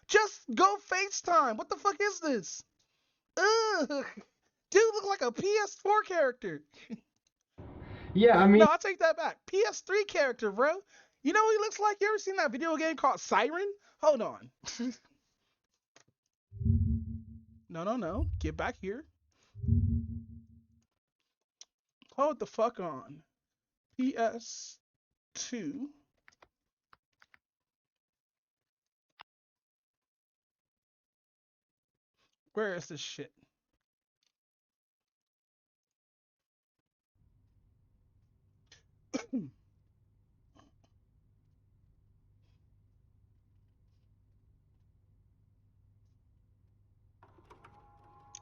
Just go FaceTime. What the fuck is this? Ugh. Dude look like a PS4 character. yeah, I mean, No, I'll take that back. PS3 character, bro. You know what he looks like? You ever seen that video game called Siren? Hold on. No. Get back here. Hold the fuck on. PS2. Where is this shit?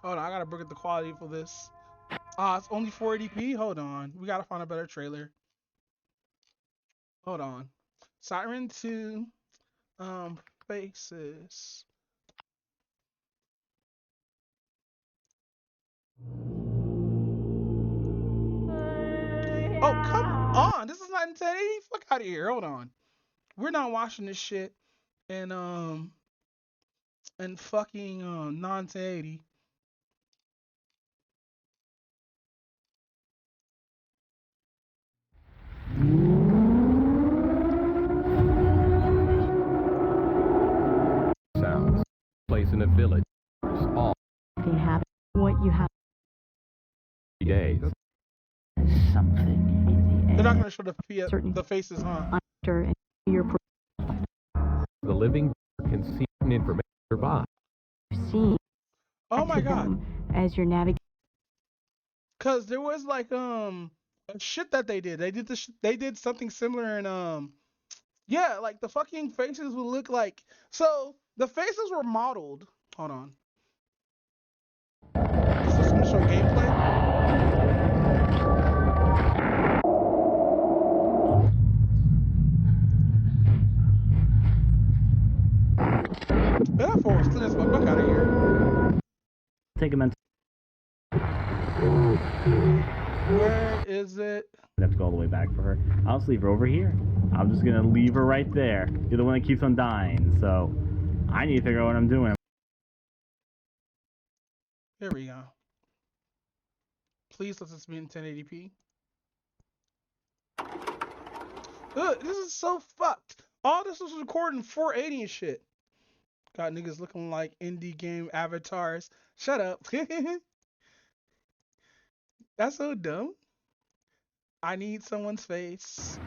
Hold on, I gotta bring up the quality for this. It's only 480p? Hold on. We gotta find a better trailer. Hold on. Siren 2 Faces. Oh, come on. This is not in 1080. Fuck out of here. Hold on. We're not watching this shit in fucking non 1080. Sounds. Place in a village. All They have what you have. days. Something in the They're not gonna show the faces, huh? under and your The living can see information survive. seeing Oh my god. as you're navigating. Cause there was like shit that they did. They did something similar in yeah, like the fucking faces would look like, so the faces were modeled. Hold on. Is this gonna show gameplay? That force to this fuck out of here. Take a mental. Where is it? I have to go all the way back for her. I'll just leave her over here. I'm just gonna leave her right there. You're the one that keeps on dying, so I need to figure out what I'm doing. Here we go. Please let this be in 1080p. Ugh, this is so fucked. All this was recorded in 480 and shit. Got niggas looking like indie game avatars. Shut up. That's so dumb. I need someone's face.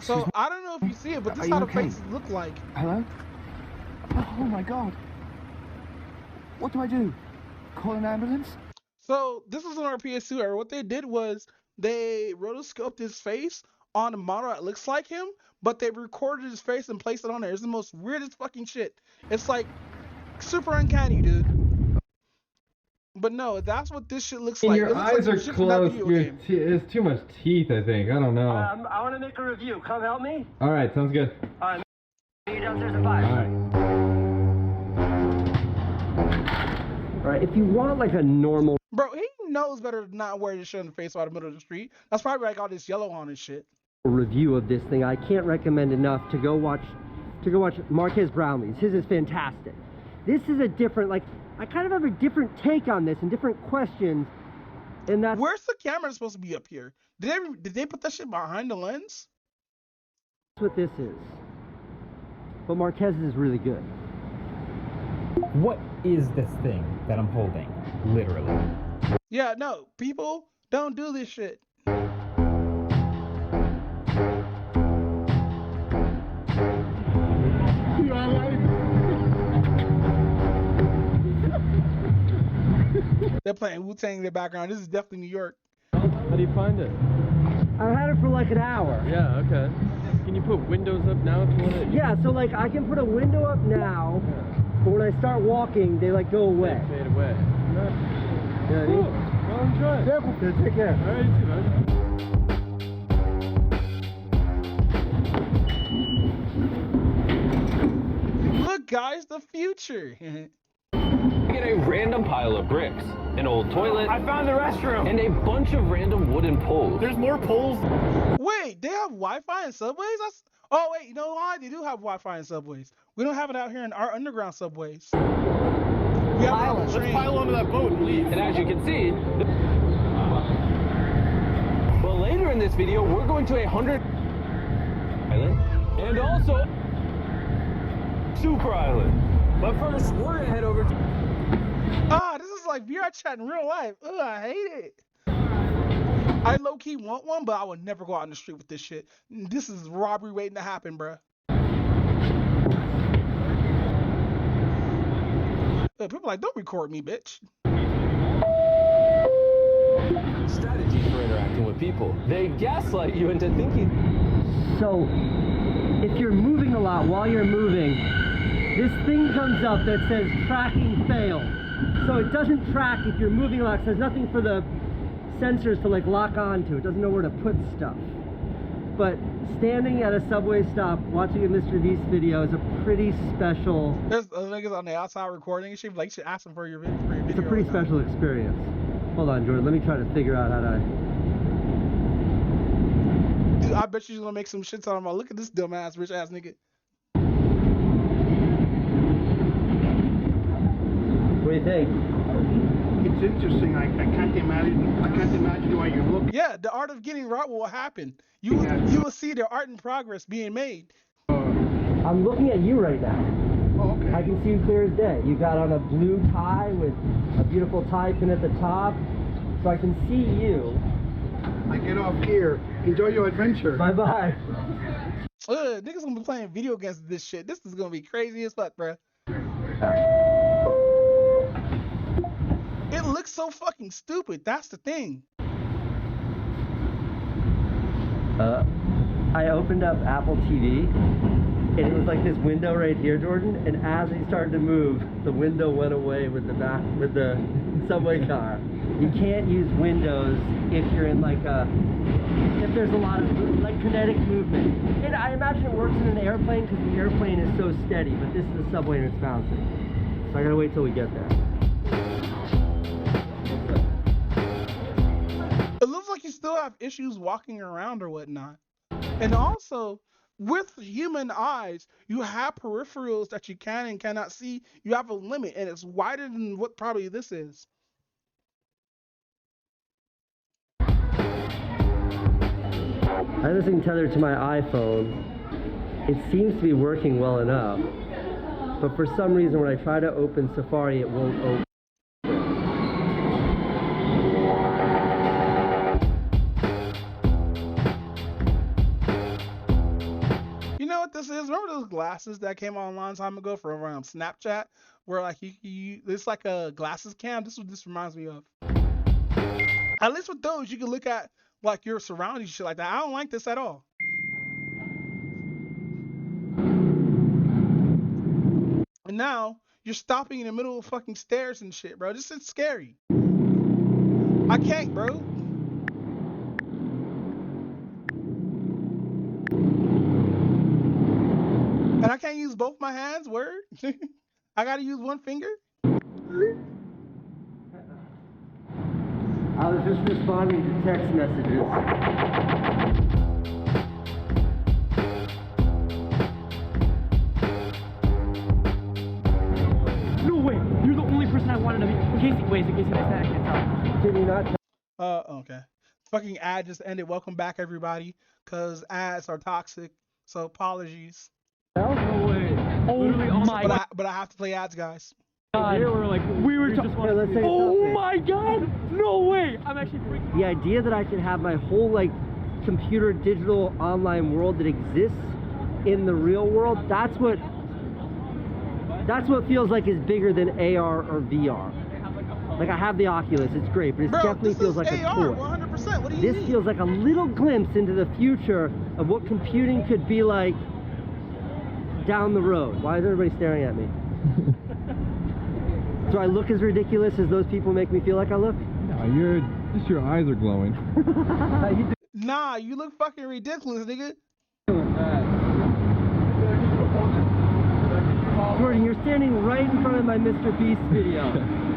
So I don't know if you see it, but this is how the faces look like. Hello? Oh my god. What do I do? Call an ambulance? So this is on our PS2 era. What they did was they rotoscoped his face on a model that looks like him, but they recorded his face and placed it on there. It's the most weirdest fucking shit. It's like super uncanny, dude. But no, that's what this shit looks like. Your It looks eyes like are some shit from that closed. video Your game. it's too much teeth, I think. I don't know. I want to make a review. Come help me. All right, sounds good. All right. See you downstairs at 5. All right. Right if you want like a normal Bro, he knows better to not wear this shit in the face out of the middle of the street. That's probably like all this yellow on his shit. review of this thing, I can't recommend enough to go watch Marques Brownlee's. His is fantastic. This is a different, like, I kind of have a different take on this and different questions. And that's Where's the camera supposed to be up here? Did they put that shit behind the lens? what this is. But Marquez is really good. What is this thing that I'm holding? Literally. Yeah, no, people don't do this shit. They're playing Wu-Tang in the background. This is definitely New York. How do you find it? I've had it for like an hour. Yeah, okay. Can you put windows up now if you want to? Yeah, so like I can put a window up now, but when I start walking, they like go away. They fade away. Yeah, Cool. Well, enjoy it. Careful, kid. Take care. All right, you too, man. Look, guys, the future. Get a random pile of bricks, an old toilet. I found the restroom. And a bunch of random wooden poles. There's more poles. Wait, they have Wi-Fi in subways? Oh, wait, you know why? They do have Wi-Fi in subways. We don't have it out here in our underground subways. We have it on the Let's train. pile onto that boat and leave. And as you can see, well, later in this video, we're going to 100 Island and also Super Island. But first, we're gonna head over to. Ah, this is like VR chat in real life. Ugh, I hate it. I low-key want one, but I would never go out in the street with this shit. This is robbery waiting to happen, bruh. People are like, don't record me, bitch. Strategies for interacting with people. They gaslight you into thinking. So, if you're moving a lot while you're moving, this thing comes up that says tracking failed. So it doesn't track if you're moving a lot. It says nothing for the sensors to like lock onto. It doesn't know where to put stuff. But standing at a subway stop watching a Mr. Beast video is a pretty special. There's niggas on the outside recording and shit. Like, you should ask them for your video. It's a pretty special experience. Hold on, Jordan. Let me try to figure out how to. Dude, I bet you're gonna make some shit talking about, look at this dumbass, rich ass nigga. What do you think? It's interesting. I can't imagine why you're looking. Yeah, the art of getting right will happen. You will see the art and progress being made. I'm looking at you right now. Oh, okay. I can see you clear as day. You got on a blue tie with a beautiful tie pin at the top, so I can see you. I get off here. Enjoy your adventure. Bye bye. Niggas gonna be playing video games with this shit. This is gonna be crazy as fuck, bruh. It looks so fucking stupid. That's the thing. I opened up Apple TV, and it was like this window right here, Jordan. And as he started to move, the window went away with the subway car. You can't use windows if you're in like if there's a lot of like kinetic movement. And I imagine it works in an airplane because the airplane is so steady, but this is a subway and it's bouncing. So I gotta wait till we get there. It looks like you still have issues walking around or whatnot. And also, with human eyes, you have peripherals that you can and cannot see. You have a limit, and it's wider than what probably this is. I have this thing tethered to my iPhone. It seems to be working well enough, but for some reason when I try to open Safari, it won't open. You know what this is? Remember those glasses that came out a long time ago from Snapchat, where like it's like a glasses cam? This is what this reminds me of. At least with those, you can look at like your surroundings, shit like that. I don't like this at all. And now you're stopping in the middle of fucking stairs and shit, bro. This is scary. I can't, bro. And I can't use both my hands, word? I gotta use one finger? I was just responding to text messages. No way! You're the only person I wanted to be. In case he missed that, I can't tell. Did he not? Okay. Fucking ad just ended. Welcome back, everybody. Cause ads are toxic. So apologies. No way. Oh my god. But I have to play ads, guys. God. We were just oh my god! No way! I'm actually freaking. The idea that I could have my whole like computer digital online world that exists in the real world, that's what feels like is bigger than AR or VR. Like I have the Oculus, it's great, but it definitely feels like a toy. 100%. What do you This mean? feels like a little glimpse into the future of what computing could be like down the road. Why is everybody staring at me? Do I look as ridiculous as those people make me feel like I look? No, just your eyes are glowing. Nah, you look fucking ridiculous, nigga. Jordan, you're standing right in front of my Mr. Beast video.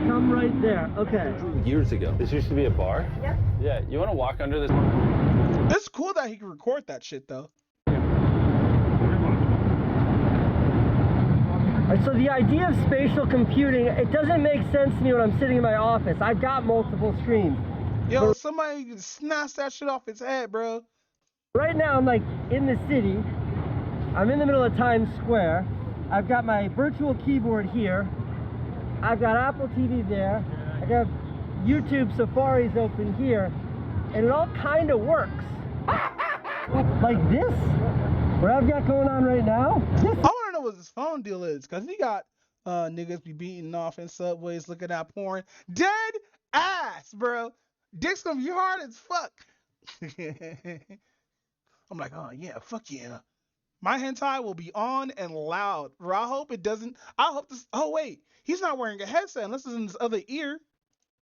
Come right there. Okay. Years ago. This used to be a bar? Yep. Yeah, you want to walk under this? It's cool that he can record that shit, though. So the idea of spatial computing, it doesn't make sense to me when I'm sitting in my office. I've got multiple screens. Yo, somebody snatch that shit off its head, bro. Right now, I'm like in the city. I'm in the middle of Times Square. I've got my virtual keyboard here. I've got Apple TV there. I got YouTube Safari's open here. And it all kind of works. Like this? What I've got going on right now? I want to know what his phone deal is, because he got niggas be beating off in subways looking at porn. Dead ass, bro. Dick's gonna be hard as fuck. I'm like, oh yeah, fuck yeah. My hentai will be on and loud. Bro, I hope it doesn't. I hope this. Oh wait, he's not wearing a headset unless it's in his other ear.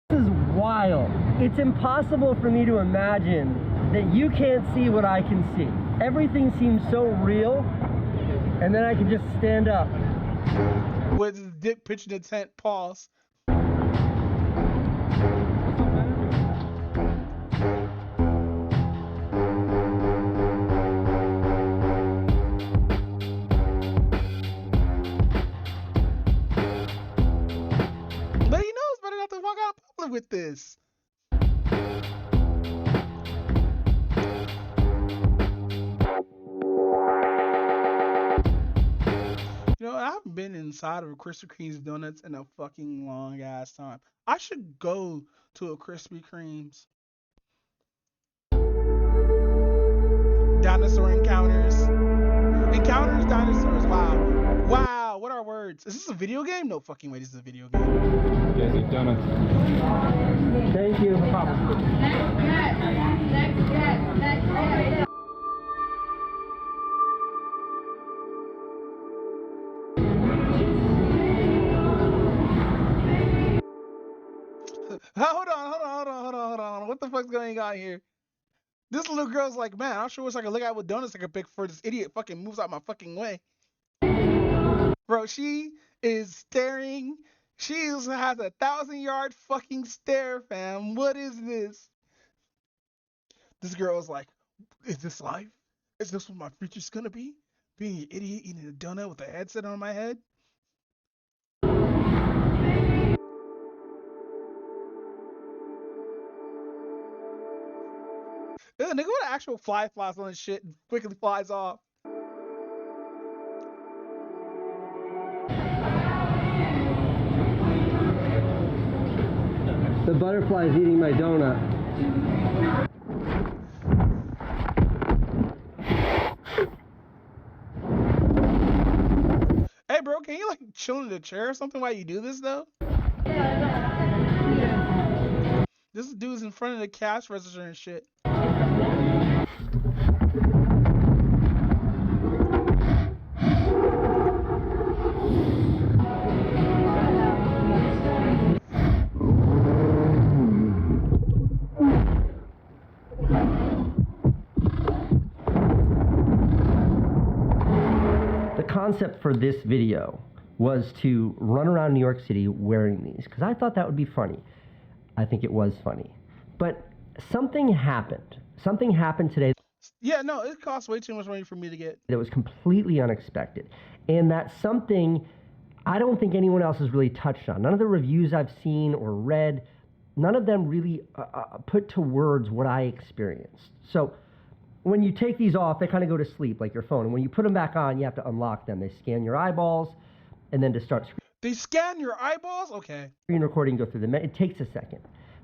This is wild. It's impossible for me to imagine that you can't see what I can see. Everything seems so real, and then I can just stand up. With his dick pitching the tent, pause. But he knows better not to walk out in public with this. You know, I haven't been inside of a Krispy Kreme's donuts in a fucking long ass time. I should go to a Krispy Kreme's. Dinosaur encounters. Encounters dinosaurs. Wow. Wow. What are words? Is this a video game? No fucking way. This is a video game. Yeah, you've done it. Thank you. Next. Hold on. What the fuck's going on here? This little girl's like, man, I'm sure wish I could look at what donuts I could pick for this idiot fucking moves out my fucking way. Bro, she is staring. She has a 1,000-yard fucking stare, fam. What is this? This girl is like, is this life? Is this what my future's gonna be? Being an idiot eating a donut with a headset on my head? Ew, nigga, what an actual fly flies on this shit and quickly flies off. The butterfly's eating my donut. Hey, bro, can you like chill in the chair or something while you do this though? This dude's in front of the cash register and shit. The concept for this video was to run around New York City wearing these, because I thought that would be funny. I think it was funny. But something happened. Something happened today Yeah, no, it costs way too much money for me to get. that was completely unexpected. And that's something I don't think anyone else has really touched on. None of the reviews I've seen or read, none of them really put to words what I experienced. So when you take these off, they kind of go to sleep like your phone. And when you put them back on, you have to unlock them. They scan your eyeballs, and then to start They scan your eyeballs? Okay. screen recording, go through them. It takes a second.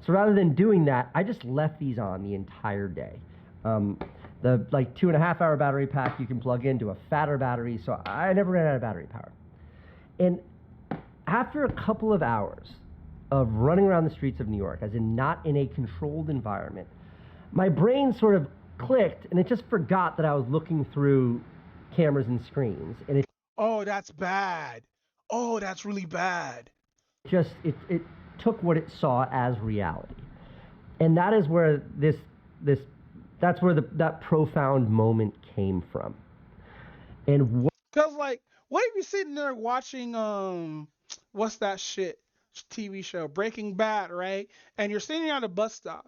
So rather than doing that, I just left these on the entire day. The like 2.5-hour battery pack you can plug into a fatter battery, so I never ran out of battery power. And after a couple of hours of running around the streets of New York, as in not in a controlled environment, my brain sort of clicked, and it just forgot that I was looking through cameras and screens, and it Oh, that's bad. Oh, that's really bad. just it took what it saw as reality. And that is where that's where that profound moment came from. And Cause like, what if you're sitting there watching what's that shit TV show, Breaking Bad, right? And you're sitting at a bus stop,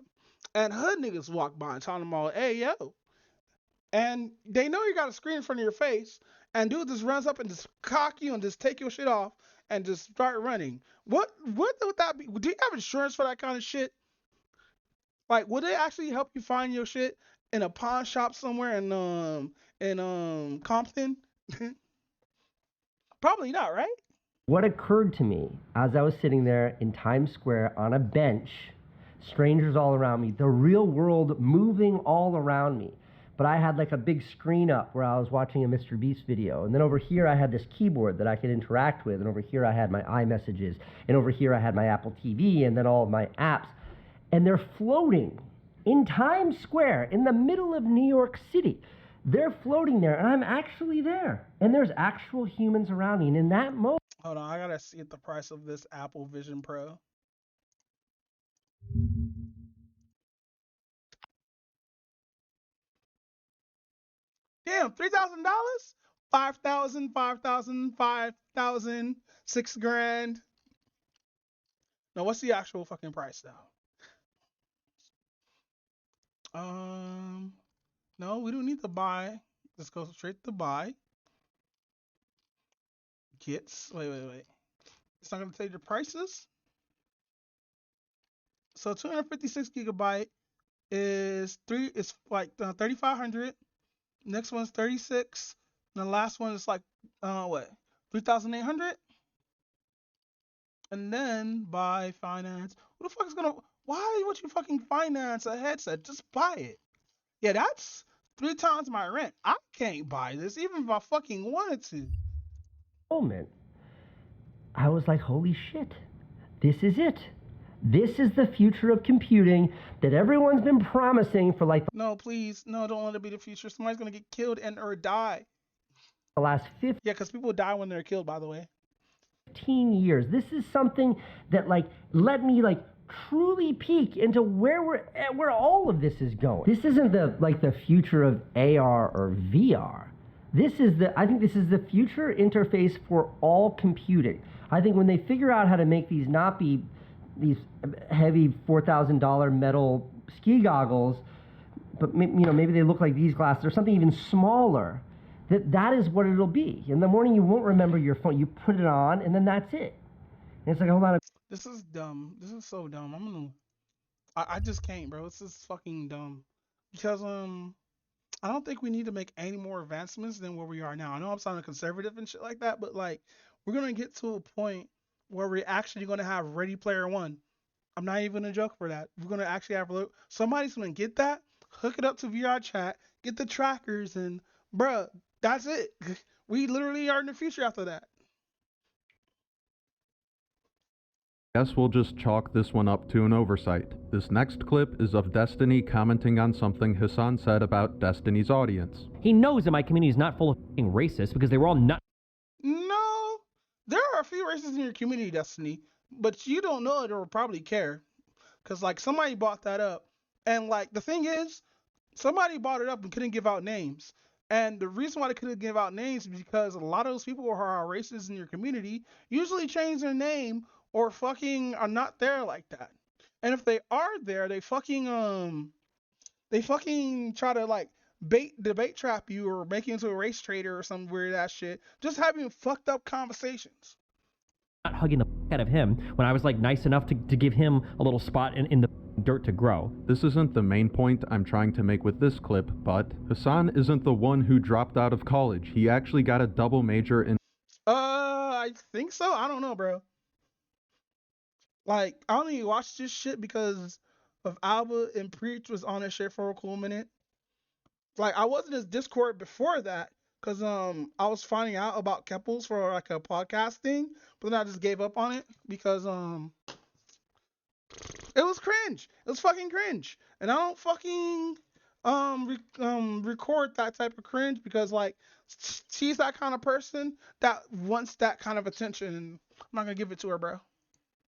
and hood niggas walk by and telling them all, "Hey yo," and they know you got a screen in front of your face, and dude just runs up and just cock you and just take your shit off and just start running. What would that be? Do you have insurance for that kind of shit? Like, would it actually help you find your shit in a pawn shop somewhere in Compton? Probably not, right? what occurred to me as I was sitting there in Times Square on a bench, strangers all around me, the real world moving all around me. But I had like a big screen up where I was watching a Mr. Beast video. And then over here I had this keyboard that I could interact with. And over here I had my iMessages. And over here I had my Apple TV and then all of my apps. And they're floating in Times Square in the middle of New York City. They're floating there and I'm actually there. And there's actual humans around me. And in that moment, Hold on, I gotta see the price of this Apple Vision Pro. Damn, $3,000? 5,000, 5,000, 5,000, $6,000. Now, what's the actual fucking price now? No, we don't need to buy. Let's go straight to buy. Kits. Wait. It's not gonna tell you the prices. So 256 gigabyte is like 3,500. Next one's 36. And the last one is like 3,800. And then buy finance. Who the fuck is gonna? Why would you fucking finance a headset? Just buy it. Yeah, that's 3 times my rent. I can't buy this even if I fucking wanted to. I was like, holy shit, this is it. This is the future of computing that everyone's been promising for like No, please. No, don't let it be the future. Somebody's going to get killed or die. the last 15 Yeah, because people die when they're killed, by the way. years. This is something that like let me like truly peek into where all of this is going. This isn't the future of AR or VR. I think this is the future interface for all computing. I think when they figure out how to make these not be these heavy $4,000 metal ski goggles, but maybe they look like these glasses or something even smaller, that is what it'll be. In the morning you won't remember your phone. You put it on and then that's it. And it's like, hold on. This is dumb. This is so dumb. I just can't, bro. This is fucking dumb. Because I don't think we need to make any more advancements than where we are now. I know I'm sounding conservative and shit like that, but like we're gonna get to a point where we're actually gonna have Ready Player One. I'm not even a joke for that. We're gonna actually have somebody's gonna get that, hook it up to VR chat, get the trackers, and bruh, that's it. We literally are in the future after that. Guess we'll just chalk this one up to an oversight. This next clip is of Destiny commenting on something Hassan said about Destiny's audience. He knows that my community is not full of f***ing racists because they were all nuts. No, there are a few races in your community, Destiny, but you don't know it or probably care. Because, like, somebody bought that up. And, like, the thing is, somebody bought it up and couldn't give out names. And the reason why they couldn't give out names is because a lot of those people who are racists in your community usually change their name or fucking are not there like that. And if they are there, they fucking try to like debate trap you or make you into a race trader or some weird ass shit. Just having fucked up conversations. Not hugging the out of him when I was like nice enough to give him a little spot in the dirt to grow. This isn't the main point I'm trying to make with this clip, but Hassan isn't the one who dropped out of college. He actually got a double major in I think so. I don't know, bro. Like, I only watched this shit because of Alba and Preach was on this shit for a cool minute. Like, I was in his Discord before that because I was finding out about Keppels for like a podcast thing, but then I just gave up on it because it was cringe. It was fucking cringe, and I don't fucking record that type of cringe because like she's that kind of person that wants that kind of attention, and I'm not gonna give it to her, bro.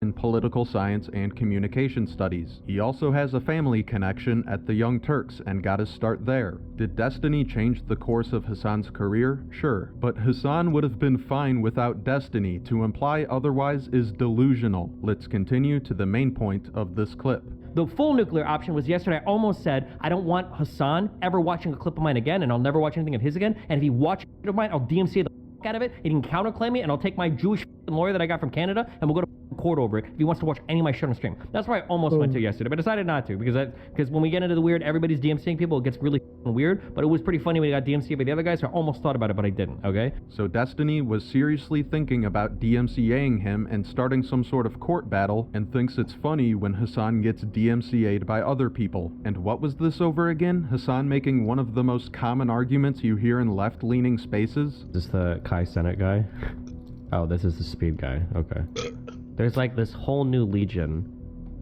In political science and communication studies. He also has a family connection at the Young Turks and got his start there. Did Destiny change the course of Hassan's career? Sure, but Hassan would have been fine without Destiny. To imply otherwise is delusional. Let's continue to the main point of this clip. The full nuclear option was yesterday. I almost said, I don't want Hassan ever watching a clip of mine again, and I'll never watch anything of his again. And if he watches a clip of mine, I'll DMCA the out of it. He can counterclaim me, and I'll take my Jewish lawyer that I got from Canada, and we'll go to court over it if he wants to watch any of my shit on stream. That's where I almost went to yesterday, but decided not to because when we get into the weird, everybody's DMCing people, it gets really weird. But it was pretty funny when he got DMC'd by the other guys, so I almost thought about it, but I didn't. Okay. So Destiny was seriously thinking about DMCAing him and starting some sort of court battle, and thinks it's funny when Hassan gets DMCA'd by other people. And what was this over again? Hassan making one of the most common arguments you hear in left-leaning spaces. Is this the Kai Senate guy? Oh, this is the speed guy. Okay. There's like this whole new legion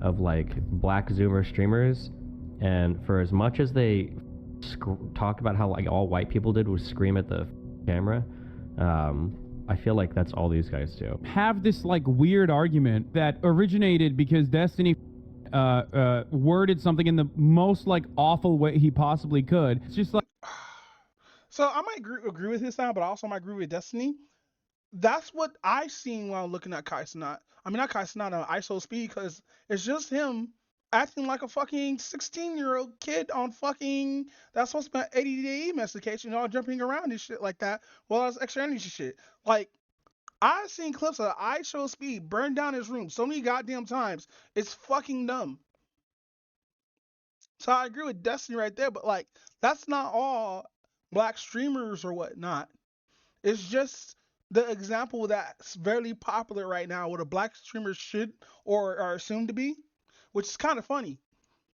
of like black Zoomer streamers, and for as much as they talked about how like all white people did was scream at the camera, I feel like that's all these guys do. Have this like weird argument that originated because Destiny worded something in the most like awful way he possibly could. It's just like. So I might agree with his sound, but I also might agree with Destiny. That's what I seen while looking at Kai Cenat. I mean, not Kai Cenat, ISO Speed, because it's just him acting like a fucking 16-year-old kid on fucking, that's supposed to be an ADD medication, all jumping around and shit like that. Well, that's extra energy shit. Like, I've seen clips of ISO Speed burn down his room so many goddamn times. It's fucking dumb. So I agree with Destiny right there, but like, that's not all black streamers or whatnot. It's just the example that's very popular right now, what a black streamer should or are assumed to be, which is kind of funny.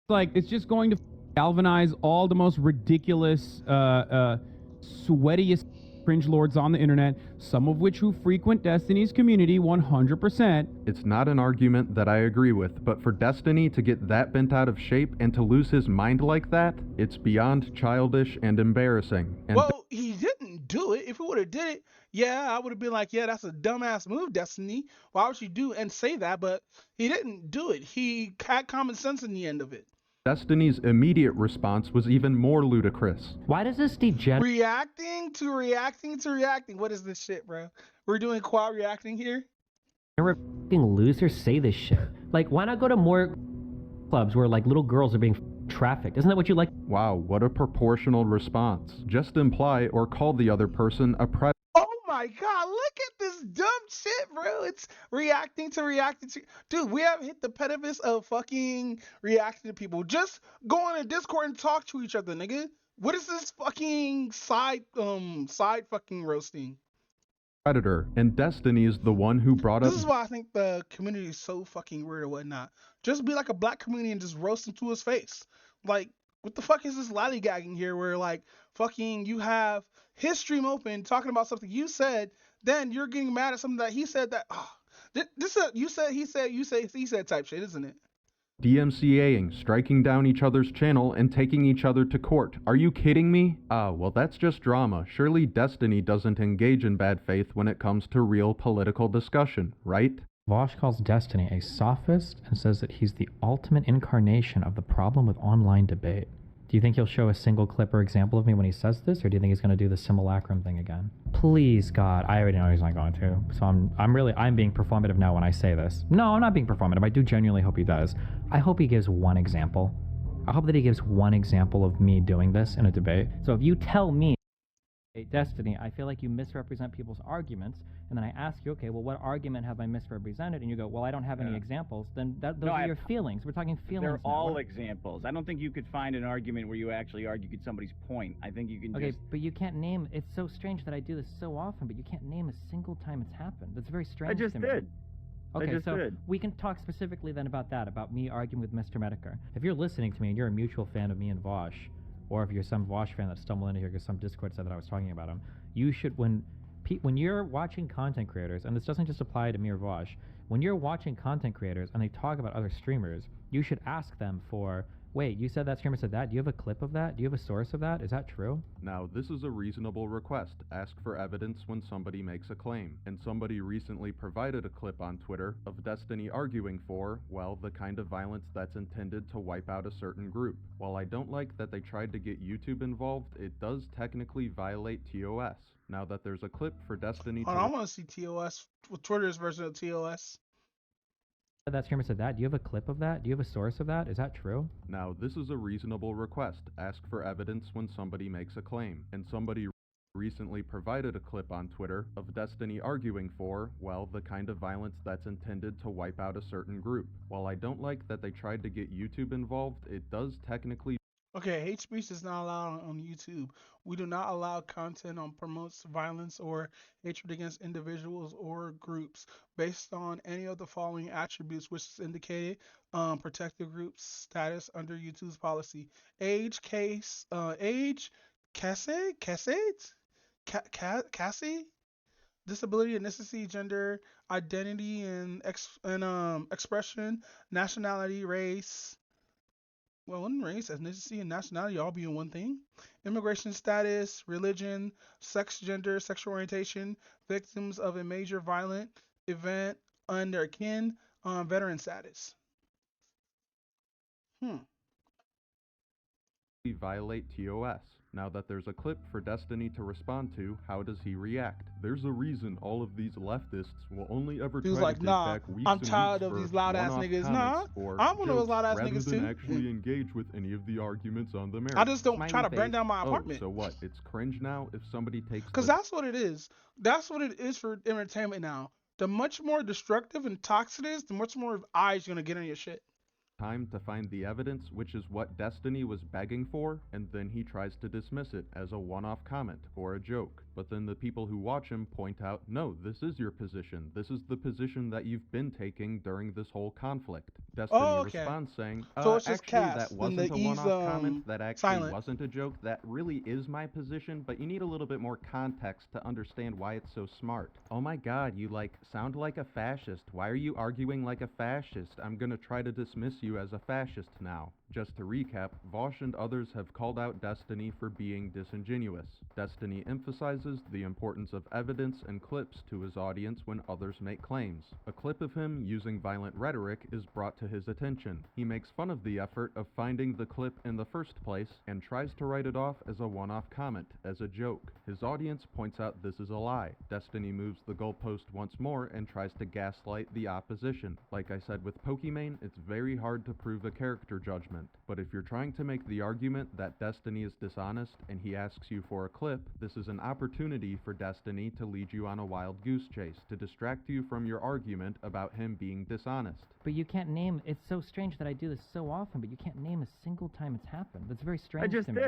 Like, it's just going to galvanize all the most ridiculous, sweatiest cringe lords on the internet, some of which who frequent Destiny's community 100%. It's not an argument that I agree with, but for Destiny to get that bent out of shape and to lose his mind like that, it's beyond childish and embarrassing. And well, he didn't do it. If he would have did it, yeah, I would have been like, yeah, that's a dumbass move, Destiny. Why would you do and say that? But he didn't do it. He had common sense in the end of it. Destiny's immediate response was even more ludicrous. Why does this degenerate? Reacting to reacting. What is this shit, bro? We're doing quad reacting here? Losers say this shit. Like, why not go to more clubs where like little girls are being trafficked? Isn't that what you like? Wow, what a proportional response. Just imply or call the other person a predator. Oh my god, look at this dumb shit, bro. It's reacting to. Dude, we haven't hit the precipice of fucking reacting to people. Just go on a Discord and talk to each other, nigga. What is this fucking side fucking roasting? Predator, and Destiny is the one who brought up. This is why I think the community is so fucking weird or whatnot. Just be like a black comedian and just roast him to his face. Like, what the fuck is this lollygagging here where like fucking you have his stream open talking about something you said, then you're getting mad at something that he said that this is you said he said you say he said type shit, isn't it? DMCAing, striking down each other's channel and taking each other to court. Are you kidding me? Ah, well that's just drama. Surely Destiny doesn't engage in bad faith when it comes to real political discussion, right? Vosh calls Destiny a sophist and says that he's the ultimate incarnation of the problem with online debate. Do you think he'll show a single clip or example of me when he says this, or do you think he's going to do the simulacrum thing again? Please, God. I already know he's not going to. So I'm being performative now when I say this. No, I'm not being performative. I do genuinely hope he does. I hope he gives one example. I hope that he gives one example of me doing this in a debate. So if you tell me, hey, Destiny, I feel like you misrepresent people's arguments, and then I ask you, okay, well, what argument have I misrepresented? And you go, well, I don't have any examples. Then those are your feelings. We're talking feelings. They're now. all examples. I don't think you could find an argument where you actually argued somebody's point. I think you can Okay, just... but you can't name, it's so strange that I do this so often, but you can't name a single time it's happened. That's very strange I just to me. did. Okay, I just so did. we can talk specifically then about that, about me arguing with Mr. Medicare. If you're listening to me and you're a mutual fan of me and Vosh, or if you're some Vosh fan that stumbled into here because some Discord said that I was talking about him, you should, when you're watching content creators, and this doesn't just apply to me or Vosh, when you're watching content creators and they talk about other streamers, you should ask them for, wait, you said that streamer said that? Do you have a clip of that? Do you have a source of that? Is that true? Now, this is a reasonable request. Ask for evidence when somebody makes a claim. And somebody recently provided a clip on Twitter of Destiny arguing for, well, the kind of violence that's intended to wipe out a certain group. While I don't like that they tried to get YouTube involved, it does technically violate TOS. Now that there's a clip for Destiny to... I want to see TOS, Twitter's version of TOS. That streamer said that. Do you have a clip of that? Do you have a source of that? Is that true? Now, this is a reasonable request. Ask for evidence when somebody makes a claim. And somebody recently provided a clip on Twitter of Destiny arguing for, well, the kind of violence that's intended to wipe out a certain group. While I don't like that they tried to get YouTube involved, it does technically... Okay, hate speech is not allowed on YouTube. We do not allow content on promotes violence or hatred against individuals or groups based on any of the following attributes, which is indicated protected group status under YouTube's policy: age, Cassie, disability, ethnicity, gender, identity, and expression, nationality, race. Well, wouldn't race, ethnicity, and nationality all be in one thing? Immigration status, religion, sex, gender, sexual orientation, victims of a major violent event, under kin, veteran status. violate TOS. Now that there's a clip for Destiny to respond to, how does he react? There's a reason all of these leftists will only ever try like, to take nah, back weeks I'm and tired weeks of these for loud-ass one-off niggas. comments Nah, or I'm one of those jokes loud-ass rather niggas than too. actually engage with any of the arguments on the merits. I just don't Smiley try to burn face. down my apartment. Oh, so what? It's cringe now if somebody takes Because the that's what it is. That's what it is for entertainment now. The much more destructive and toxic it is, the much more eyes you're going to get on your shit. time to find the evidence, which is what Destiny was begging for, and then he tries to dismiss it as a one-off comment or a joke. But then the people who watch him point out, no, this is your position. This is the position that you've been taking during this whole conflict. Destiny responds saying, so it's just actually, cast, that wasn't a one-off comment. That actually silent. wasn't a joke. That really is my position, but you need a little bit more context to understand why it's so smart. Oh my god, you sound like a fascist. Why are you arguing like a fascist? I'm gonna try to dismiss you as a fascist now. Just to recap, Vosh and others have called out Destiny for being disingenuous. Destiny emphasizes the importance of evidence and clips to his audience when others make claims. A clip of him using violent rhetoric is brought to his attention. He makes fun of the effort of finding the clip in the first place and tries to write it off as a one-off comment, as a joke. His audience points out this is a lie. Destiny moves the goalpost once more and tries to gaslight the opposition. Like I said with Pokimane, it's very hard to prove a character judgment. But if you're trying to make the argument that Destiny is dishonest and he asks you for a clip, this is an opportunity for Destiny to lead you on a wild goose chase, to distract you from your argument about him being dishonest. But you can't name, it's so strange that I do this so often, but you can't name a single time it's happened. That's very strange to me.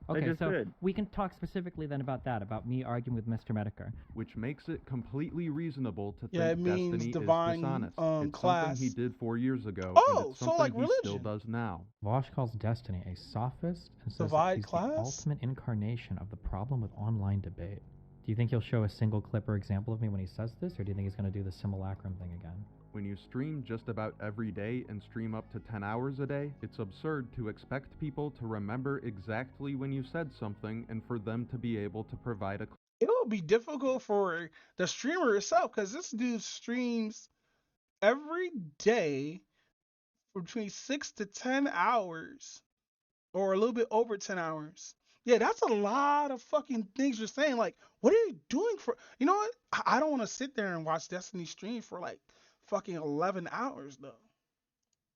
Okay, so we can talk specifically then about that, about me arguing with Mr. Medicare. Which makes it completely reasonable to Yeah, think it means Destiny divine, is dishonest. It's class. something he did 4 years ago, Oh, and it's so something like he religion. still does now. Vosh calls Destiny a sophist and says Divide that he's class? the ultimate incarnation of the problem with online debate. Do you think he'll show a single clip or example of me when he says this, or do you think he's going to do the simulacrum thing again? When you stream just about every day and stream up to 10 hours a day, it's absurd to expect people to remember exactly when you said something and for them to be able to provide a... It will be difficult for the streamer itself because this dude streams every day for between 6 to 10 hours or a little bit over 10 hours. Yeah, that's a lot of fucking things you're saying. Like, what are you doing for? You know what? I don't want to sit there and watch Destiny stream for like fucking 11 hours though.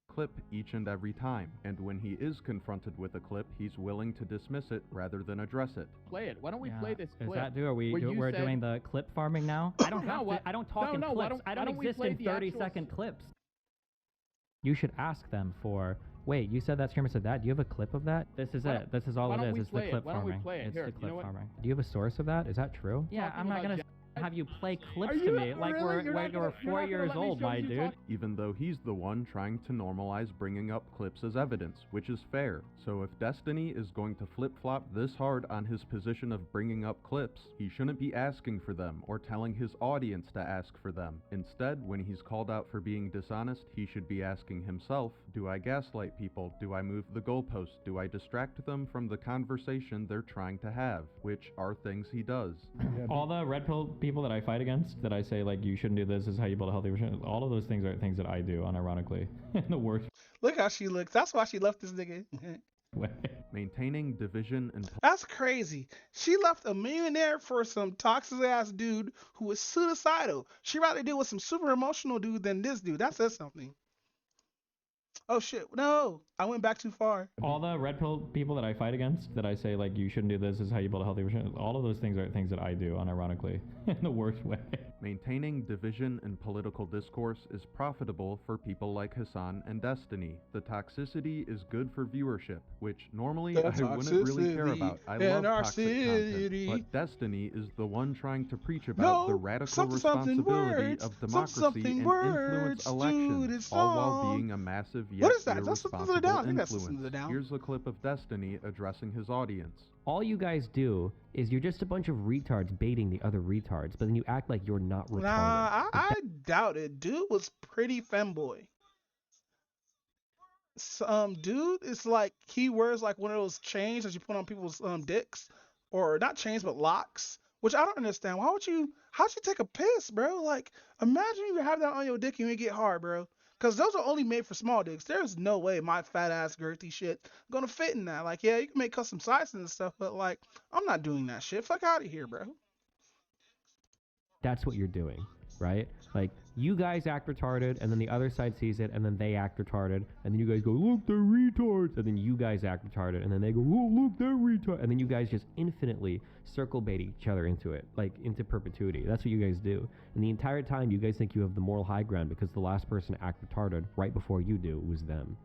Clip each and every time, and when he is confronted with a clip, he's willing to dismiss it rather than address it. Play it. Why don't we play this Is clip? that are we where you we're said- doing the clip farming now? I don't have to, I don't talk in no, why clips. don't- I why don't don't we exist play in the 30-second clips. You should ask them for. Wait, you said that streamer said that. Do you have a clip of that? This is Why it. don't- This is all why it don't is. we It's the play it? clip Why don't we farming. play it? It's Here, the you clip know what? farming. Do you have a source of that? Is that true? Yeah, Talking I'm not about gonna have you play clips to me like we're 4 years old, my dude. Even though he's the one trying to normalize bringing up clips as evidence, which is fair. So if Destiny is going to flip-flop this hard on his position of bringing up clips, he shouldn't be asking for them or telling his audience to ask for them. Instead, when he's called out for being dishonest, he should be asking himself, do I gaslight people? Do I move the goalposts? Do I distract them from the conversation they're trying to have? Which are things he does. All the red pill people that I fight against, that I say like you shouldn't do this, is how you build a healthy relationship. All of those things are things that I do unironically in the worst Look how she looks. That's why she left this nigga. way. Maintaining division and That's crazy. She left a millionaire for some toxic ass dude who was suicidal. She rather deal with some super emotional dude than this dude. That says something. Oh shit. No, I went back too far. All the red pill people that I fight against, that I say like you shouldn't do this, is how you build a healthy relationship. All of those things are things that I do unironically in the worst way. Maintaining division in political discourse is profitable for people like Hassan and Destiny. The toxicity is good for viewership, which normally The I wouldn't really care toxicity about. I in love our toxic city. content, but Destiny is the one trying to preach about the radical responsibility words. of democracy Something and words, influence elections, dude, it's all while all- being a massive yet What is that? Let's listen to the irresponsible down. I think that's listening influence. to the down. Here's a clip of Destiny addressing his audience. All you guys do is you're just a bunch of retards baiting the other retards, but then you act like you're not retarded. Nah, I doubt it. Dude was pretty femboy. Dude is like, he wears like one of those chains that you put on people's dicks, or not chains but locks, which I don't understand. How'd you take a piss, bro? Like, imagine you have that on your dick and you get hard, bro. Because those are only made for small dicks. There's no way my fat ass girthy shit gonna fit in that. Like, yeah, you can make custom sizes and stuff, but like, I'm not doing that shit. Fuck out of here, bro. That's what you're doing, right? Like, you guys act retarded, and then the other side sees it, and then they act retarded, and then you guys go, look, they're retards, and then you guys act retarded, and then they go, oh, look, they're retarded, and then you guys just infinitely circle bait each other into it, like, into perpetuity. That's what you guys do. And the entire time, you guys think you have the moral high ground because the last person to act retarded right before you do was them.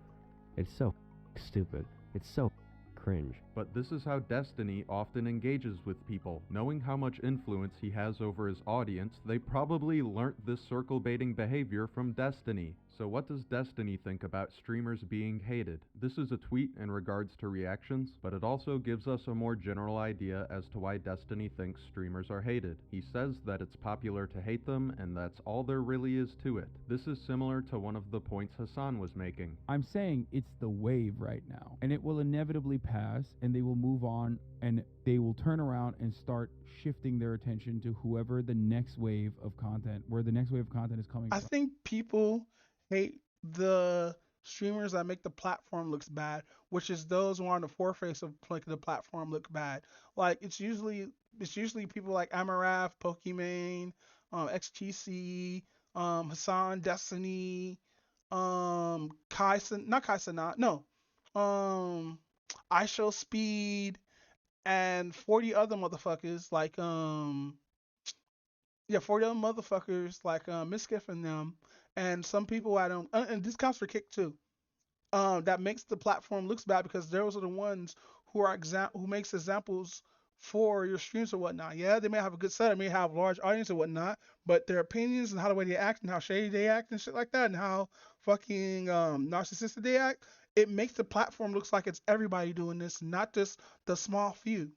It's so stupid. It's so cringe. But this is how Destiny often engages with people. Knowing how much influence he has over his audience, they probably learnt this circle baiting behavior from Destiny. So what does Destiny think about streamers being hated? This is a tweet in regards to reactions, but it also gives us a more general idea as to why Destiny thinks streamers are hated. He says that it's popular to hate them, and that's all there really is to it. This is similar to one of the points Hassan was making. I'm saying it's the wave right now, and it will inevitably pass, and they will move on, and they will turn around and start shifting their attention to whoever the next wave of content, where the next wave of content is coming I from. think people hate the streamers that make the platform looks bad, which is those who are on the foreface of making the platform look bad. Like, it's usually people like Amarath, Pokimane, XTC, Hassan, Destiny, I Show Speed, and 40 other motherfuckers like 40 other motherfuckers like Miskiff and them, and some people I don't, and this counts for Kick too. That makes the platform looks bad because those are the ones who makes examples for your streams or whatnot. Yeah, they may have a good setup, may have a large audience or whatnot, but their opinions and how the way they act and how shady they act and shit like that, and how fucking narcissistic they act, it makes the platform looks like it's everybody doing this, not just the small few.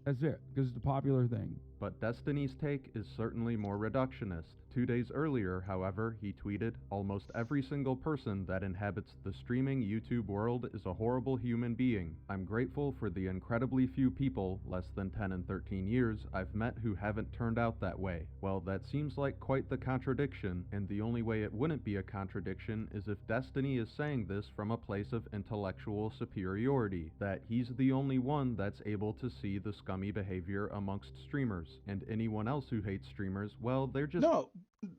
That's it, because it's a popular thing. but Destiny's take is certainly more reductionist. 2 days earlier, however, he tweeted, "Almost every single person that inhabits the streaming YouTube world is a horrible human being. I'm grateful for the incredibly few people, less than 10 and 13 years, I've met who haven't turned out that way." Well, that seems like quite the contradiction, and the only way it wouldn't be a contradiction is if Destiny is saying this from a place of intellectual superiority, that he's the only one that's able to see the scummy behavior amongst streamers, and anyone else who hates streamers, well, they're just... No,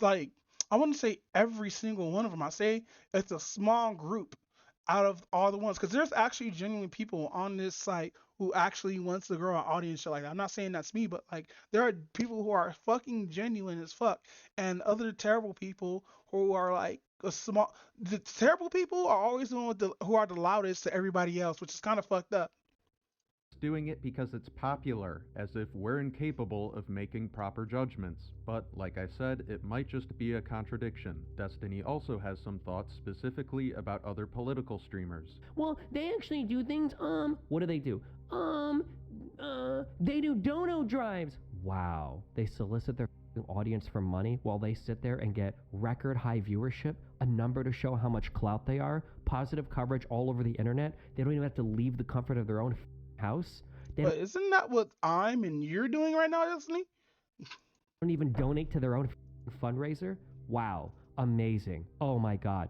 like, I wouldn't say every single one of them. I say it's a small group out of all the ones, because there's actually genuine people on this site who actually wants to grow an audience, shit like that. I'm not saying that's me, but like there are people who are fucking genuine as fuck, and other terrible people who are like the terrible people are always the one who are the loudest to everybody else, which is kind of fucked up. Doing it because it's popular, as if we're incapable of making proper judgments. But, like I said, it might just be a contradiction. Destiny also has some thoughts specifically about other political streamers. Well, they actually do things, what do? They do dono drives. Wow. They solicit their audience for money while they sit there and get record high viewership, a number to show how much clout they are, positive coverage all over the internet. They don't even have to leave the comfort of their own house. But isn't that what I'm and you're doing right now, Destiny? Don't even donate to their own fundraiser? Wow. Amazing. Oh my god.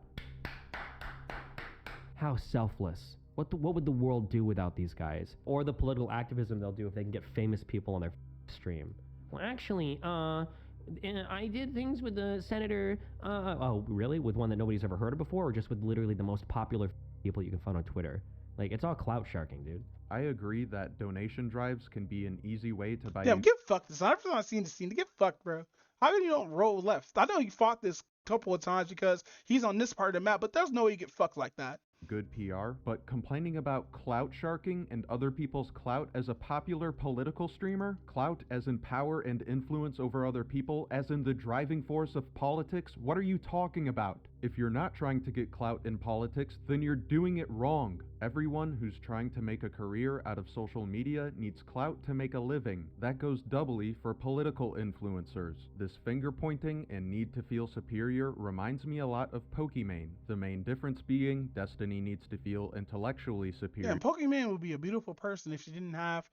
How selfless. What would the world do without these guys? Or the political activism they'll do if they can get famous people on their stream. Well, actually, I did things with the senator, oh, really? With one that nobody's ever heard of before, or just with literally the most popular people you can find on Twitter? Like, it's all clout sharking, dude. I agree that donation drives can be an easy way to buy... Yeah, get fucked this. I've not seen this scene. Get fucked, bro. How come you don't roll left? I know you fought this a couple of times because he's on this part of the map, but there's no way you get fucked like that. Good PR, but complaining about clout sharking and other people's clout as a popular political streamer, clout as in power and influence over other people, as in the driving force of politics, what are you talking about? If you're not trying to get clout in politics, then you're doing it wrong. Everyone who's trying to make a career out of social media needs clout to make a living. That goes doubly for political influencers. This finger pointing and need to feel superior reminds me a lot of Pokimane, the main difference being Destiny needs to feel intellectually superior. Yeah, Pokimane would be a beautiful person if she didn't have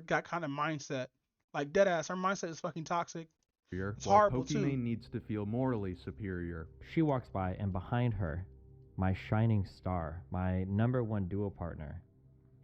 that kind of mindset. Like, deadass, her mindset is fucking toxic. It's horrible too. Pokimane needs to feel morally superior. She walks by, and behind her, my shining star, my #1 duo partner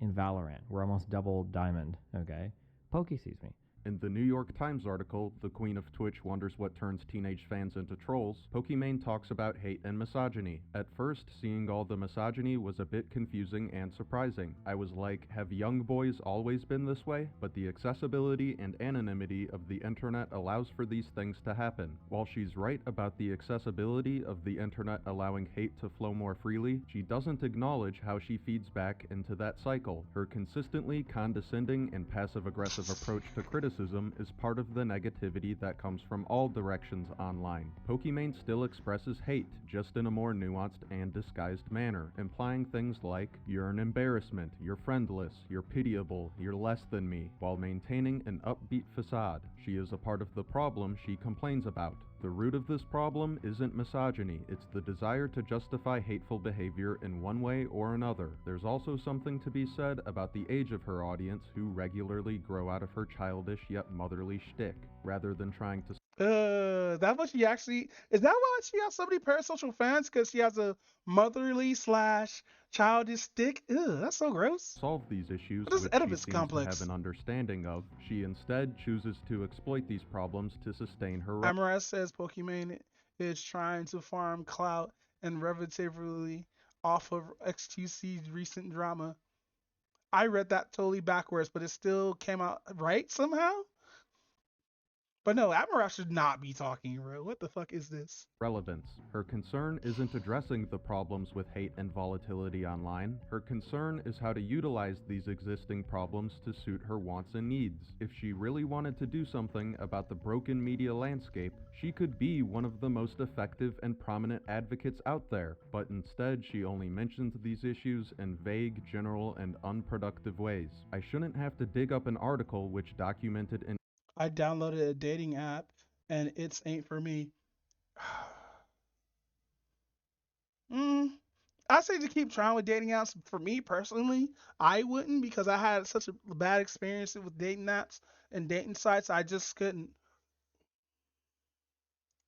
in Valorant. We're almost double diamond, okay? Pokey sees me. In the New York Times article, "The Queen of Twitch Wonders What Turns Teenage Fans into Trolls," Pokimane talks about hate and misogyny. At first, seeing all the misogyny was a bit confusing and surprising. I was like, have young boys always been this way? But the accessibility and anonymity of the internet allows for these things to happen. While she's right about the accessibility of the internet allowing hate to flow more freely, she doesn't acknowledge how she feeds back into that cycle. Her consistently condescending and passive-aggressive approach to criticism is part of the negativity that comes from all directions online. Pokimane still expresses hate, just in a more nuanced and disguised manner, implying things like, "You're an embarrassment, you're friendless, you're pitiable, you're less than me," while maintaining an upbeat facade. She is a part of the problem she complains about. The root of this problem isn't misogyny, it's the desire to justify hateful behavior in one way or another. There's also something to be said about the age of her audience who regularly grow out of her childish yet motherly shtick, rather than trying to... That what she actually... Is that why she has so many parasocial fans? Because she has a motherly / childish stick? Ew, that's so gross. Solve these issues, What is which Oedipus she seems complex? to have an understanding of. She instead chooses to exploit these problems to sustain her... Amaras says Pokimane is trying to farm clout and relatively off of XQC's recent drama. I read that totally backwards, but it still came out right somehow? But no, Amaras should not be talking, bro. What the fuck is this? Relevance. Her concern isn't addressing the problems with hate and volatility online. Her concern is how to utilize these existing problems to suit her wants and needs. If she really wanted to do something about the broken media landscape, she could be one of the most effective and prominent advocates out there, but instead she only mentions these issues in vague, general, and unproductive ways. I shouldn't have to dig up an article which documented an... I downloaded a dating app and it's ain't for me. I say to keep trying with dating apps. For me personally, I wouldn't, because I had such a bad experience with dating apps and dating sites. I just couldn't.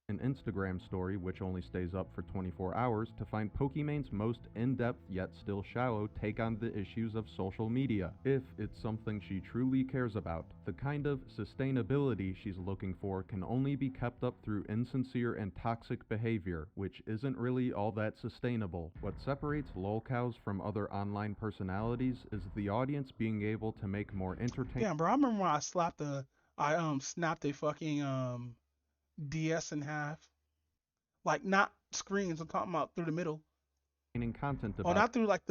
An Instagram story which only stays up for 24 hours to find Pokemon's most in-depth yet still shallow take on the issues of social media, if it's something she truly cares about. The kind of sustainability she's looking for can only be kept up through insincere and toxic behavior, which isn't really all that sustainable. What separates lolcows from other online personalities is the audience being able to make more entertaining. Damn, bro, I remember when I snapped a fucking DS in half. Like, not screens, I'm talking about through the middle. Content Oh, not through like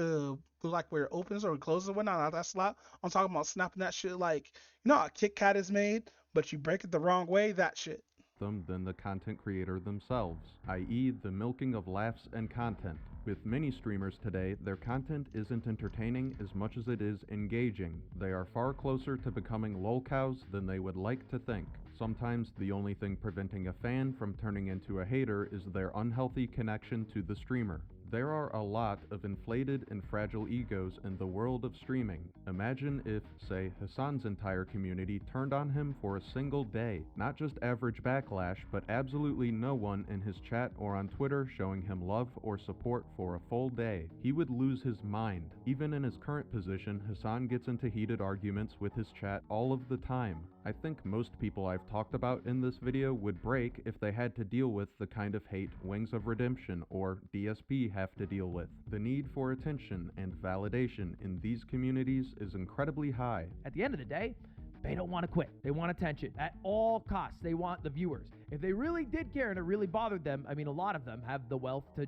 where it opens or closes or whatnot, not that slot. I'm talking about snapping that shit like, you know how a Kit Kat is made, but you break it the wrong way, that shit. Them than the content creator themselves, i.e. the milking of laughs and content. With many streamers today, their content isn't entertaining as much as it is engaging. They are far closer to becoming lolcows than they would like to think. Sometimes the only thing preventing a fan from turning into a hater is their unhealthy connection to the streamer. There are a lot of inflated and fragile egos in the world of streaming. Imagine if, say, Hassan's entire community turned on him for a single day. Not just average backlash, but absolutely no one in his chat or on Twitter showing him love or support for a full day. He would lose his mind. Even in his current position, Hassan gets into heated arguments with his chat all of the time. I think most people I've talked about in this video would break if they had to deal with the kind of hate Wings of Redemption or DSP have to deal with. The need for attention and validation in these communities is incredibly high. At the end of the day, they don't want to quit. They want attention at all costs. They want the viewers. If they really did care and it really bothered them, I mean, a lot of them have the wealth to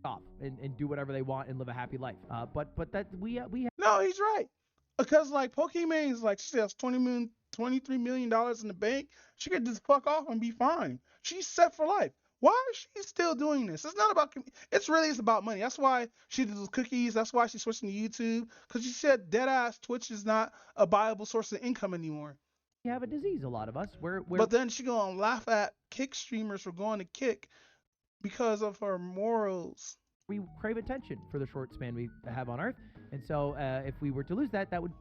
off and do whatever they want and live a happy life. But that we have. No, he's right. Because like Pokemon's like, she has $23 million in the bank. She could just fuck off and be fine. She's set for life. Why is she still doing this? It's not about, it's about money. That's why she did those cookies. That's why she's switching to YouTube. Because she said deadass Twitch is not a viable source of income anymore. We have a disease, a lot of us. But then she gonna laugh at Kick streamers for going to Kick because of her morals. We crave attention for the short span we have on Earth. And so if we were to lose that, that would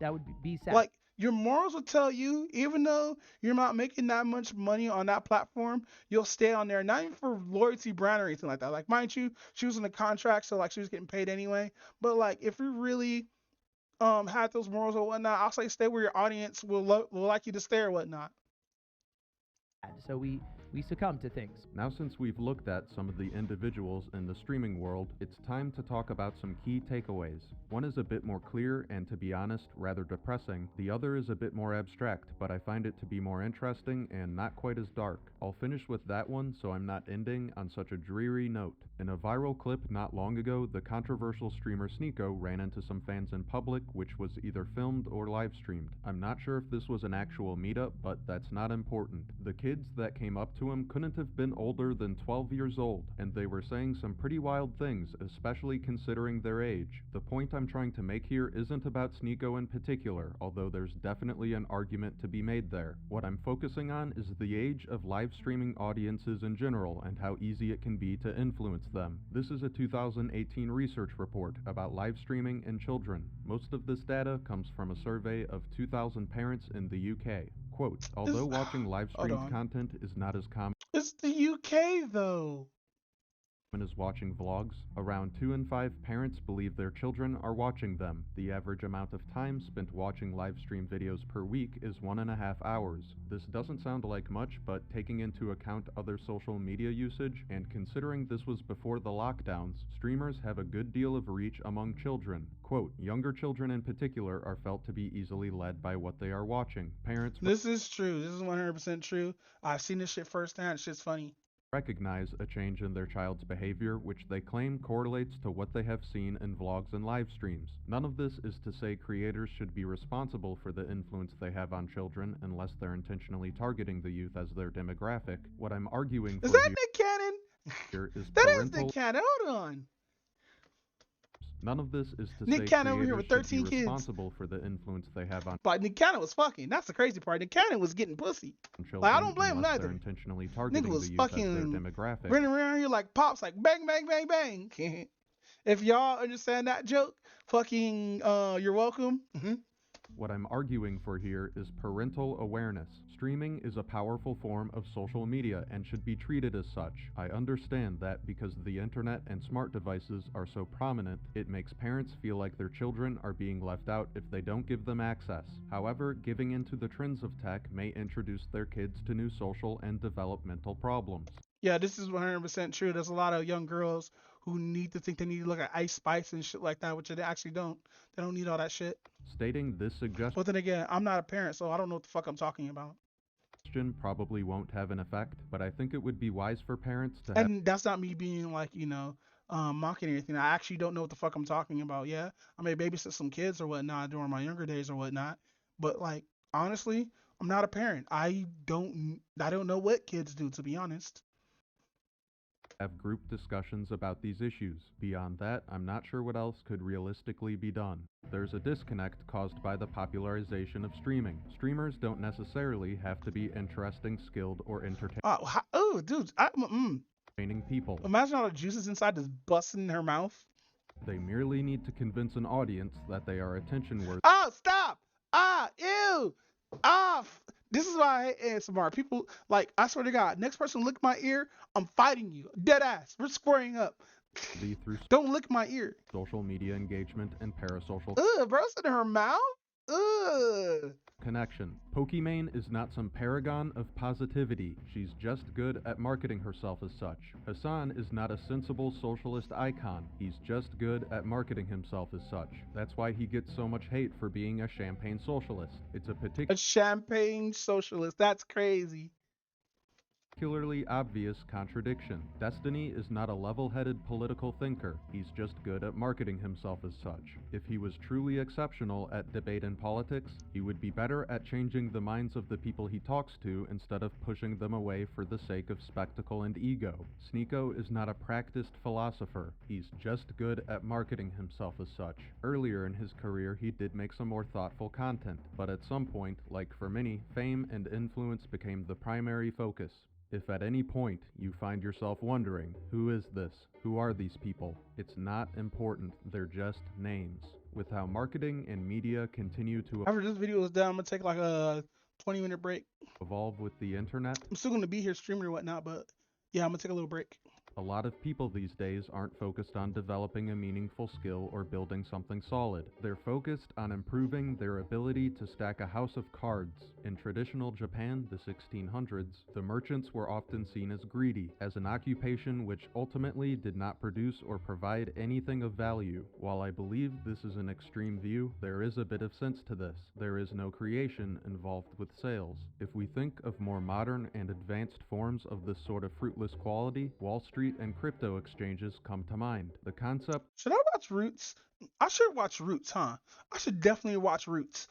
be sad. Like, your morals will tell you, even though you're not making that much money on that platform, you'll stay on there. Not even for loyalty brand or anything like that. Like, mind you, she was in a contract, so like she was getting paid anyway. But like, if you really had those morals or whatnot, I'll say stay where your audience will like you to stay or whatnot. So we succumb to things. Now, since we've looked at some of the individuals in the streaming world, it's time to talk about some key takeaways. One is a bit more clear and, to be honest, rather depressing. The other is a bit more abstract, but I find it to be more interesting and not quite as dark. I'll finish with that one so I'm not ending on such a dreary note. In a viral clip not long ago, the controversial streamer Sneako ran into some fans in public, which was either filmed or live streamed. I'm not sure if this was an actual meetup, but that's not important. The kids that came up to him couldn't have been older than 12 years old, and they were saying some pretty wild things, especially considering their age. The point I'm trying to make here isn't about Sneako in particular, although there's definitely an argument to be made there. What I'm focusing on is the age of live streaming audiences in general and how easy it can be to influence them. This is a 2018 research report about live streaming and children. Most of this data comes from a survey of 2,000 parents in the UK. Quote, although watching live streamed content is not as common It's the UK though. as watching vlogs, around 2 in 5 parents believe their children are watching them. The average amount of time spent watching live stream videos per week is 1.5 hours. This doesn't sound like much, but taking into account other social media usage, and considering this was before the lockdowns, streamers have a good deal of reach among children. Quote, younger children in particular are felt to be easily led by what they are watching. Parents This is true. This is 100% true. I've seen this shit firsthand. Shit's funny. Recognize a change in their child's behavior which they claim correlates to what they have seen in vlogs and live streams. None of this is to say creators should be responsible for the influence they have on children unless they're intentionally targeting the youth as their demographic. What I'm arguing for Is that Nick Cannon? here is That is parental Nick Cannon. Hold on. None of this is to Nick say Cannon over here with creators should 13 be kids. responsible for the influence they have on But Nick Cannon was fucking. That's the crazy part. Nick Cannon was getting pussy. children Like, I don't blame him unless they're either. intentionally Nigga targeting was the youth as their fucking demographic. running around here like pops, like bang, bang, bang, bang. If y'all understand that joke, fucking, you're welcome. What I'm arguing for here is parental awareness. Streaming is a powerful form of social media and should be treated as such. I understand that because the internet and smart devices are so prominent, it makes parents feel like their children are being left out if they don't give them access. However, giving into the trends of tech may introduce their kids to new social and developmental problems. Yeah, this is 100% true. There's a lot of young girls who need to think they need to look at Ice Spice and shit like that, which they actually don't. They don't need all that shit. Stating this suggestion But then again, I'm not a parent, so I don't know what the fuck I'm talking about. probably won't have an effect, but I think it would be wise for parents to have And that's not me being like, mocking or anything. I actually don't know what the fuck I'm talking about. Yeah, I may babysit some kids or whatnot during my younger days or whatnot. But like, honestly, I'm not a parent. I don't know what kids do, to be honest. group discussions about these issues. Beyond that, I'm not sure what else could realistically be done. There's a disconnect caused by the popularization of streaming. Streamers don't necessarily have to be interesting, skilled, or Dude, entertaining people. Imagine all the juices inside just busting in her mouth. They merely need to convince an audience that they are attention worthy. Oh, stop! Ew! This is why I hate ASMR. People, like, I swear to God, next person lick my ear, I'm fighting you. Dead ass. We're squaring up. Through Don't lick my ear. social media engagement and parasocial Bro, it's in her mouth? connection. Pokimane is not some paragon of positivity. She's just good at marketing herself as such. Hassan is not a sensible socialist icon. He's just good at marketing himself as such. That's why he gets so much hate for being a champagne socialist. It's A champagne socialist. That's crazy. particularly obvious contradiction. Destiny is not a level-headed political thinker. He's just good at marketing himself as such. If he was truly exceptional at debate and politics, he would be better at changing the minds of the people he talks to instead of pushing them away for the sake of spectacle and ego. Sneeko is not a practiced philosopher. He's just good at marketing himself as such. Earlier in his career, he did make some more thoughtful content, but at some point, like for many, fame and influence became the primary focus. If at any point you find yourself wondering, who is this? Who are these people? It's not important. They're just names. With how marketing and media continue to After this video is done, I'm going to take like a 20-minute break. evolve with the internet, I'm still going to be here streaming or whatnot, but yeah, I'm going to take a little break. a lot of people these days aren't focused on developing a meaningful skill or building something solid. They're focused on improving their ability to stack a house of cards. In traditional Japan, the 1600s, the merchants were often seen as greedy, as an occupation which ultimately did not produce or provide anything of value. While I believe this is an extreme view, there is a bit of sense to this. There is no creation involved with sales. If we think of more modern and advanced forms of this sort of fruitless quality, Wall Street and crypto exchanges come to mind. The concept Should I watch Roots? I should watch Roots, huh? I should definitely watch Roots.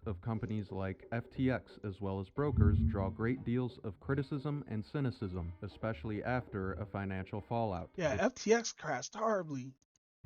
of companies like FTX as well as brokers draw great deals of criticism and cynicism, especially after a financial fallout. Yeah, FTX crashed horribly.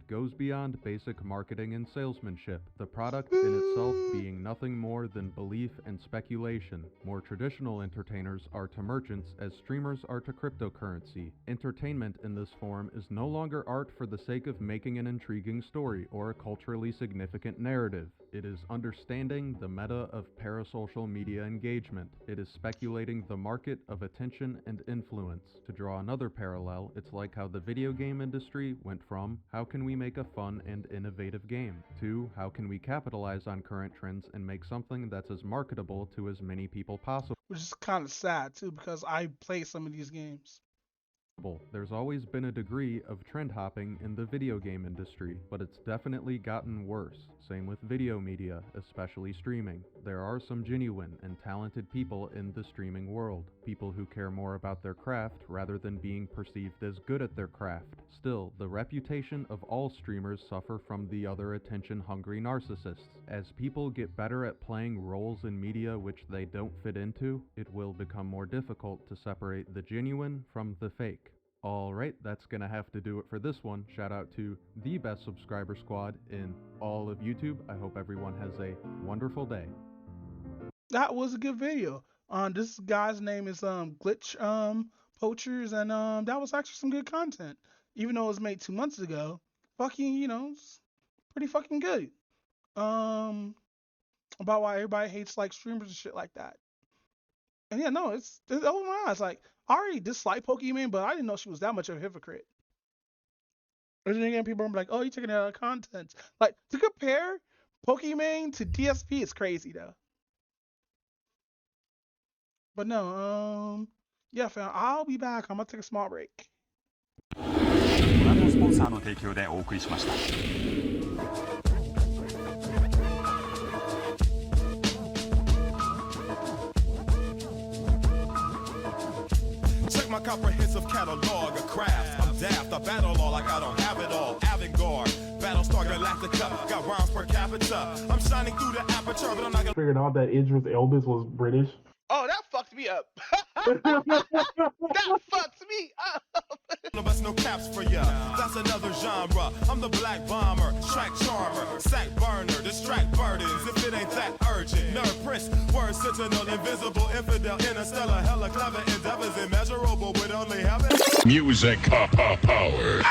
Goes beyond basic marketing and salesmanship, the product in itself being nothing more than belief and speculation. More traditional entertainers are to merchants as streamers are to cryptocurrency. Entertainment in this form is no longer art for the sake of making an intriguing story or a culturally significant narrative. It is understanding the meta of parasocial media engagement. It is speculating the market of attention and influence. To draw another parallel, it's like how the video game industry went from, how can we make a fun and innovative game, to how can we capitalize on current trends and make something that's as marketable to as many people possible. Which is kind of sad too, because I play some of these games. There's always been a degree of trend hopping in the video game industry, but it's definitely gotten worse. Same with video media, especially streaming. There are some genuine and talented people in the streaming world, people who care more about their craft rather than being perceived as good at their craft. Still, the reputation of all streamers suffer from the other attention-hungry narcissists. As people get better at playing roles in media which they don't fit into, it will become more difficult to separate the genuine from the fake. Alright, that's gonna have to do it for this one. Shout out to the best subscriber squad in all of YouTube. I hope everyone has a wonderful day. That was a good video. This guy's name is Glitch Poachers, and that was actually some good content. Even though it was made 2 months ago, fucking, it's pretty fucking good. About why everybody hates like streamers and shit like that. And yeah, no, it's opened my eyes. Like, I already dislike Pokimane, but I didn't know she was that much of a hypocrite. And then again, people are like, oh, you're taking it out of context. Like, to compare Pokimane to DSP is crazy, though. But no, yeah, fam, I'll be back. I'm gonna take a small break. ご覧のスポンサーの提供でお送りしました。Check my comprehensive catalog of crafts. I'm daft, I battle all like I don't have it all. Avangard, Battlestar Galactica, got rhymes per capita. I'm shining through the aperture, but I'm not gonna. Figured out that Idris Elba was British. Oh, that fucked me up. That fucked me up. No best no caps for ya. That's another genre. I'm the black bomber, track charmer, sack burner, distract burdens. If it ain't that urgent, nerve prince, word sentinel, invisible, infidel, interstellar, hella clever endeavors, immeasurable with only heaven. Music power.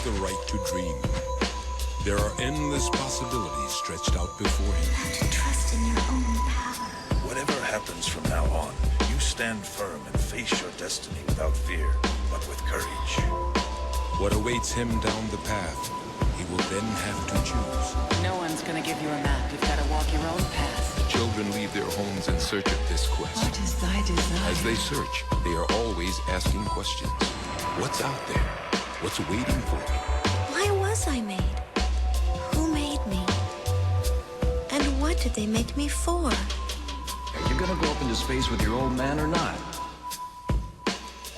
The right to dream. There are endless possibilities stretched out before him. You have to trust in your own power. Whatever happens from now on, you stand firm and face your destiny without fear, but with courage. What awaits him down the path, he will then have to choose. No one's gonna give you a map. You've got to walk your own path. The children leave their homes in search of this quest. What is thy desire? As they search, they are always asking questions. What's out there? What's waiting for me? Why was I made? Who made me? And what did they make me for? Are you gonna go up into space with your old man or not?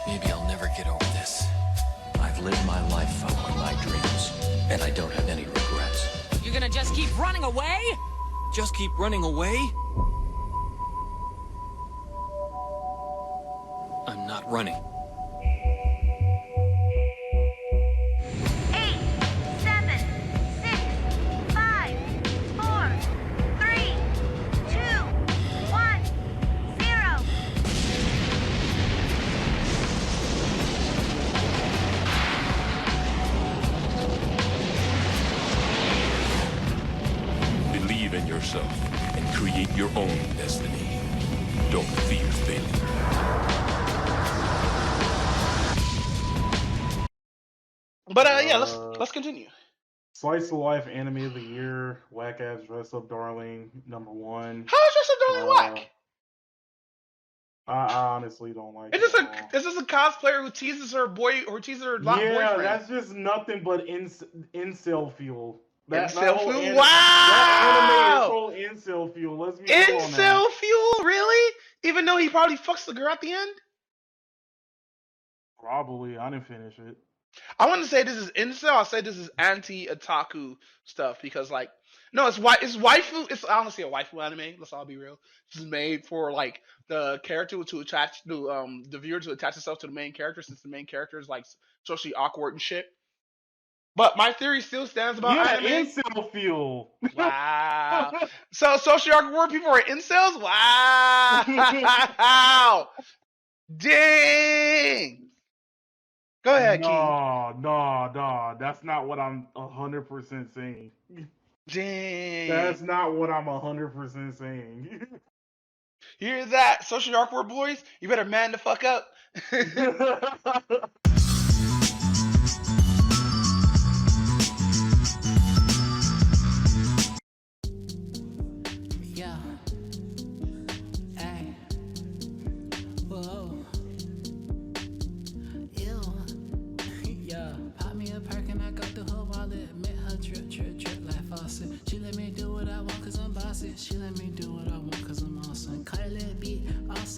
Maybe I'll never get over this. I've lived my life following my dreams, and I don't have any regrets. You're gonna just keep running away? Just keep running away? I'm not running. 8, 7, 6, 5, 4, 3, 2, 1, 0. Believe in yourself and create your own destiny. Don't fear failure. But yeah, let's continue. Slice of Life Anime of the Year, Whack Ass Dress Up Darling, #1. How is Dress Up Darling whack? I honestly don't like it. Is this a cosplayer who teases her boy or teases her boyfriend? Yeah, that's just nothing but incel fuel. Incel fuel? That Wow! anime is whole incel fuel. Let's be real on that. Incel fuel? Really? Even though he probably fucks the girl at the end? Probably. I didn't finish it. I wouldn't say this is incel. I'll say this is anti-otaku stuff because, like, no, it's waifu. It's honestly a waifu anime. Let's all be real. This is made for like the character to attach the viewer to attach itself to the main character, since the main character is like socially awkward and shit. But my theory still stands about anime. Incel fuel. Wow. So socially awkward people are incels? Wow. Dang. Go ahead, King. No. That's not what I'm 100% saying. Dang. That's not what I'm 100% saying. You hear that, socially awkward boys? You better man the fuck up. Yeah.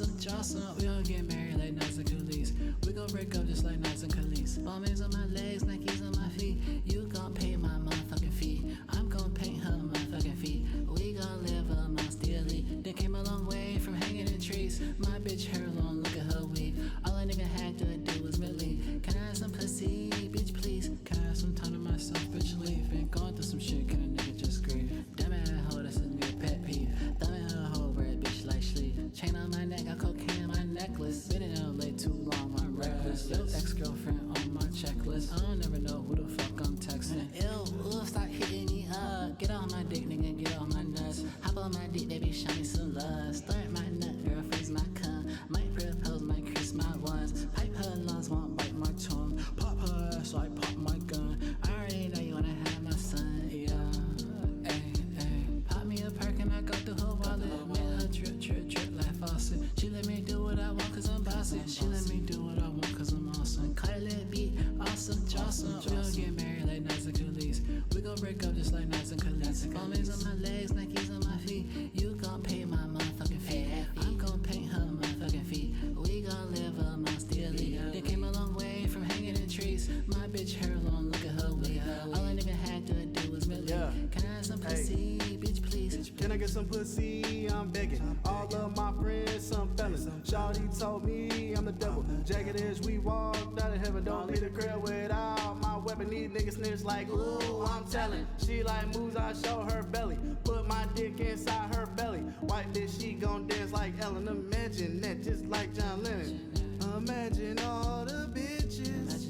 awesome, jawsome. We gon' get married like Nas and Khalees. We gon' break up just like Nas and Khalees. Bombings on my legs, Nikes on my feet. You gon' paint my motherfucking feet. I'm gon' paint her motherfucking feet. We gon' live amongst the elite. They came a long way from hanging in trees. My bitch hair long, look at her weave. All a nigga had to do was believe. Can I have some pussy, bitch, please? Can I have some time to myself, bitch, leave? Been going through some shit, can a nigga just grieve? Damn it, that hoe, that's a nigga pet peeve. Thumb in her hoe, red bitch like sleeve. Chain on my neck, got cocaine on my necklace. Been in LA too long, I'm reckless. Yo, ex-girlfriend on my checklist. I don't never know who the fuck I'm texting. Ew, start hitting me up. Get off my dick, nigga, get off my nuts. Hop on my dick, baby, show me some love. Start my nut, girl, freeze my cunt. Might propose, might kiss my ones. Pipe her lungs, won't bite my tongue. Pop her ass, so I pop my gun. I already know you wanna have my son, yeah. Ayy. Pop me a perk and I go through her wallet. Make her drip, drip, drip like faucet. She let me do what I want cause I'm bossy. She let me do what I want cause I'm awesome. Cut a little beat, awesome, jawsome. We gon' get married like Nas and Khalees. We gon' break up just like Nas and Khalees. Bombings on my legs, Nikes on my feet. You gon' paint my motherfucking feet. I'm gon' paint her motherfucking feet. We gon' live amongst the elite. They came a long way from hanging in trees. My bitch hair long, look at her weave. All a nigga had to do was believe. Can I have some pussy, bitch, please? Can I get some pussy? I'm begging. All of my friends, some fellas. Shawty told me I'm the devil. Jagged edge, we walked out of heaven. Don't leave the crib without my weapon. These niggas snitch like, ooh, I'm telling. She like moves, I show her belly. Put my dick inside her belly. White bitch, she gon' dance like Ellen. Imagine that, just like John Lennon. Imagine all the bitches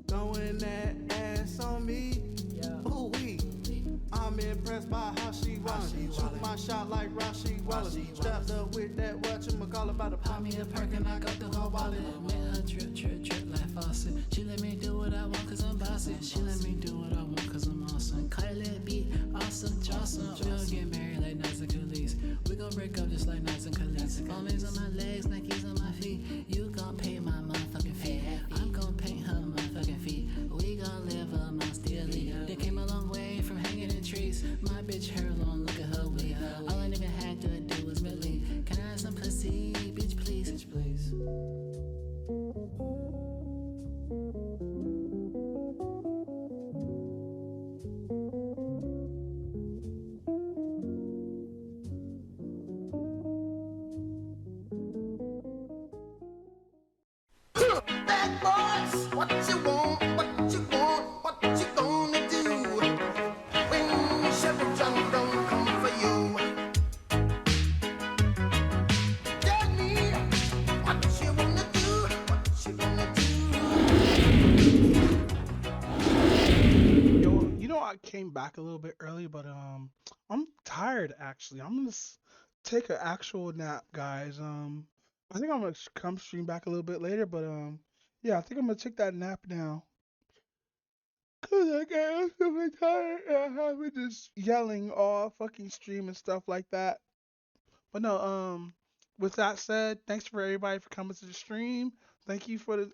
throwing that ass on me. Ooh wee. I'm impressed by how she wallin'. Shoot my shot like Rashi Wallace. Strapped up with that whatchamacallit about to pop me a perk and I go through her wallet. Make her drip, drip, drip like faucet. She let me do what I want cause I'm bossy. She let me do what I want cause I'm awesome. Cut a little beat, awesome, jawsome. We gon' get married like Nas and Khalees. We gon' break up just like Nas and Khalees. Bombings on my legs, Nikes on my feet. You gon' paint my motherfucking feet. I'm gon' paint her motherfucking feet. We gon' live amongst the elite. They came a long way from hanging in trees. My bitch hair long, look at her weave. All a nigga had to do was believe. Can I have some pussy, bitch, please? Bitch, please. Bad boys, what you want, what you want, what you gonna do when Chevy John don't come for you? Tell me what you wanna do, what you gonna do. Yo, you know I came back a little bit early, but I'm tired actually. I'm gonna take an actual nap, guys. I think I'm gonna come stream back a little bit later, but yeah, I think I'm gonna take that nap now. Cause I get super tired and I have just yelling all fucking stream and stuff like that. But no, with that said, thanks for everybody for coming to the stream. Thank you for the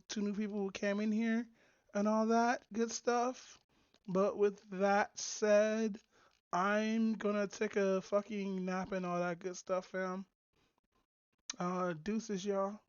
2 new people who came in here and all that good stuff. But with that said, I'm gonna take a fucking nap and all that good stuff, fam. Deuces, y'all.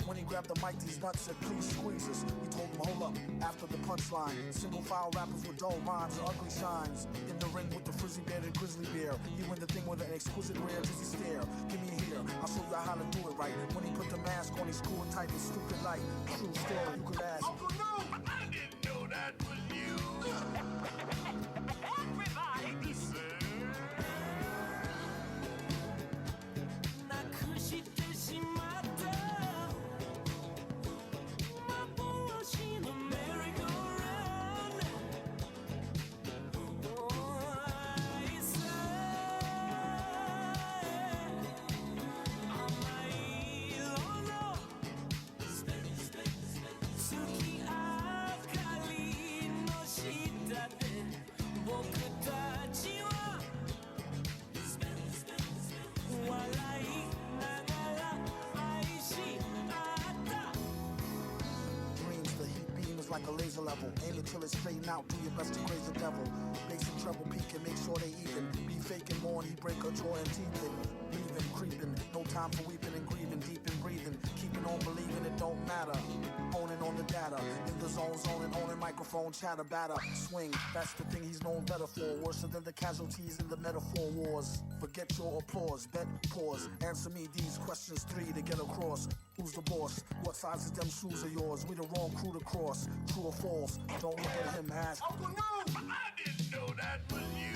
When he grabbed the mic, these nuts said, please squeeze us. We told him, hold up, after the punchline. Single file rappers with dull rhymes and ugly shines. In the ring with the frizzy beard and grizzly bear. You win the thing with an exquisite rare dizzy stare. Give me a here, I'll show you how to do it right. When he put the mask on, he screwed tight and stupid like. True story, you could ask. Uncle No! I didn't know that was you. Everybody be like a laser level. Aim it till it's straighten out, do your best to graze the devil. Bass and treble peak and make sure they even. Be faking more and he break her jaw and teeth in. Leaving, creeping, no time for weeping and grieving. Deep in breathing, keeping on believing it don't matter. Owning on the data, in the zone, zoning, owning microphone, chatter, batter, swing. That's the thing he's known better for. Worse than the casualties in the metaphor wars. Forget your applause, bet, pause. Answer me these questions 3 to get across. Who's the boss? What size of them shoes are yours? We the wrong crew to cross. True or false? Don't look at him, ask. Uncle, no! I didn't know that was you.